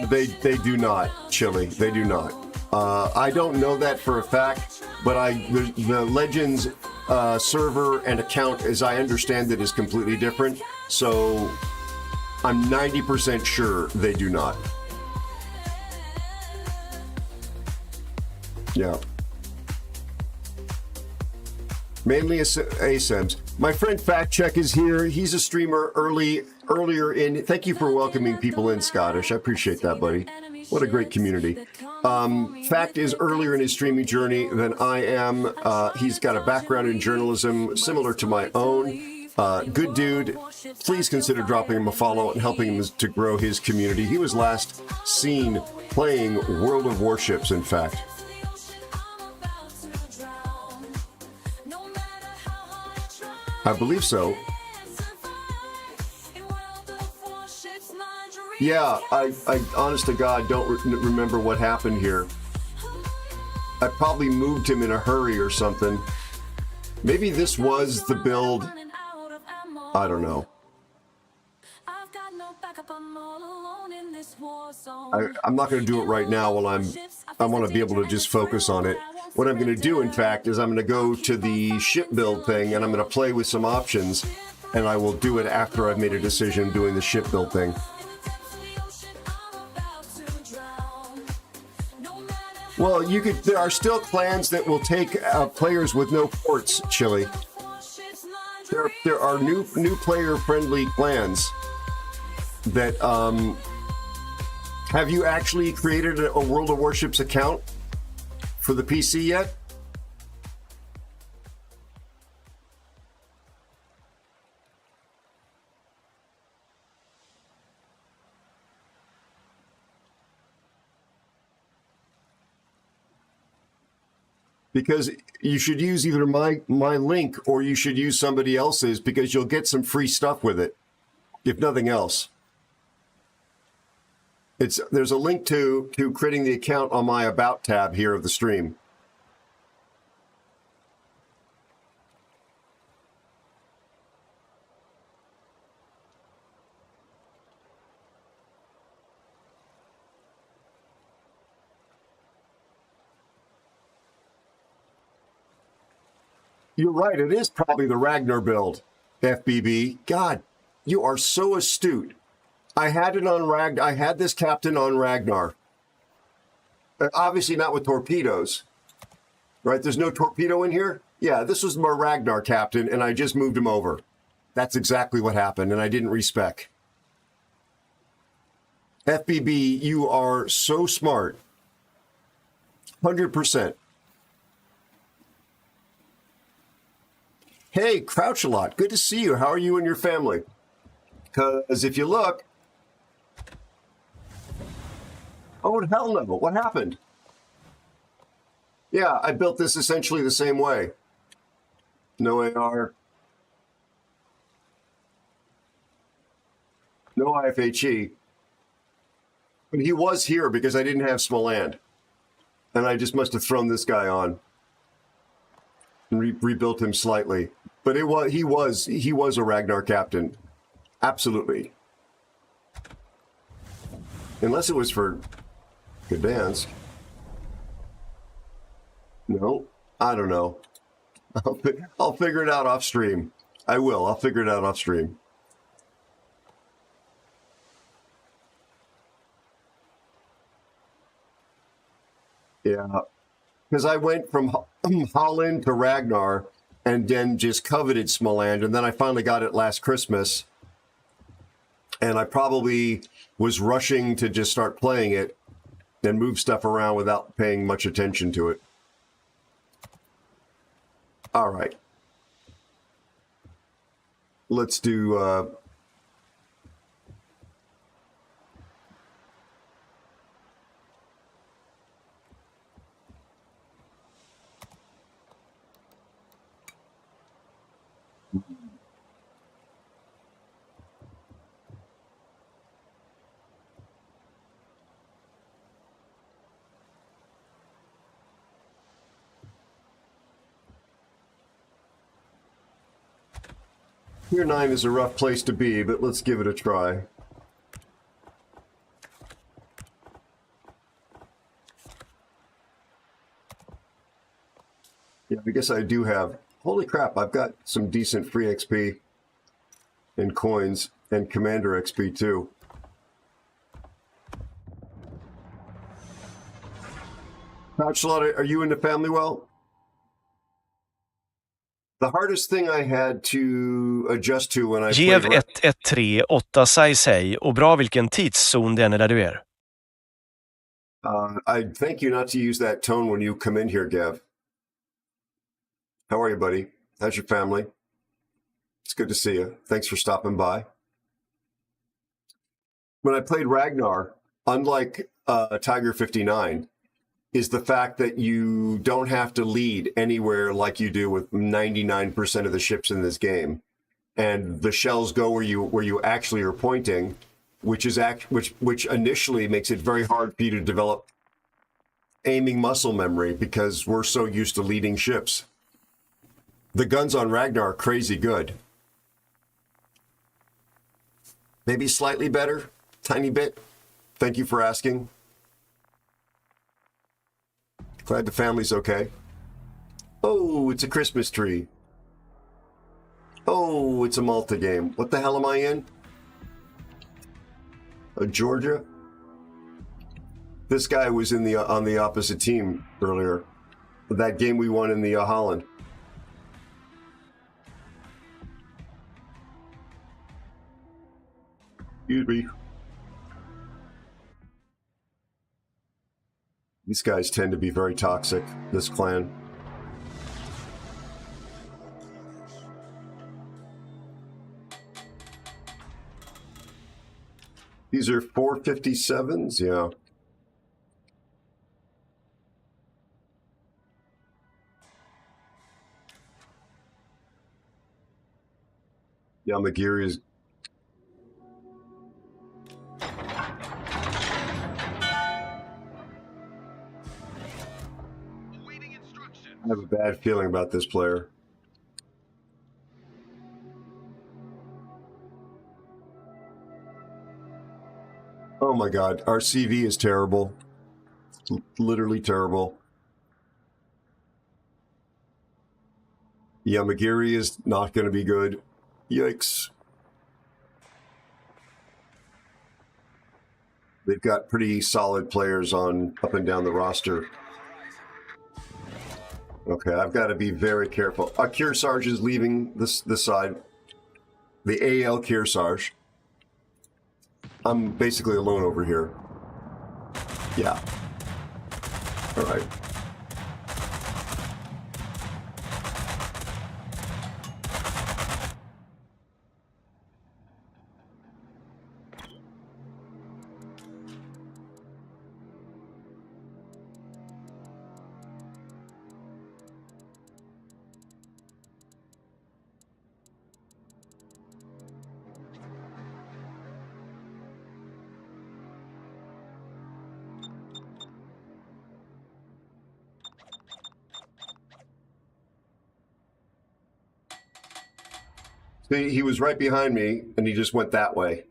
They do not, Chili. They do not. I don't know that for a fact, but the Legends server and account, as I understand it, is completely different. So I'm 90% sure they do not. Yeah. Mainly ASEMs. My friend Fact Check is here. He's a streamer earlier in. Thank you for welcoming people in, Scottish. I appreciate that, buddy. What a great community. Fact is earlier in his streaming journey than I am. He's got a background in journalism similar to my own. Good dude. Please consider dropping him a follow and helping him to grow his community. He was last seen playing World of Warships, in fact. I believe so. Yeah, I honest to God, don't remember what happened here. I probably moved him in a hurry or something. Maybe this was the build. I don't know. I'm not going to do it right now while I want to be able to just focus on it. What I'm going to do, in fact, is I'm going to go to the ship build thing and I'm going to play with some options, and I will do it after I've made a decision doing the ship build thing. Well, there are still clans that will take players with no ports, Chili. There are new player-friendly clans that, have you actually created a World of Warships account for the PC yet? Because you should use either my link or you should use somebody else's, because you'll get some free stuff with it, if nothing else. There's a link to creating the account on my About tab here of the stream. You're right, it is probably the Ragnar build, FBB. God, you are so astute. I had it on I had this captain on Ragnar. Obviously not with torpedoes, right? There's no torpedo in here. Yeah, this was my Ragnar captain, and I just moved him over. That's exactly what happened, and I didn't respec. FBB, you are so smart. 100%. Hey, Crouch-a-Lot, good to see you. How are you and your family? Because if you look... Oh, hell no. What happened? Yeah, I built this essentially the same way. No AR. No IFHE. But he was here because I didn't have Smoland. And I just must have thrown this guy on. And rebuilt him slightly. But he was a Ragnar captain. Absolutely. Unless it was for Gdansk. No, I don't know. I'll figure it out off stream. I will. I'll figure it out off stream. Yeah, because I went from Holland to Ragnar and then just coveted Smoland, and then I finally got it last Christmas. And I probably was rushing to just start playing it and move stuff around without paying much attention to it. All right. Let's do... Tier 9 is a rough place to be, but let's give it a try. Yeah, I guess I do have... Holy crap, I've got some decent free XP and coins and Commander XP too. Pouchlot, are you in the family well? The hardest thing I had to adjust to when I Gev played... 113 säg och bra vilken tidszon den är där du är. I thank you not to use that tone when you come in here, Gav. How are you, buddy? How's your family? It's good to see you. Thanks for stopping by. When I played Ragnar, unlike Tiger 59, is the fact that you don't have to lead anywhere like you do with 99% of the ships in this game, and the shells go where you actually are pointing, which initially makes it very hard for you to develop aiming muscle memory because we're so used to leading ships. The guns on Ragnar are crazy good. Maybe slightly better, tiny bit. Thank you for asking. Glad the family's okay. Oh, it's a Christmas tree. Oh, it's a Malta game. What the hell am I in? Georgia? This guy was in on the opposite team earlier. That game we won in the Holland. Excuse me. These guys tend to be very toxic, this clan. These are 457s, yeah. Yamagiri is... I have a bad feeling about this player. Oh my god, our CV is terrible. Literally terrible. Yamagiri is not going to be good. Yikes. They've got pretty solid players on up and down the roster. Okay, I've got to be very careful. Kearsarge is leaving this side. The AL Kearsarge. I'm basically alone over here. Yeah. All right. See, he was right behind me, and he just went that way.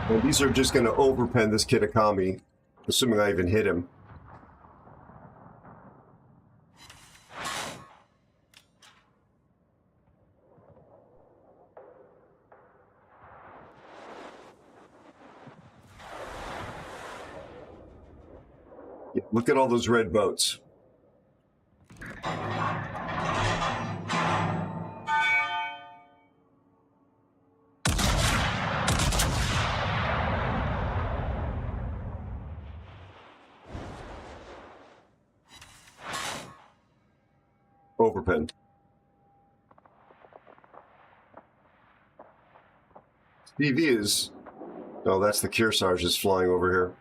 And these are just going to overpen this Kitakami, assuming I even hit him. Yeah, look at all those red boats. Overpen. TV is... Oh, that's the Kearsarge just flying over here.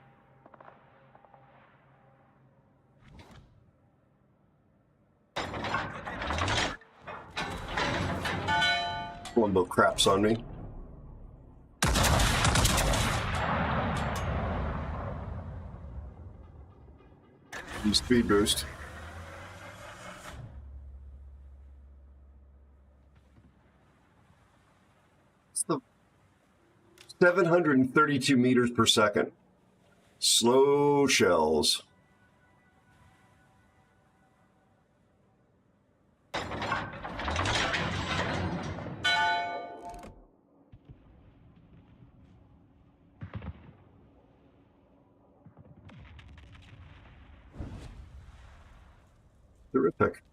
Columbo craps on me. Speed boost. It's the 732 meters per second. Slow shells. Terrific.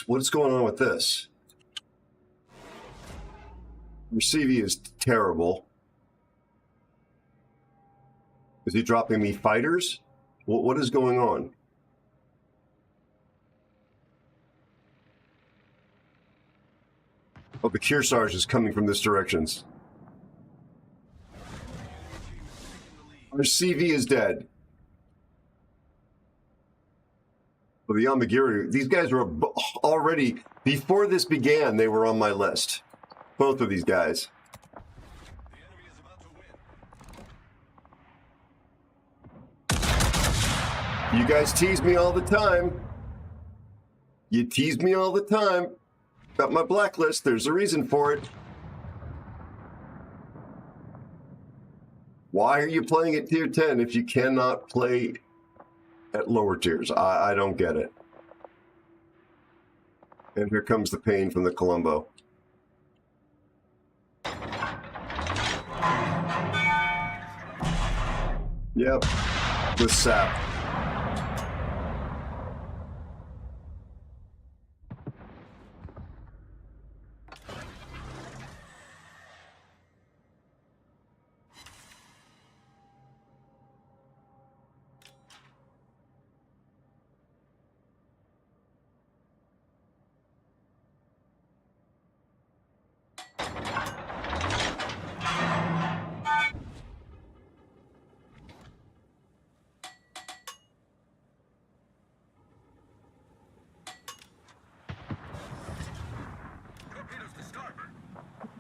What's going on with this? Your CV is terrible. Is he dropping me fighters? What is going on? Oh, the Kearsarge is coming from this direction. Our CV is dead. Well, the Yamagiru, these guys were already, before this began, they were on my list. Both of these guys. You guys tease me all the time. You tease me all the time. Got my blacklist. There's a reason for it. Why are you playing at tier 10 if you cannot play at lower tiers? I don't get it. And here comes the pain from the Columbo. Yep, the sap.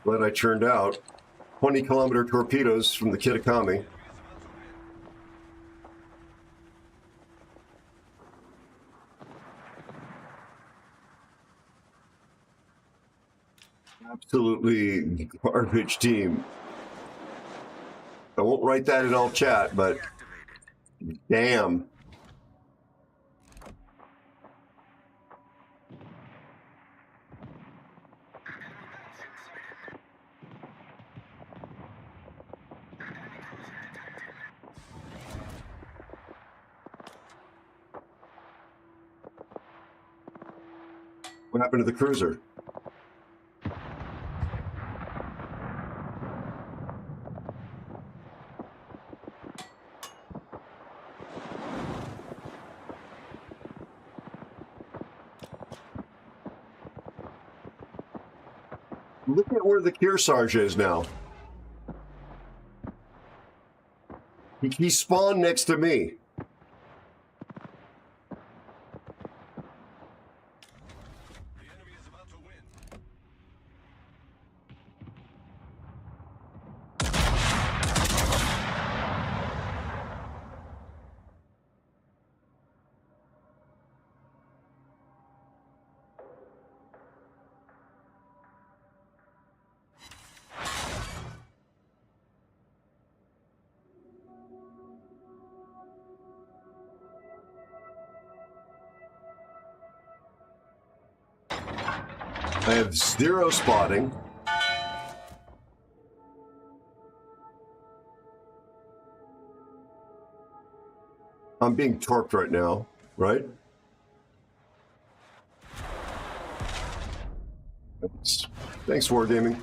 Glad I churned out 20-kilometer torpedoes from the Kitakami. Absolutely garbage team. I won't write that in all chat, but damn. What happened to the cruiser? Look at where the Kearsarge is now. He spawned next to me. I have 0 spotting. I'm being torqued right now, right? Thanks, Wargaming.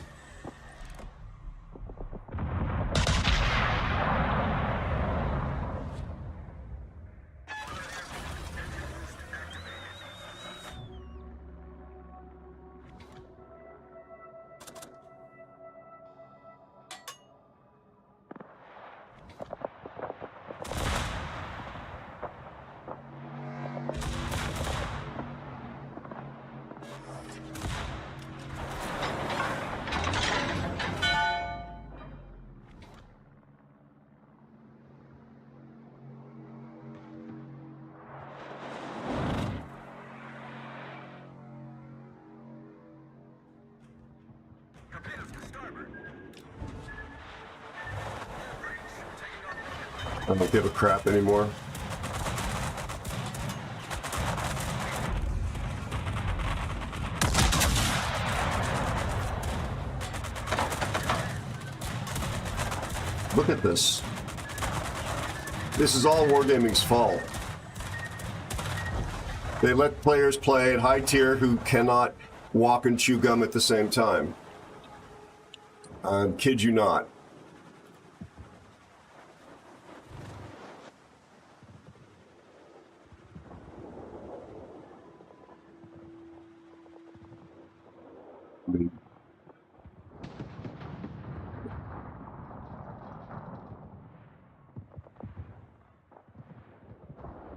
I don't give a crap anymore. Look at this. This is all Wargaming's fault. They let players play at high tier who cannot walk and chew gum at the same time. Kid you not.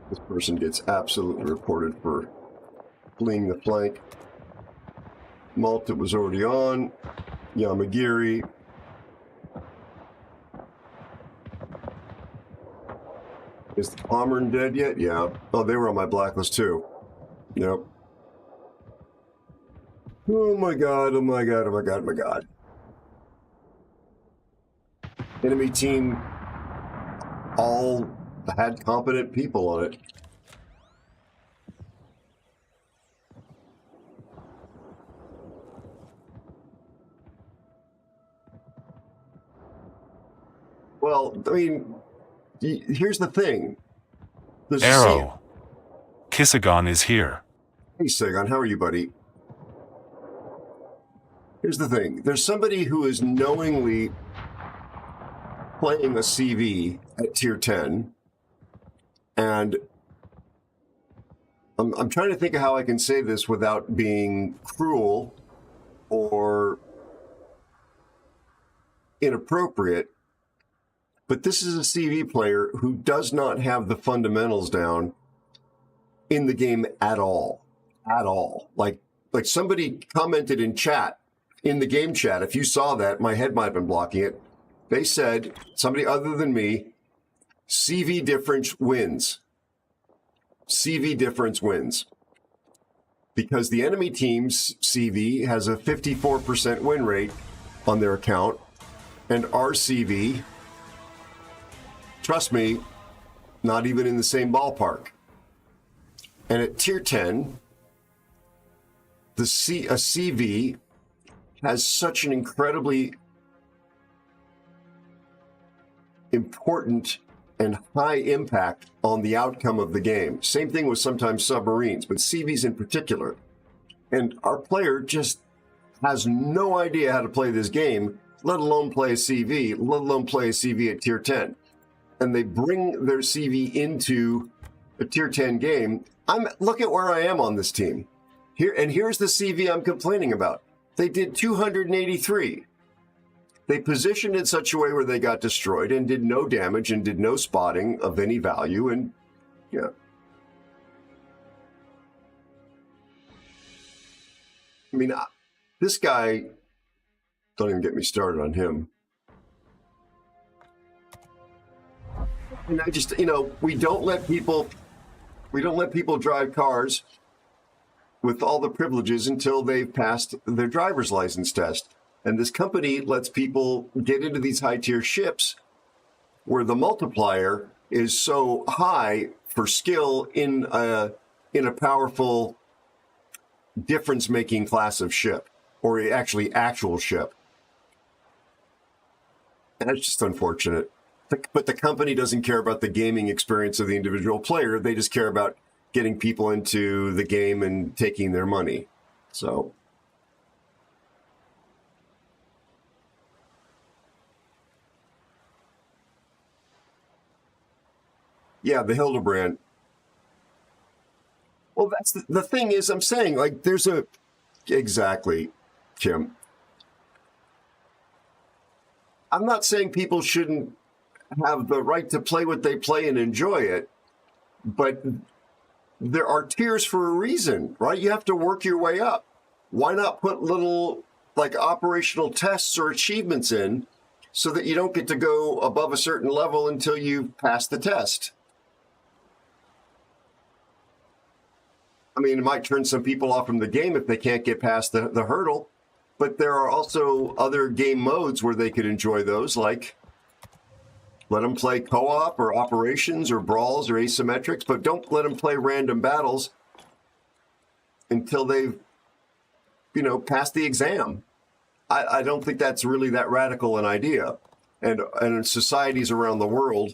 This person gets absolutely reported for fleeing the flank. Malta was already on. Yamagiri. Is the Pommern dead yet? Yeah. Oh, they were on my blacklist too. Yep. Oh my god, oh my god, oh my god, oh my god. Enemy team all had competent people on it. Well, I mean, here's the thing. There's Aero. Kissagon is here. Hey, Sagon, how are you, buddy? Here's the thing. There's somebody who is knowingly playing a CV at tier 10, and I'm trying to think of how I can say this without being cruel or inappropriate, but this is a CV player who does not have the fundamentals down in the game at all. At all. Like somebody commented in chat, in the game chat, if you saw that, my head might have been blocking it. They said, somebody other than me, CV difference wins. CV difference wins. Because the enemy team's CV has a 54% win rate on their account, and our CV, trust me, not even in the same ballpark. And at tier 10, a CV has such an incredibly important and high impact on the outcome of the game. Same thing with sometimes submarines, but CVs in particular. And our player just has no idea how to play this game, let alone play a CV, let alone play a CV at tier 10. And they bring their CV into a tier 10 game. Look at where I am on this team. Here's the CV I'm complaining about. They did 283. They positioned in such a way where they got destroyed and did no damage and did no spotting of any value. And yeah. I mean, this guy, don't even get me started on him. And I just, we don't let people drive cars with all the privileges until they've passed their driver's license test. And this company lets people get into these high-tier ships where the multiplier is so high for skill in a powerful difference-making class of ship, or actual ship. And that's just unfortunate. But the company doesn't care about the gaming experience of the individual player. They just care about getting people into the game and taking their money. So, yeah, the Hildebrand. Well, that's the thing is, I'm saying, like, exactly, Kim. I'm not saying people shouldn't have the right to play what they play and enjoy it, but there are tiers for a reason, right? You have to work your way up. Why not put little, like, operational tests or achievements in so that you don't get to go above a certain level until you pass the test? I mean, it might turn some people off from the game if they can't get past the hurdle, but there are also other game modes where they could enjoy those, like let them play co-op or operations or brawls or asymmetrics, but don't let them play random battles until they've, passed the exam. I don't think that's really that radical an idea. And societies around the world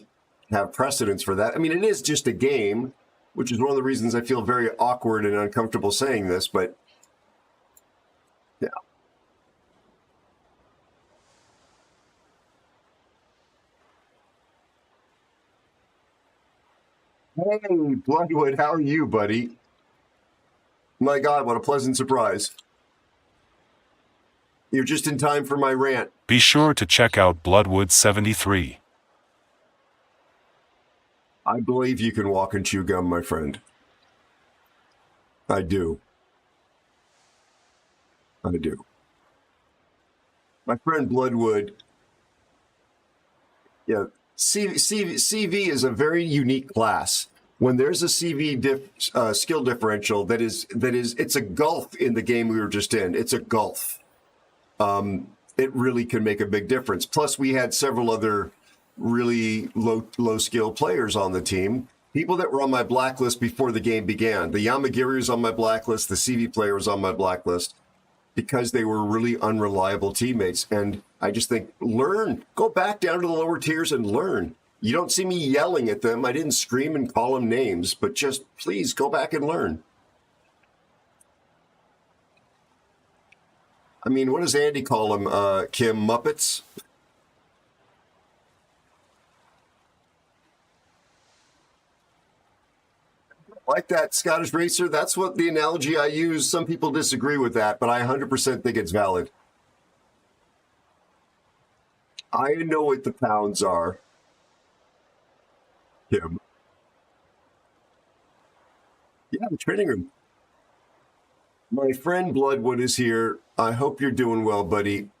have precedents for that. I mean, it is just a game, which is one of the reasons I feel very awkward and uncomfortable saying this, but yeah. Hey, Bloodwood, how are you, buddy? My God, what a pleasant surprise. You're just in time for my rant. Be sure to check out Bloodwood 73. I believe you can walk and chew gum, my friend. I do. I do. My friend Bloodwood, yeah, CV is a very unique class. When there's a CV skill differential that is, it's a gulf in the game we were just in. It's a gulf. It really can make a big difference. Plus, we had several other really low skill players on the team. People that were on my blacklist before the game began. The Yamagiri was on my blacklist. The CV player was on my blacklist because they were really unreliable teammates. And I just think, learn. Go back down to the lower tiers and learn. You don't see me yelling at them. I didn't scream and call them names, but just please go back and learn. I mean, what does Andy call them, Kim? Muppets? Like that, Scottish Racer, that's what the analogy I use. Some people disagree with that, but I 100% think it's valid. I know what the pounds are. Kim. Yeah, the training room. My friend Bloodwood is here. I hope you're doing well, buddy.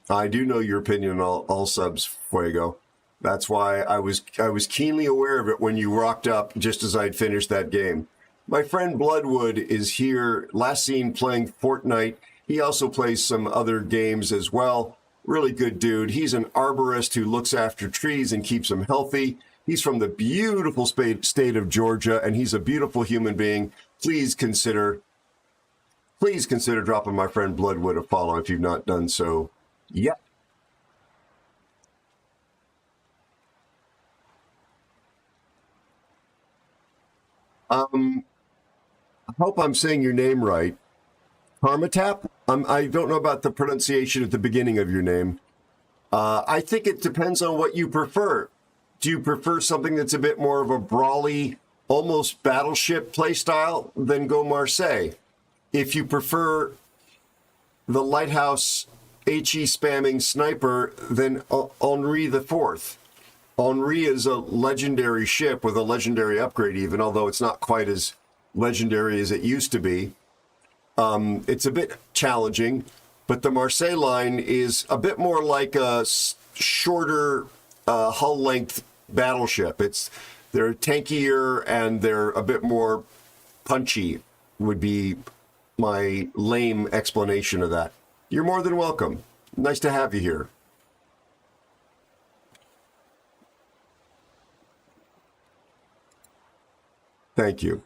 I do know your opinion on all subs, Fuego. That's why I was keenly aware of it when you rocked up just as I'd finished that game. My friend Bloodwood is here, last seen playing Fortnite. He also plays some other games as well. Really good dude. He's an arborist who looks after trees and keeps them healthy. He's from the beautiful state of Georgia, and he's a beautiful human being. Please consider dropping my friend Bloodwood a follow if you've not done so yet. I hope I'm saying your name right. Parmatap? I don't know about the pronunciation at the beginning of your name. I think it depends on what you prefer. Do you prefer something that's a bit more of a brawly, almost battleship play style? Then go Marseille. If you prefer the Lighthouse HE spamming sniper than Henri IV. Henri is a legendary ship with a legendary upgrade, even although it's not quite as legendary as it used to be. It's a bit challenging, but the Marseille line is a bit more like a shorter hull length battleship. They're tankier and they're a bit more punchy, would be my lame explanation of that. You're more than welcome. Nice to have you here. Thank you.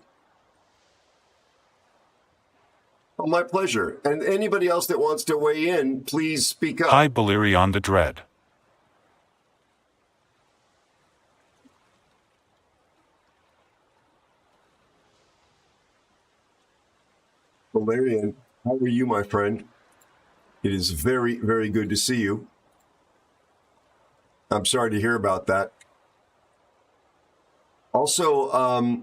Oh, my pleasure. And anybody else that wants to weigh in, please speak up. Hi, Balerion the Dread. Valerian, how are you, my friend? It is very, very good to see you. I'm sorry to hear about that. Also,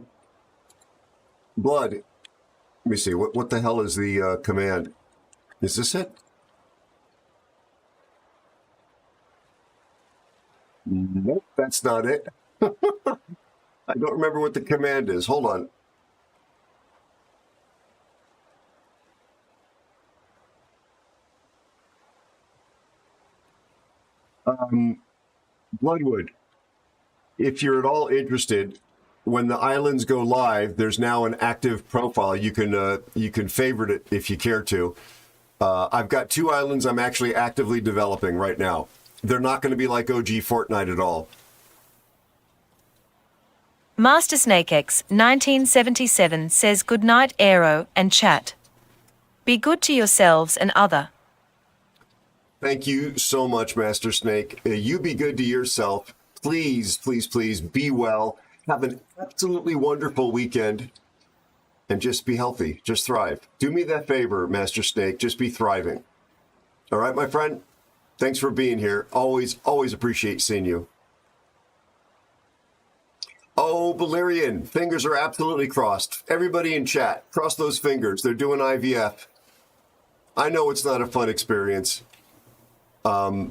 Blood, let me see, what the hell is the command? Is this it? Nope, that's not it. I don't remember what the command is. Hold on. Bloodwood, if you're at all interested, when the islands go live, there's now an active profile. You can favorite it if you care to. I've got 2 islands I'm actually actively developing right now. They're not going to be like OG Fortnite at all. Master SnakeX 1977 says good night Aero and chat. Be good to yourselves and other. Thank you so much, Master Snake. You be good to yourself. Please, please, please be well. Have an absolutely wonderful weekend. And just be healthy. Just thrive. Do me that favor, Master Snake. Just be thriving. All right, my friend? Thanks for being here. Always, always appreciate seeing you. Oh, Balerian, fingers are absolutely crossed. Everybody in chat, cross those fingers. They're doing IVF. I know it's not a fun experience. But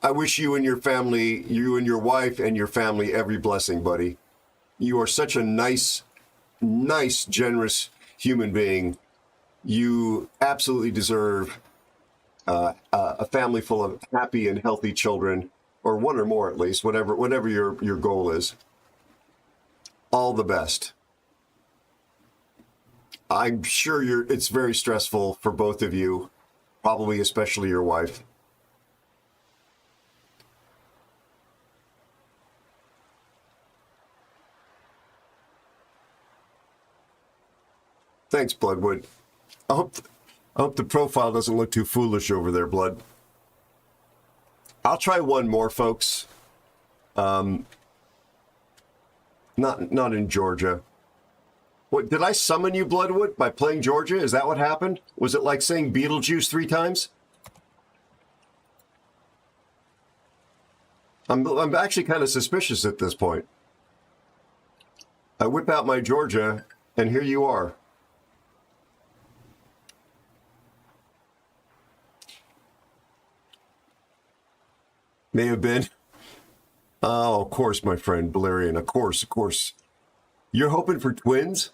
I wish you and your family, you and your wife and your family every blessing, buddy. You are such a nice, generous human being. You absolutely deserve a family full of happy and healthy children, or one or more at least, whatever your goal is. All the best. I'm sure it's very stressful for both of you, probably especially your wife. Thanks, Bloodwood. I hope the profile doesn't look too foolish over there, Blood. I'll try one more, folks. Not in Georgia. What, did I summon you, Bloodwood, by playing Georgia? Is that what happened? Was it like saying Beetlejuice 3 times? I'm actually kind of suspicious at this point. I whip out my Georgia, and here you are. May have been. Oh, of course, my friend, Balerian. Of course. You're hoping for twins?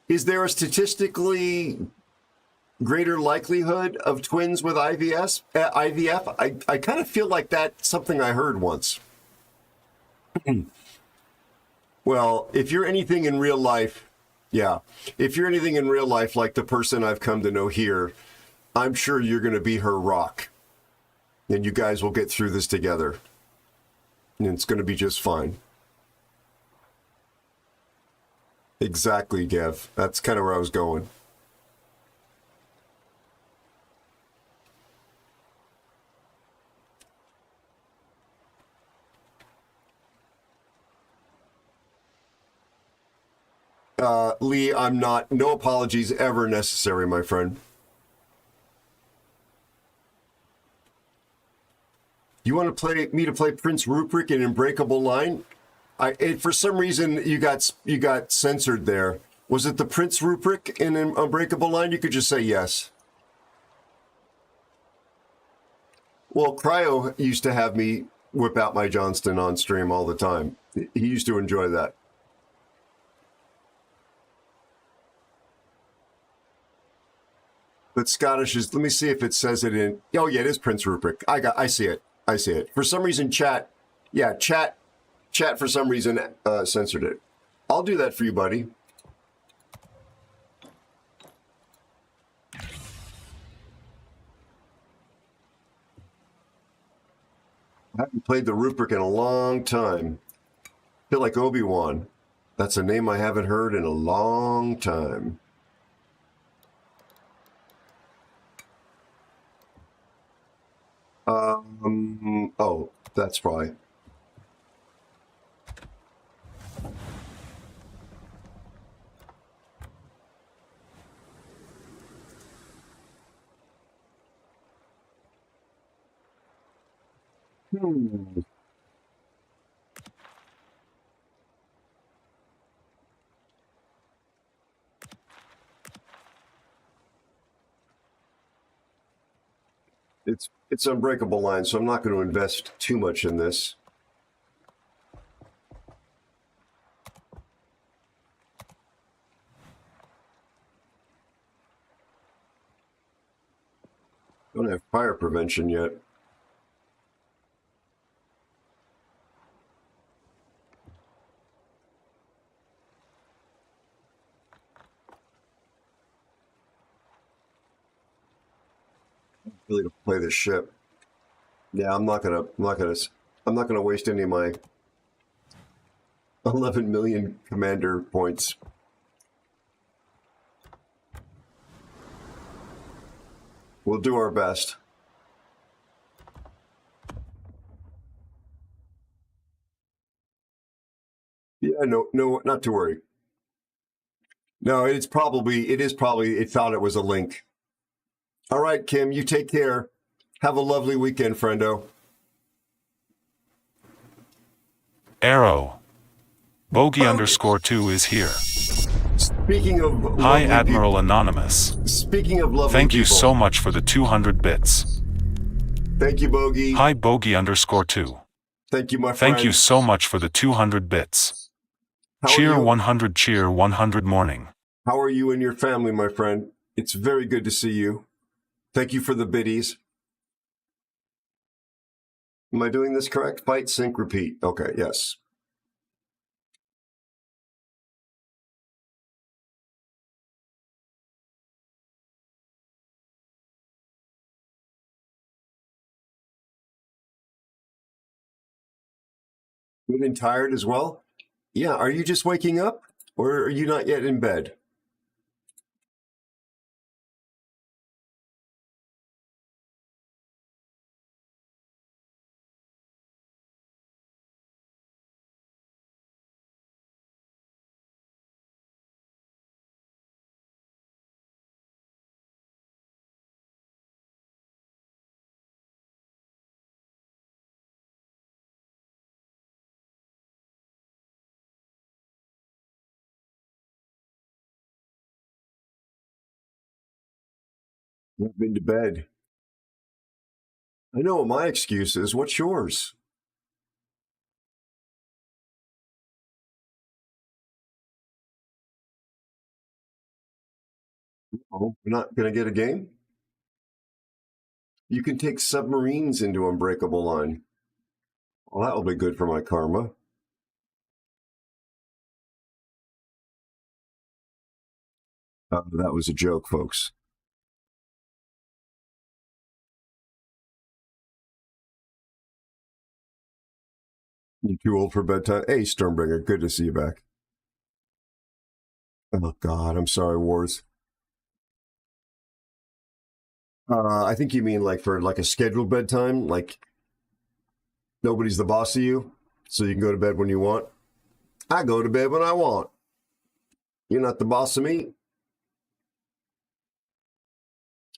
Is there a statistically greater likelihood of twins with IVF? I kind of feel like that's something I heard once. Well, if you're anything in real life, yeah. If you're anything in real life like the person I've come to know here, I'm sure you're going to be her rock. And you guys will get through this together. And it's going to be just fine. Exactly, Gav. That's kind of where I was going. Lee, I'm not. No apologies ever necessary, my friend. You want to play Prince Rupert in Unbreakable Line? For some reason you got censored there. Was it the Prince Ruprecht in an Unbreakable Line? You could just say yes. Well, Cryo used to have me whip out my Johnston on stream all the time. He used to enjoy that. But Scottish is, let me see if it says it in, oh yeah, it is Prince Ruprecht. I see it. I see it. For some reason, chat for some reason censored it. I'll do that for you, buddy. I haven't played the Ruprecht in a long time. Feel like Obi-Wan. That's a name I haven't heard in a long time. Oh, that's why. It's Unbreakable Line, so I'm not going to invest too much in this. Don't have fire prevention yet. Really to play this ship. Yeah, I'm not gonna waste any of my 11 million commander points. We'll do our best. Yeah, no, not to worry. No, it is probably, it thought it was a link. All right, Kim, you take care. Have a lovely weekend, friendo. Aero. Bogey _2 is here. Speaking of Hi, Admiral people. Anonymous. Speaking of lovely Thank you people. so much for the 200 bits. Thank you, Bogey. Hi, Bogey _2. Thank you, my friend. Thank you so much for the 200 bits. Cheer 100, cheer 100 morning. How are you and your family, my friend? It's very good to see you. Thank you for the biddies. Am I doing this correct? Fight, sync, repeat. Okay, yes. Good and tired as well? Yeah, are you just waking up? Or are you not yet in bed? I've been to bed. I know what my excuse is. What's yours? Oh, we're not going to get a game? You can take submarines into Unbreakable Line. Well, that will be good for my karma. That was a joke, folks. You're too old for bedtime. Hey, Stormbringer, good to see you back. Oh, God, I'm sorry, Wars. I think you mean like for like a scheduled bedtime, like nobody's the boss of you, so you can go to bed when you want. I go to bed when I want. You're not the boss of me.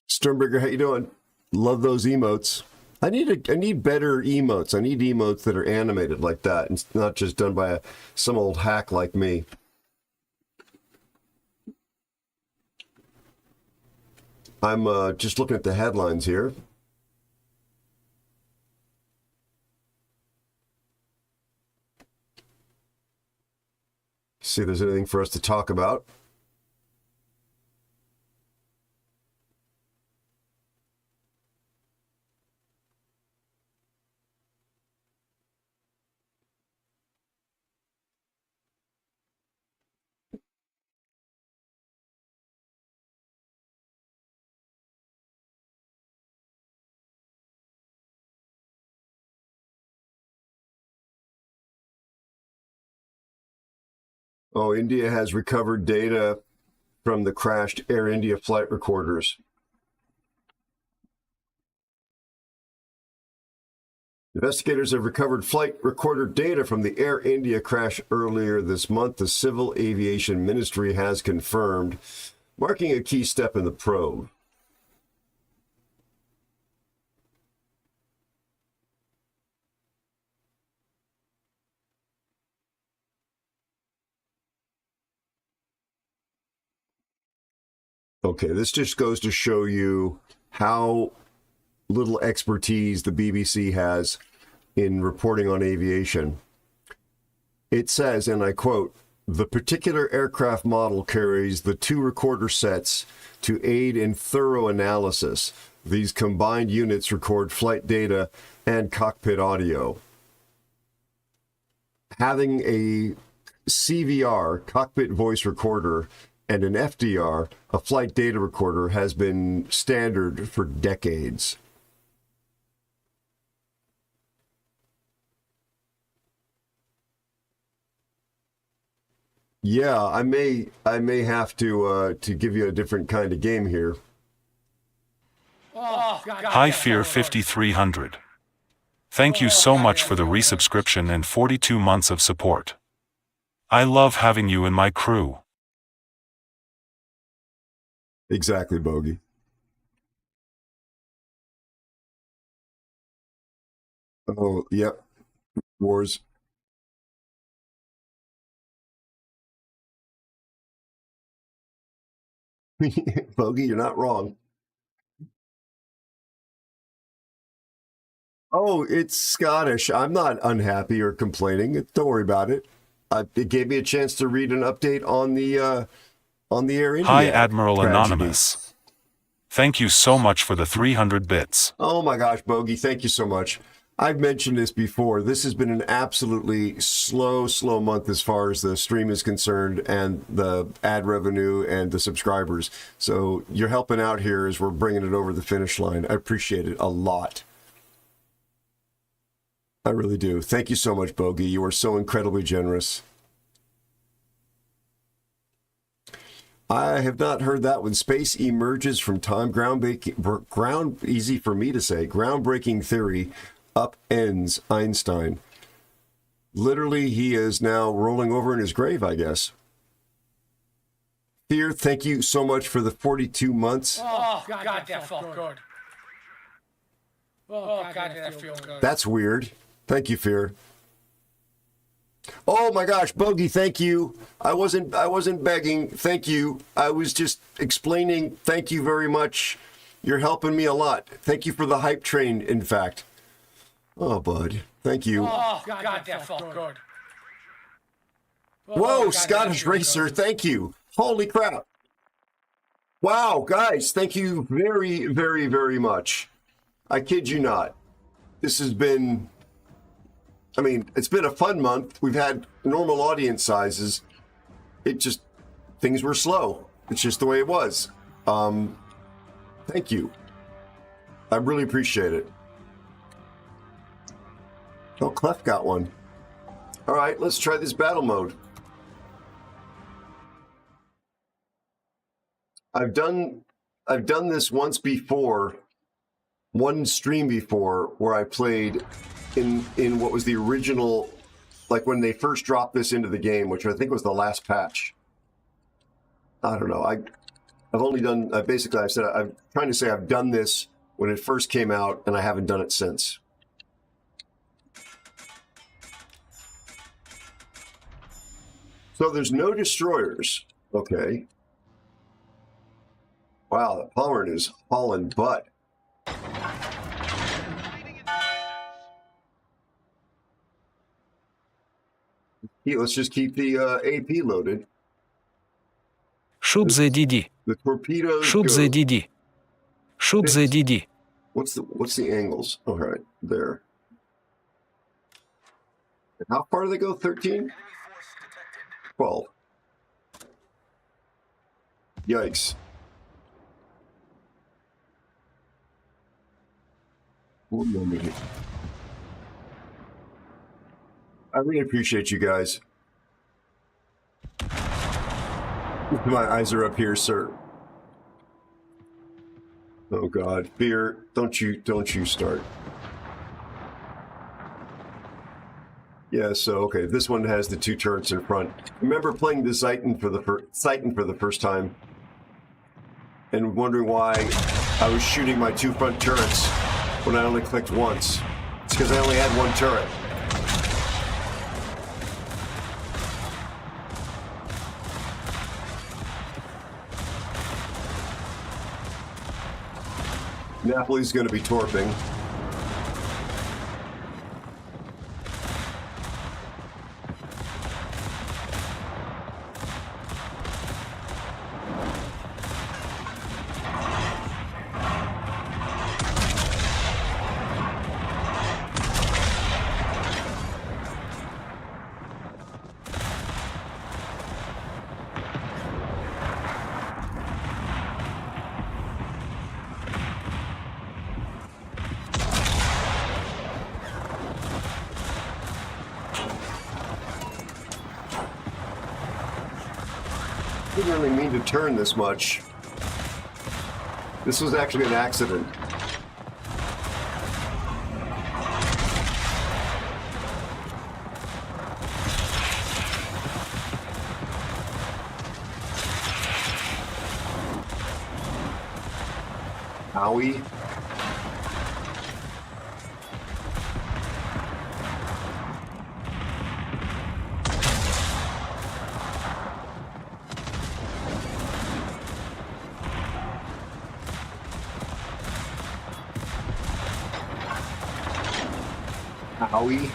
Sternberger, how you doing? Love those emotes. I need better emotes. I need emotes that are animated like that and not just done by some old hack like me. I'm just looking at the headlines here. See if there's anything for us to talk about. Oh, India has recovered data from the crashed Air India flight recorders. Investigators have recovered flight recorder data from the Air India crash earlier this month, the Civil Aviation Ministry has confirmed, marking a key step in the probe. Okay, this just goes to show you how little expertise the BBC has in reporting on aviation. It says, and I quote, "The particular aircraft model carries the 2 recorder sets to aid in thorough analysis. These combined units record flight data and cockpit audio." Having a CVR, cockpit voice recorder, and an FDR, a flight data recorder, has been standard for decades. Yeah, I may have to give you a different kind of game here. Hi Fear 5300. Thank you so much for the resubscription and 42 months of support. I love having you in my crew. Exactly, Bogey. Oh, yep. Wars. Bogey, you're not wrong. Oh, it's Scottish. I'm not unhappy or complaining. Don't worry about it. It gave me a chance to read an update on the Air India. Hi Admiral tragedy. Anonymous. Thank you so much for the 300 bits. Oh my gosh, Bogey, thank you so much. I've mentioned this before. This has been an absolutely slow month as far as the stream is concerned and the ad revenue and the subscribers. So you're helping out here as we're bringing it over the finish line. I appreciate it a lot. I really do. Thank you so much, Bogey. You are so incredibly generous. I have not heard that one. Space emerges from time. Easy for me to say. Groundbreaking theory upends Einstein. Literally, he is now rolling over in his grave, I guess. Fear, thank you so much for the 42 months. Oh, God, that felt good. Oh, God, that feels good. That's weird. Thank you, Fear. Oh my gosh, Bogey, thank you. I wasn't begging. Thank you. I was just explaining. Thank you very much. You're helping me a lot. Thank you for the hype train, in fact. Oh, bud. Thank you. Oh, God, that felt good. Whoa, Scottish Racer, thank you. Holy crap. Wow, guys, thank you very, very, very much. I kid you not. This has been, I mean, it's been a fun month. We've had normal audience sizes. Things were slow. It's just the way it was. Thank you. I really appreciate it. Oh, Clef got one. All right, let's try this battle mode. I've done this once before, one stream before, where I played in what was the original, like when they first dropped this into the game, which I think was the last patch. I don't know. I'm trying to say I've done this when it first came out, and I haven't done it since. So there's no destroyers. Okay. Wow, the Palmer is hauling butt. Let's just keep the AP loaded. Shoot the DD. The torpedoes. Shoot the DD. Shoot the DD. What's the angles? All right, there. And how far do they go? 13? 12. Yikes. One moment. I really appreciate you guys. My eyes are up here, sir. Oh God, fear! Don't you start. Yeah, so okay, this one has the 2 turrets in front. Remember playing the Titan for the first time, and wondering why I was shooting my 2 front turrets when I only clicked once. It's because I only had 1 turret. Napoli's going to be torping. Didn't really mean to turn this much. This was actually an accident. Owie. Owie.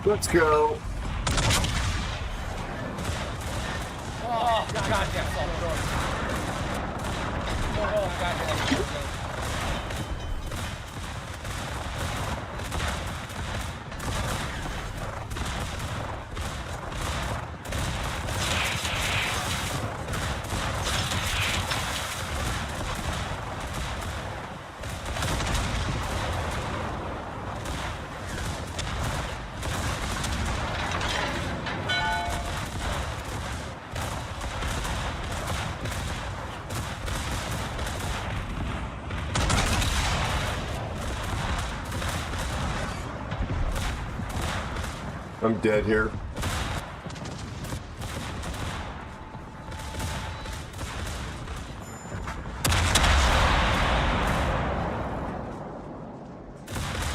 Let's go. Oh, God, that's so good. Oh, God, that's so good. I'm dead here.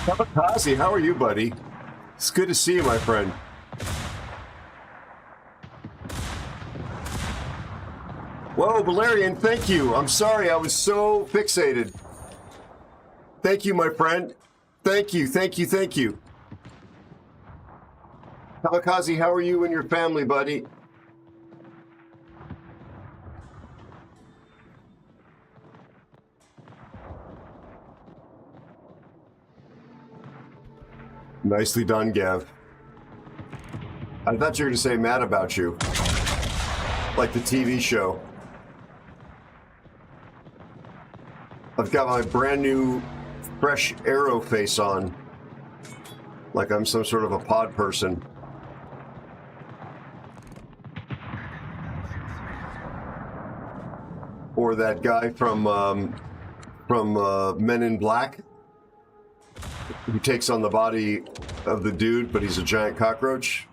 Kamikaze, how are you, buddy? It's good to see you, my friend. Whoa, Valerian, thank you. I'm sorry, I was so fixated. Thank you, my friend. Thank you, thank you, thank you. Kamikaze, how are you and your family, buddy? Nicely done, Gav. I thought you were going to say mad about you. Like the TV show. I've got my brand new, fresh Aero face on. Like I'm some sort of a pod person. Or that guy from Men in Black, who takes on the body of the dude, but he's a giant cockroach.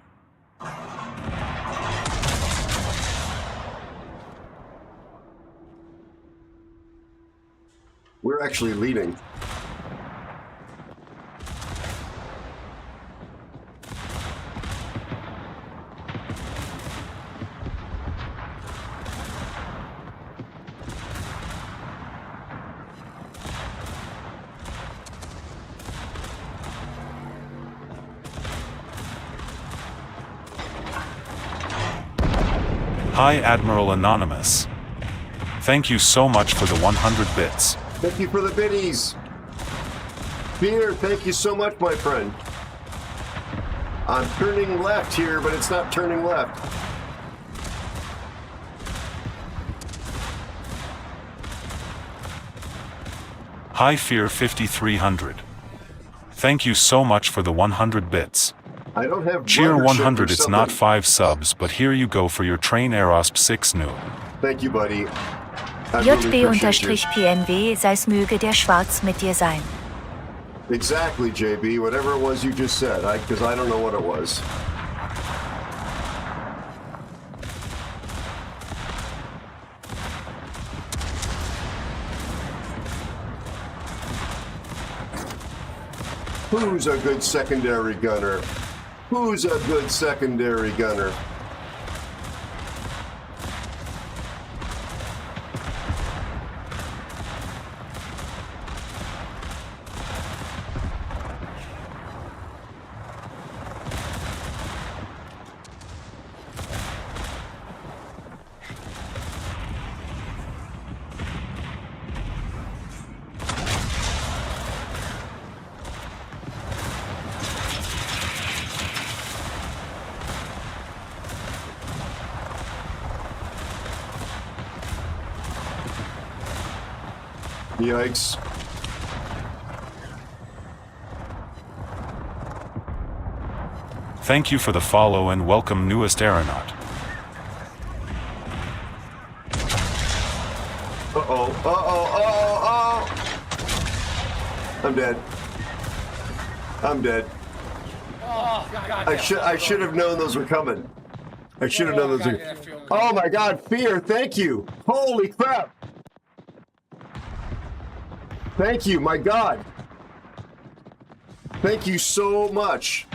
We're actually leading. Hi Admiral Anonymous. Thank you so much for the 100 bits. Thank you for the biddies. Peter, thank you so much, my friend. I'm turning left here, but it's not turning left. Hi Fear 5300. Thank you so much for the 100 bits. I don't have Cheer mothership 100, or it's not something. 5 subs, but here you go for your train AeroSpaceNews. Thank you, buddy. I really appreciate you. JB-PNW, sei's möge der Schwarz mit dir sein. Exactly, JB. Whatever it was you just said, because I don't know what it was. Who's a good secondary gunner? Who's a good secondary gunner? Yikes. Thank you for the follow and welcome newest aeronaut. Uh-oh, uh-oh, uh-oh, uh-oh! I'm dead. I'm dead. Oh, God, I should have known those were coming. I should have known those were... Oh my God, Fear, thank you! Holy crap! Thank you, my God! Thank you so much.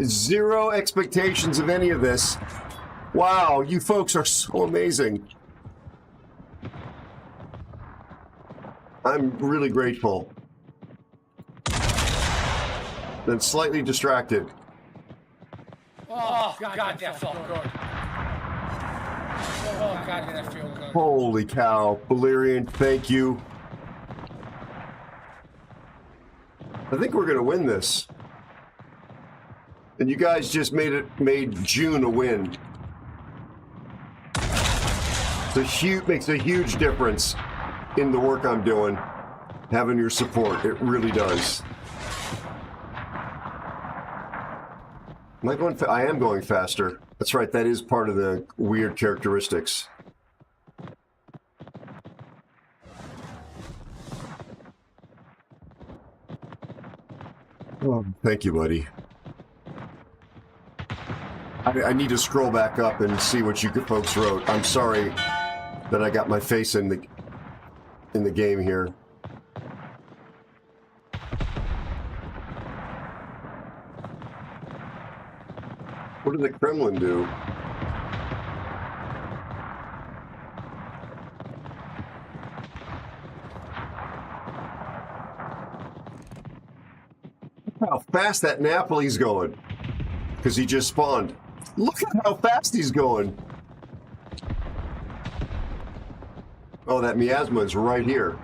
Zero expectations of any of this. Wow, you folks are so amazing. I'm really grateful. And slightly distracted. Oh, God, that felt good. Oh, God, that feel good. Holy cow, Valerian, thank you. I think we're gonna win this. And you guys just made June a win. Makes a huge difference in the work I'm doing. Having your support, it really does. Am I going? I am going faster. That's right. That is part of the weird characteristics. Oh, thank you, buddy. I need to scroll back up and see what you folks wrote. I'm sorry that I got my face in the game here. What did the Kremlin do? Look how fast that Napoli's going. Because he just spawned. Look at how fast he's going. Oh, that miasma is right here.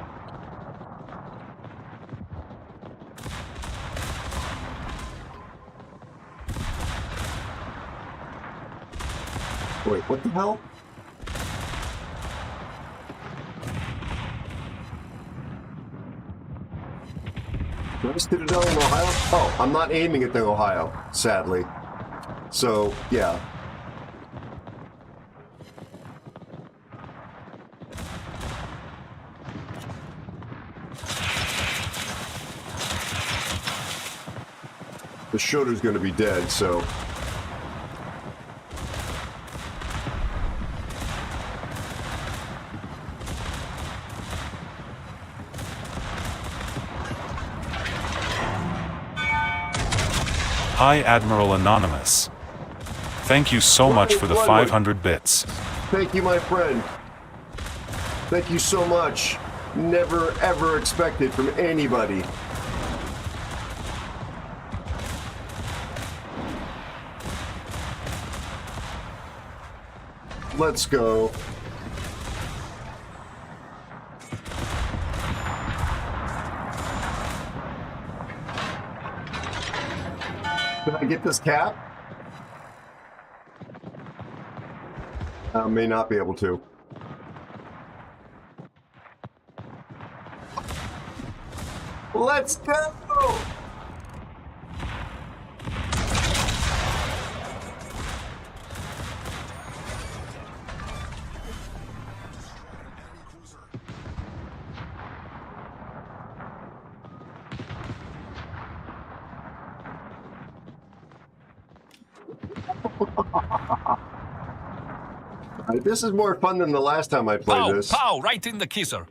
Wait, what the hell? Did I Citadel in Ohio? Oh, I'm not aiming at the Ohio, sadly. So, yeah. The shooter's gonna be dead, so... Hi Admiral Anonymous. Thank you so much for the 500 bits. Thank you, my friend. Thank you so much. Never, ever expected from anybody. Let's go. Can I get this cap? I may not be able to. Let's go! This is more fun than the last time I played this. Pow! Right in the kisser.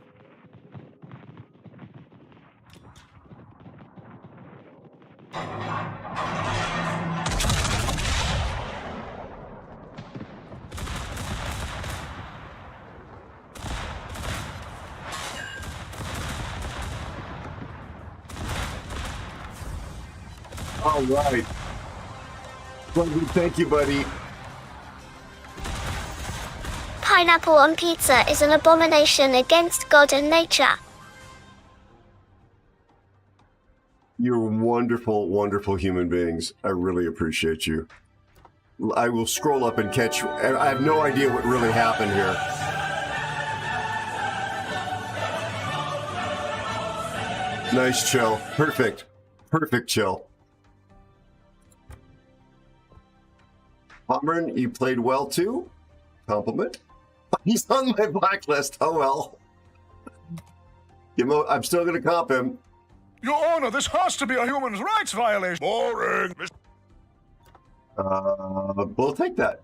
All right. Well, thank you, buddy. Pineapple on pizza is an abomination against God and nature. You're wonderful, wonderful human beings. I really appreciate you. I will scroll up and catch. I have no idea what really happened here. Nice chill. Perfect. Perfect chill. Pomeran, you played well too. Compliment. He's on my blacklist. Oh well. I'm still going to comp him. Your Honor, this has to be a human rights violation. Boring. We'll take that.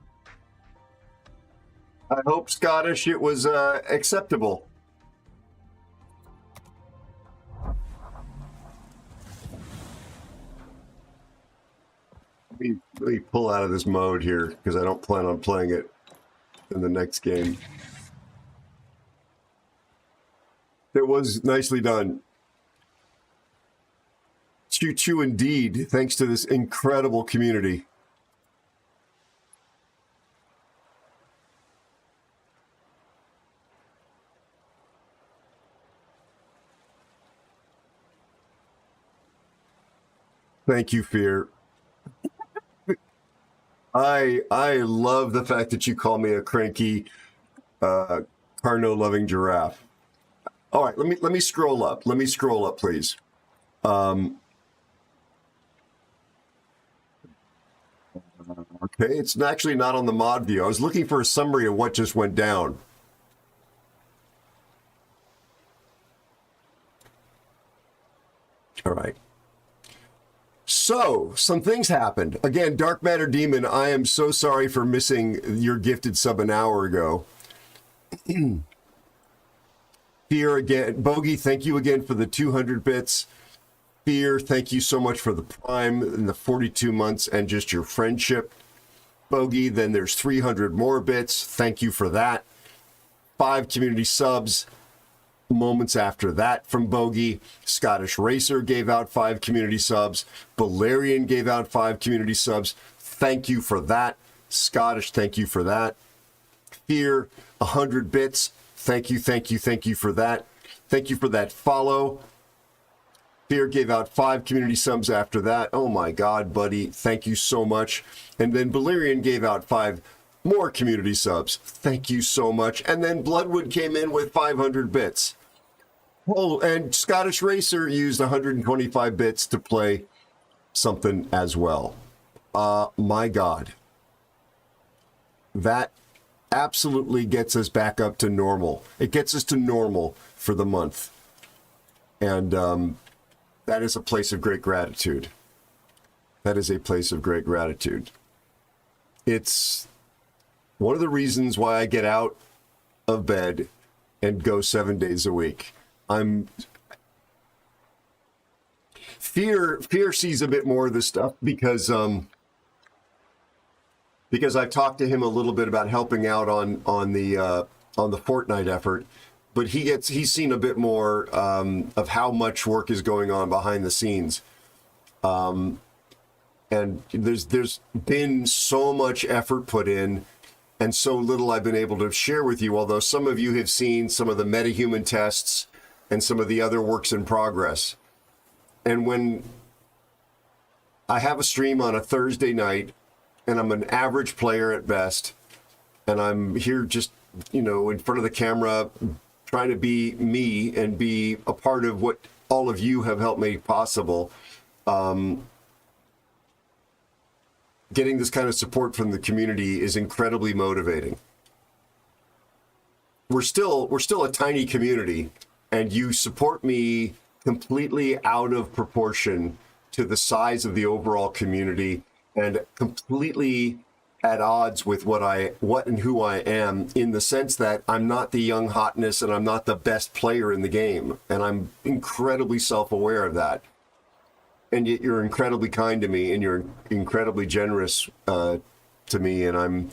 I hope Scottish it was acceptable. Let me pull out of this mode here because I don't plan on playing it in the next game. It was nicely done. Choo-choo indeed, thanks to this incredible community. Thank you, Fear. I love the fact that you call me a cranky, Carno-loving giraffe. All right, let me scroll up. Let me scroll up, please. Okay, it's actually not on the mod view. I was looking for a summary of what just went down. All right. So, some things happened. Again, Dark Matter Demon, I am so sorry for missing your gifted sub an hour ago. Fear again. Bogey, thank you again for the 200 bits. Fear, thank you so much for the Prime and the 42 months and just your friendship. Bogey, then there's 300 more bits. Thank you for that. 5 community subs. Moments after that from Bogey. Scottish Racer gave out 5 community subs. Valerian gave out 5 community subs. Thank you for that. Scottish, thank you for that. Fear, 100 bits. Thank you, thank you, thank you for that. Thank you for that follow. Fear gave out 5 community subs after that. Oh my God, buddy. Thank you so much. And then Valerian gave out 5 more community subs. Thank you so much. And then Bloodwood came in with 500 bits. Oh, and Scottish Racer used 125 bits to play something as well. My God. That absolutely gets us back up to normal. It gets us to normal for the month. And that is a place of great gratitude. That is a place of great gratitude. It's one of the reasons why I get out of bed and go 7 days a week. Fear sees a bit more of this stuff because I've talked to him a little bit about helping out on the Fortnite effort, but he's seen a bit more of how much work is going on behind the scenes. And there's been so much effort put in, and so little I've been able to share with you, although some of you have seen some of the metahuman tests and some of the other works in progress. And when I have a stream on a Thursday night, and I'm an average player at best, and I'm here just, in front of the camera, trying to be me and be a part of what all of you have helped make possible. Getting this kind of support from the community is incredibly motivating. We're still a tiny community, and you support me completely out of proportion to the size of the overall community, and completely at odds with what and who I am, in the sense that I'm not the young hotness and I'm not the best player in the game, and I'm incredibly self-aware of that. And yet you're incredibly kind to me, and you're incredibly generous to me, and I'm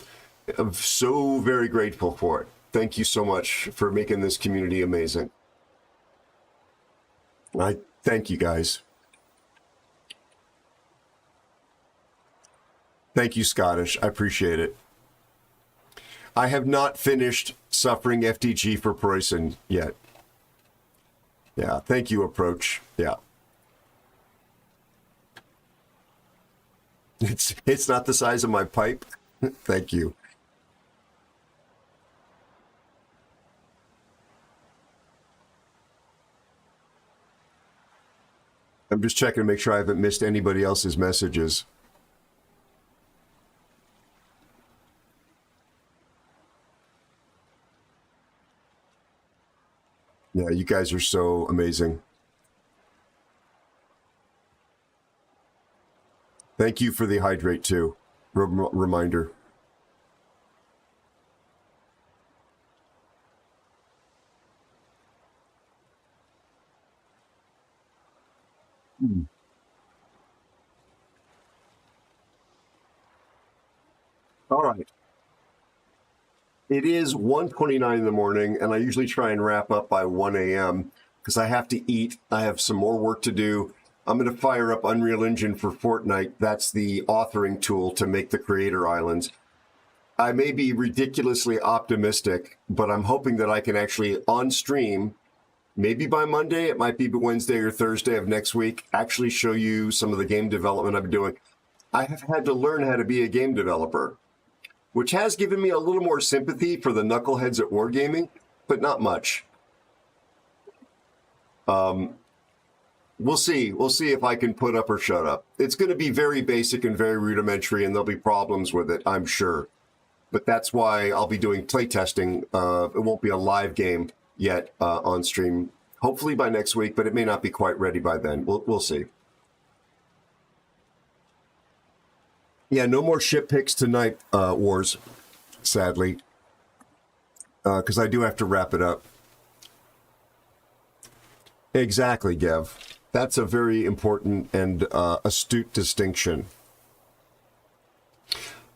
so very grateful for it. Thank you so much for making this community amazing. I thank you guys. Thank you, Scottish. I appreciate it. I have not finished suffering FTG for Preußen yet. Yeah, thank you, Approach. Yeah. It's not the size of my pipe. Thank you. I'm just checking to make sure I haven't missed anybody else's messages. Yeah, you guys are so amazing. Thank you for the hydrate too. Reminder. All right. It is 1:29 in the morning, and I usually try and wrap up by 1 a.m. because I have to eat. I have some more work to do. I'm going to fire up Unreal Engine for Fortnite. That's the authoring tool to make the creator islands. I may be ridiculously optimistic, but I'm hoping that I can actually, on stream, maybe by Monday, it might be Wednesday or Thursday of next week, actually show you some of the game development I've been doing. I have had to learn how to be a game developer, which has given me a little more sympathy for the knuckleheads at Wargaming, but not much. We'll see. We'll see if I can put up or shut up. It's going to be very basic and very rudimentary, and there'll be problems with it, I'm sure. But that's why I'll be doing playtesting. It won't be a live game yet on stream. Hopefully by next week, but it may not be quite ready by then. We'll see. Yeah, no more ship picks tonight, Wars, sadly, because I do have to wrap it up. Exactly, Gev. That's a very important and astute distinction.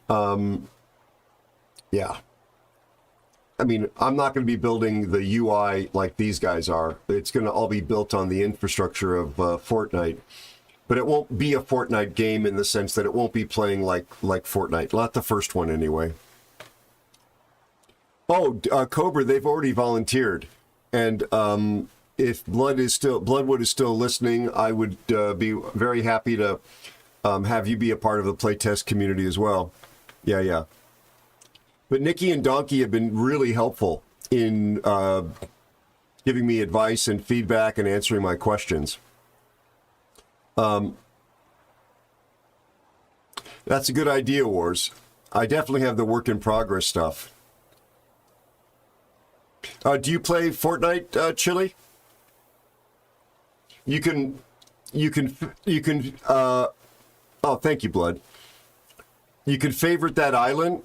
Yeah. I mean, I'm not going to be building the UI like these guys are. It's going to all be built on the infrastructure of Fortnite. But it won't be a Fortnite game in the sense that it won't be playing like Fortnite. Not the first one, anyway. Oh, Cobra, they've already volunteered. And if Bloodwood is still listening, I would be very happy to have you be a part of the playtest community as well. Yeah. But Nikki and Donkey have been really helpful in giving me advice and feedback and answering my questions. That's a good idea, Wars. I definitely have the work in progress stuff. Do you play Fortnite, Chili? You can, oh, thank you, Blood. You can favorite that island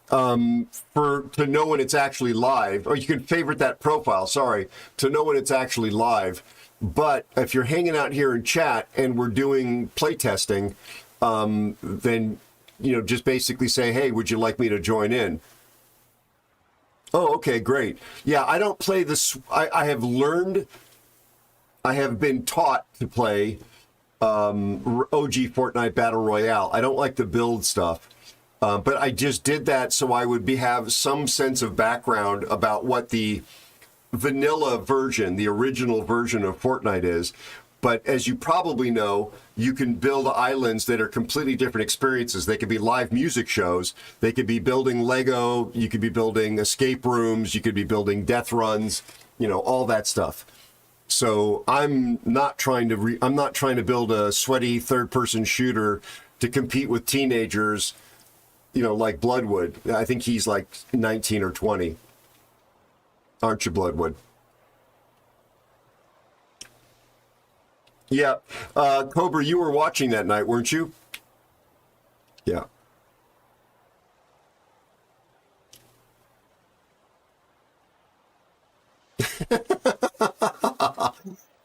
to know when it's actually live, or you can favorite that profile, sorry, to know when it's actually live. But if you're hanging out here in chat and we're doing playtesting, then, just basically say, hey, would you like me to join in? Oh, okay, great. Yeah, I don't play this. I have been taught to play OG Fortnite Battle Royale. I don't like the build stuff. But I just did that so I would have some sense of background about what the vanilla version, the original version of Fortnite is. But as you probably know, you can build islands that are completely different experiences. They could be live music shows. They could be building Lego. You could be building escape rooms. You could be building death runs, all that stuff. So I'm not trying to build a sweaty third-person shooter to compete with teenagers, like Bloodwood. I think he's like 19 or 20. Aren't you, Bloodwood? Yeah. Cobra, you were watching that night, weren't you? Yeah.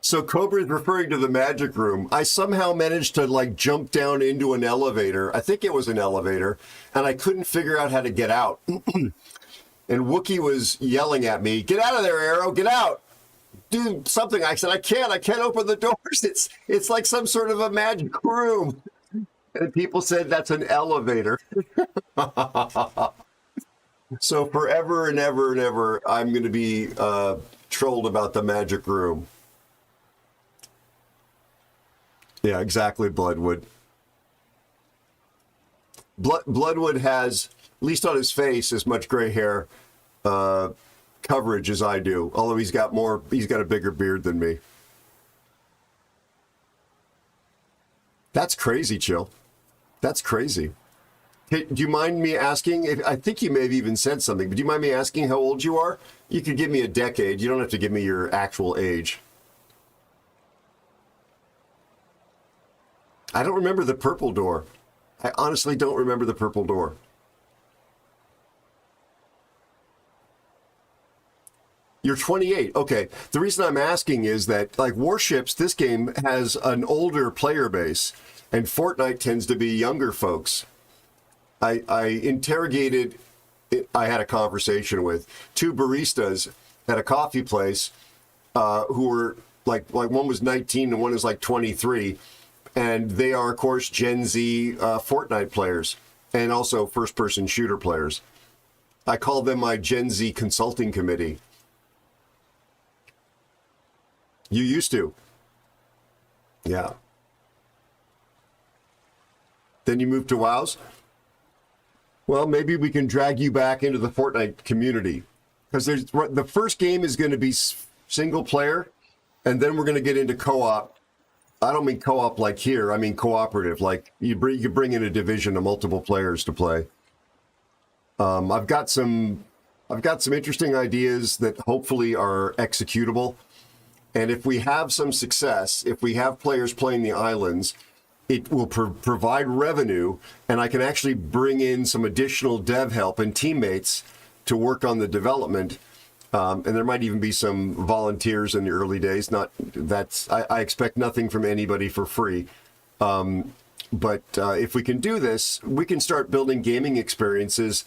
So Cobra is referring to the magic room. I somehow managed to jump down into an elevator. I think it was an elevator, and I couldn't figure out how to get out. And Wookiee was yelling at me, "Get out of there, Aero, get out. Do something." I said, I can't open the doors. It's like some sort of a magic room. And people said that's an elevator. So forever and ever and ever, I'm going to be trolled about the magic room. Yeah, exactly, Bloodwood. Bloodwood has, at least on his face, as much gray hair coverage as I do. Although he's got a bigger beard than me. That's crazy, Chill. That's crazy. Hey, do you mind me asking? I think you may have even said something, but do you mind me asking how old you are? You could give me a decade. You don't have to give me your actual age. I don't remember the purple door. I honestly don't remember the purple door. You're 28. Okay. The reason I'm asking is that, like Warships, this game has an older player base, and Fortnite tends to be younger folks. I had a conversation with two baristas at a coffee place who were like one was 19 and one is like 23. And they are, of course, Gen Z Fortnite players and also first-person shooter players. I call them my Gen Z consulting committee. You used to. Yeah. Then you moved to WoWs? Well, maybe we can drag you back into the Fortnite community. Because the first game is going to be single player, and then we're going to get into co-op. I don't mean co-op like here. I mean cooperative. Like you bring in a division of multiple players to play. I've got some interesting ideas that hopefully are executable. And if we have some success, if we have players playing the islands, it will provide revenue, and I can actually bring in some additional dev help and teammates to work on the development. And there might even be some volunteers in the early days. I expect nothing from anybody for free. But if we can do this, we can start building gaming experiences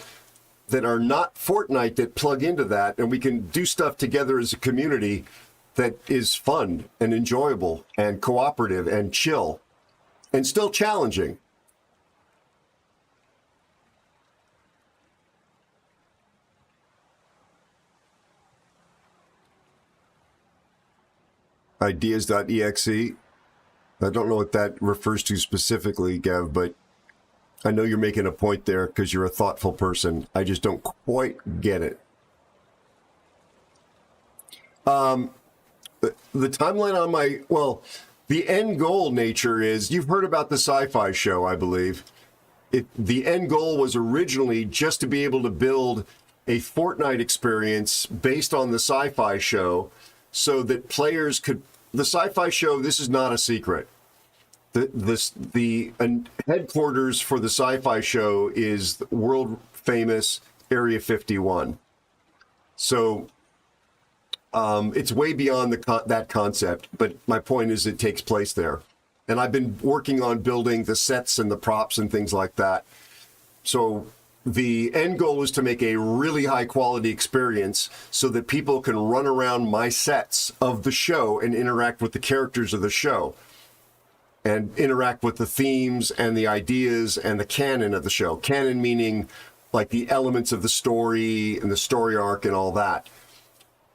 that are not Fortnite that plug into that, and we can do stuff together as a community that is fun and enjoyable and cooperative and chill and still challenging. Ideas.exe. I don't know what that refers to specifically, Gav, but I know you're making a point there because you're a thoughtful person. I just don't quite get it. The timeline on the end goal nature is, you've heard about the sci-fi show, I believe. The end goal was originally just to be able to build a Fortnite experience based on the sci-fi show, so that players could. The sci-fi show, this is not a secret. The headquarters for the sci-fi show is the world famous Area 51. So it's way beyond that concept, but my point is it takes place there. And I've been working on building the sets and the props and things like that. So the end goal is to make a really high quality experience so that people can run around my sets of the show and interact with the characters of the show. and interact with the themes and the ideas and the canon of the show. Canon meaning like the elements of the story and the story arc and all that.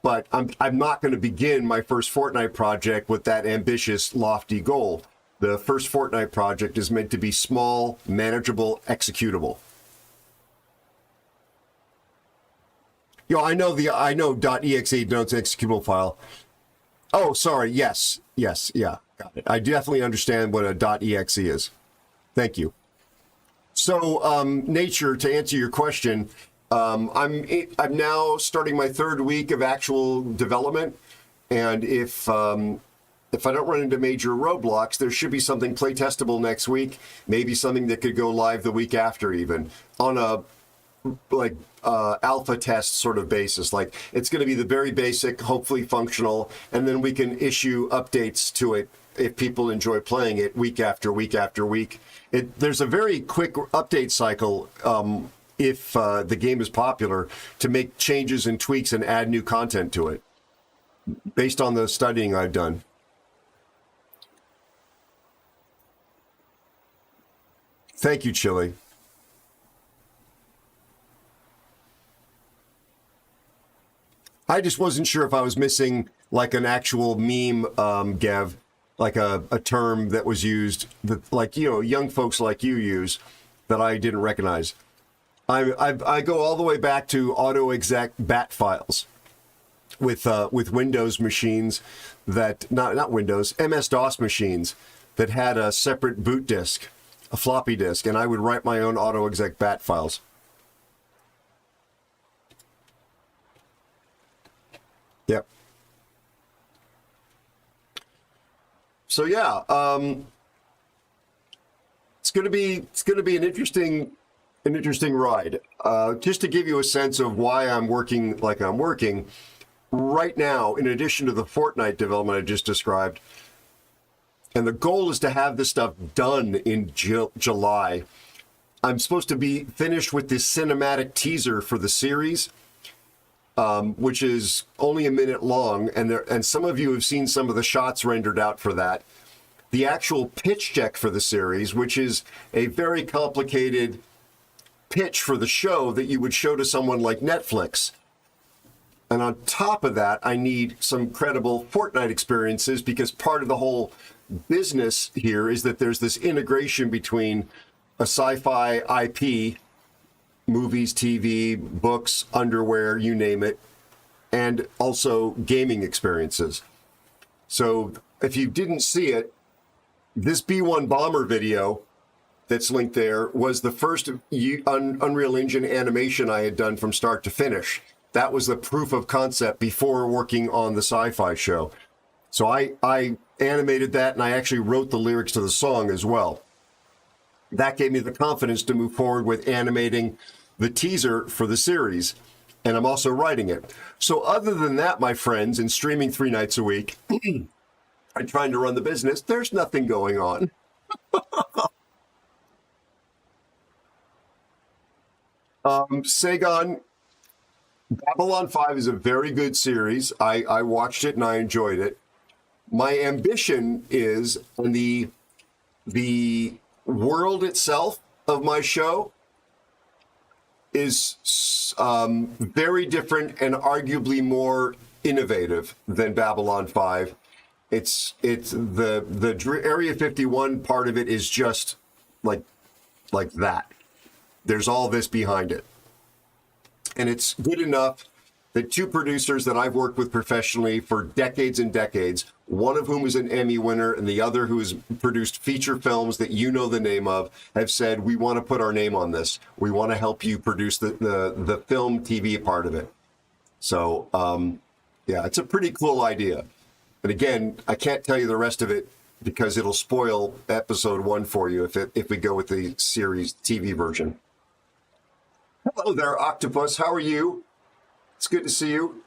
But I'm not going to begin my first Fortnite project with that ambitious, lofty goal. The first Fortnite project is meant to be small, manageable, executable. I know .exe denotes executable file. Oh, sorry. Yes. Yeah. Got it. I definitely understand what a .exe is. Thank you. So, Nature, to answer your question, I'm now starting my third week of actual development, and if I don't run into major roadblocks, there should be something playtestable next week. Maybe something that could go live the week after, even on a alpha test sort of basis. Like, it's going to be the very basic, hopefully functional, and then we can issue updates to it if people enjoy playing it week after week after week. There's a very quick update cycle if the game is popular to make changes and tweaks and add new content to it based on the studying I've done. Thank you, Chili. I just wasn't sure if I was missing like an actual meme, Gev, like a term that was used that, like, young folks like you use that I didn't recognize. I go all the way back to auto-exec bat files with Windows machines that, not Windows, MS-DOS machines that had a separate boot disk, a floppy disk, and I would write my own auto-exec bat files. Yep. So yeah, it's gonna be an interesting ride. Just to give you a sense of why I'm working like I'm working right now, in addition to the Fortnite development I just described, and the goal is to have this stuff done in July. I'm supposed to be finished with this cinematic teaser for the series, which is only a minute long, and some of you have seen some of the shots rendered out for that. The actual pitch deck for the series, which is a very complicated pitch for the show that you would show to someone like Netflix. And on top of that, I need some credible Fortnite experiences, because part of the whole business here is that there's this integration between a sci-fi IP, movies, TV, books, underwear, you name it, and also gaming experiences. So if you didn't see it, this B-1 bomber video that's linked there was the first Unreal Engine animation I had done from start to finish. That was the proof of concept before working on the sci-fi show. So I animated that, and I actually wrote the lyrics to the song as well. That gave me the confidence to move forward with animating the teaser for the series, and I'm also writing it. So other than that, my friends, and streaming 3 nights a week, and trying to run the business, there's nothing going on. Sagan, Babylon 5 is a very good series. I watched it and I enjoyed it. My ambition is, and the world itself of my show is very different and arguably more innovative than Babylon 5. It's the Area 51 part of it is just like that. There's all this behind it. And it's good enough that 2 producers that I've worked with professionally for decades and decades, one of whom is an Emmy winner and the other who has produced feature films that you know the name of, have said, we want to put our name on this. We want to help you produce the film TV part of it. So, yeah, it's a pretty cool idea. And again, I can't tell you the rest of it because it'll spoil episode 1 for you if we go with the series TV version. Hello there, Octopus. How are you? It's good to see you.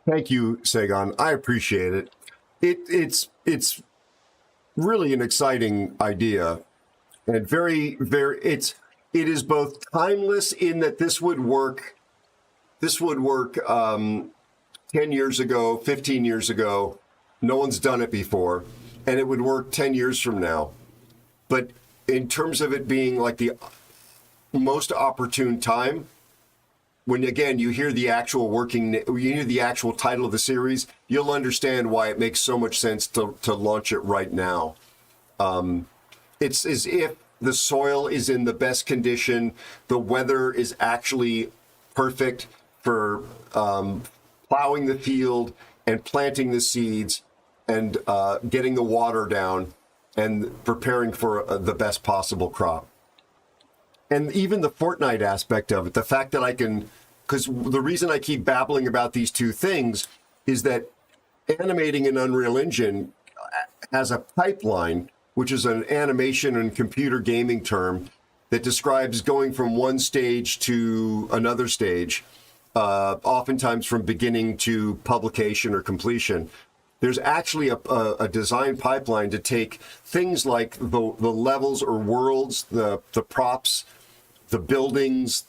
Thank you, Sagan. I appreciate it. It's really an exciting idea, and very, very. It is both timeless in that this would work. This would work 10 years ago, 15 years ago. No one's done it before, and it would work 10 years from now. But in terms of it being like the most opportune time, when again you hear the actual title of the series, you'll understand why it makes so much sense to launch it right now. It's as if the soil is in the best condition, the weather is actually perfect for plowing the field and planting the seeds and getting the water down and preparing for the best possible crop. And even the Fortnite aspect of it, the fact that I can, because the reason I keep babbling about these two things is that animating in Unreal Engine has a pipeline, which is an animation and computer gaming term that describes going from one stage to another stage, oftentimes from beginning to publication or completion. There's actually a design pipeline to take things like the levels or worlds, the props, the buildings,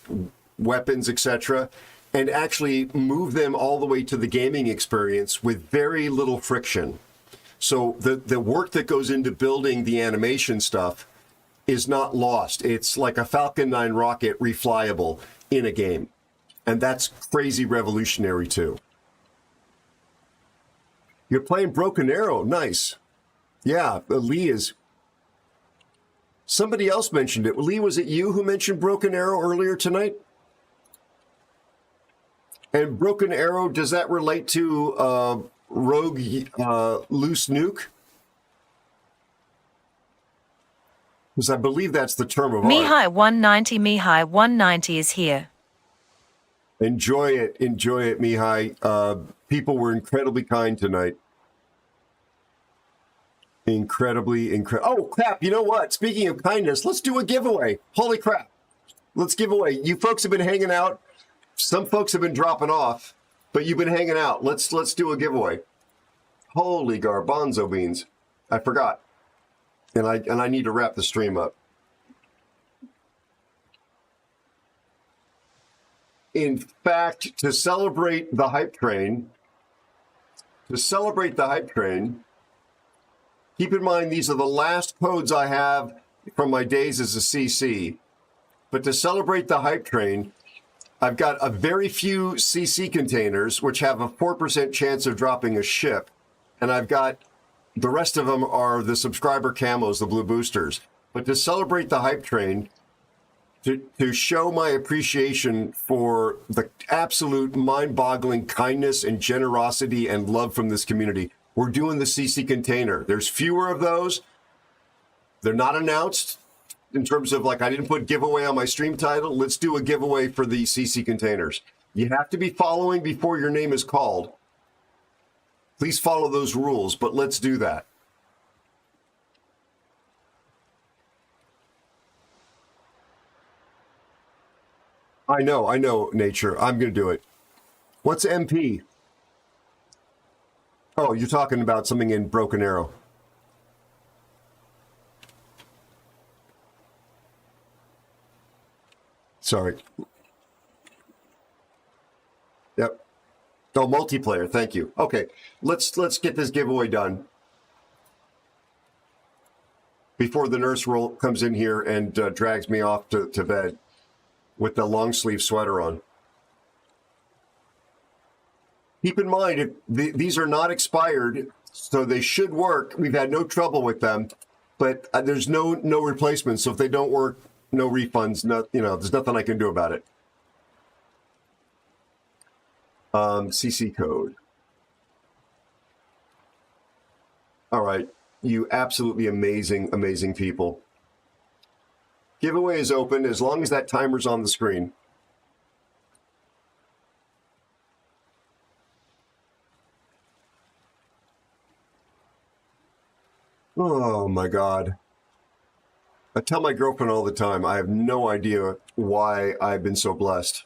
weapons, etc., and actually move them all the way to the gaming experience with very little friction. So the work that goes into building the animation stuff is not lost. It's like a Falcon 9 rocket reflyable in a game. And that's crazy revolutionary too. You're playing Broken Arrow. Nice. Yeah, Lee is. Somebody else mentioned it. Lee, was it you who mentioned Broken Arrow earlier tonight? And Broken Arrow, does that relate to Rogue Loose Nuke? Because I believe that's the term of art. Mihai 190 is here. Enjoy it, Mihai. People were incredibly kind tonight. Oh, crap, you know what? Speaking of kindness, let's do a giveaway. Holy crap. Let's give away. You folks have been hanging out. Some folks have been dropping off, but you've been hanging out. Let's do a giveaway. Holy garbanzo beans. I forgot. And I need to wrap the stream up. In fact, to celebrate the hype train, keep in mind these are the last codes I have from my days as a CC. But to celebrate the hype train, I've got a very few CC containers, which have a 4% chance of dropping a ship. And I've got, the rest of them are the subscriber camos, the blue boosters. But to celebrate the hype train, to show my appreciation for the absolute mind-boggling kindness and generosity and love from this community, we're doing the CC container. There's fewer of those. They're not announced in terms of like, I didn't put giveaway on my stream title. Let's do a giveaway for the CC containers. You have to be following before your name is called. Please follow those rules, but let's do that. I know, Nature. I'm going to do it. What's MP? Oh, you're talking about something in Broken Arrow. Sorry. Yep. Oh, multiplayer. Thank you. Okay, let's get this giveaway done before the nurse comes in here and drags me off to bed with the long sleeve sweater on. Keep in mind, these are not expired, so they should work. We've had no trouble with them, but there's no replacements. So if they don't work, no refunds. There's nothing I can do about it. CC code. All right, you absolutely amazing people. Giveaway is open as long as that timer's on the screen. Oh my God. I tell my girlfriend all the time, I have no idea why I've been so blessed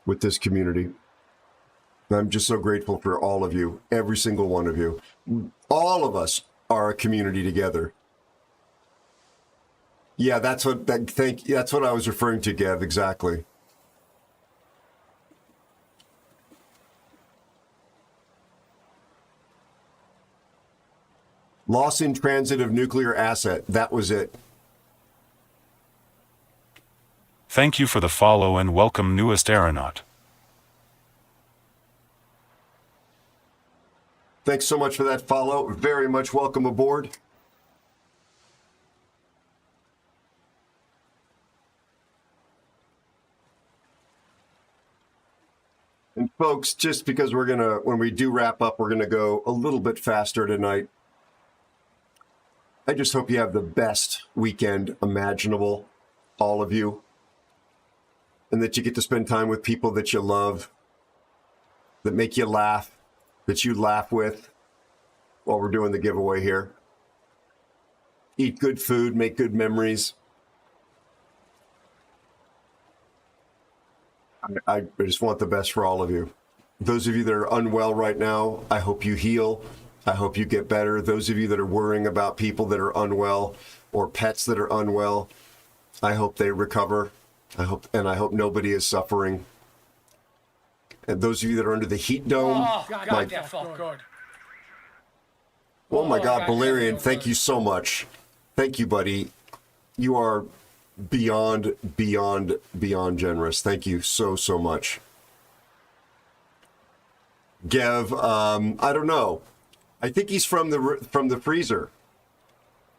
with this community. I'm just so grateful for all of you, every single one of you. All of us are a community together. Yeah, that's what that's what I was referring to, Gav. Exactly. Loss in transit of nuclear asset. That was it. Thank you for the follow and welcome newest aeronaut. Thanks so much for that follow. Very much welcome aboard. And folks, just because when we do wrap up, we're gonna go a little bit faster tonight. I just hope you have the best weekend imaginable, all of you, and that you get to spend time with people that you love, that make you laugh, that you laugh with while we're doing the giveaway here. Eat good food, make good memories. I just want the best for all of you. Those of you that are unwell right now, I hope you heal. I hope you get better. Those of you that are worrying about people that are unwell or pets that are unwell, I hope they recover. I hope nobody is suffering. And those of you that are under the heat dome, God, that felt good. Oh my God, Valerian, thank you so much. Thank you, buddy. You are beyond generous. Thank you so much. Gev, I don't know. I think he's from the freezer.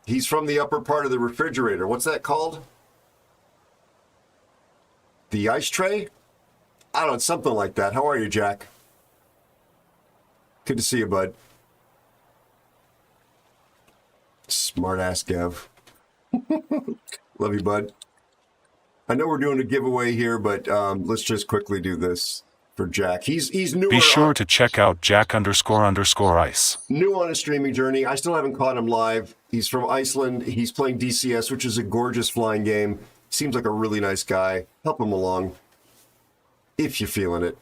He's from the upper part of the refrigerator. What's that called? The ice tray? I don't know, something like that. How are you, Jack? Good to see you, bud. Smart ass Gev. Love you, bud. I know we're doing a giveaway here, but let's just quickly do this for Jack. He's newer. Be sure to check out Jack__ice. New on his streaming journey. I still haven't caught him live. He's from Iceland. He's playing DCS, which is a gorgeous flying game. Seems like a really nice guy. Help him along if you're feeling it.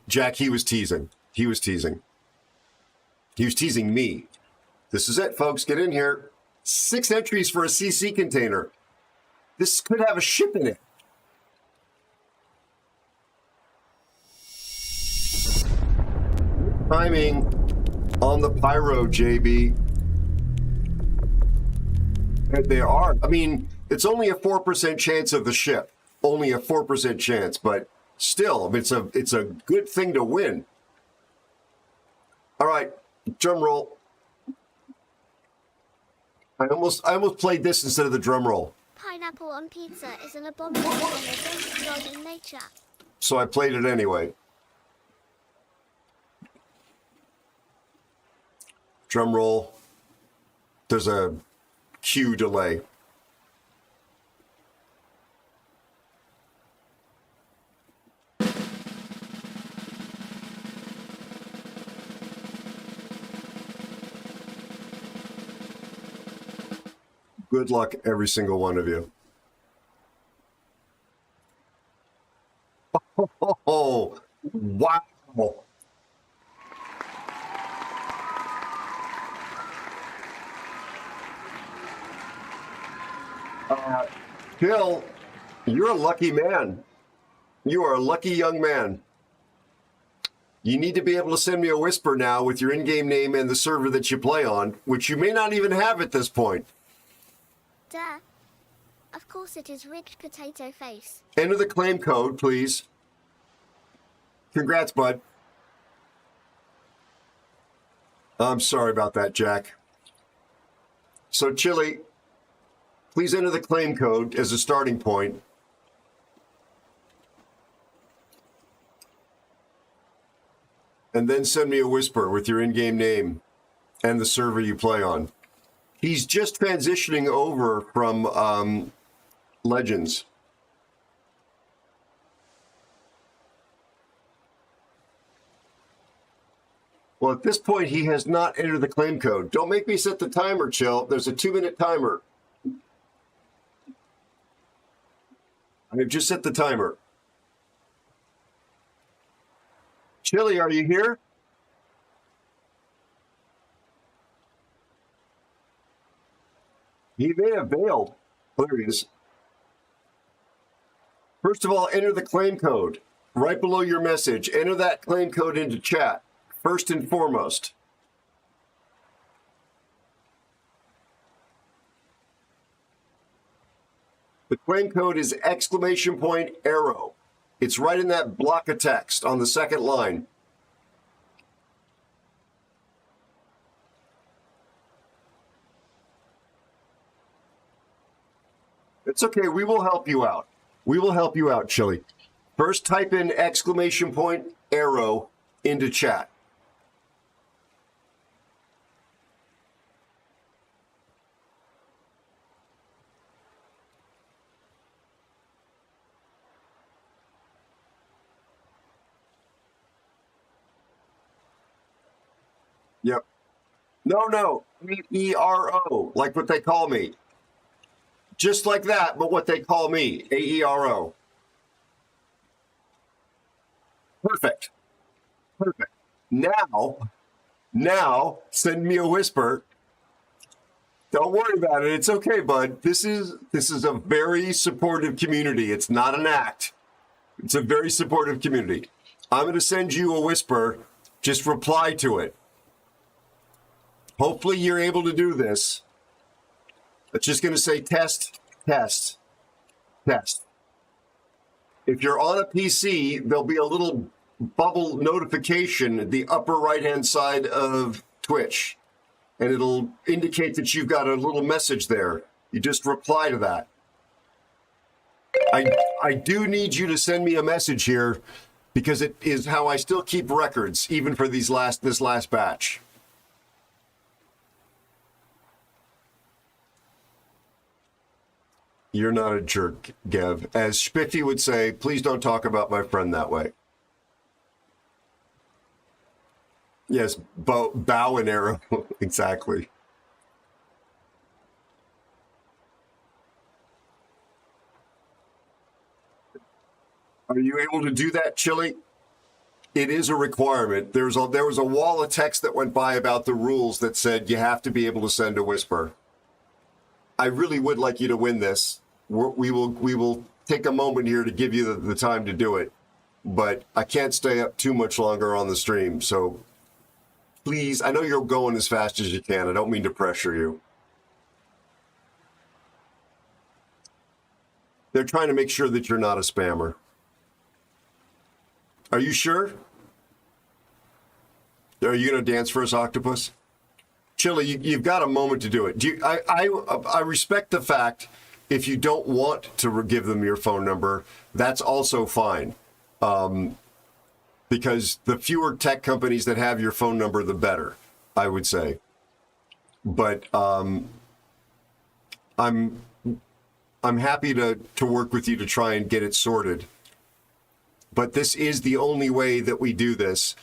Jack, he was teasing. He was teasing me. This is it, folks. Get in here. 6 entries for a CC container. This could have a ship in it. Timing on the pyro, JB. And they are. I mean, it's only a 4% chance of the ship. Only a 4% chance, but still, it's a good thing to win. All right, drum roll. I almost played this instead of the drum roll. Pineapple on pizza is an abomination against God in nature. So I played it anyway. Drum roll. There's a cue delay. Good luck, every single one of you. Oh, wow. Bill, you're a lucky man. You are a lucky young man. You need to be able to send me a whisper now with your in-game name and the server that you play on, which you may not even have at this point. Duh. Of course it is Rigged Potato Face. Enter the claim code, please. Congrats, bud. I'm sorry about that, Jack. So, Chili, please enter the claim code as a starting point. And then send me a whisper with your in-game name and the server you play on. He's just transitioning over from Legends. Well, at this point, he has not entered the claim code. Don't make me set the timer, Chill. There's a 2-minute timer. I have just set the timer. Chili, are you here? He may have bailed. There he is. First of all, enter the claim code. Right below your message, enter that claim code into chat. First and foremost. The claim code is !Aero. It's right in that block of text on the second line. It's okay. We will help you out. We will help you out, Chili. First, type in !Aero into chat. Yep. No. AERO, like what they call me. Just like that, but what they call me, AERO. Perfect. Now, send me a whisper. Don't worry about it. It's okay, bud. This is a very supportive community. It's not an act. It's a very supportive community. I'm going to send you a whisper. Just reply to it. Hopefully you're able to do this. It's just going to say test. If you're on a PC, there'll be a little bubble notification at the upper right-hand side of Twitch, and it'll indicate that you've got a little message there. You just reply to that. I do need you to send me a message here because it is how I still keep records, even for this last batch. You're not a jerk, Gev. As Spiffy would say, please don't talk about my friend that way. Yes, bow and arrow. Exactly. Are you able to do that, Chili? It is a requirement. There was a wall of text that went by about the rules that said you have to be able to send a whisper. I really would like you to win this. We will take a moment here to give you the time to do it, but I can't stay up too much longer on the stream. So please, I know you're going as fast as you can. I don't mean to pressure you. They're trying to make sure that you're not a spammer. Are you sure? Are you going to dance for us, Octopus? Chili, you've got a moment to do it. I respect the fact if you don't want to give them your phone number, that's also fine. Because the fewer tech companies that have your phone number, the better, I would say. But I'm happy to work with you to try and get it sorted. But this is the only way that we do this.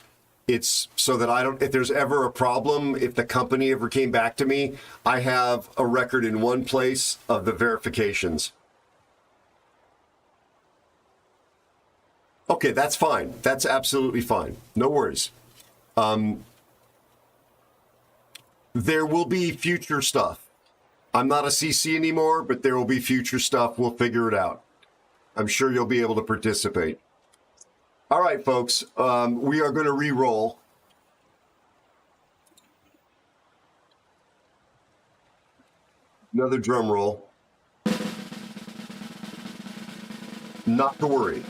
It's so that if there's ever a problem, if the company ever came back to me, I have a record in one place of the verifications. Okay, that's fine. That's absolutely fine. No worries. There will be future stuff. I'm not a CC anymore, but there will be future stuff. We'll figure it out. I'm sure you'll be able to participate. All right, folks, we are going to re-roll. Another drum roll. Not to worry.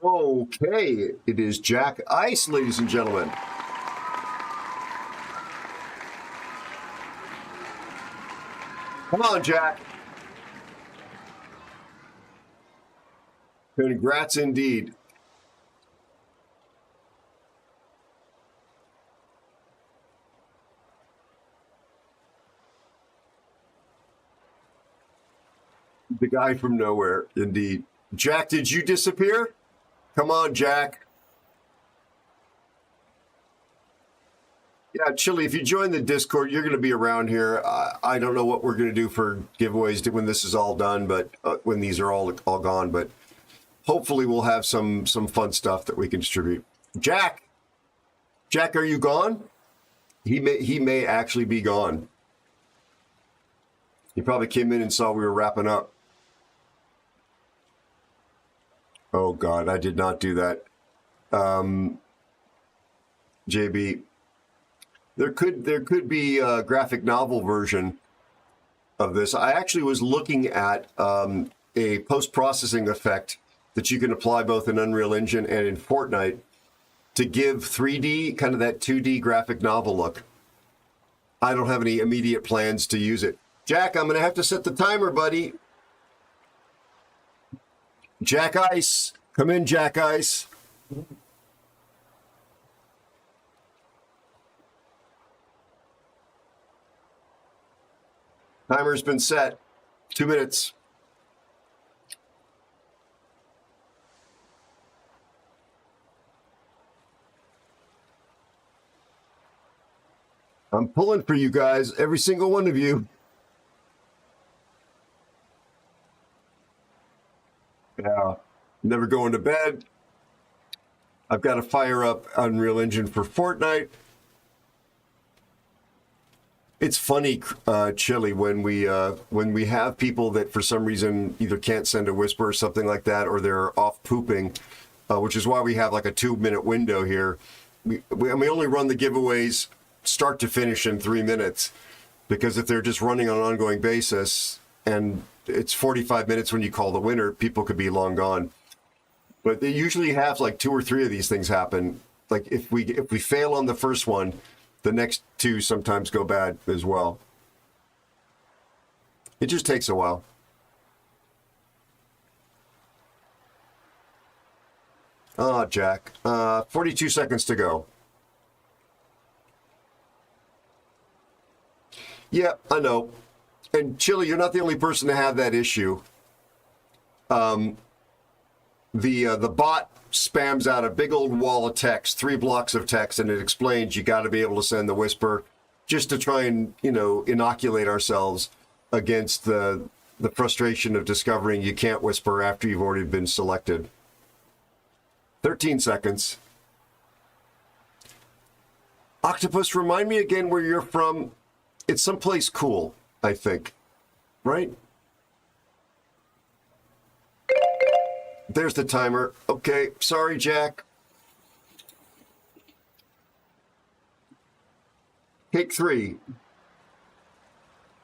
Okay, it is Jack Ice, ladies and gentlemen. Come on, Jack. Congrats indeed. The guy from nowhere, indeed. Jack, did you disappear? Come on, Jack. Yeah, Chili, if you join the Discord, you're going to be around here. I don't know what we're going to do for giveaways when this is all done, but when these are all gone. But hopefully we'll have some fun stuff that we can distribute. Jack, are you gone? He may actually be gone. He probably came in and saw we were wrapping up. Oh God, I did not do that. JB, there could be a graphic novel version of this. I actually was looking at a post-processing effect that you can apply both in Unreal Engine and in Fortnite to give 3D, kind of that 2D graphic novel look. I don't have any immediate plans to use it. Jack, I'm going to have to set the timer, buddy. Jack Ice. Come in, Jack Ice. Timer's been set. 2 minutes. I'm pulling for you guys, every single one of you. Yeah, never going to bed. I've got to fire up Unreal Engine for Fortnite. It's funny, Chili, when we have people that for some reason either can't send a whisper or something like that, or they're off pooping, which is why we have like a 2-minute window here. We only run the giveaways start to finish in 3 minutes, because if they're just running on an ongoing basis and it's 45 minutes when you call the winner, people could be long gone. But they usually have like 2 or 3 of these things happen. Like if we fail on the first one, the next 2 sometimes go bad as well. It just takes a while. Ah, Jack. 42 seconds to go. Yeah, I know. And Chili, you're not the only person to have that issue. The bot spams out a big old wall of text, 3 blocks of text, and it explains you got to be able to send the whisper, just to try and, inoculate ourselves against the frustration of discovering you can't whisper after you've already been selected. 13 seconds. Octopus, remind me again where you're from. It's someplace cool, I think. Right? There's the timer. Okay, sorry, Jack. Take 3.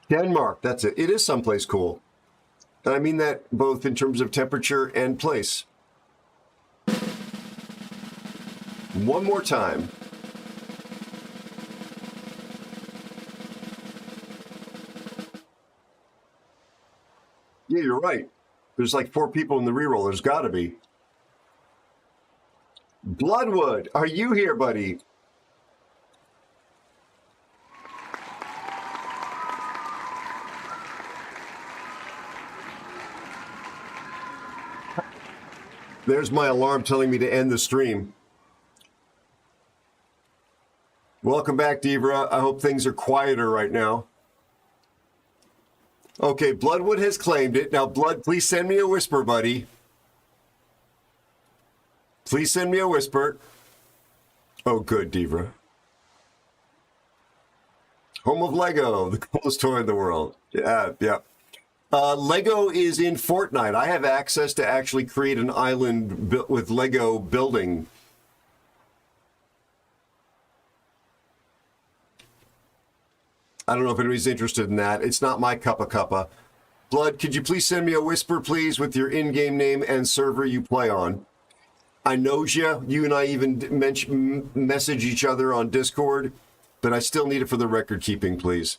Denmark, that's it. It is someplace cool. And I mean that both in terms of temperature and place. One more time. Yeah, you're right. There's like 4 people in the reroll. There's got to be. Bloodwood, are you here, buddy? There's my alarm telling me to end the stream. Welcome back, Devra. I hope things are quieter right now. Okay, Bloodwood has claimed it. Now, Blood, please send me a whisper, buddy. Please send me a whisper. Oh, good, Devra. Home of Lego, the coolest toy in the world. Yeah. Lego is in Fortnite. I have access to actually create an island built with Lego building. I don't know if anybody's interested in that. It's not my cuppa. Blood, could you please send me a whisper, please, with your in-game name and server you play on? I knows you. You and I even message each other on Discord, but I still need it for the record keeping, please.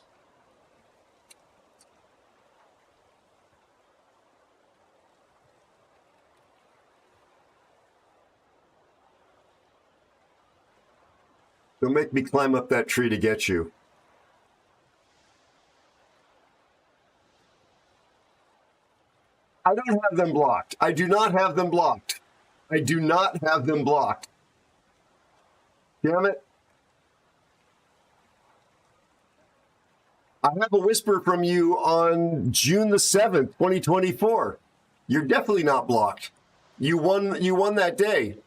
Don't make me climb up that tree to get you. I don't have them blocked. I do not have them blocked. I do not have them blocked. Damn it. I have a whisper from you on June the 7th, 2024. You're definitely not blocked. You won that day.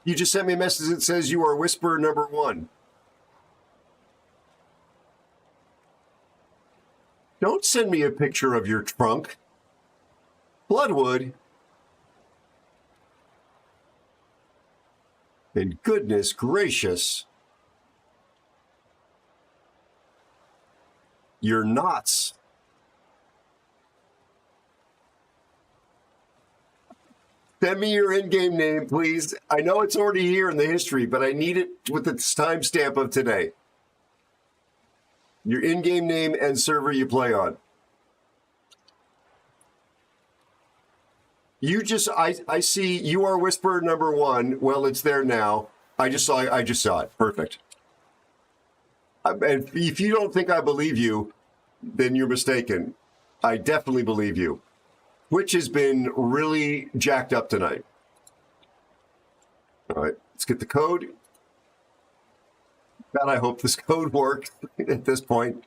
You just sent me a message that says you are Whisperer number 1. Don't send me a picture of your trunk. Bloodwood. And goodness gracious. You're knots. Send me your in-game name, please. I know it's already here in the history, but I need it with the timestamp of today. Your in-game name and server you play on. I see you are Whisperer number 1. Well, it's there now. I just saw it. Perfect. And if you don't think I believe you, then you're mistaken. I definitely believe you. Twitch has been really jacked up tonight. All right, let's get the code. God, I hope this code works at this point.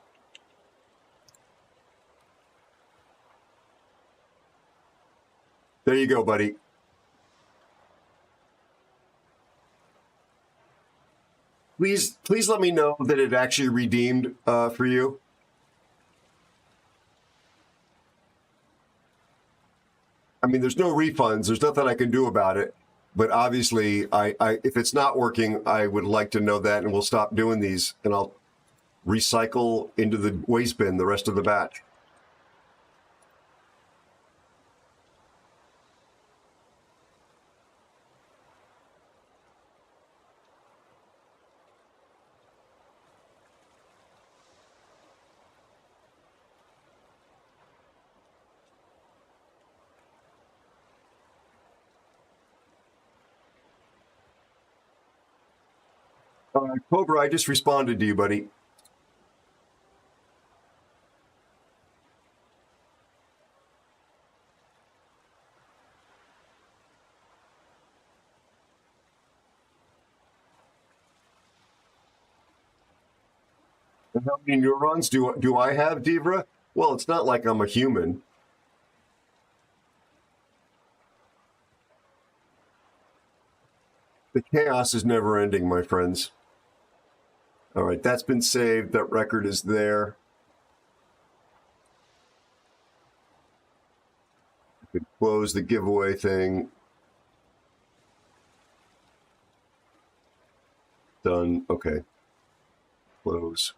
There you go, buddy. Please let me know that it actually redeemed for you. I mean, there's no refunds. There's nothing I can do about it. But obviously, if it's not working, I would like to know that, and we'll stop doing these, and I'll recycle into the waste bin the rest of the batch. Cobra, I just responded to you, buddy. And how many neurons do I have, Devra? Well, it's not like I'm a human. The chaos is never ending, my friends. All right, that's been saved. That record is there. I could close the giveaway thing. Done. Okay. Close.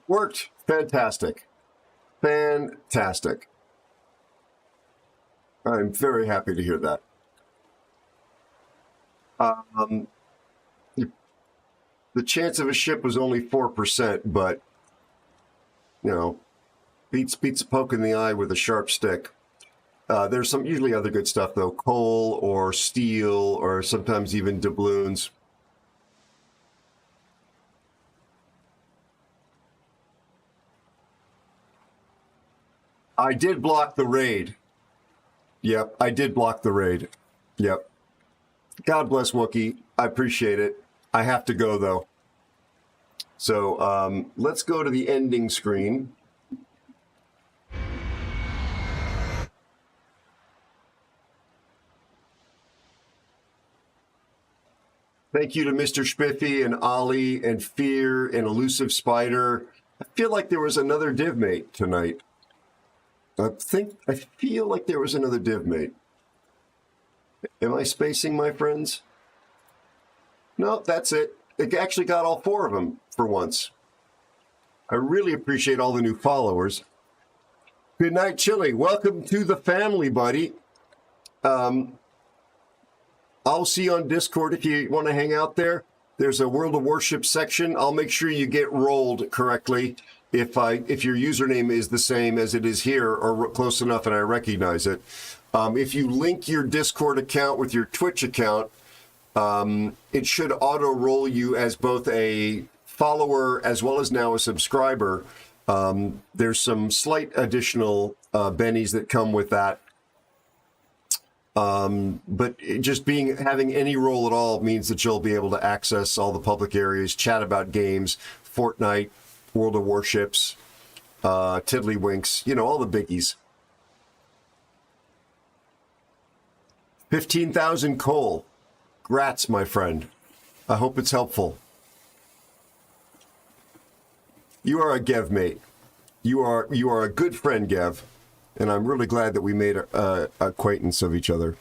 Worked. Fantastic. Fantastic. I'm very happy to hear that. The chance of a ship was only 4%, but, you know, beats a poke in the eye with a sharp stick. There's some usually other good stuff, though. Coal or steel or sometimes even doubloons. I did block the raid. Yep, I did block the raid. Yep. God bless Wookiee. I appreciate it. I have to go, though. So let's go to the ending screen. Thank you to Mr. Spiffy and Ollie and Fear and Elusive Spider. I feel like there was another div mate tonight. I feel like there was another div mate. Am I spacing, my friends? No, that's it. It actually got all 4 of them for once. I really appreciate all the new followers. Good night, Chili. Welcome to the family, buddy. I'll see you on Discord if you want to hang out there. There's a World of Warships section. I'll make sure you get rolled correctly if your username is the same as it is here or close enough and I recognize it. If you link your Discord account with your Twitch account, it should auto-roll you as both a follower as well as now a subscriber. There's some slight additional bennies that come with that. But just having any role at all means that you'll be able to access all the public areas, chat about games, Fortnite, World of Warships, Tiddlywinks, all the biggies. 15,000 coal. Grats, my friend. I hope it's helpful. You are a Gev mate. You are a good friend, Gev. And I'm really glad that we made an acquaintance of each other.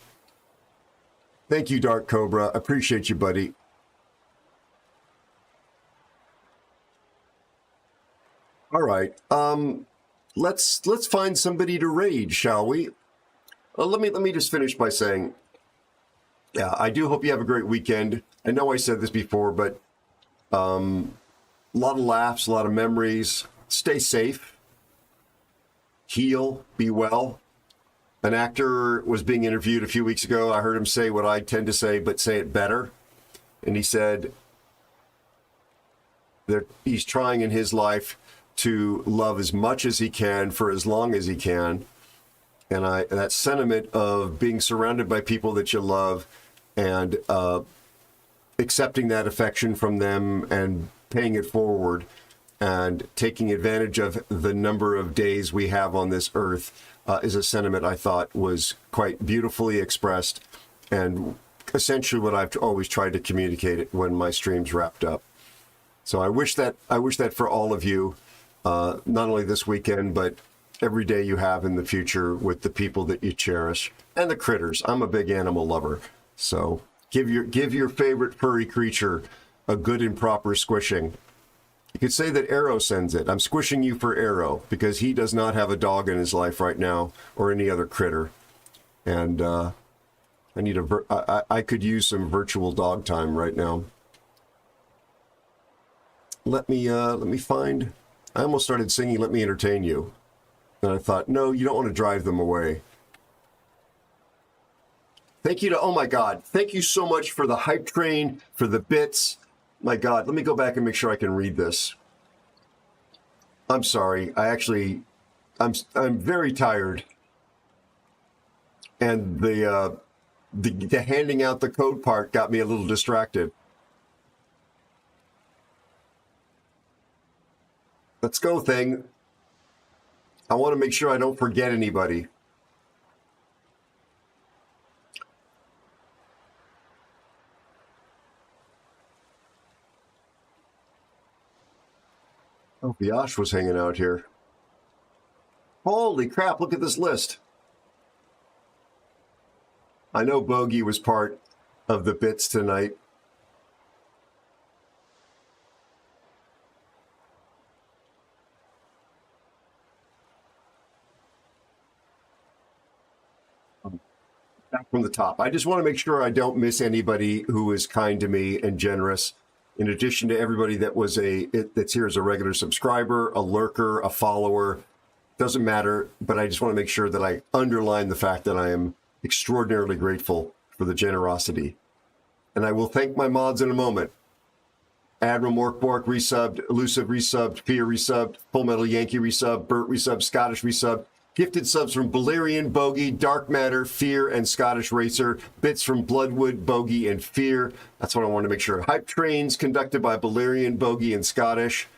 Thank you, Dark Cobra. Appreciate you, buddy. All right. Let's find somebody to raid, shall we? Let me just finish by saying, yeah, I do hope you have a great weekend. I know I said this before, but a lot of laughs, a lot of memories. Stay safe. Heal, be well. An actor was being interviewed a few weeks ago. I heard him say what I tend to say, but say it better. And he said that he's trying in his life to love as much as he can for as long as he can. And that sentiment of being surrounded by people that you love and accepting that affection from them and paying it forward and taking advantage of the number of days we have on this earth is a sentiment I thought was quite beautifully expressed and essentially what I've always tried to communicate when my streams wrapped up. So I wish that for all of you, not only this weekend, but every day you have in the future with the people that you cherish and the critters. I'm a big animal lover. So give your favorite furry creature a good and proper squishing. You could say that Aero sends it. I'm squishing you for Aero because he does not have a dog in his life right now or any other critter. And I need I could use some virtual dog time right now. Let me find. I almost started singing "Let Me Entertain You." And I thought, no, you don't want to drive them away. Thank you to, oh my God, thank you so much for the hype train, for the bits. My God, let me go back and make sure I can read this. I'm sorry. I'm very tired. And the handing out the code part got me a little distracted. Let's go, thing. I want to make sure I don't forget anybody. Oh, Biash was hanging out here. Holy crap, look at this list. I know Bogey was part of the bits tonight. Back from the top. I just want to make sure I don't miss anybody who is kind to me and generous. In addition to everybody that was that's here as a regular subscriber, a lurker, a follower, doesn't matter. But I just want to make sure that I underline the fact that I am extraordinarily grateful for the generosity. And I will thank my mods in a moment. Admiral Morkbork resubbed, Elusive resubbed, Fear resubbed, Full Metal Yankee resubbed, Burt resubbed, Scottish resubbed. Gifted subs from Balerian, Bogey, Dark Matter, Fear, and Scottish Racer. Bits from Bloodwood, Bogey, and Fear. That's what I want to make sure. Hype trains conducted by Balerian, Bogey, and Scottish.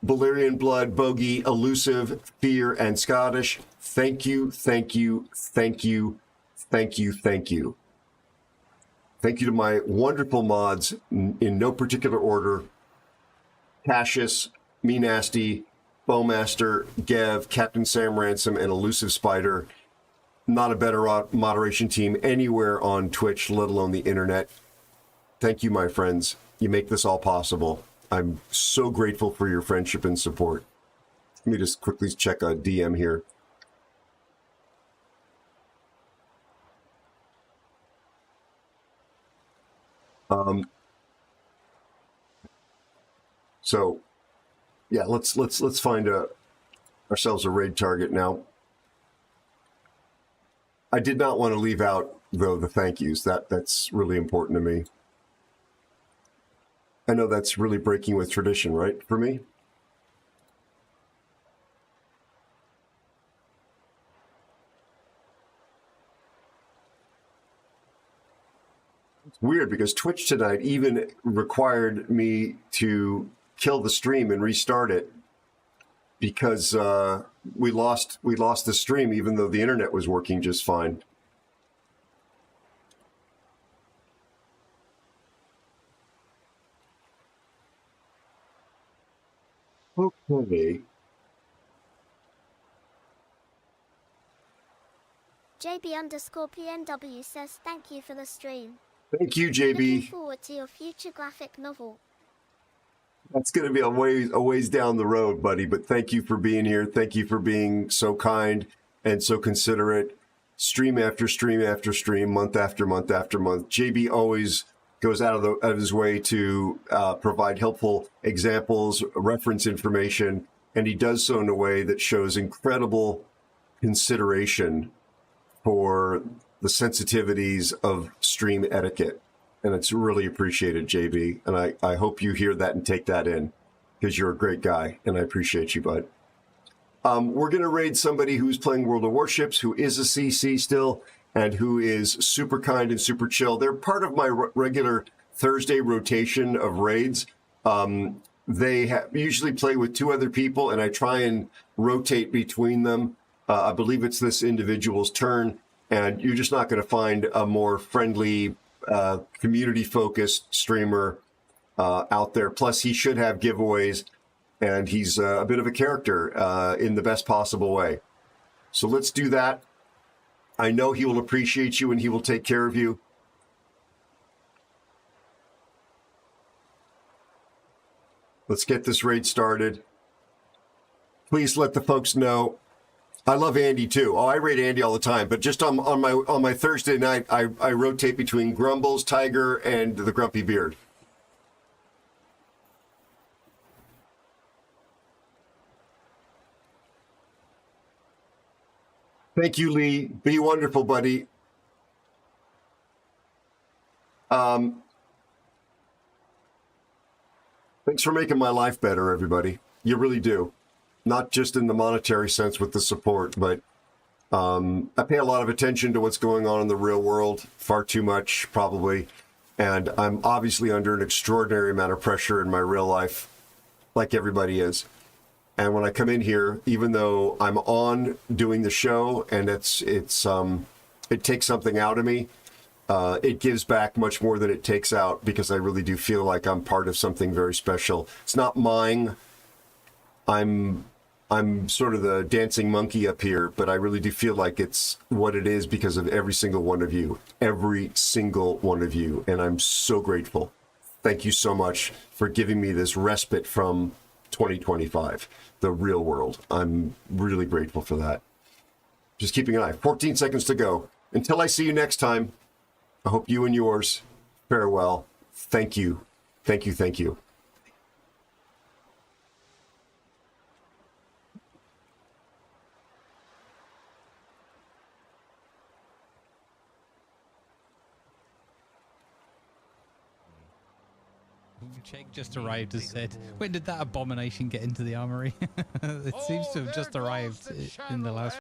Balerian, Blood, Bogey, Elusive, Fear, and Scottish. Thank you, thank you, thank you, thank you, thank you. Thank you to my wonderful mods in no particular order. Cassius, Me Nasty, Bowmaster, Gev, Captain Sam Ransom, and Elusive Spider. Not a better moderation team anywhere on Twitch, let alone the internet. Thank you, my friends. You make this all possible. I'm so grateful for your friendship and support. Let me just quickly check a DM here. So yeah, let's find ourselves a raid target now. I did not want to leave out though the thank yous. That's really important to me. I know that's really breaking with tradition, right, for me? It's weird because Twitch tonight even required me to kill the stream and restart it because we lost the stream even though the internet was working just fine. Okay. JB_PNW says thank you for the stream. Thank you, JB. Looking forward to your future graphic novel. That's going to be a ways down the road, buddy, but thank you for being here. Thank you for being so kind and so considerate. Stream after stream after stream, month after month after month. JB always goes out of his way to provide helpful examples, reference information, and he does so in a way that shows incredible consideration for the sensitivities of stream etiquette. And it's really appreciated, JB. And I hope you hear that and take that in because you're a great guy and I appreciate you, bud. We're going to raid somebody who's playing World of Warships, who is a CC still, and who is super kind and super chill. They're part of my regular Thursday rotation of raids. They usually play with 2 other people, and I try and rotate between them. I believe it's this individual's turn, and you're just not going to find a more friendly, community-focused streamer out there. Plus, he should have giveaways, and he's a bit of a character in the best possible way. So let's do that. I know he will appreciate you, and he will take care of you. Let's get this raid started. Please let the folks know. I love Andy too. Oh, I raid Andy all the time, but just on my Thursday night, I rotate between Grumbles, Tiger, and the Grumpy Beard. Thank you, Lee. Be wonderful, buddy. Thanks for making my life better, everybody. You really do. Not just in the monetary sense with the support, but I pay a lot of attention to what's going on in the real world, far too much, probably. And I'm obviously under an extraordinary amount of pressure in my real life, like everybody is. And when I come in here, even though I'm on doing the show and it takes something out of me, it gives back much more than it takes out because I really do feel like I'm part of something very special. It's not mine. I'm sort of the dancing monkey up here, but I really do feel like it's what it is because of every single one of you. Every single one of you. And I'm so grateful. Thank you so much for giving me this respite from 2025, the real world. I'm really grateful for that. Just keeping an eye. 14 seconds to go. Until I see you next time, I hope you and yours farewell. Thank you. Thank you. Thank you. Check just arrived has said, when did that abomination get into the armory? It seems to have just arrived in the last